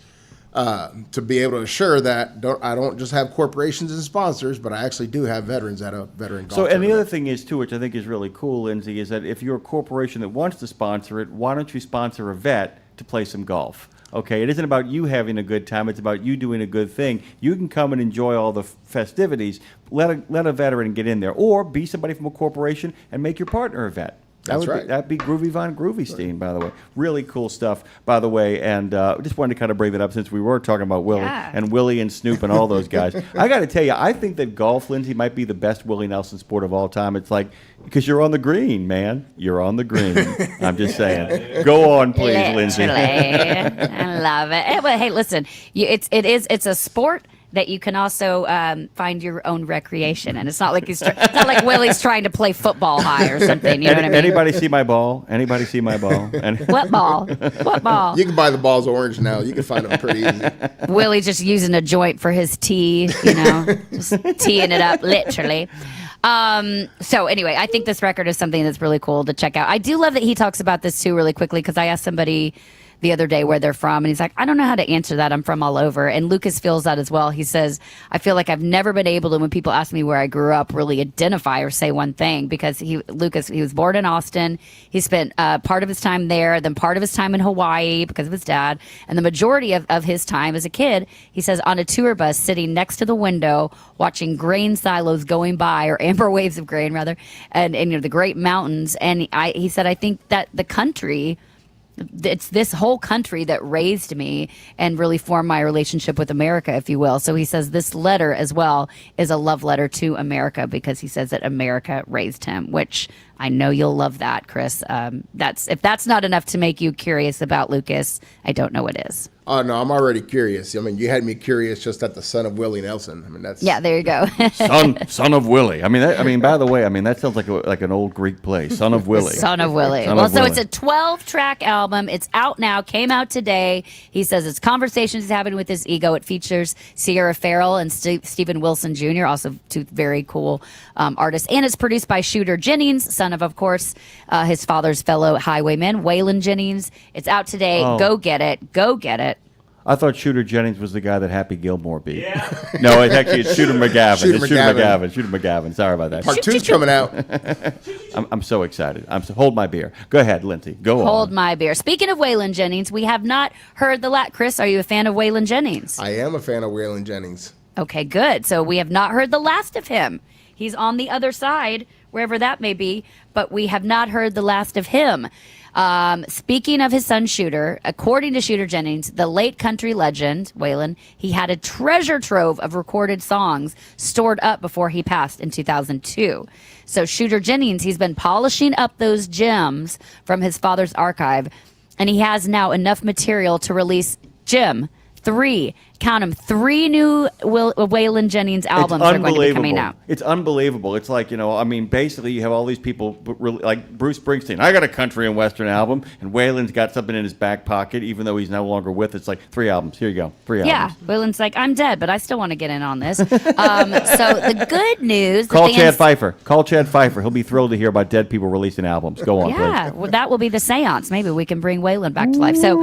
to be able to assure that I don't just have corporations and sponsors, but I actually do have veterans at a veteran golf tournament. And the other thing is, too, which I think is really cool, Lindsay, is that if you're a corporation that wants to sponsor it, why don't you sponsor a vet to play some golf? Okay, it isn't about you having a good time. It's about you doing a good thing. You can come and enjoy all the festivities. Let a veteran get in there. Or be somebody from a corporation and make your partner a vet. That's right. That'd be Groovy Von Groovystein, by the way. Really cool stuff, by the way. And just wanted to kind of bring that up since we were talking about Willie and Willie and Snoop and all those guys. I got to tell you, I think that golf, Lindsay, might be the best Willie Nelson sport of all time. It's like, because you're on the green, man. You're on the green. I'm just saying. Go on, please, Lindsay. I love it. Well, hey, listen, it's a sport that you can also find your own recreation, and it's not like it's not like Willie's trying to play football high or something. You know what I mean? Anybody see my ball? Anybody see my ball? What ball? What ball? You can buy the balls orange now. You can find them pretty easy. Willie's just using a joint for his tea, you know, just teeing it up, literally. So anyway, I think this record is something that's really cool to check out. I do love that he talks about this too really quickly, because I asked somebody the other day where they're from, and he's like, I don't know how to answer that. I'm from all over. And Lucas feels that as well. He says, I feel like I've never been able to, when people ask me where I grew up, really identify or say one thing, because he was born in Austin. He spent part of his time there, then part of his time in Hawaii because of his dad, and the majority of his time as a kid, he says, on a tour bus sitting next to the window watching grain silos going by, or amber waves of grain rather, and you know, the great mountains. And he said, I think that the country, it's this whole country that raised me and really formed my relationship with America, if you will. So he says this letter as well is a love letter to America, because he says that America raised him, which I know you'll love that, Chris. If that's not enough to make you curious about Lucas, I don't know what is. Oh, no, I'm already curious. I mean, you had me curious just at the son of Willie Nelson. I mean, that's... Yeah, there you go. son of Willie. I mean, by the way, that sounds like an old Greek play. Son of Willie. Son of Willie. It's a 12-track album. It's out now. Came out today. He says it's conversations he's having with his ego. It features Sierra Farrell and Stephen Wilson Jr., also two very cool artists. And it's produced by Shooter Jennings, son of course, his father's fellow highwayman, Waylon Jennings. It's out today. Oh. Go get it. Go get it. I thought Shooter Jennings was the guy that Happy Gilmore beat. Yeah. No, it's Shooter McGavin. Shooter McGavin. Sorry about that. Part 2's coming out. I'm so excited. Hold my beer. Go ahead, Lindsay. Go on. Hold my beer. Speaking of Waylon Jennings, we have not heard Chris, are you a fan of Waylon Jennings? I am a fan of Waylon Jennings. Okay, good. So we have not heard the last of him. He's on the other side, wherever that may be, but we have not heard the last of him. Speaking of his son Shooter, according to Shooter Jennings, the late country legend, Waylon, he had a treasure trove of recorded songs stored up before he passed in 2002. So Shooter Jennings, he's been polishing up those gems from his father's archive, and he has now enough material to release three new Waylon Jennings albums are going to be coming out. It's unbelievable. It's like, basically you have all these people, like Bruce Springsteen. I got a country and western album, and Waylon's got something in his back pocket, even though he's no longer with. It's like 3 albums. Here you go, 3 albums. Yeah, Waylon's like, I'm dead, but I still want to get in on this. So the good news. Call Chad Pfeiffer. He'll be thrilled to hear about dead people releasing albums. Go on, yeah, please. Well, that will be the seance. Maybe we can bring Waylon back to life. So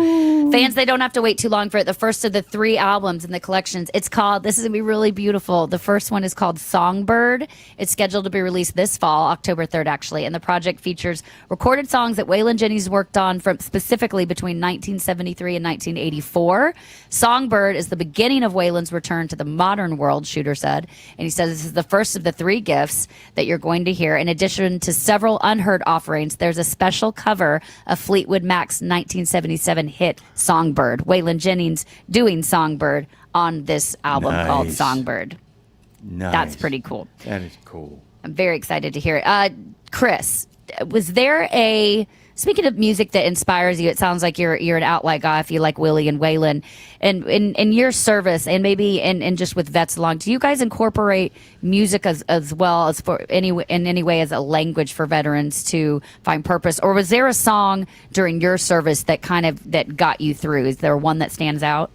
fans, they don't have to wait too long for it. The first of the 3 albums in the collections, this is going to be really beautiful. The first one is called Songbird. It's scheduled to be released this fall, October 3rd, actually. And the project features recorded songs that Waylon Jennings worked on from specifically between 1973 and 1984. Songbird is the beginning of Waylon's return to the modern world, Shooter said. And he says this is the first of the 3 gifts that you're going to hear. In addition to several unheard offerings, there's a special cover of Fleetwood Mac's 1977 hit Songbird. Waylon Jennings doing Songbird on this album called Songbird. Nice. That's pretty cool. That is cool. I'm very excited to hear it. Chris, was there speaking of music that inspires you, it sounds like you're an outlight guy if you like Willie and Waylon. And in your service, and maybe in just with Vets Along, do you guys incorporate music as well as in any way as a language for veterans to find purpose? Or was there a song during your service that that got you through? Is there one that stands out?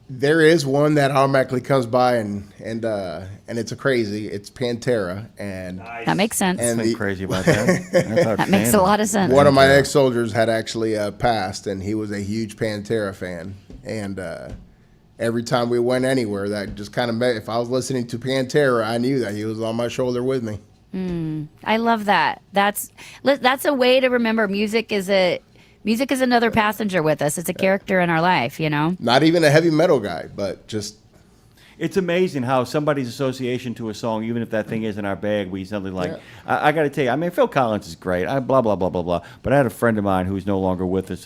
There is one that automatically comes by, and it's It's Pantera, and that makes sense. And crazy about that. That makes a lot of sense. One of my ex-soldiers had actually passed, and he was a huge Pantera fan. And every time we went anywhere, that just kind of if I was listening to Pantera, I knew that he was on my shoulder with me. I love that. That's a way to remember music is another passenger with us. It's a character in our life, Not even a heavy metal guy, but just... It's amazing how somebody's association to a song, even if that thing isn't our bag, we something like... Yeah. I got to tell you, Phil Collins is great. Blah, blah, blah, blah, blah. But I had a friend of mine who's no longer with us,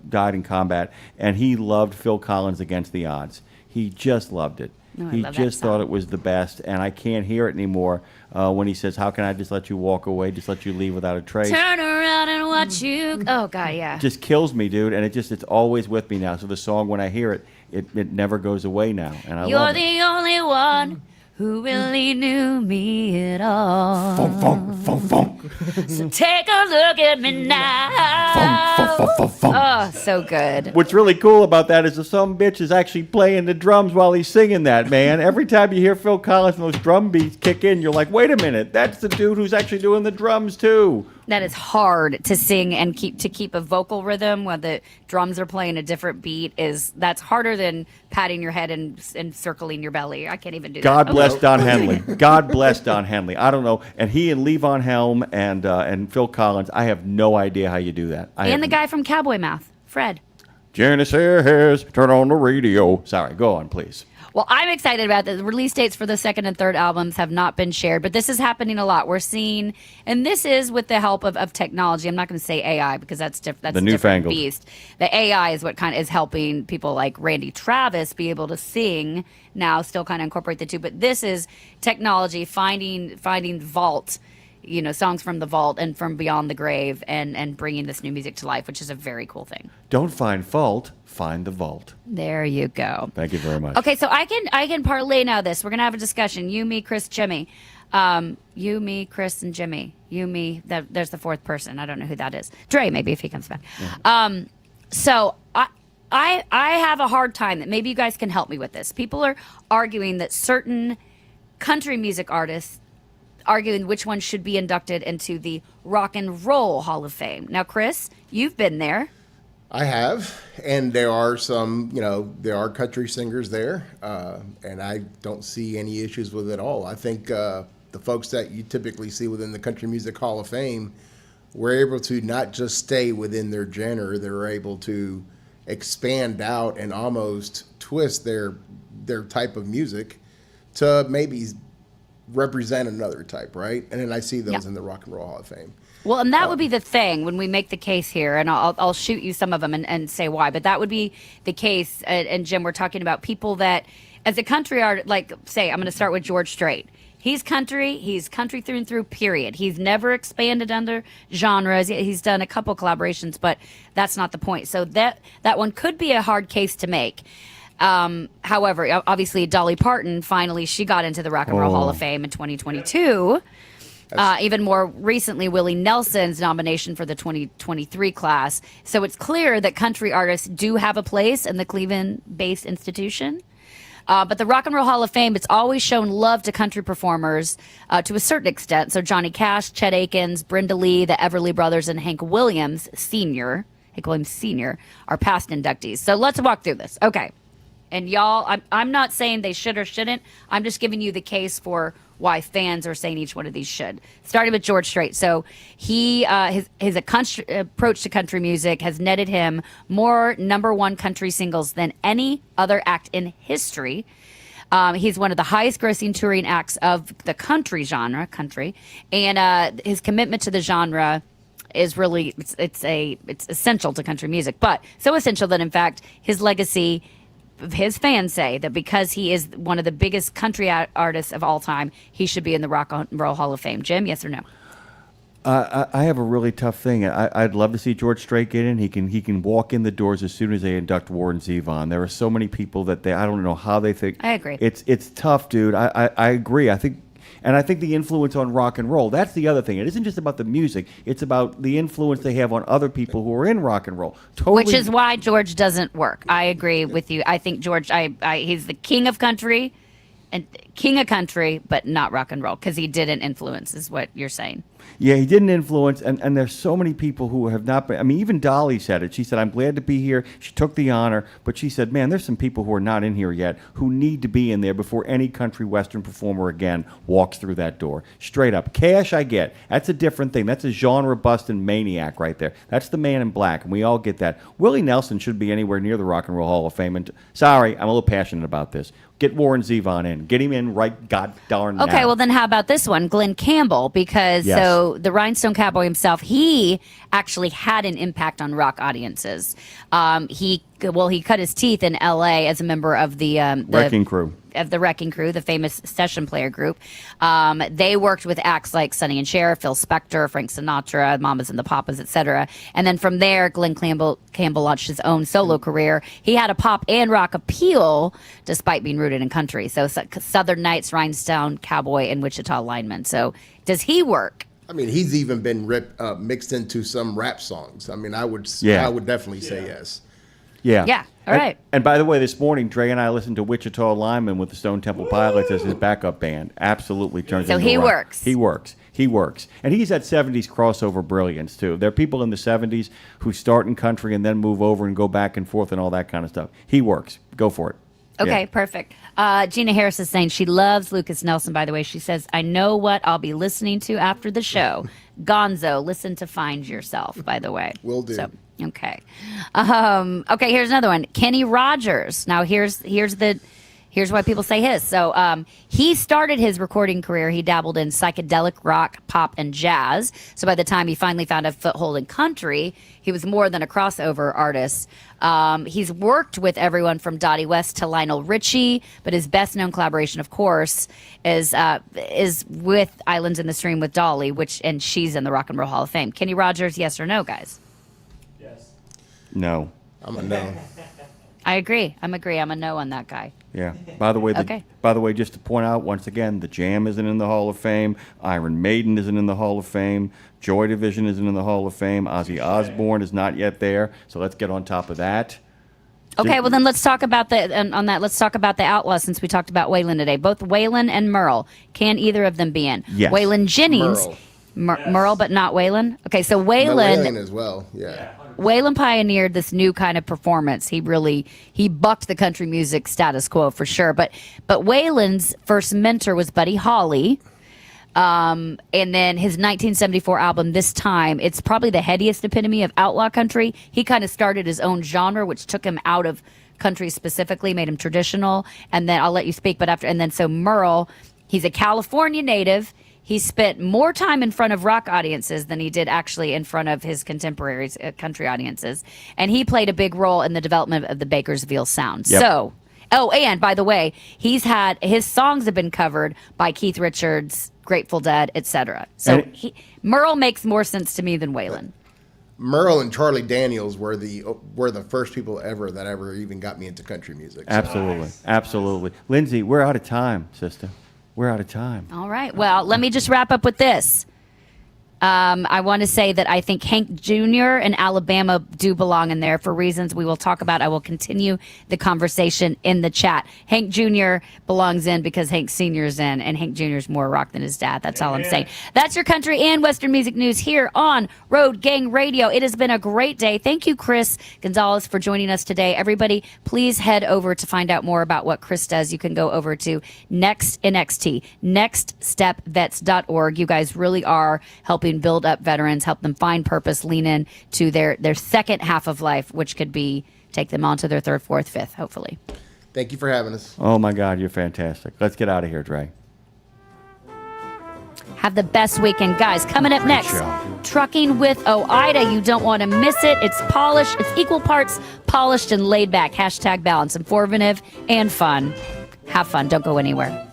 died in combat, and he loved Phil Collins Against the Odds. He just loved it. Oh, he just thought it was the best, and I can't hear it anymore when he says, how can I just let you walk away, just let you leave without a trace? Turn around. around and watch you. Oh God, yeah. Just kills me, dude, and it's always with me now. So the song, when I hear it, it never goes away now, and I You're love it. the only one who really knew me at all. Funk, funk, funk, funk. So take a look at me now. Funk, funk, funk, funk. Oh, so good. What's really cool about that is the some bitch is actually playing the drums while he's singing that, man. Every time you hear Phil Collins and those drum beats kick in, you're like, wait a minute, that's the dude who's actually doing the drums too. That is hard to sing and keep a vocal rhythm while the drums are playing a different beat. That's harder than patting your head and circling your belly. I can't even do God that. bless Don Henley. God bless Don Henley. I don't know. And he and Levon Helm and Phil Collins, I have no idea how you do that. And the guy from Cowboy Mouth, Fred. Genesis, turn on the radio. Sorry, go on, please. Well, I'm excited about the release dates for the second and third albums have not been shared, but this is happening a lot. We're seeing, and this is with the help of technology. I'm not going to say AI because that's a different newfangled beast. The AI is what kind of is helping people like Randy Travis be able to sing now, still kind of incorporate the two. But this is technology finding vault, songs from the vault and from beyond the grave, and bringing this new music to life, which is a very cool thing. Don't find fault, find the vault. There you go. Thank you very much. Okay, so I can parlay now this. We're going to have a discussion. You, me, Chris, Jimmy. You, me, Chris, and Jimmy. You, me. There's the fourth person. I don't know who that is. Dre, maybe, if he comes back. Mm-hmm. So I have a hard time that maybe you guys can help me with this. People are arguing that certain country music artists arguing which one should be inducted into the Rock and Roll Hall of Fame. Now, Chris, you've been there. I have, and there are some, there are country singers there, and I don't see any issues with it at all. I think the folks that you typically see within the Country Music Hall of Fame were able to not just stay within their genre, they're able to expand out and almost twist their type of music to maybe represent another type, right? And then I see those in the Rock and Roll Hall of Fame. Well, and that would be the thing when we make the case here, and I'll shoot you some of them and say why, but that would be the case, and Jim, we're talking about people that, as a country artist, like, say, I'm going to start with George Strait. He's country through and through, period. He's never expanded under genres. He's done a couple collaborations, but that's not the point. So that one could be a hard case to make. However, obviously, Dolly Parton, finally, she got into the Rock and Roll Hall of Fame in 2022. Even more recently, Willie Nelson's nomination for the 2023 class. So it's clear that country artists do have a place in the Cleveland-based institution. But the Rock and Roll Hall of Fame, it's always shown love to country performers to a certain extent. So Johnny Cash, Chet Akins, Brenda Lee, the Everly Brothers, and Hank Williams Sr. are past inductees. So let's walk through this. Okay. And y'all, I'm not saying they should or shouldn't. I'm just giving you the case for why fans are saying each one of these should. Starting with George Strait. So his approach to country music has netted him more #1 country singles than any other act in history. He's one of the highest grossing touring acts of the country genre, and his commitment to the genre is really it's essential to country music, but so essential that in fact his legacy, his fans say that because he is one of the biggest country artists of all time, he should be in the Rock and Roll Hall of Fame. Jim, yes or no? I have a really tough thing. I'd love to see George Strait get in. He can walk in the doors as soon as they induct Warren Zevon. There are so many people that I don't know how they think. I agree. It's tough, dude. I agree. I think the influence on rock and roll, that's the other thing. It isn't just about the music. It's about the influence they have on other people who are in rock and roll. Totally. Which is why George doesn't work. I agree with you. I think George, he's the king of country, but not rock and roll, because he didn't influence, is what you're saying. Yeah, he didn't influence, and there's so many people who have not been. I mean, even Dolly said it. She said, I'm glad to be here. She took the honor, but she said, man, there's some people who are not in here yet who need to be in there before any country western performer again walks through that door. Straight up. Cash, I get. That's a different thing. That's a genre-busting maniac right there. That's the man in black, and we all get that. Willie Nelson should be anywhere near the Rock and Roll Hall of Fame. And sorry, I'm a little passionate about this. Get Warren Zevon in. Get him in right god darn now. Okay, well then how about this one? Glenn Campbell, because so the Rhinestone Cowboy himself, he actually had an impact on rock audiences. He cut his teeth in L.A. as a member of the Wrecking Crew. of the Wrecking Crew, the famous session player group. They worked with acts like Sonny and Cher, Phil Spector, Frank Sinatra, Mamas and the Papas, etc. And then from there, Glenn Campbell launched his own solo career. He had a pop and rock appeal despite being rooted in country. So Southern Nights, Rhinestone Cowboy, and Wichita Lineman. So does he work? I mean, he's even been mixed into some rap songs. I mean, I would definitely say yes. Yeah. Yeah. All right. And by the way, this morning, Dre and I listened to Wichita Lineman with the Stone Temple Pilots as his backup band. Absolutely turns into he rock. works. He works. He works. And he's at 70s crossover brilliance, too. There are people in the 70s who start in country and then move over and go back and forth and all that kind of stuff. He works. Go for it. Okay, Yeah. perfect. Gina Harris is saying she loves Lucas Nelson, by the way. She says, I know what I'll be listening to after the show. Gonzo, listen to Find Yourself, by the way. Will do. So, okay. Okay, here's another one. Kenny Rogers. Now, here's why people say his. So he started his recording career. He dabbled in psychedelic rock, pop, and jazz. So by the time he finally found a foothold in country, he was more than a crossover artist. He's worked with everyone from Dottie West to Lionel Richie, but his best-known collaboration, of course, is with Islands in the Stream with Dolly, and she's in the Rock and Roll Hall of Fame. Kenny Rogers, yes or no, guys? Yes. No. I'm a no. I agree. I'm a no on that guy. Yeah. By the way, Okay. just to point out once again, the Jam isn't in the Hall of Fame. Iron Maiden isn't in the Hall of Fame. Joy Division isn't in the Hall of Fame. Ozzy Osbourne is not yet there. So let's get on top of that. Okay, well then let's talk about let's talk about the Outlaws since we talked about Waylon today. Both Waylon and Merle. Can either of them be in? Yes. Waylon Jennings. Merle, but not Waylon. Okay, so Waylon as well. Yeah. Waylon pioneered this new kind of performance. He bucked the country music status quo for sure. But Waylon's first mentor was Buddy Holly. And then his 1974 album, This Time, it's probably the headiest epitome of outlaw country. He kind of started his own genre, which took him out of country specifically, made him traditional. And then I'll let you speak, so Merle, he's a California native. He spent more time in front of rock audiences than he did actually in front of his contemporaries, country audiences. And he played a big role in the development of the Bakersfield sound. Yep. So, and by the way, his songs have been covered by Keith Richards, Grateful Dead, etc. So Merle makes more sense to me than Waylon. Merle and Charlie Daniels were the first people that ever even got me into country music. So. Absolutely. Lindsay, we're out of time, sister. We're out of time. All right. Well, let me just wrap up with this. I want to say that I think Hank Jr. and Alabama do belong in there for reasons we will talk about. I will continue the conversation in the chat. Hank Jr. belongs in because Hank Sr. is in, and Hank Jr. is more rock than his dad. That's all I'm saying. That's your country and Western music news here on Road Gang Radio. It has been a great day. Thank you, Chris Gonzalez, for joining us today. Everybody, please head over to find out more about what Chris does. You can go over to nextstepvets.org. You guys really are helping build up veterans, help them find purpose, lean in to their second half of life, which could be take them on to their third, fourth, fifth, hopefully. Thank you for having us. Oh, my God, you're fantastic. Let's get out of here, Dre. Have the best weekend, guys. Coming up next, Trucking with OIDA. You don't want to miss it. It's polished. It's equal parts polished and laid back. #balance. Informative and fun. Have fun. Don't go anywhere.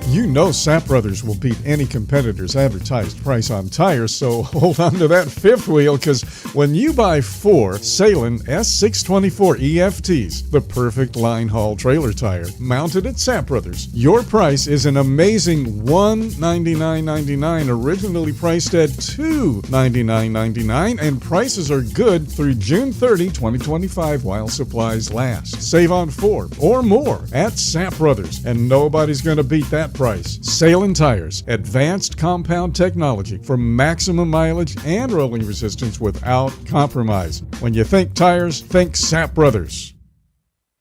You know Sap Brothers will beat any competitor's advertised price on tires, so hold on to that fifth wheel, because when you buy 4 Salem S624 EFTs, the perfect line haul trailer tire, mounted at Sap Brothers, your price is an amazing $199.99, originally priced at $299.99, and prices are good through June 30, 2025, while supplies last. Save on 4 or more at Sap Brothers, and nobody's going to beat that price. Salem Tires, advanced compound technology for maximum mileage and rolling resistance without compromise. When you think tires, think Sap Brothers.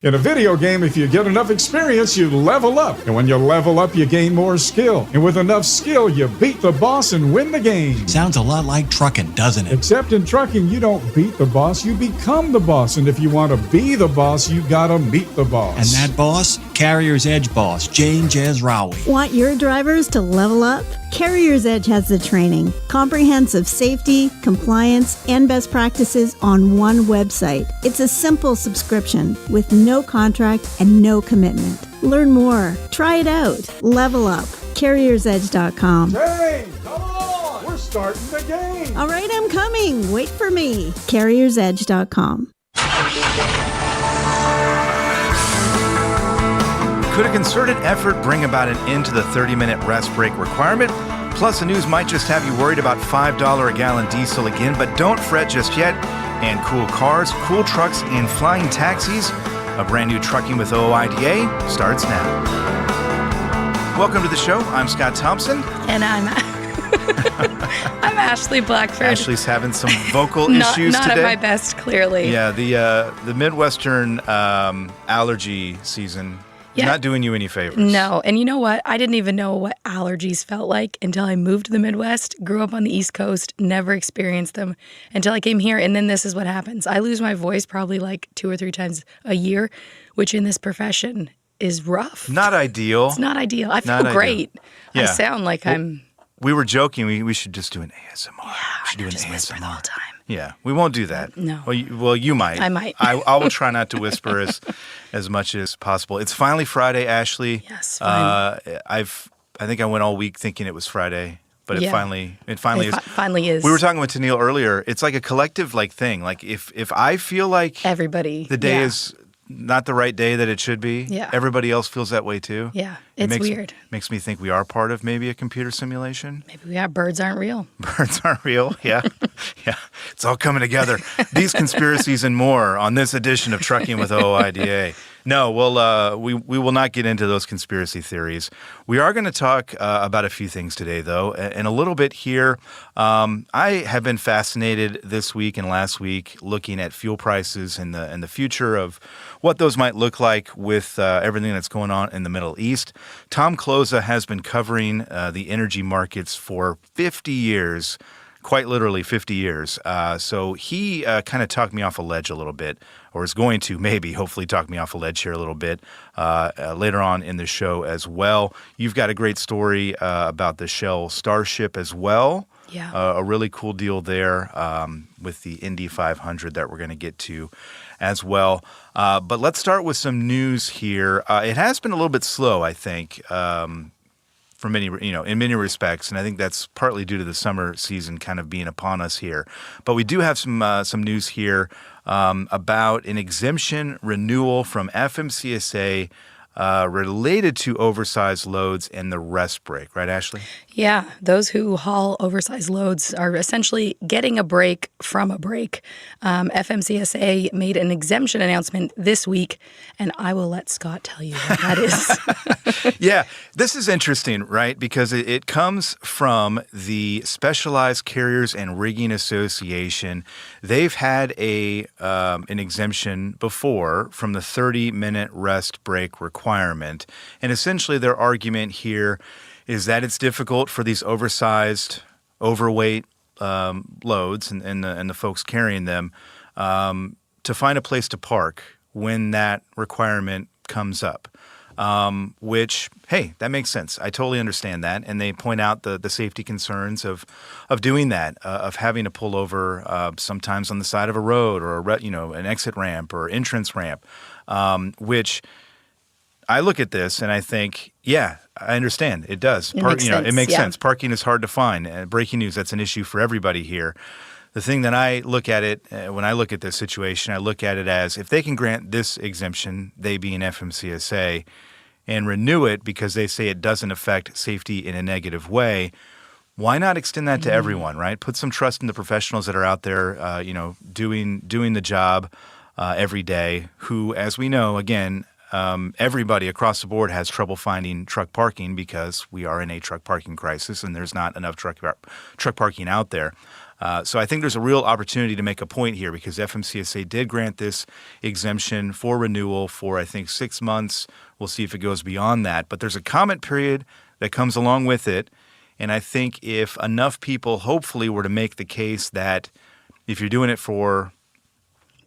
In a video game, if you get enough experience, you level up. And when you level up, you gain more skill. And with enough skill, you beat the boss and win the game. Sounds a lot like trucking, doesn't it? Except in trucking, you don't beat the boss, you become the boss. And if you want to be the boss, you gotta meet the boss. And that boss Carrier's Edge boss, Jane Jazrawi. Want your drivers to level up? Carrier's Edge has the training, comprehensive safety, compliance, and best practices on one website. It's a simple subscription with no contract and no commitment. Learn more. Try it out. Level up. CarriersEdge.com. Jane, come on! We're starting the game! All right, I'm coming. Wait for me. CarriersEdge.com. Could a concerted effort bring about an end to the 30-minute rest break requirement? Plus, the news might just have you worried about $5 a gallon diesel again, but don't fret just yet. And cool cars, cool trucks, and flying taxis. A brand new Trucking with OIDA starts now. Welcome to the show. I'm Scott Thompson. And I'm Ashley Blackford. Ashley's having some vocal issues not today. Not at my best, clearly. Yeah, the Midwestern allergy season is not doing you any favors. No, and you know what? I didn't even know what allergies felt like until I moved to the Midwest, grew up on the East Coast, never experienced them until I came here, and then this is what happens. I lose my voice probably like 2 or 3 times a year, which in this profession is rough. Not ideal. It's not ideal. I feel great. Yeah. I sound like I'm... We were joking. We should just do an ASMR. Yeah, we should do an just ASMR whisper the whole time. Yeah, we won't do that. No. Well, you might. I might. I will try not to whisper as much as possible. It's finally Friday, Ashley. Yes, finally. I think I went all week thinking it was Friday, but it finally is. Finally is. We were talking with Tennille earlier. It's like a collective thing. Like if I feel like everybody the day is not the right day that it should be. Yeah. Everybody else feels that way too. Yeah, it's weird. Makes me think we are part of maybe a computer simulation. Maybe birds aren't real. Birds aren't real. Yeah. Yeah. It's all coming together. These conspiracies and more on this edition of Trucking with OIDA. No, we will not get into those conspiracy theories. We are going to talk about a few things today, though, and a little bit here. I have been fascinated this week and last week looking at fuel prices and the future of what those might look like with everything that's going on in the Middle East. Tom Kloza has been covering the energy markets for 50 years. Quite literally 50 years. So he kind of talked me off a ledge a little bit, or is going to hopefully talk me off a ledge here a little bit later on in the show as well. You've got a great story about the Shell Starship as well. Yeah. A really cool deal there with the Indy 500 that we're going to get to as well. But let's start with some news here. It has been a little bit slow, I think. For many, in many respects, and I think that's partly due to the summer season kind of being upon us here. But we do have some news here about an exemption renewal from FMCSA related to oversized loads and the rest break, right, Ashley? Yeah, those who haul oversized loads are essentially getting a break from a break. FMCSA made an exemption announcement this week, and I will let Scott tell you what that is. Yeah, this is interesting, right? Because it comes from the Specialized Carriers and Rigging Association. They've had an exemption before from the 30-minute rest break requirement. And essentially their argument here is that it's difficult for these oversized, overweight loads and the folks carrying them to find a place to park when that requirement comes up. Which, hey, that makes sense. I totally understand that. And they point out the safety concerns of doing that, of having to pull over sometimes on the side of a road or an exit ramp or entrance ramp, which I look at this and I think, yeah, I understand. It does. It makes sense. It makes sense. Parking is hard to find. Breaking news, that's an issue for everybody here. The thing that I look at it, when I look at this situation, I look at it as if they can grant this exemption, they being FMCSA, and renew it because they say it doesn't affect safety in a negative way, why not extend that to everyone, right? Put some trust in the professionals that are out there, doing the job every day, who, as we know, again, everybody across the board has trouble finding truck parking because we are in a truck parking crisis and there's not enough truck parking out there. So I think there's a real opportunity to make a point here because FMCSA did grant this exemption for renewal for, I think, 6 months. We'll see if it goes beyond that. But there's a comment period that comes along with it. And I think if enough people hopefully were to make the case that if you're doing it for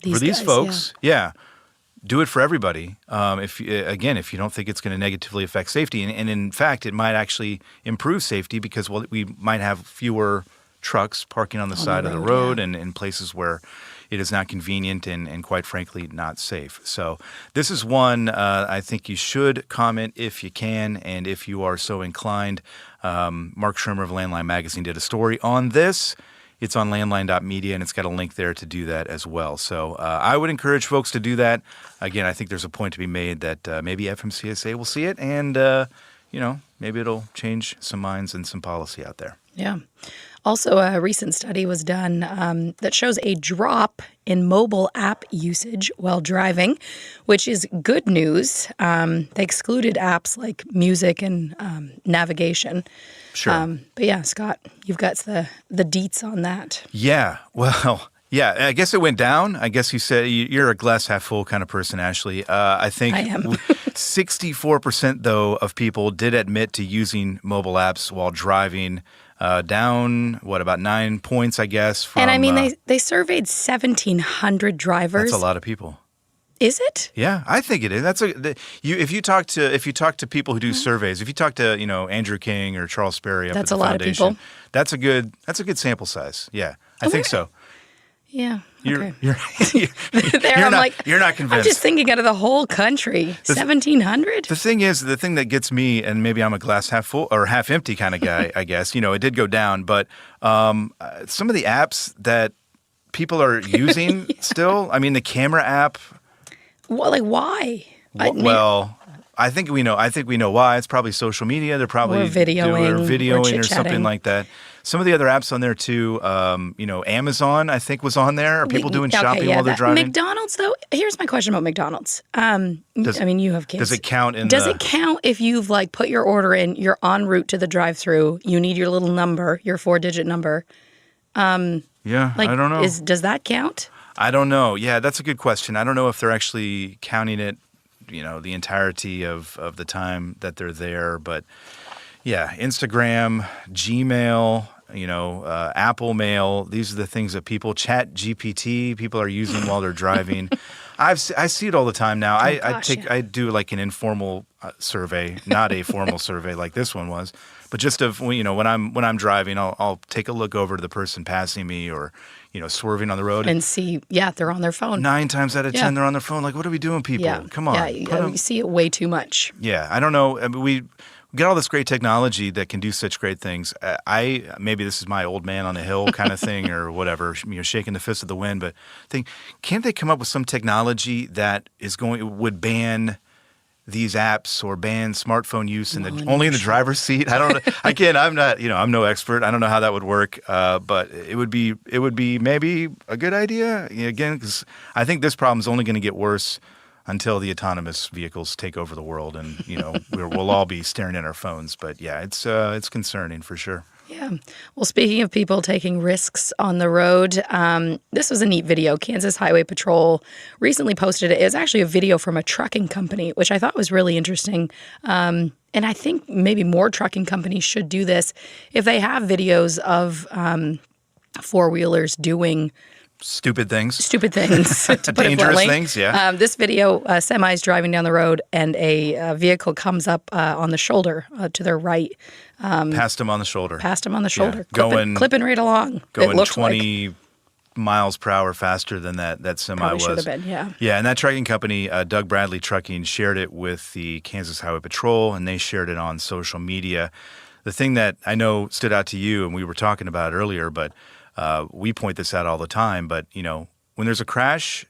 these guys, folks, do it for everybody. If you don't think it's going to negatively affect safety, and in fact, it might actually improve safety because we might have fewer trucks parking on the side of the road and in places where it is not convenient and quite frankly not safe. So this is one I think you should comment if you can and if you are so inclined. Mark Schirmer of Landline Magazine did a story on this. It's on landline.media, and it's got a link there to do that as well. So I would encourage folks to do that. Again, I think there's a point to be made that maybe FMCSA will see it, and maybe it'll change some minds and some policy out there. Yeah. Also, a recent study was done that shows a drop in mobile app usage while driving, which is good news. They excluded apps like music and navigation. Sure. But yeah, Scott, you've got the deets on that. Yeah. Well, yeah, I guess it went down. I guess you said you're a glass half full kind of person, Ashley. I think I am. 64%, though, of people did admit to using mobile apps while driving. Down, about 9 points, I guess. From, and I mean, they surveyed 1,700 drivers. That's a lot of people. Is it? Yeah, I think it is. If you talk to people who do surveys, if you talk to Andrew King or Charles Sperry up at the foundation, lot of people. That's a good sample size. Yeah, I think so. Yeah. Okay. You're not convinced. I'm just thinking out of the whole country, 1,700. The thing that gets me, and maybe I'm a glass half full or half empty kind of guy, I guess. It did go down, but some of the apps that people are using still. I mean, the camera app. Well, why? I think we know why. It's probably social media. They're probably or videoing or something like that. Some of the other apps on there too, Amazon, I think, was on there. Are people doing shopping while they're driving? McDonald's, though, here's my question about McDonald's. I mean, you have kids. Does it count Does it count if you've put your order in, you're en route to the drive-thru, you need your little number, your 4-digit number? I don't know. Does that count? I don't know. Yeah, that's a good question. I don't know if they're actually counting it, the entirety of the time that they're there. But yeah, Instagram, Gmail, Apple Mail, these are the things that Chat GPT, people are using while they're driving. I see it all the time now. I do an informal survey, not a formal survey like this one was, but just when I'm driving, I'll take a look over to the person passing me or swerving on the road and see. Yeah, they're on their phone. 9 times out of 10, they're on their phone. What are we doing, people? Yeah. Come on. Yeah, you see it way too much. Yeah, I don't know. I mean, we get all this great technology that can do such great things. Maybe this is my old man on the hill kind of thing or whatever, shaking the fist of the wind. But can't they come up with some technology that would ban these apps or ban smartphone use only in the driver's seat? I don't know. Again, I'm not, I'm no expert. I don't know how that would work. But it would be maybe a good idea. Again, because I think this problem is only going to get worse until the autonomous vehicles take over the world, and we'll all be staring at our phones. But yeah, it's concerning for sure. Yeah. Well, speaking of people taking risks on the road, this was a neat video. Kansas Highway Patrol recently posted it. It was actually a video from a trucking company, which I thought was really interesting. And I think maybe more trucking companies should do this. If they have videos of four-wheelers doing stupid things, to put it dangerous bluntly. Things. Yeah. This video, semi's driving down the road, and a vehicle comes up on the shoulder to their right. Passed him on the shoulder. Yeah, clipping right along. Going 20 miles per hour faster than that semi Probably was. Should have been. Yeah. Yeah, and that trucking company, Doug Bradley Trucking, shared it with the Kansas Highway Patrol, and they shared it on social media. The thing that I know stood out to you, and we were talking about it earlier, but we point this out all the time, but when there's a crash,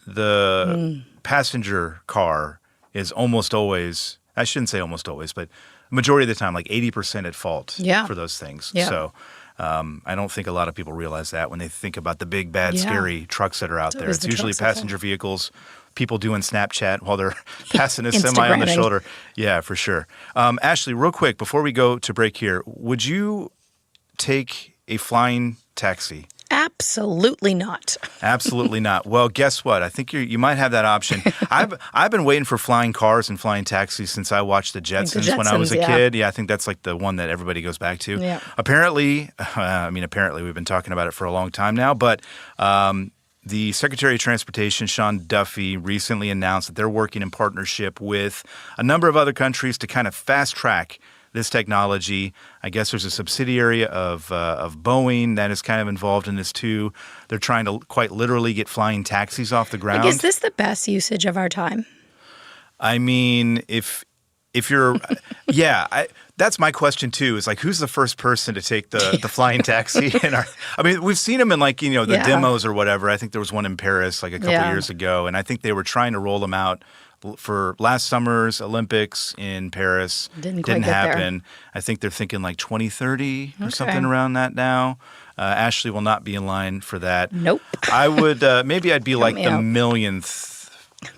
the passenger car is almost always, I shouldn't say almost always, but majority of the time, 80% at fault for those things. Yeah. So I don't think a lot of people realize that when they think about the big, bad, scary trucks that are out there. It's usually passenger vehicles, people doing Snapchat while they're passing a semi on the shoulder. Yeah, for sure. Ashley, real quick, before we go to break here, would you take a flying taxi? Absolutely not. Absolutely not. Well, guess what? I think you might have that option. I've been waiting for flying cars and flying taxis since I watched the Jetsons when I was a kid. Yeah, I think that's the one that everybody goes back to. Yeah. Apparently we've been talking about it for a long time now, but the Secretary of Transportation, Sean Duffy, recently announced that they're working in partnership with a number of other countries to kind of fast-track this technology. I guess there's a subsidiary of Boeing that is kind of involved in this too. They're trying to quite literally get flying taxis off the ground. Like, is this the best usage of our time? I mean, if you're, that's my question too. Is like, who's the first person to take the flying taxi in our? I mean, we've seen them in like the demos or whatever. I think there was one in Paris like a couple years ago, and I think they were trying to roll them out for last summer's Olympics in Paris. Didn't happen. I think they're thinking like 2030 or something around that now. Ashley will not be in line for that. Nope. I would maybe I'd be like the out. millionth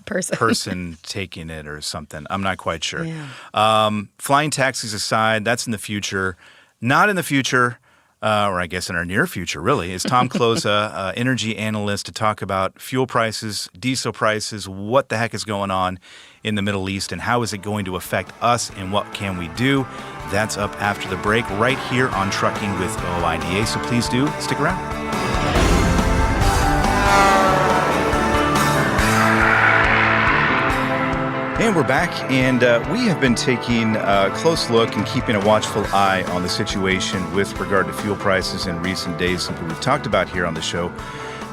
person taking it or something. I'm not quite sure. Flying taxis aside, that's in the future. Not in the future, or I guess in our near future, really, is Tom Kloza, energy analyst, to talk about fuel prices, diesel prices, what the heck is going on in the Middle East, and how is it going to affect us, and what can we do? That's up after the break right here on Trucking with OIDA, so please do stick around. And we're back, and we have been taking a close look and keeping a watchful eye on the situation with regard to fuel prices in recent days, something we've talked about here on the show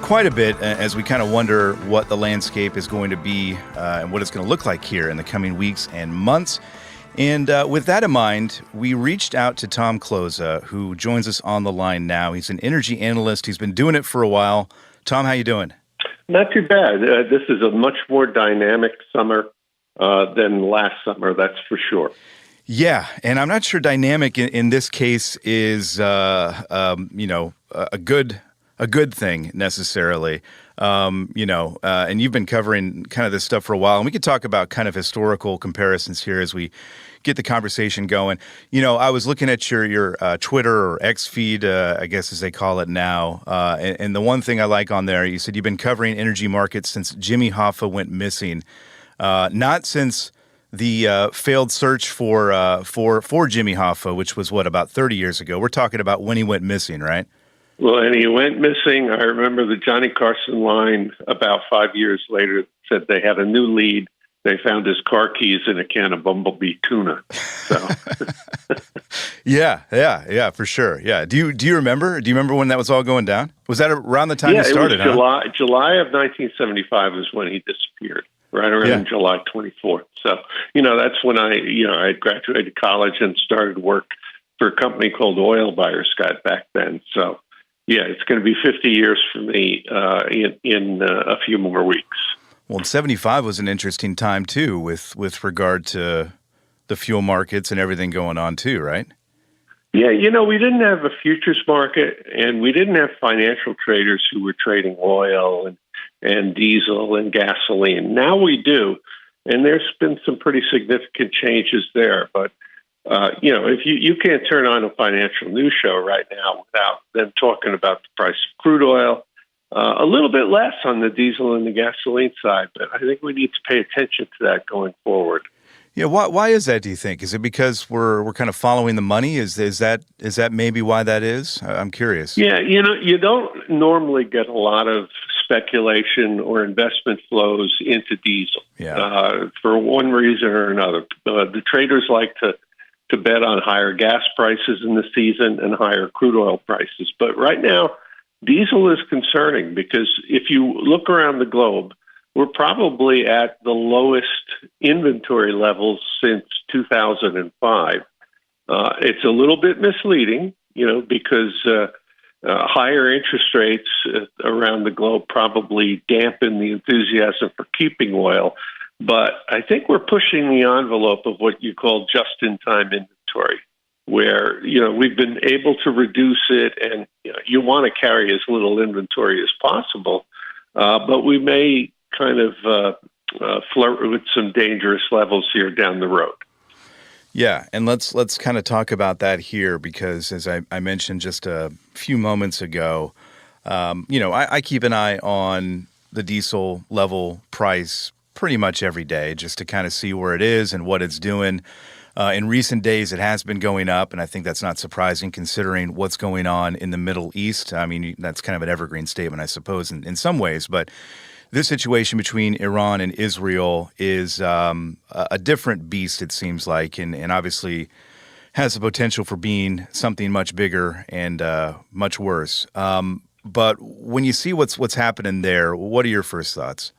quite a bit as we kind of wonder what the landscape is going to be and what it's going to look like here in the coming weeks and months. And with that in mind, we reached out to Tom Kloza, who joins us on the line now. He's an energy analyst. He's been doing it for a while. Tom, how you doing? Not too bad. This is a much more dynamic summer than last summer, that's for sure. Yeah, and I'm not sure dynamic in this case is a good thing necessarily. And you've been covering kind of this stuff for a while, and we could talk about kind of historical comparisons here as we get the conversation going. I was looking at your Twitter or X feed, I guess as they call it now, and the one thing I like on there, you said you've been covering energy markets since Jimmy Hoffa went missing. Not since the failed search for Jimmy Hoffa, which was about 30 years ago. We're talking about when he went missing, right? Well, and he went missing. I remember the Johnny Carson line about 5 years later said they had a new lead. They found his car keys in a can of Bumblebee tuna. So, yeah, for sure. Yeah. Do you remember? Do you remember when that was all going down? Was that around the time you started? It was July of 1975 is when he disappeared. Right around July 24th. So, that's when I had graduated college and started work for a company called Oil Buyers Guide back then. So, it's going to be 50 years for me in a few more weeks. Well, 75 was an interesting time, too, with regard to the fuel markets and everything going on, too, right? Yeah, we didn't have a futures market, and we didn't have financial traders who were trading oil and diesel and gasoline. Now we do, and there's been some pretty significant changes there. But, if you can't turn on a financial news show right now without them talking about the price of crude oil, a little bit less on the diesel and the gasoline side, but I think we need to pay attention to that going forward. Yeah, why is that, do you think? Is it because we're kind of following the money? Is that maybe why that is? I'm curious. Yeah, you don't normally get a lot of speculation or investment flows into diesel for one reason or another. The traders like to bet on higher gas prices in the season and higher crude oil prices. But right now, diesel is concerning because if you look around the globe, we're probably at the lowest inventory levels since 2005. It's a little bit misleading, because higher interest rates around the globe probably dampen the enthusiasm for keeping oil. But I think we're pushing the envelope of what you call just-in-time inventory, where, we've been able to reduce it, and you want to carry as little inventory as possible. But we may kind of flirt with some dangerous levels here down the road. Yeah, and let's kind of talk about that here because, as I mentioned just a few moments ago, I keep an eye on the diesel level price pretty much every day just to kind of see where it is and what it's doing. In recent days, it has been going up, and I think that's not surprising considering what's going on in the Middle East. I mean, that's kind of an evergreen statement, I suppose, in some ways. But this situation between Iran and Israel is a different beast, it seems like, and obviously has the potential for being something much bigger and much worse. But when you see what's happening there, what are your first thoughts?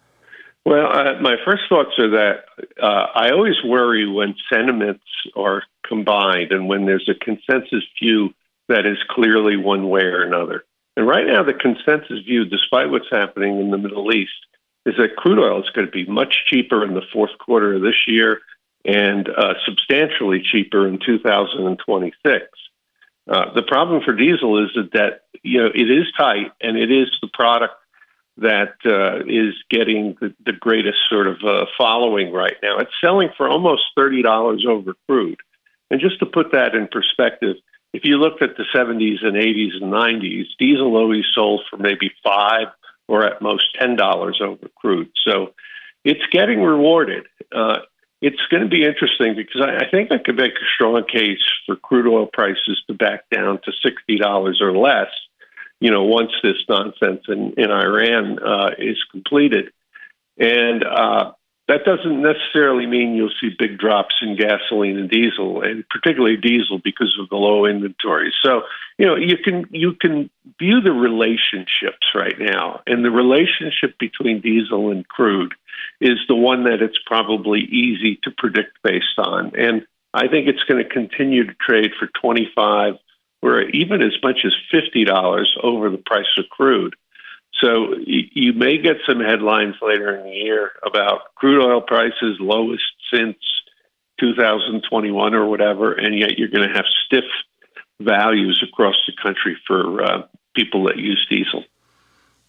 Well, my first thoughts are that I always worry when sentiments are combined and when there's a consensus view that is clearly one way or another. And right now, the consensus view, despite what's happening in the Middle East, is that crude oil is going to be much cheaper in the fourth quarter of this year and substantially cheaper in 2026. The problem for diesel is that it is tight, and it is the product that is getting the greatest sort of following right now. It's selling for almost $30 over crude. And just to put that in perspective, if you looked at the 70s and 80s and 90s, diesel always sold for maybe $5 or at most $10 over crude. So it's getting rewarded. It's going to be interesting because I think I could make a strong case for crude oil prices to back down to $60 or less, once this nonsense in Iran is completed. And that doesn't necessarily mean you'll see big drops in gasoline and diesel, and particularly diesel because of the low inventory. So, you can view the relationships right now, and the relationship between diesel and crude is the one that it's probably easy to predict based on. And I think it's going to continue to trade for $25 or even as much as $50 over the price of crude. So you may get some headlines later in the year about crude oil prices lowest since 2021 or whatever, and yet you're going to have stiff values across the country for people that use diesel.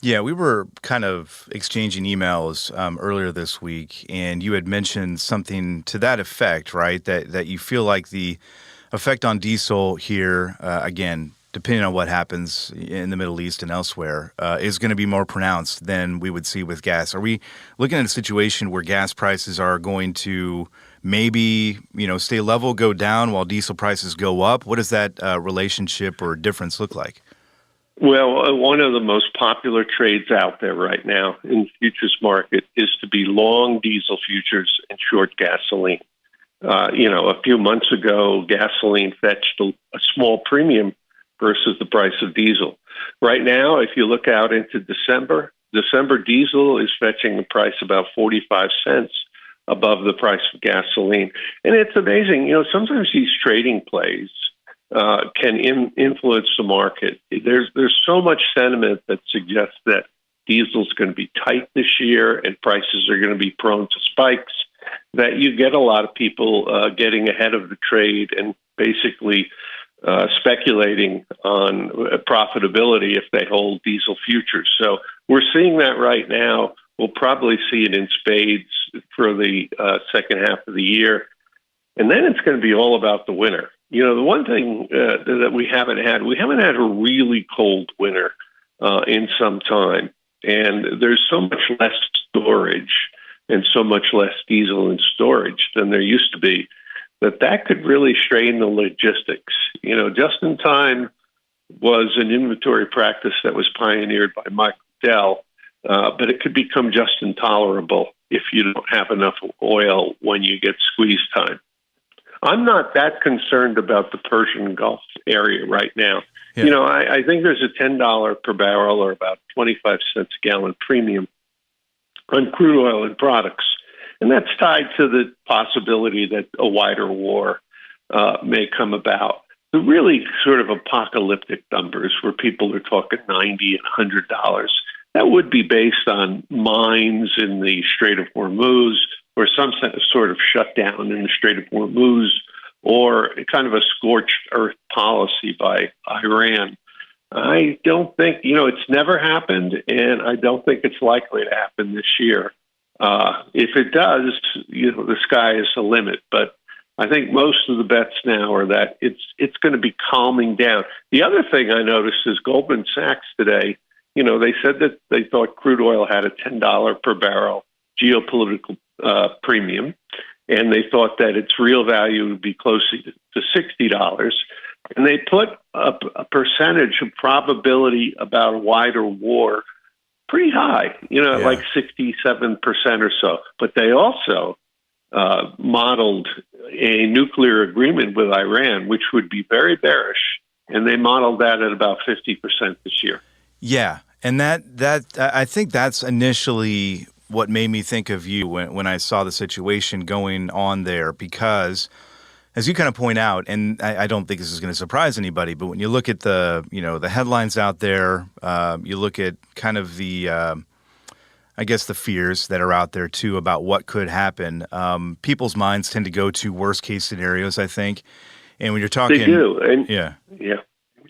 Yeah, we were kind of exchanging emails earlier this week, and you had mentioned something to that effect, right? That you feel like the effect on diesel here, again, depending on what happens in the Middle East and elsewhere, is going to be more pronounced than we would see with gas. Are we looking at a situation where gas prices are going to maybe, stay level, go down while diesel prices go up? What does that relationship or difference look like? Well, one of the most popular trades out there right now in the futures market is to be long diesel futures and short gasoline. A few months ago, gasoline fetched a small premium versus the price of diesel. Right now, if you look out into December diesel is fetching the price about 45 cents above the price of gasoline. And it's amazing. Sometimes these trading plays can influence the market. There's so much sentiment that suggests that diesel's going to be tight this year and prices are going to be prone to spikes, that you get a lot of people getting ahead of the trade and basically speculating on profitability if they hold diesel futures. So we're seeing that right now. We'll probably see it in spades for the second half of the year. And then it's going to be all about the winter. The one thing that we haven't had a really cold winter in some time. And there's so much less storage and so much less diesel in storage than there used to be, that could really strain the logistics. Just in time was an inventory practice that was pioneered by Michael Dell, but it could become just intolerable if you don't have enough oil when you get squeeze time. I'm not that concerned about the Persian Gulf area right now. Yeah. I think there's a $10 per barrel or about 25 cents a gallon premium on crude oil and products. And that's tied to the possibility that a wider war may come about. The really sort of apocalyptic numbers where people are talking $90 and $100, that would be based on mines in the Strait of Hormuz or some sort of shutdown in the Strait of Hormuz or kind of a scorched earth policy by Iran. I don't think, it's never happened, and I don't think it's likely to happen this year. If it does, the sky is the limit. But I think most of the bets now are that it's going to be calming down. The other thing I noticed is Goldman Sachs today, they said that they thought crude oil had a $10 per barrel geopolitical premium. and they thought that its real value would be close to $60. And they put a percentage of probability about a wider war pretty high, like 67% or so. But they also modeled a nuclear agreement with Iran, which would be very bearish, and they modeled that at about 50% this year. Yeah, and that I think that's initially what made me think of you when I saw the situation going on there, because as you kind of point out, and I don't think this is going to surprise anybody, but when you look at the headlines out there, you look at kind of the I guess the fears that are out there too about what could happen. People's minds tend to go to worst case scenarios, I think. And when you're talking, they do, and yeah,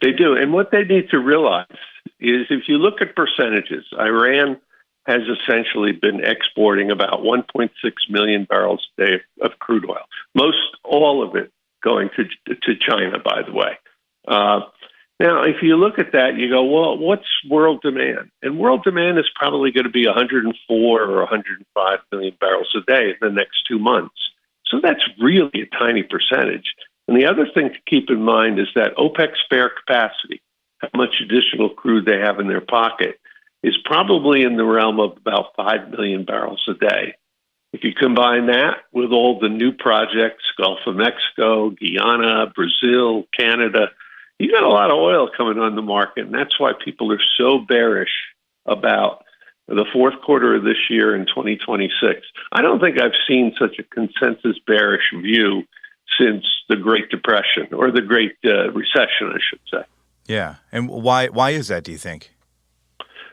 they do. And what they need to realize is, if you look at percentages, Iran has essentially been exporting about 1.6 million barrels a day of crude oil. Most all of it going to China, by the way. Now, if you look at that, you go, well, what's world demand? And world demand is probably going to be 104 or 105 million barrels a day in the next 2 months. So that's really a tiny percentage. And the other thing to keep in mind is that OPEC's spare capacity, how much additional crude they have in their pocket, is probably in the realm of about 5 million barrels a day. If you combine that with all the new projects, Gulf of Mexico, Guyana, Brazil, Canada, you got a lot of oil coming on the market, and that's why people are so bearish about the fourth quarter of this year in 2026. I don't think I've seen such a consensus bearish view since the Great Depression, or the Great Recession, I should say. Yeah, and why is that, do you think?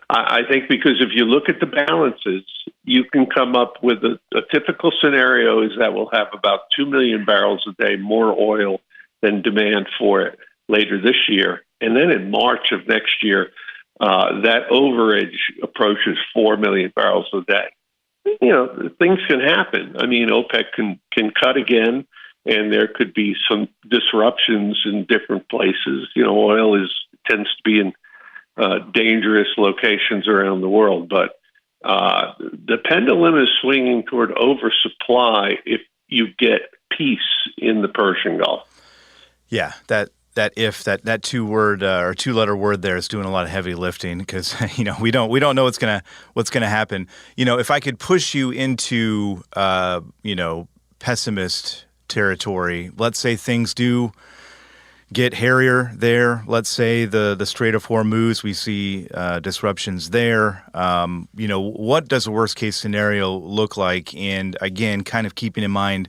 I think because if you look at the balances, you can come up with a typical scenario is that we'll have about 2 million barrels a day more oil than demand for it later this year. And then in March of next year, that overage approaches 4 million barrels a day. Things can happen. I mean, OPEC can cut again, and there could be some disruptions in different places. Oil tends to be in dangerous locations around the world, but the pendulum is swinging toward oversupply if you get peace in the Persian Gulf. Yeah, that two-word or two-letter word there is doing a lot of heavy lifting, because we don't know what's gonna happen. If I could push you into pessimist territory, let's say things do get hairier there. Let's say the Strait of Hormuz, we see disruptions there. What does a worst case scenario look like? And again, kind of keeping in mind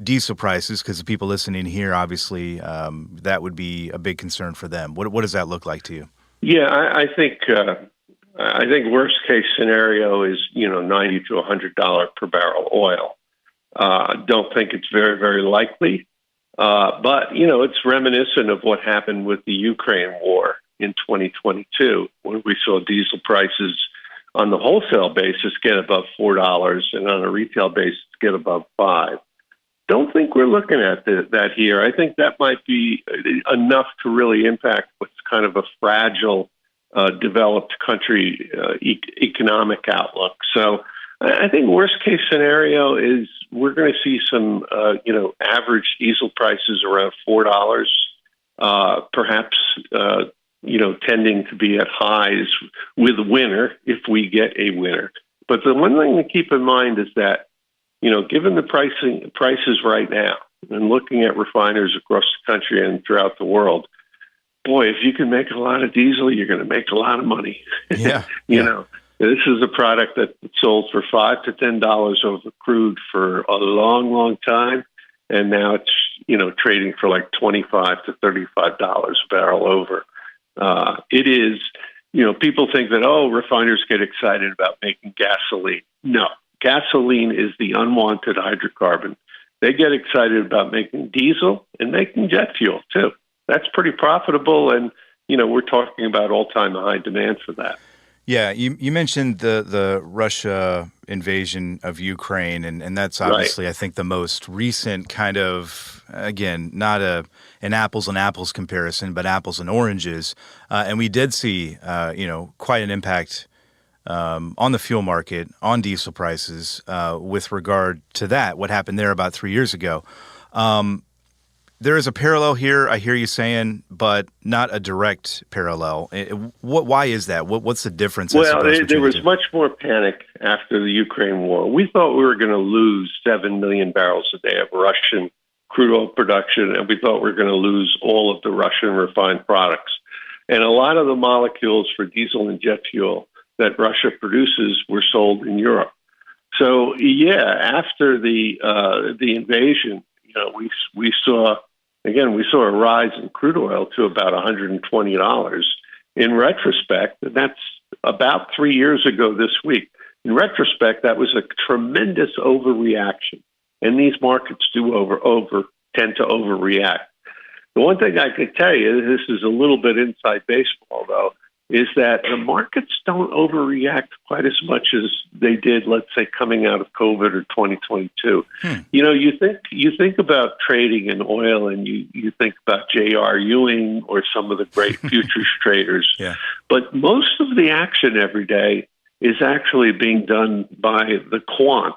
diesel prices, because the people listening here, obviously, that would be a big concern for them. What does that look like to you? Yeah, I think worst case scenario is $90 to $100 per barrel oil. Don't think it's very, very likely. But, it's reminiscent of what happened with the Ukraine war in 2022, when we saw diesel prices on the wholesale basis get above $4 and on a retail basis get above $5. Don't think we're looking at that here. I think that might be enough to really impact what's kind of a fragile, developed country economic outlook. So I think worst case scenario is we're going to see some, average diesel prices around $4, perhaps, tending to be at highs with a winner if we get a winner. But the one thing to keep in mind is that, given the prices right now, and looking at refiners across the country and throughout the world, boy, if you can make a lot of diesel, you're going to make a lot of money. Yeah. This is a product that sold for $5 to $10 over crude for a long, long time, and now it's trading for like $25 to $35 a barrel over. It is, people think that refiners get excited about making gasoline. No, gasoline is the unwanted hydrocarbon. They get excited about making diesel and making jet fuel too. That's pretty profitable, and we're talking about all-time high demand for that. Yeah, you mentioned the Russia invasion of Ukraine, and that's obviously, right, I think, the most recent kind of, again, not an apples and apples comparison, but apples and oranges. And we did see, quite an impact on the fuel market, on diesel prices, with regard to that, what happened there about 3 years ago. There is a parallel here, I hear you saying, but not a direct parallel. Why is that? What's the difference? Well, there was much more panic after the Ukraine war. We thought we were going to lose 7 million barrels a day of Russian crude oil production, and we thought we were going to lose all of the Russian refined products. And a lot of the molecules for diesel and jet fuel that Russia produces were sold in Europe. So, yeah, after the invasion, we saw a rise in crude oil to about $120. In retrospect, and that's about 3 years ago this week. In retrospect, that was a tremendous overreaction, and these markets do tend to overreact. The one thing I could tell you, this is a little bit inside baseball, though, is that the markets don't overreact quite as much as they did, let's say, coming out of COVID or 2022. You think about trading in oil, and you think about J.R. Ewing or some of the great futures traders. Yeah. But most of the action every day is actually being done by the quants.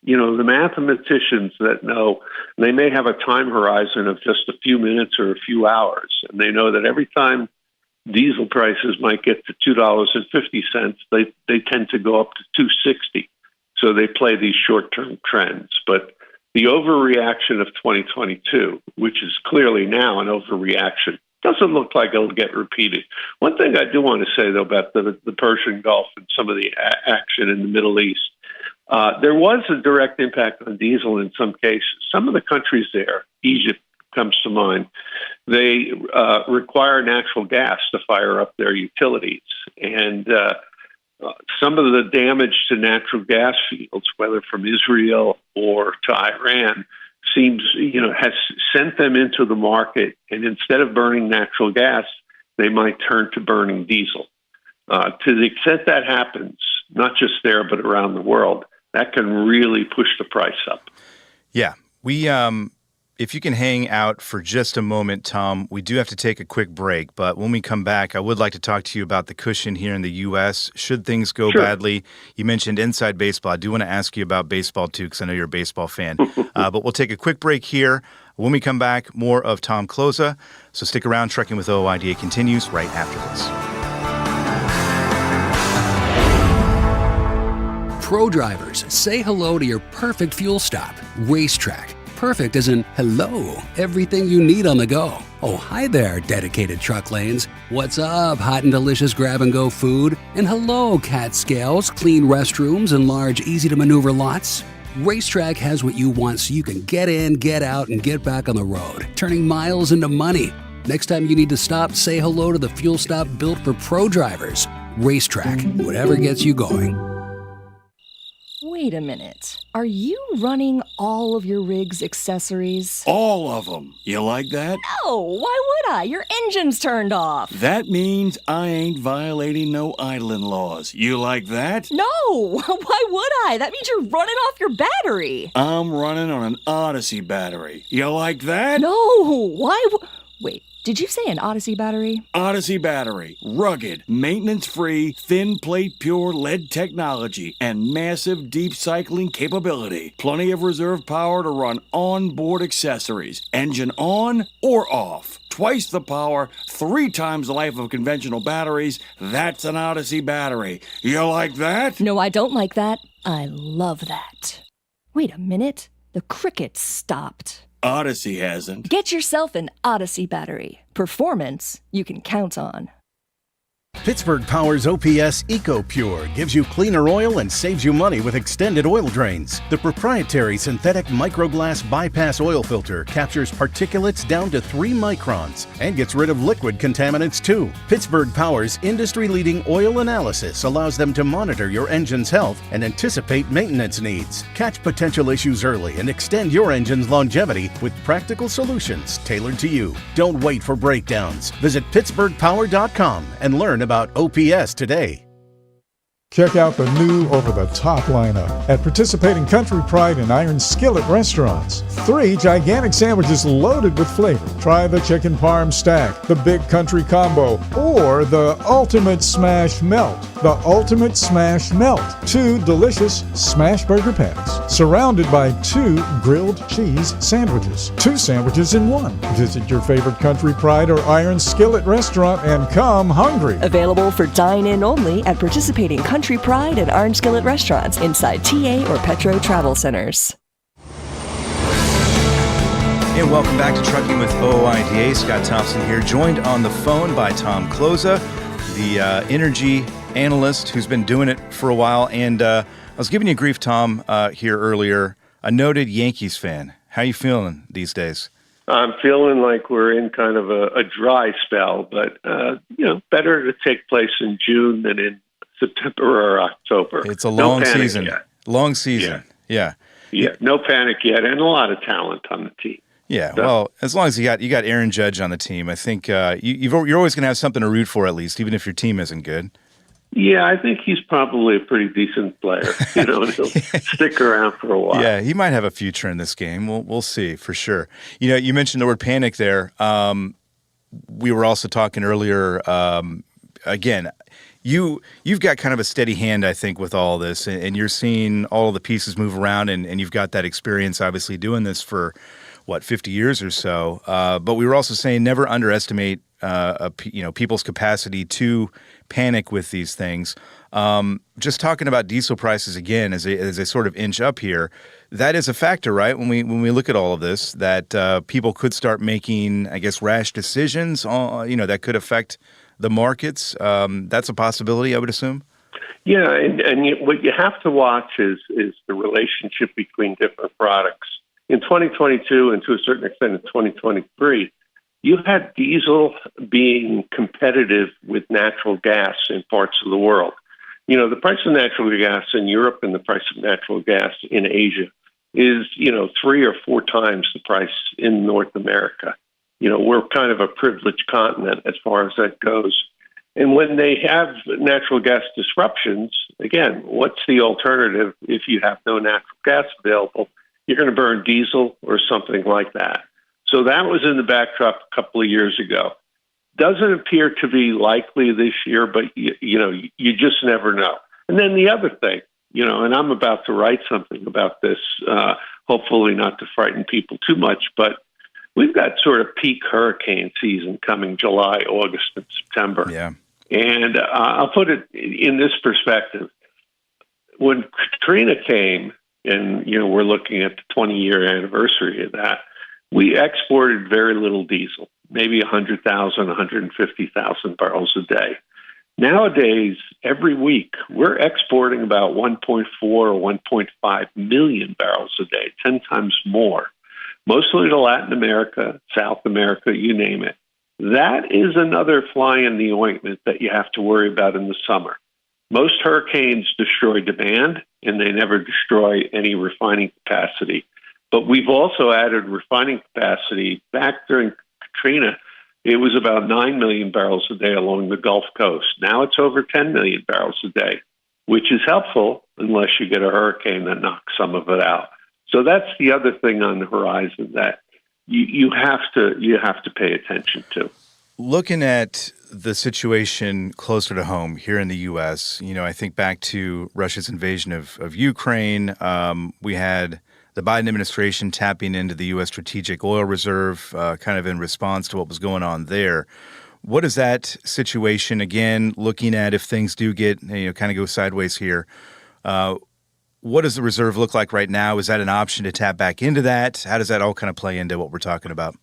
The mathematicians that know, they may have a time horizon of just a few minutes or a few hours, and they know that every time diesel prices might get to $2.50, they tend to go up to $2.60. So they play these short-term trends. But the overreaction of 2022, which is clearly now an overreaction, doesn't look like it'll get repeated. One thing I do want to say, though, about the Persian Gulf and some of the action in the Middle East, there was a direct impact on diesel in some cases. Some of the countries there, Egypt comes to mind, they require natural gas to fire up their utilities. And some of the damage to natural gas fields, whether from Israel or to Iran, has sent them into the market. And instead of burning natural gas, they might turn to burning diesel. To the extent that happens, not just there, but around the world, that can really push the price up. Yeah. If you can hang out for just a moment, Tom, we do have to take a quick break. But when we come back, I would like to talk to you about the cushion here in the U.S. Should things go badly, you mentioned inside baseball. I do want to ask you about baseball, too, because I know you're a baseball fan. But we'll take a quick break here. When we come back, more of Tom Kloza. So stick around. Trucking with OIDA continues right after this. Pro drivers, say hello to your perfect fuel stop, Racetrack. Perfect as in hello, everything you need on the go. Oh, hi there, dedicated truck lanes. What's up, hot and delicious grab-and-go food? And hello, cat scales, clean restrooms, and large, easy-to-maneuver lots. Racetrack has what you want so you can get in, get out, and get back on the road, turning miles into money. Next time you need to stop, say hello to the fuel stop built for pro drivers. Racetrack, whatever gets you going. Wait a minute. Are you running all of your rig's accessories? All of them. You like that? No, why would I? Your engine's turned off. That means I ain't violating no idling laws. You like that? No, why would I? That means you're running off your battery. I'm running on an Odyssey battery. You like that? No, why wait. Did you say an Odyssey battery? Odyssey battery. Rugged, maintenance-free, thin plate pure lead technology, and massive deep cycling capability. Plenty of reserve power to run onboard accessories. Engine on or off. Twice the power, 3 times the life of conventional batteries. That's an Odyssey battery. You like that? No, I don't like that. I love that. Wait a minute. The crickets stopped. Odyssey hasn't. Get yourself an Odyssey battery. Performance you can count on. Pittsburgh Power's OPS EcoPure gives you cleaner oil and saves you money with extended oil drains. The proprietary synthetic microglass bypass oil filter captures particulates down to 3 microns and gets rid of liquid contaminants too. Pittsburgh Power's industry-leading oil analysis allows them to monitor your engine's health and anticipate maintenance needs. Catch potential issues early and extend your engine's longevity with practical solutions tailored to you. Don't wait for breakdowns. Visit PittsburghPower.com and learn about OPS today. Check out the new over-the-top lineup at participating Country Pride and Iron Skillet restaurants. 3 gigantic sandwiches loaded with flavor. Try the chicken parm stack, the big country combo, or the ultimate smash melt. the ultimate smash melt. 2 delicious smash burger patties, surrounded by 2 grilled cheese sandwiches. 2 sandwiches in 1. Visit your favorite Country Pride or Iron Skillet restaurant and come hungry. Available for dine-in only at participating Country Pride and Iron Skillet restaurants inside TA or Petro Travel Centers. And welcome back to Trucking with OIDA. Scott Thompson here, joined on the phone by Tom Kloza, the energy analyst who's been doing it for a while. And I was giving you grief, Tom, here earlier, a noted Yankees fan. How you feeling these days? I'm feeling like we're in kind of a dry spell, but, better to take place in June than in September or October. It's a long season. Yet. Long season. Yeah. Yeah, no panic yet, and a lot of talent on the team. Yeah, well, as long as you got Aaron Judge on the team, I think you're always going to have something to root for, at least, even if your team isn't good. Yeah, I think he's probably a pretty decent player. He'll stick around for a while. Yeah, he might have a future in this game. We'll see for sure. You mentioned the word panic there. We were also talking earlier. Again, you've got kind of a steady hand, I think, with all this, and you're seeing all of the pieces move around, and you've got that experience, obviously, doing this for 50 years or so. But we were also saying never underestimate people's capacity to panic with these things. Just talking about diesel prices again as they sort of inch up here, that is a factor, right? When we look at all of this, that people could start making, I guess, rash decisions that could affect the markets. That's a possibility, I would assume. Yeah, what you have to watch is the relationship between different products. In 2022 and to a certain extent in 2023, you had diesel being competitive with natural gas in parts of the world. The price of natural gas in Europe and the price of natural gas in Asia is, 3 or 4 times the price in North America. We're kind of a privileged continent as far as that goes. And when they have natural gas disruptions, again, what's the alternative if you have no natural gas available? You're going to burn diesel or something like that. So that was in the backdrop a couple of years ago. Doesn't appear to be likely this year, but you just never know. And then the other thing, and I'm about to write something about this, hopefully not to frighten people too much, but we've got sort of peak hurricane season coming July, August, and September. Yeah. And I'll put it in this perspective. When Katrina came, and we're looking at the 20-year anniversary of that, we exported very little diesel, maybe 100,000, 150,000 barrels a day. Nowadays, every week, we're exporting about 1.4 or 1.5 million barrels a day, 10 times more, mostly to Latin America, South America, you name it. That is another fly in the ointment that you have to worry about in the summer. Most hurricanes destroy demand, and they never destroy any refining capacity. But we've also added refining capacity. Back during Katrina, it was about 9 million barrels a day along the Gulf Coast. Now it's over 10 million barrels a day, which is helpful unless you get a hurricane that knocks some of it out. So that's the other thing on the horizon that you have to pay attention to. Looking at the situation closer to home here in the U.S., I think back to Russia's invasion of Ukraine. We had the Biden administration tapping into the U.S. strategic oil reserve kind of in response to what was going on there. What is that situation, again, looking at if things do get, kind of go sideways here? What does the reserve look like right now? Is that an option to tap back into that? How does that all kind of play into what we're talking about?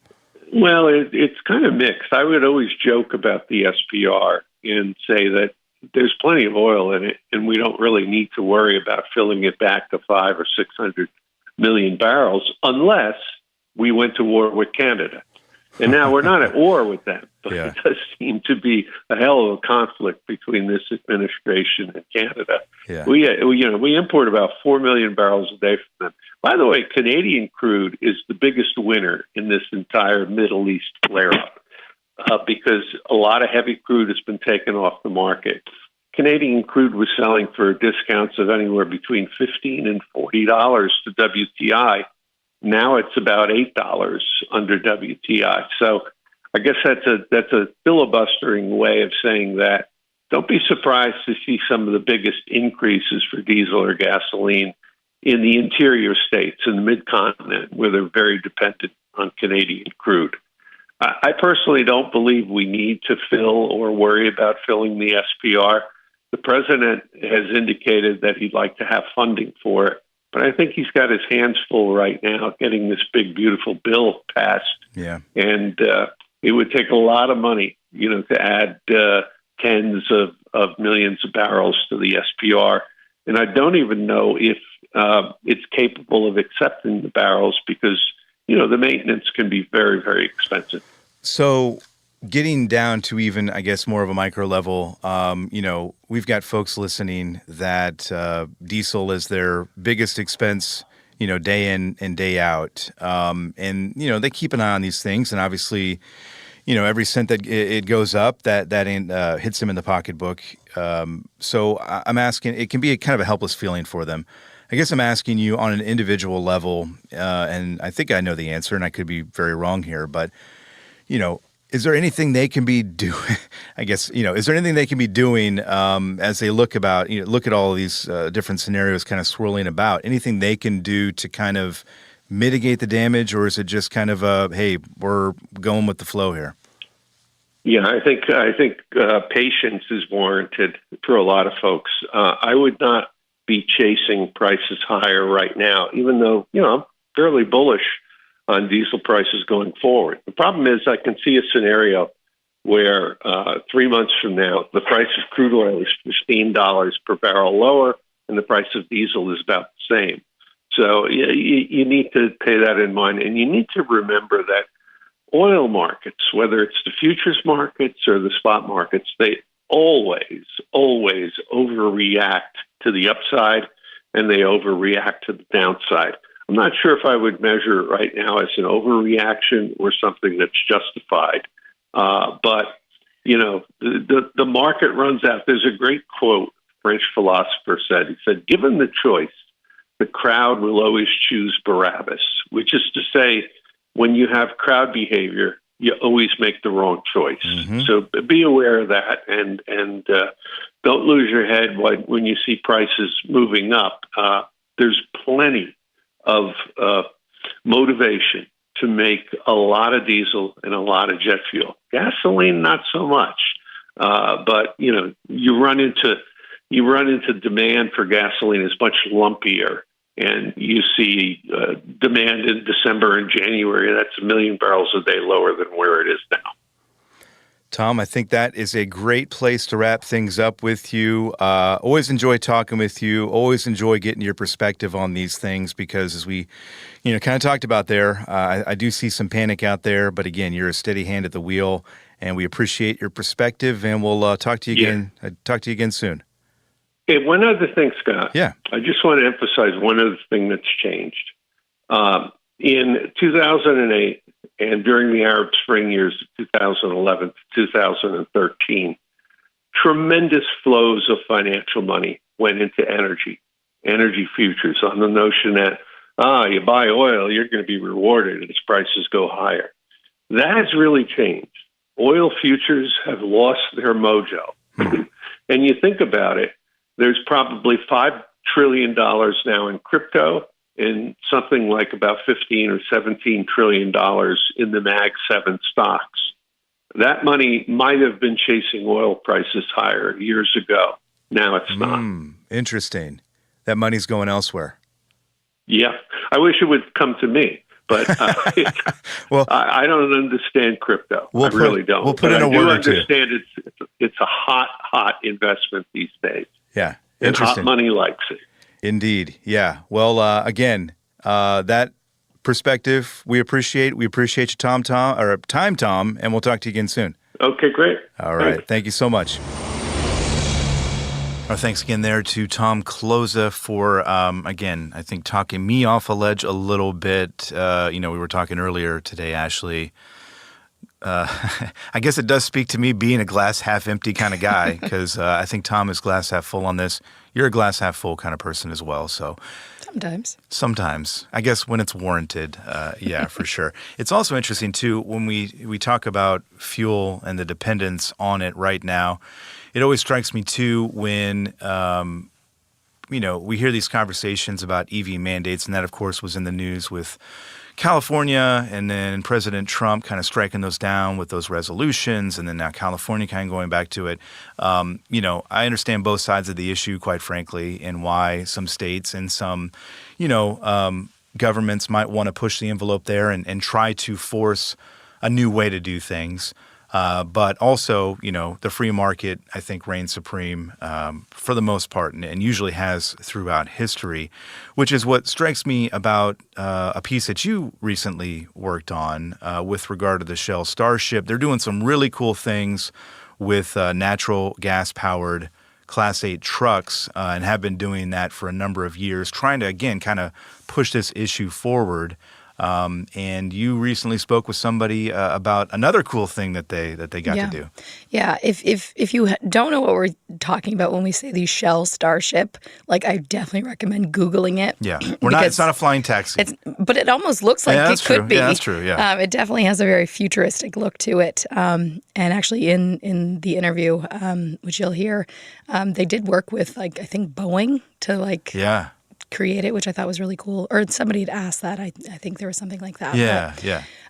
Well, it's kind of mixed. I would always joke about the SPR and say that there's plenty of oil in it, and we don't really need to worry about filling it back to 500 or 600 million barrels unless we went to war with Canada. And now we're not at war with them, but It does seem to be a hell of a conflict between this administration and Canada. Yeah. We import about 4 million barrels a day from them. By the way, Canadian crude is the biggest winner in this entire Middle East flare-up because a lot of heavy crude has been taken off the market. Canadian crude was selling for discounts of anywhere between $15 and $40 to WTI. Now it's about $8 under WTI. So I guess that's a filibustering way of saying that don't be surprised to see some of the biggest increases for diesel or gasoline in the interior states, in the mid-continent, where they're very dependent on Canadian crude. I personally don't believe we need to fill or worry about filling the SPR. The president has indicated that he'd like to have funding for it, but I think he's got his hands full right now getting this big, beautiful bill passed. Yeah. And it would take a lot of money, to add tens of millions of barrels to the SPR. And I don't even know if it's capable of accepting the barrels because, the maintenance can be very, very expensive. So getting down to even, I guess, more of a micro level, we've got folks listening that diesel is their biggest expense, day in and day out. And, they keep an eye on these things. And obviously, every cent that it goes up, that hits them in the pocketbook. So I'm asking, it can be a kind of a helpless feeling for them. I guess I'm asking you on an individual level, and I think I know the answer, and I could be very wrong here, but, is there anything they can be doing? I guess, is there anything they can be doing as they look at all of these different scenarios kind of swirling about? Anything they can do to kind of mitigate the damage, or is it just kind of hey, we're going with the flow here? Yeah, I think patience is warranted for a lot of folks. I would not be chasing prices higher right now, even though, I'm fairly bullish on diesel prices going forward. The problem is I can see a scenario where 3 months from now, the price of crude oil is $15 per barrel lower and the price of diesel is about the same. So you need to pay that in mind. And you need to remember that oil markets, whether it's the futures markets or the spot markets, they always overreact to the upside and they overreact to the downside. I'm not sure if I would measure it right now as an overreaction or something that's justified. But, the market runs out. There's a great quote a French philosopher said. He said, given the choice, the crowd will always choose Barabbas, which is to say, when you have crowd behavior, you always make the wrong choice. Mm-hmm. So be aware of that and don't lose your head when you see prices moving up. There's plenty of motivation to make a lot of diesel and a lot of jet fuel. Gasoline, not so much. But you run into demand for gasoline is much lumpier. And you see demand in December and January, that's 1 million barrels a day lower than where it is now. Tom, I think that is a great place to wrap things up with you. Always enjoy talking with you. Always enjoy getting your perspective on these things because as we, kind of talked about there, I do see some panic out there. But again, you're a steady hand at the wheel, and we appreciate your perspective. And we'll talk to you again. Talk to you again soon. Hey, one other thing, Scott. Yeah. I just want to emphasize one other thing that's changed. In 2008 and during the Arab Spring years of 2011 to 2013, tremendous flows of financial money went into energy futures on the notion that, you buy oil, you're going to be rewarded as prices go higher. That has really changed. Oil futures have lost their mojo. And you think about it, there's probably $5 trillion now in crypto and something like about $15 or $17 trillion in the Mag 7 stocks. That money might have been chasing oil prices higher years ago. Now it's not. Interesting. That money's going elsewhere. Yeah. I wish it would come to me. But well, I don't understand crypto. I really don't. We'll put in a word or two. I do understand it's a hot investment these days. Yeah, and hot money likes it. Indeed, yeah. Well, again, that perspective we appreciate. We appreciate you, Tom, and we'll talk to you again soon. Okay, great. All right, thank you so much. Our thanks again there to Tom Cloza for, again, I think talking me off a ledge a little bit. We were talking earlier today, Ashley. I guess it does speak to me being a glass half empty kind of guy because I think Tom is glass half full on this. You're a glass half full kind of person as well. So sometimes, I guess when it's warranted, yeah, for sure. It's also interesting too when we talk about fuel and the dependence on it right now. it always strikes me too when we hear these conversations about EV mandates, and that, of course, was in the news with California, and then President Trump kind of striking those down with those resolutions, and then now California kind of going back to it. I understand both sides of the issue, quite frankly, and why some states and some, governments might want to push the envelope there and try to force a new way to do things. But also, the free market, I think, reigns supreme for the most part, and usually has throughout history, which is what strikes me about a piece that you recently worked on with regard to the Shell Starship. They're doing some really cool things with natural gas-powered Class 8 trucks and have been doing that for a number of years, trying to, again, kind of push this issue forward. And you recently spoke with somebody about another cool thing that they got to do. Yeah. If you don't know what we're talking about when we say the Shell Starship, I definitely recommend Googling it. Yeah. It's not a flying taxi. But it almost looks like it could be. Yeah, that's true. Yeah. It definitely has a very futuristic look to it. And actually in the interview, which you'll hear, they did work with I think Boeing to create it, which I thought was really cool. Or somebody had asked that. I think there was something like that.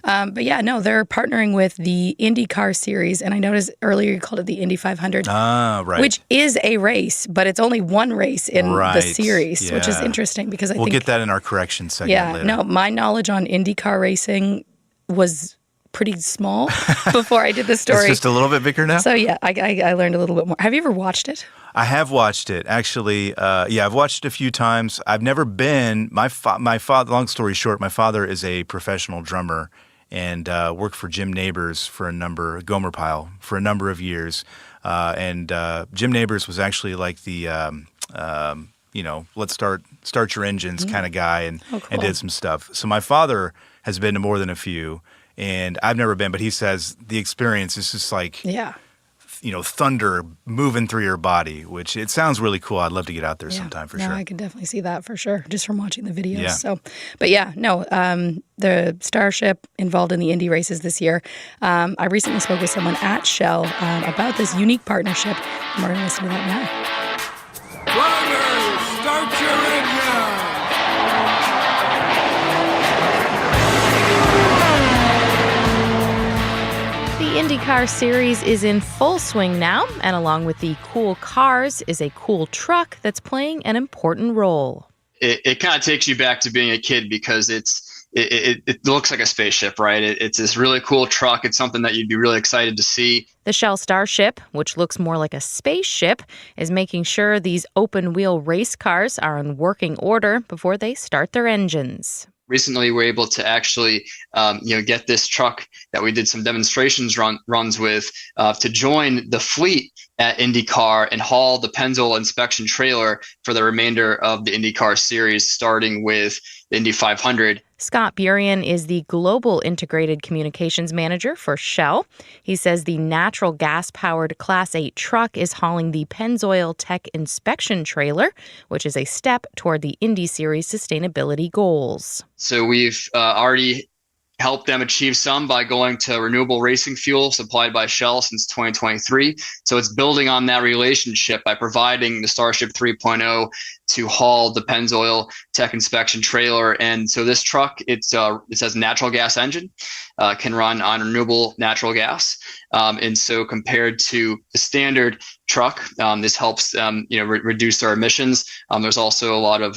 But yeah, no, they're partnering with the IndyCar series. And I noticed earlier you called it the Indy 500. Right. Which is a race, but it's only one race in the series, which is interesting because we'll get that in our correction segment later. No, my knowledge on IndyCar racing was pretty small before I did the story. It's just a little bit bigger now? So yeah, I learned a little bit more. Have you ever watched it? I have watched it, actually. I've watched it a few times. I've never been. My father. Long story short, my father is a professional drummer and worked for Jim Neighbors Gomer Pyle for a number of years. And Jim Neighbors was actually like the let's start your engines kind of guy, and did some stuff. So my father has been to more than a few, and I've never been. But he says the experience is just like thunder moving through your body, which it sounds really cool. I'd love to get out there sometime for sure. I can definitely see that for sure, just from watching the videos. Yeah. So, but the Starship involved in the Indy races this year. I recently spoke with someone at Shell about this unique partnership, and we're going to listen to that now. Drivers, start your engine! The IndyCar series is in full swing now, and along with the cool cars is a cool truck that's playing an important role. It kind of takes you back to being a kid because it looks like a spaceship, right? It's this really cool truck. It's something that you'd be really excited to see. The Shell Starship, which looks more like a spaceship, is making sure these open-wheel race cars are in working order before they start their engines. Recently, we were able to actually, get this truck that we did some demonstrations runs with to join the fleet at IndyCar and haul the Pennzoil inspection trailer for the remainder of the IndyCar series, starting with the Indy 500. Scott Burian is the Global Integrated Communications Manager for Shell. He says the natural gas-powered Class 8 truck is hauling the Pennzoil Tech Inspection Trailer, which is a step toward the Indy Series sustainability goals. So we've already helped them achieve some by going to renewable racing fuel supplied by Shell since 2023. So it's building on that relationship by providing the Starship 3.0 to haul the Pennzoil Tech Inspection Trailer. And so this truck, it has a natural gas engine, can run on renewable natural gas. And so compared to the standard truck, this helps reduce our emissions. There's also a lot of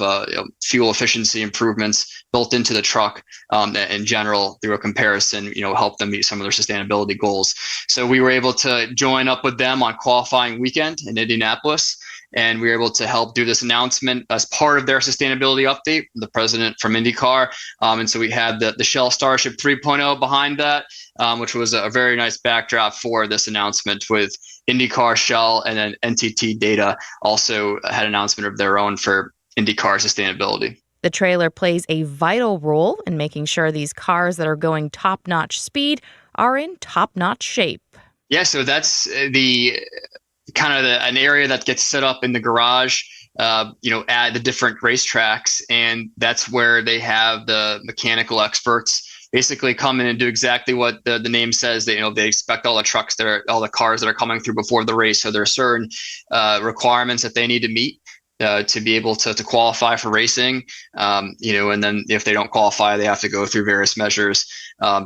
fuel efficiency improvements built into the truck in general through a comparison, help them meet some of their sustainability goals. So we were able to join up with them on qualifying weekend in Indianapolis. And we were able to help do this announcement as part of their sustainability update, the president from IndyCar. And so we had the Shell Starship 3.0 behind that, which was a very nice backdrop for this announcement with IndyCar, Shell, and then NTT Data also had an announcement of their own for IndyCar sustainability. The trailer plays a vital role in making sure these cars that are going top-notch speed are in top-notch shape. Yeah, so that's an area that gets set up in the garage, at the different racetracks. And that's where they have the mechanical experts basically come in and do exactly what the name says. They they expect all the cars that are coming through before the race. So there are certain requirements that they need to meet to be able to qualify for racing, and then if they don't qualify, they have to go through various measures,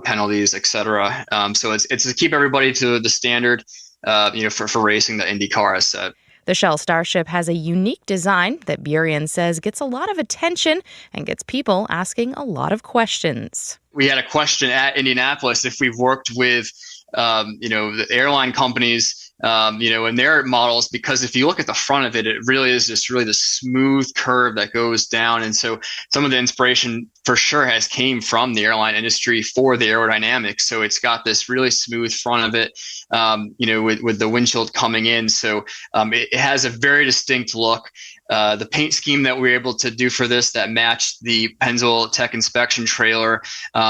penalties, etc. So it's to keep everybody to the standard, for racing that IndyCar has set. The Shell Starship has a unique design that Burian says gets a lot of attention and gets people asking a lot of questions. We had a question at Indianapolis if we've worked with, the airline companies, and their models, because if you look at the front of it, it really is just really the smooth curve that goes down. And so some of the inspiration for sure has came from the airline industry for the aerodynamics. So it's got this really smooth front of it, with the windshield coming in. So it has a very distinct look. The paint scheme that we were able to do for this that matched the Pennzoil Tech Inspection trailer.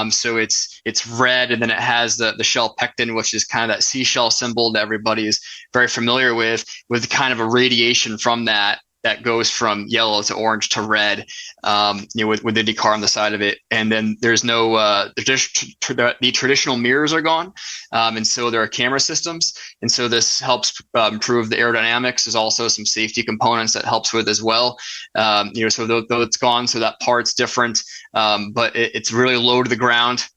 So it's red, and then it has the Shell pectin, which is kind of that seashell symbol that everybody is very familiar with kind of a radiation from that goes from yellow to orange to red, with IndyCar on the side of it. And then there's no, the traditional mirrors are gone. And so there are camera systems. And so this helps improve the aerodynamics. There's also some safety components that helps with as well. So though it's gone, so that part's different, but it's really low to the ground.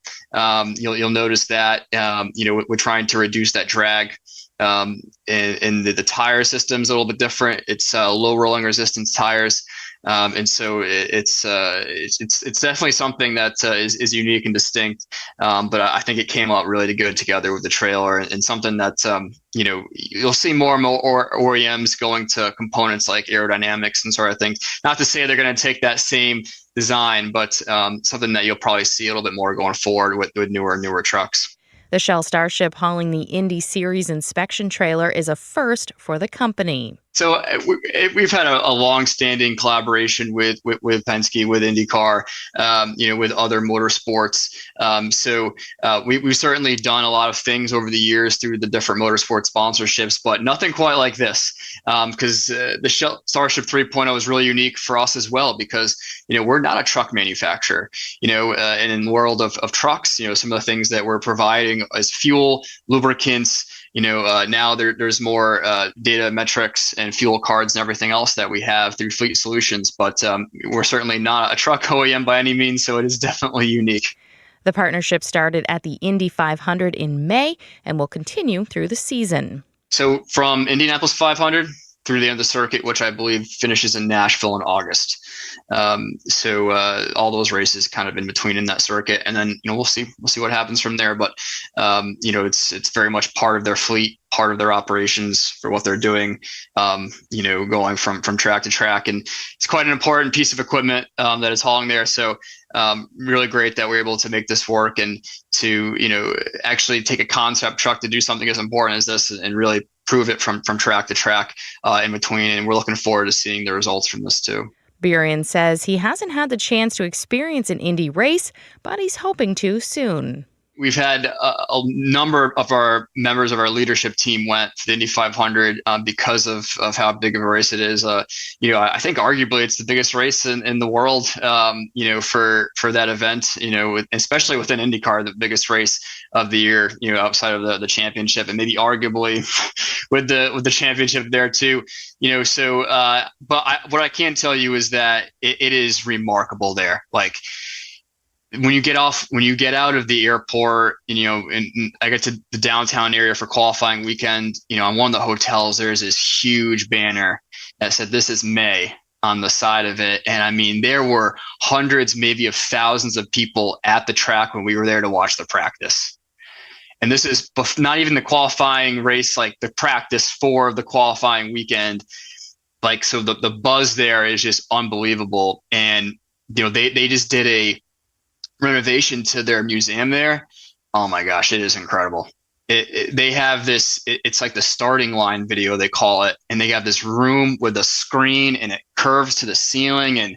You'll notice that, we're trying to reduce that drag. And the tire system's a little bit different. It's low rolling resistance tires, and so it's definitely something that is unique and distinct. But I think it came out really good together with the trailer, and something that you'll see more and more OEMs going to components like aerodynamics and sort of things. Not to say they're going to take that same design, but something that you'll probably see a little bit more going forward with newer trucks. The Shell Starship hauling the Indy Series inspection trailer is a first for the company. So we've had a long-standing collaboration with Penske, with IndyCar, with other motorsports. So we've certainly done a lot of things over the years through the different motorsport sponsorships, but nothing quite like this, because the Shell Starship 3.0 is really unique for us as well, because we're not a truck manufacturer. And in the world of trucks, some of the things that we're providing as fuel, lubricants. Now there's more data metrics and fuel cards and everything else that we have through Fleet Solutions, but we're certainly not a truck OEM by any means, so it is definitely unique. The partnership started at the Indy 500 in May and will continue through the season. So from Indianapolis 500 through the end of the circuit, which I believe finishes in Nashville in August. So all those races kind of in between in that circuit, and then we'll see what happens from there. But it's very much part of their fleet, part of their operations for what they're doing. Going from track to track, and it's quite an important piece of equipment that is hauling there. So really great that we're able to make this work and to actually take a concept truck to do something as important as this and really prove it from track to track in between. And we're looking forward to seeing the results from this too. Burian says he hasn't had the chance to experience an Indy race, but he's hoping to soon. We've had a number of our members of our leadership team went to the Indy 500 because of how big of a race it is. I think arguably it's the biggest race in the world, for that event, especially within IndyCar, the biggest race of the year, outside of the championship, and maybe arguably with the championship there too, but what I can tell you is that it is remarkable there. Like, when you get out of the airport, and I get to the downtown area for qualifying weekend, on one of the hotels, there's this huge banner that said, "This is May" on the side of it. And I mean, there were hundreds, maybe of thousands of people at the track when we were there to watch the practice. And this is not even the qualifying race, like the practice for the qualifying weekend. Like, so the buzz there is just unbelievable. And, they just did a renovation to their museum there. Oh my gosh, it is incredible. They have this, it's like the starting line video, they call it. And they have this room with a screen and it curves to the ceiling. And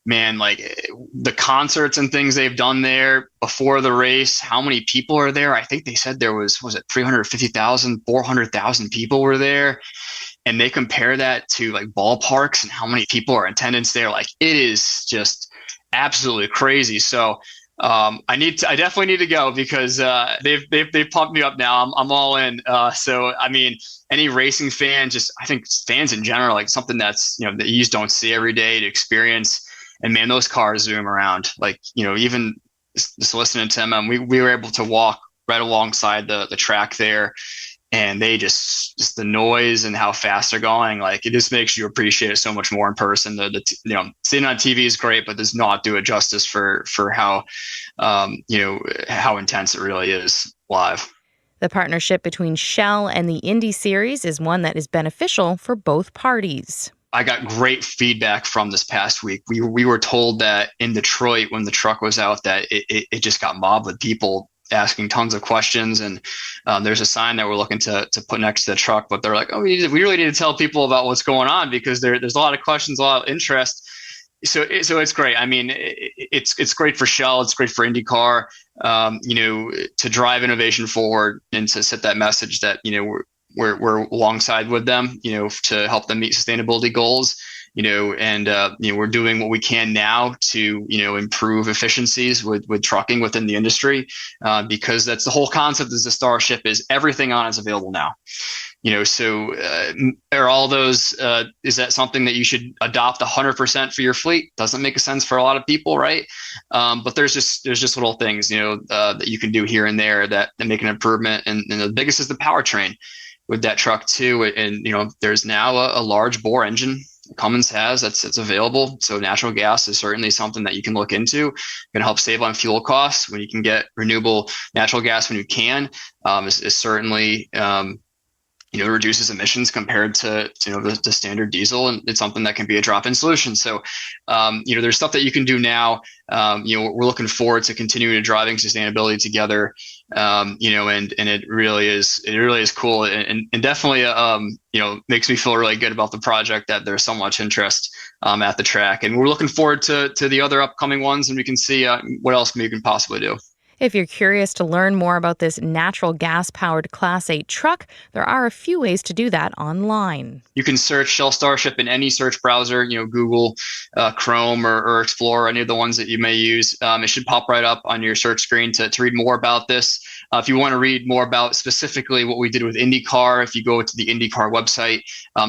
man, like the concerts and things they've done there before the race, how many people are there? I think they said there was it 350,000, 400,000 people were there. And they compare that to like ballparks and how many people are in attendance there. Like, it is just absolutely crazy. So I definitely need to go because they've pumped me up now. I'm all in. So I mean, any racing fan, I think fans in general, like something that's that you just don't see every day to experience. And man, those cars zoom around. Like even just listening to them, we were able to walk right alongside the track there. And they just the noise and how fast they're going, like it just makes you appreciate it so much more in person. Seeing on TV is great, but does not do it justice for how how intense it really is live. The partnership between Shell and the Indy Series is one that is beneficial for both parties. I got great feedback from this past week. We were told that in Detroit when the truck was out that it just got mobbed with people asking tons of questions, and there's a sign that we're looking to put next to the truck, but they're like, oh, we really need to tell people about what's going on because there's a lot of questions, a lot of interest. So it's great. I mean, it's great for Shell, it's great for IndyCar, to drive innovation forward and to set that message that we're alongside with them, to help them meet sustainability goals. We're doing what we can now to, improve efficiencies with trucking within the industry, because that's the whole concept is the Starship is everything on it's available now. Are all those, is that something that you should adopt 100% for your fleet? Doesn't make a sense for a lot of people, right? But there's just little things, that you can do here and there that make an improvement. And the biggest is the powertrain with that truck too. And, there's now a large bore engine Cummins has that's available. So natural gas is certainly something that you can look into. Can help save on fuel costs when you can get renewable natural gas when you can. Is certainly reduces emissions compared to the standard diesel, and it's something that can be a drop-in solution. So there's stuff that you can do now. We're looking forward to continuing to driving sustainability together. And it really is cool, and definitely makes me feel really good about the project that there's so much interest at the track, and we're looking forward to the other upcoming ones, and we can see what else we can possibly do. If you're curious to learn more about this natural gas-powered Class 8 truck, there are a few ways to do that online. You can search Shell Starship in any search browser, Google, Chrome, or Explorer, any of the ones that you may use. It should pop right up on your search screen to read more about this. If you want to read more about specifically what we did with IndyCar, if you go to the IndyCar website,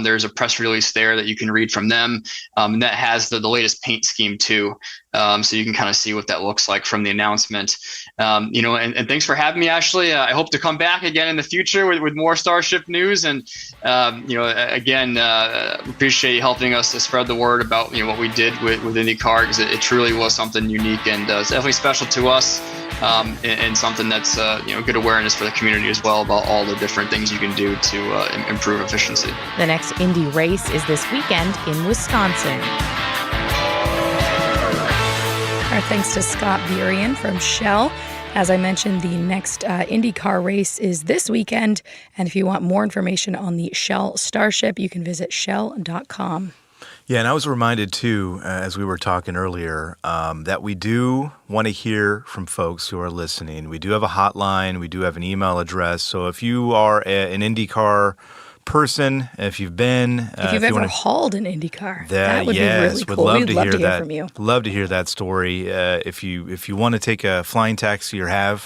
there's a press release there that you can read from them. And that has the latest paint scheme too. So you can kind of see what that looks like from the announcement. And thanks for having me, Ashley. I hope to come back again in the future with more Starship news. And, again, appreciate you helping us to spread the word about, what we did with IndyCar, because it truly was something unique and it's definitely special to us. And something that's, good awareness for the community as well about all the different things you can do to improve efficiency. The next Indy race is this weekend in Wisconsin. Our thanks to Scott Burian from Shell. As I mentioned, the next IndyCar race is this weekend. And if you want more information on the Shell Starship, you can visit shell.com. Yeah, and I was reminded, too, as we were talking earlier, that we do want to hear from folks who are listening. We do have a hotline. We do have an email address. So if you are an IndyCar person, if you've been... if you've ever hauled an IndyCar, that would be really cool. We'd love to hear that. from you. Love to hear that story. If you want to take a flying taxi or have,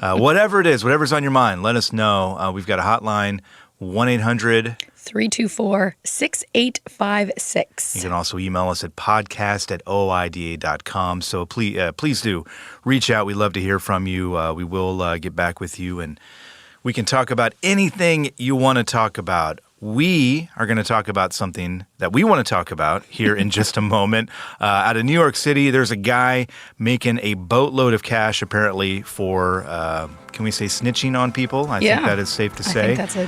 whatever it is, whatever's on your mind, let us know. We've got a hotline, 1-800-324-6856. You can also email us at podcast@oida.com. So please do reach out. We'd love to hear from you. We will get back with you, and we can talk about anything you want to talk about. We are going to talk about something that we want to talk about here in just a moment. Out of New York City, there's a guy making a boatload of cash, apparently, for, can we say snitching on people? I think that is safe to say. I think that's a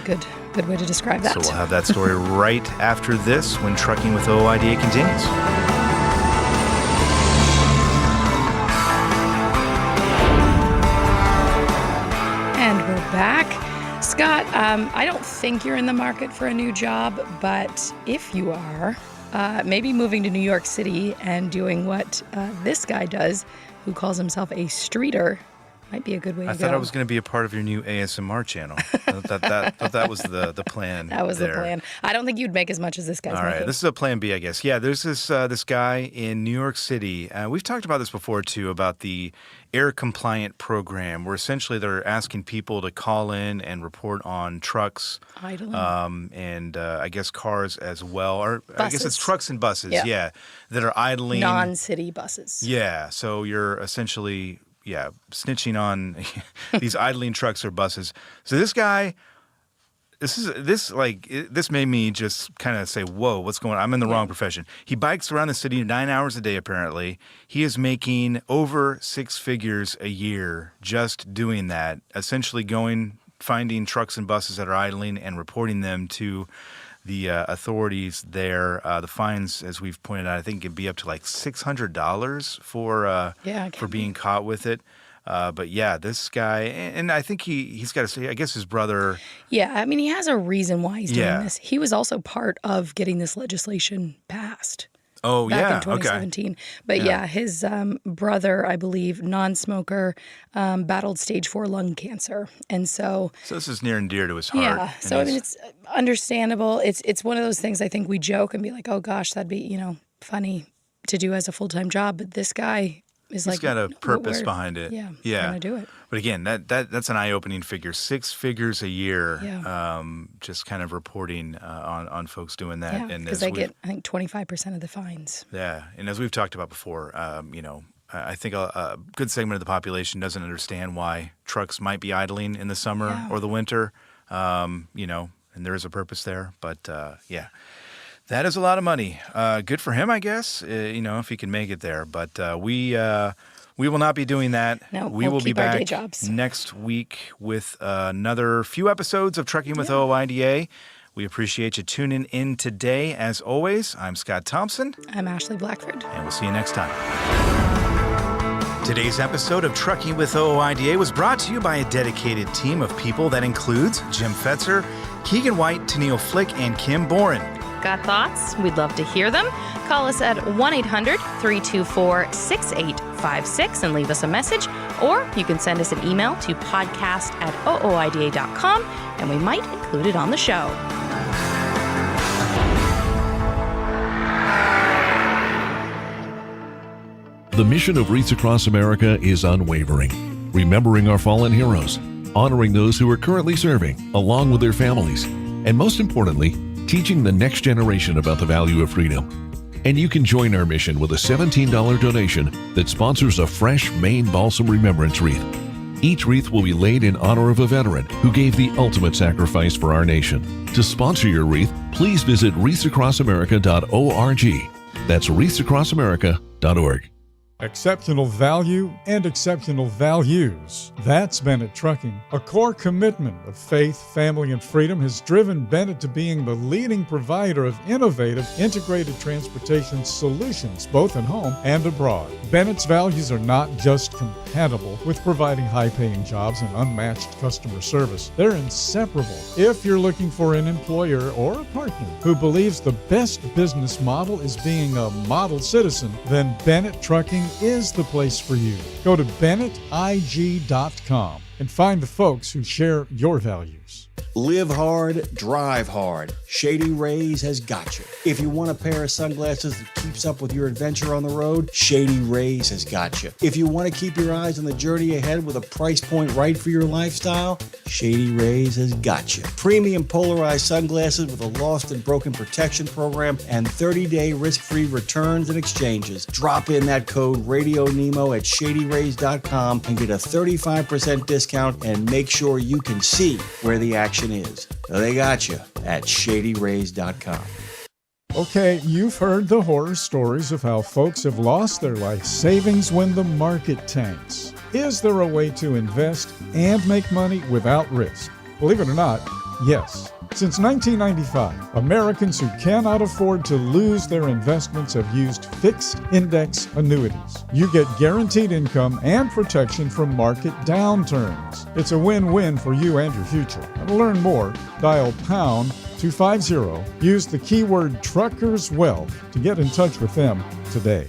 good way to describe that. So we'll have that story right after this when Trucking with OIDA continues. And we're back. Scott, I don't think you're in the market for a new job, but if you are, maybe moving to New York City and doing what this guy does, who calls himself a streeter, Might be a good way to I go. thought I was going to be a part of your new ASMR channel. thought that was the plan. That was there. the plan. I don't think you'd make as much as this guy's All right, making. this is a plan B, I guess. Yeah, there's this guy in New York City. We've talked about this before, too, about the Air Compliant program, where essentially they're asking people to call in and report on trucks. Idling. And I guess cars as well. Or I guess Buses. it's trucks and buses, Yeah. that are idling. Non-city buses. Yeah, so you're essentially... snitching on these idling trucks or buses. So this guy, this made me just kind of say, whoa, what's going on? I'm in the wrong profession. He bikes around the city 9 hours a day, apparently. He is making over 6 figures a year just doing that, essentially finding trucks and buses that are idling and reporting them to the authorities there. The fines, as we've pointed out, I think can be up to like $600 for being caught with it. But yeah, this guy, and I think he's got to say, I guess his brother. Yeah, I mean, he has a reason why he's doing this. He was also part of getting this legislation passed. Oh, back yeah. in 2017. Okay. But yeah, his brother, I believe, non-smoker, battled stage 4 lung cancer. And so this is near and dear to his heart. Yeah. So I mean, it's understandable. It's one of those things I think we joke and be like, oh gosh, that'd be, funny to do as a full-time job. But this guy is He's got a purpose behind it. Yeah. Yeah. Gonna do it. But again, that's an eye-opening figure. 6 figures a year. Yeah. Just kind of reporting on folks doing that. Yeah, and because they get, I think, 25% of the fines. Yeah, and as we've talked about before, I think a good segment of the population doesn't understand why trucks might be idling in the summer or the winter. And there is a purpose there. But that is a lot of money. Good for him, I guess. If he can make it there. But we will not be doing that. No, we we'll will be keep our day back jobs. next week with another few episodes of Trucking with OOIDA. We appreciate you tuning in today. As always, I'm Scott Thompson. I'm Ashley Blackford. And we'll see you next time. Today's episode of Trucking with OOIDA was brought to you by a dedicated team of people that includes Jim Fetzer, Keegan White, Tennille Flick, and Kim Boren. Got thoughts? We'd love to hear them. Call us at 1-800-324-6856 and leave us a message. Or you can send us an email to podcast@ooida.com and we might include it on the show. The mission of Wreaths Across America is unwavering, remembering our fallen heroes, honoring those who are currently serving, along with their families, and most importantly, teaching the next generation about the value of freedom. And you can join our mission with a $17 donation that sponsors a fresh Maine Balsam Remembrance Wreath. Each wreath will be laid in honor of a veteran who gave the ultimate sacrifice for our nation. To sponsor your wreath, please visit wreathsacrossamerica.org. That's wreathsacrossamerica.org. Exceptional value and exceptional values. That's Bennett Trucking. A core commitment of faith, family, and freedom has driven Bennett to being the leading provider of innovative, integrated transportation solutions, both at home and abroad. Bennett's values are not just compatible with providing high-paying jobs and unmatched customer service. They're inseparable. If you're looking for an employer or a partner who believes the best business model is being a model citizen, then Bennett Trucking is the place for you. Go to BennettIG.com and find the folks who share your values. Live hard, drive hard. Shady Rays has got you. If you want a pair of sunglasses that keeps up with your adventure on the road, Shady Rays has got you. If you want to keep your eyes on the journey ahead with a price point right for your lifestyle, Shady Rays has got you. Premium polarized sunglasses with a lost and broken protection program and 30-day risk-free returns and exchanges. Drop in that code RadioNemo at ShadyRays.com and get a 35% discount and make sure you can see where the action is. So they got you at ShadyRays.com. Okay, you've heard the horror stories of how folks have lost their life savings when the market tanks. Is there a way to invest and make money without risk? Believe it or not, yes. Since 1995, Americans who cannot afford to lose their investments have used fixed index annuities. You get guaranteed income and protection from market downturns. It's a win-win for you and your future. And to learn more, dial pound 250. Use the keyword Truckers Wealth to get in touch with them today.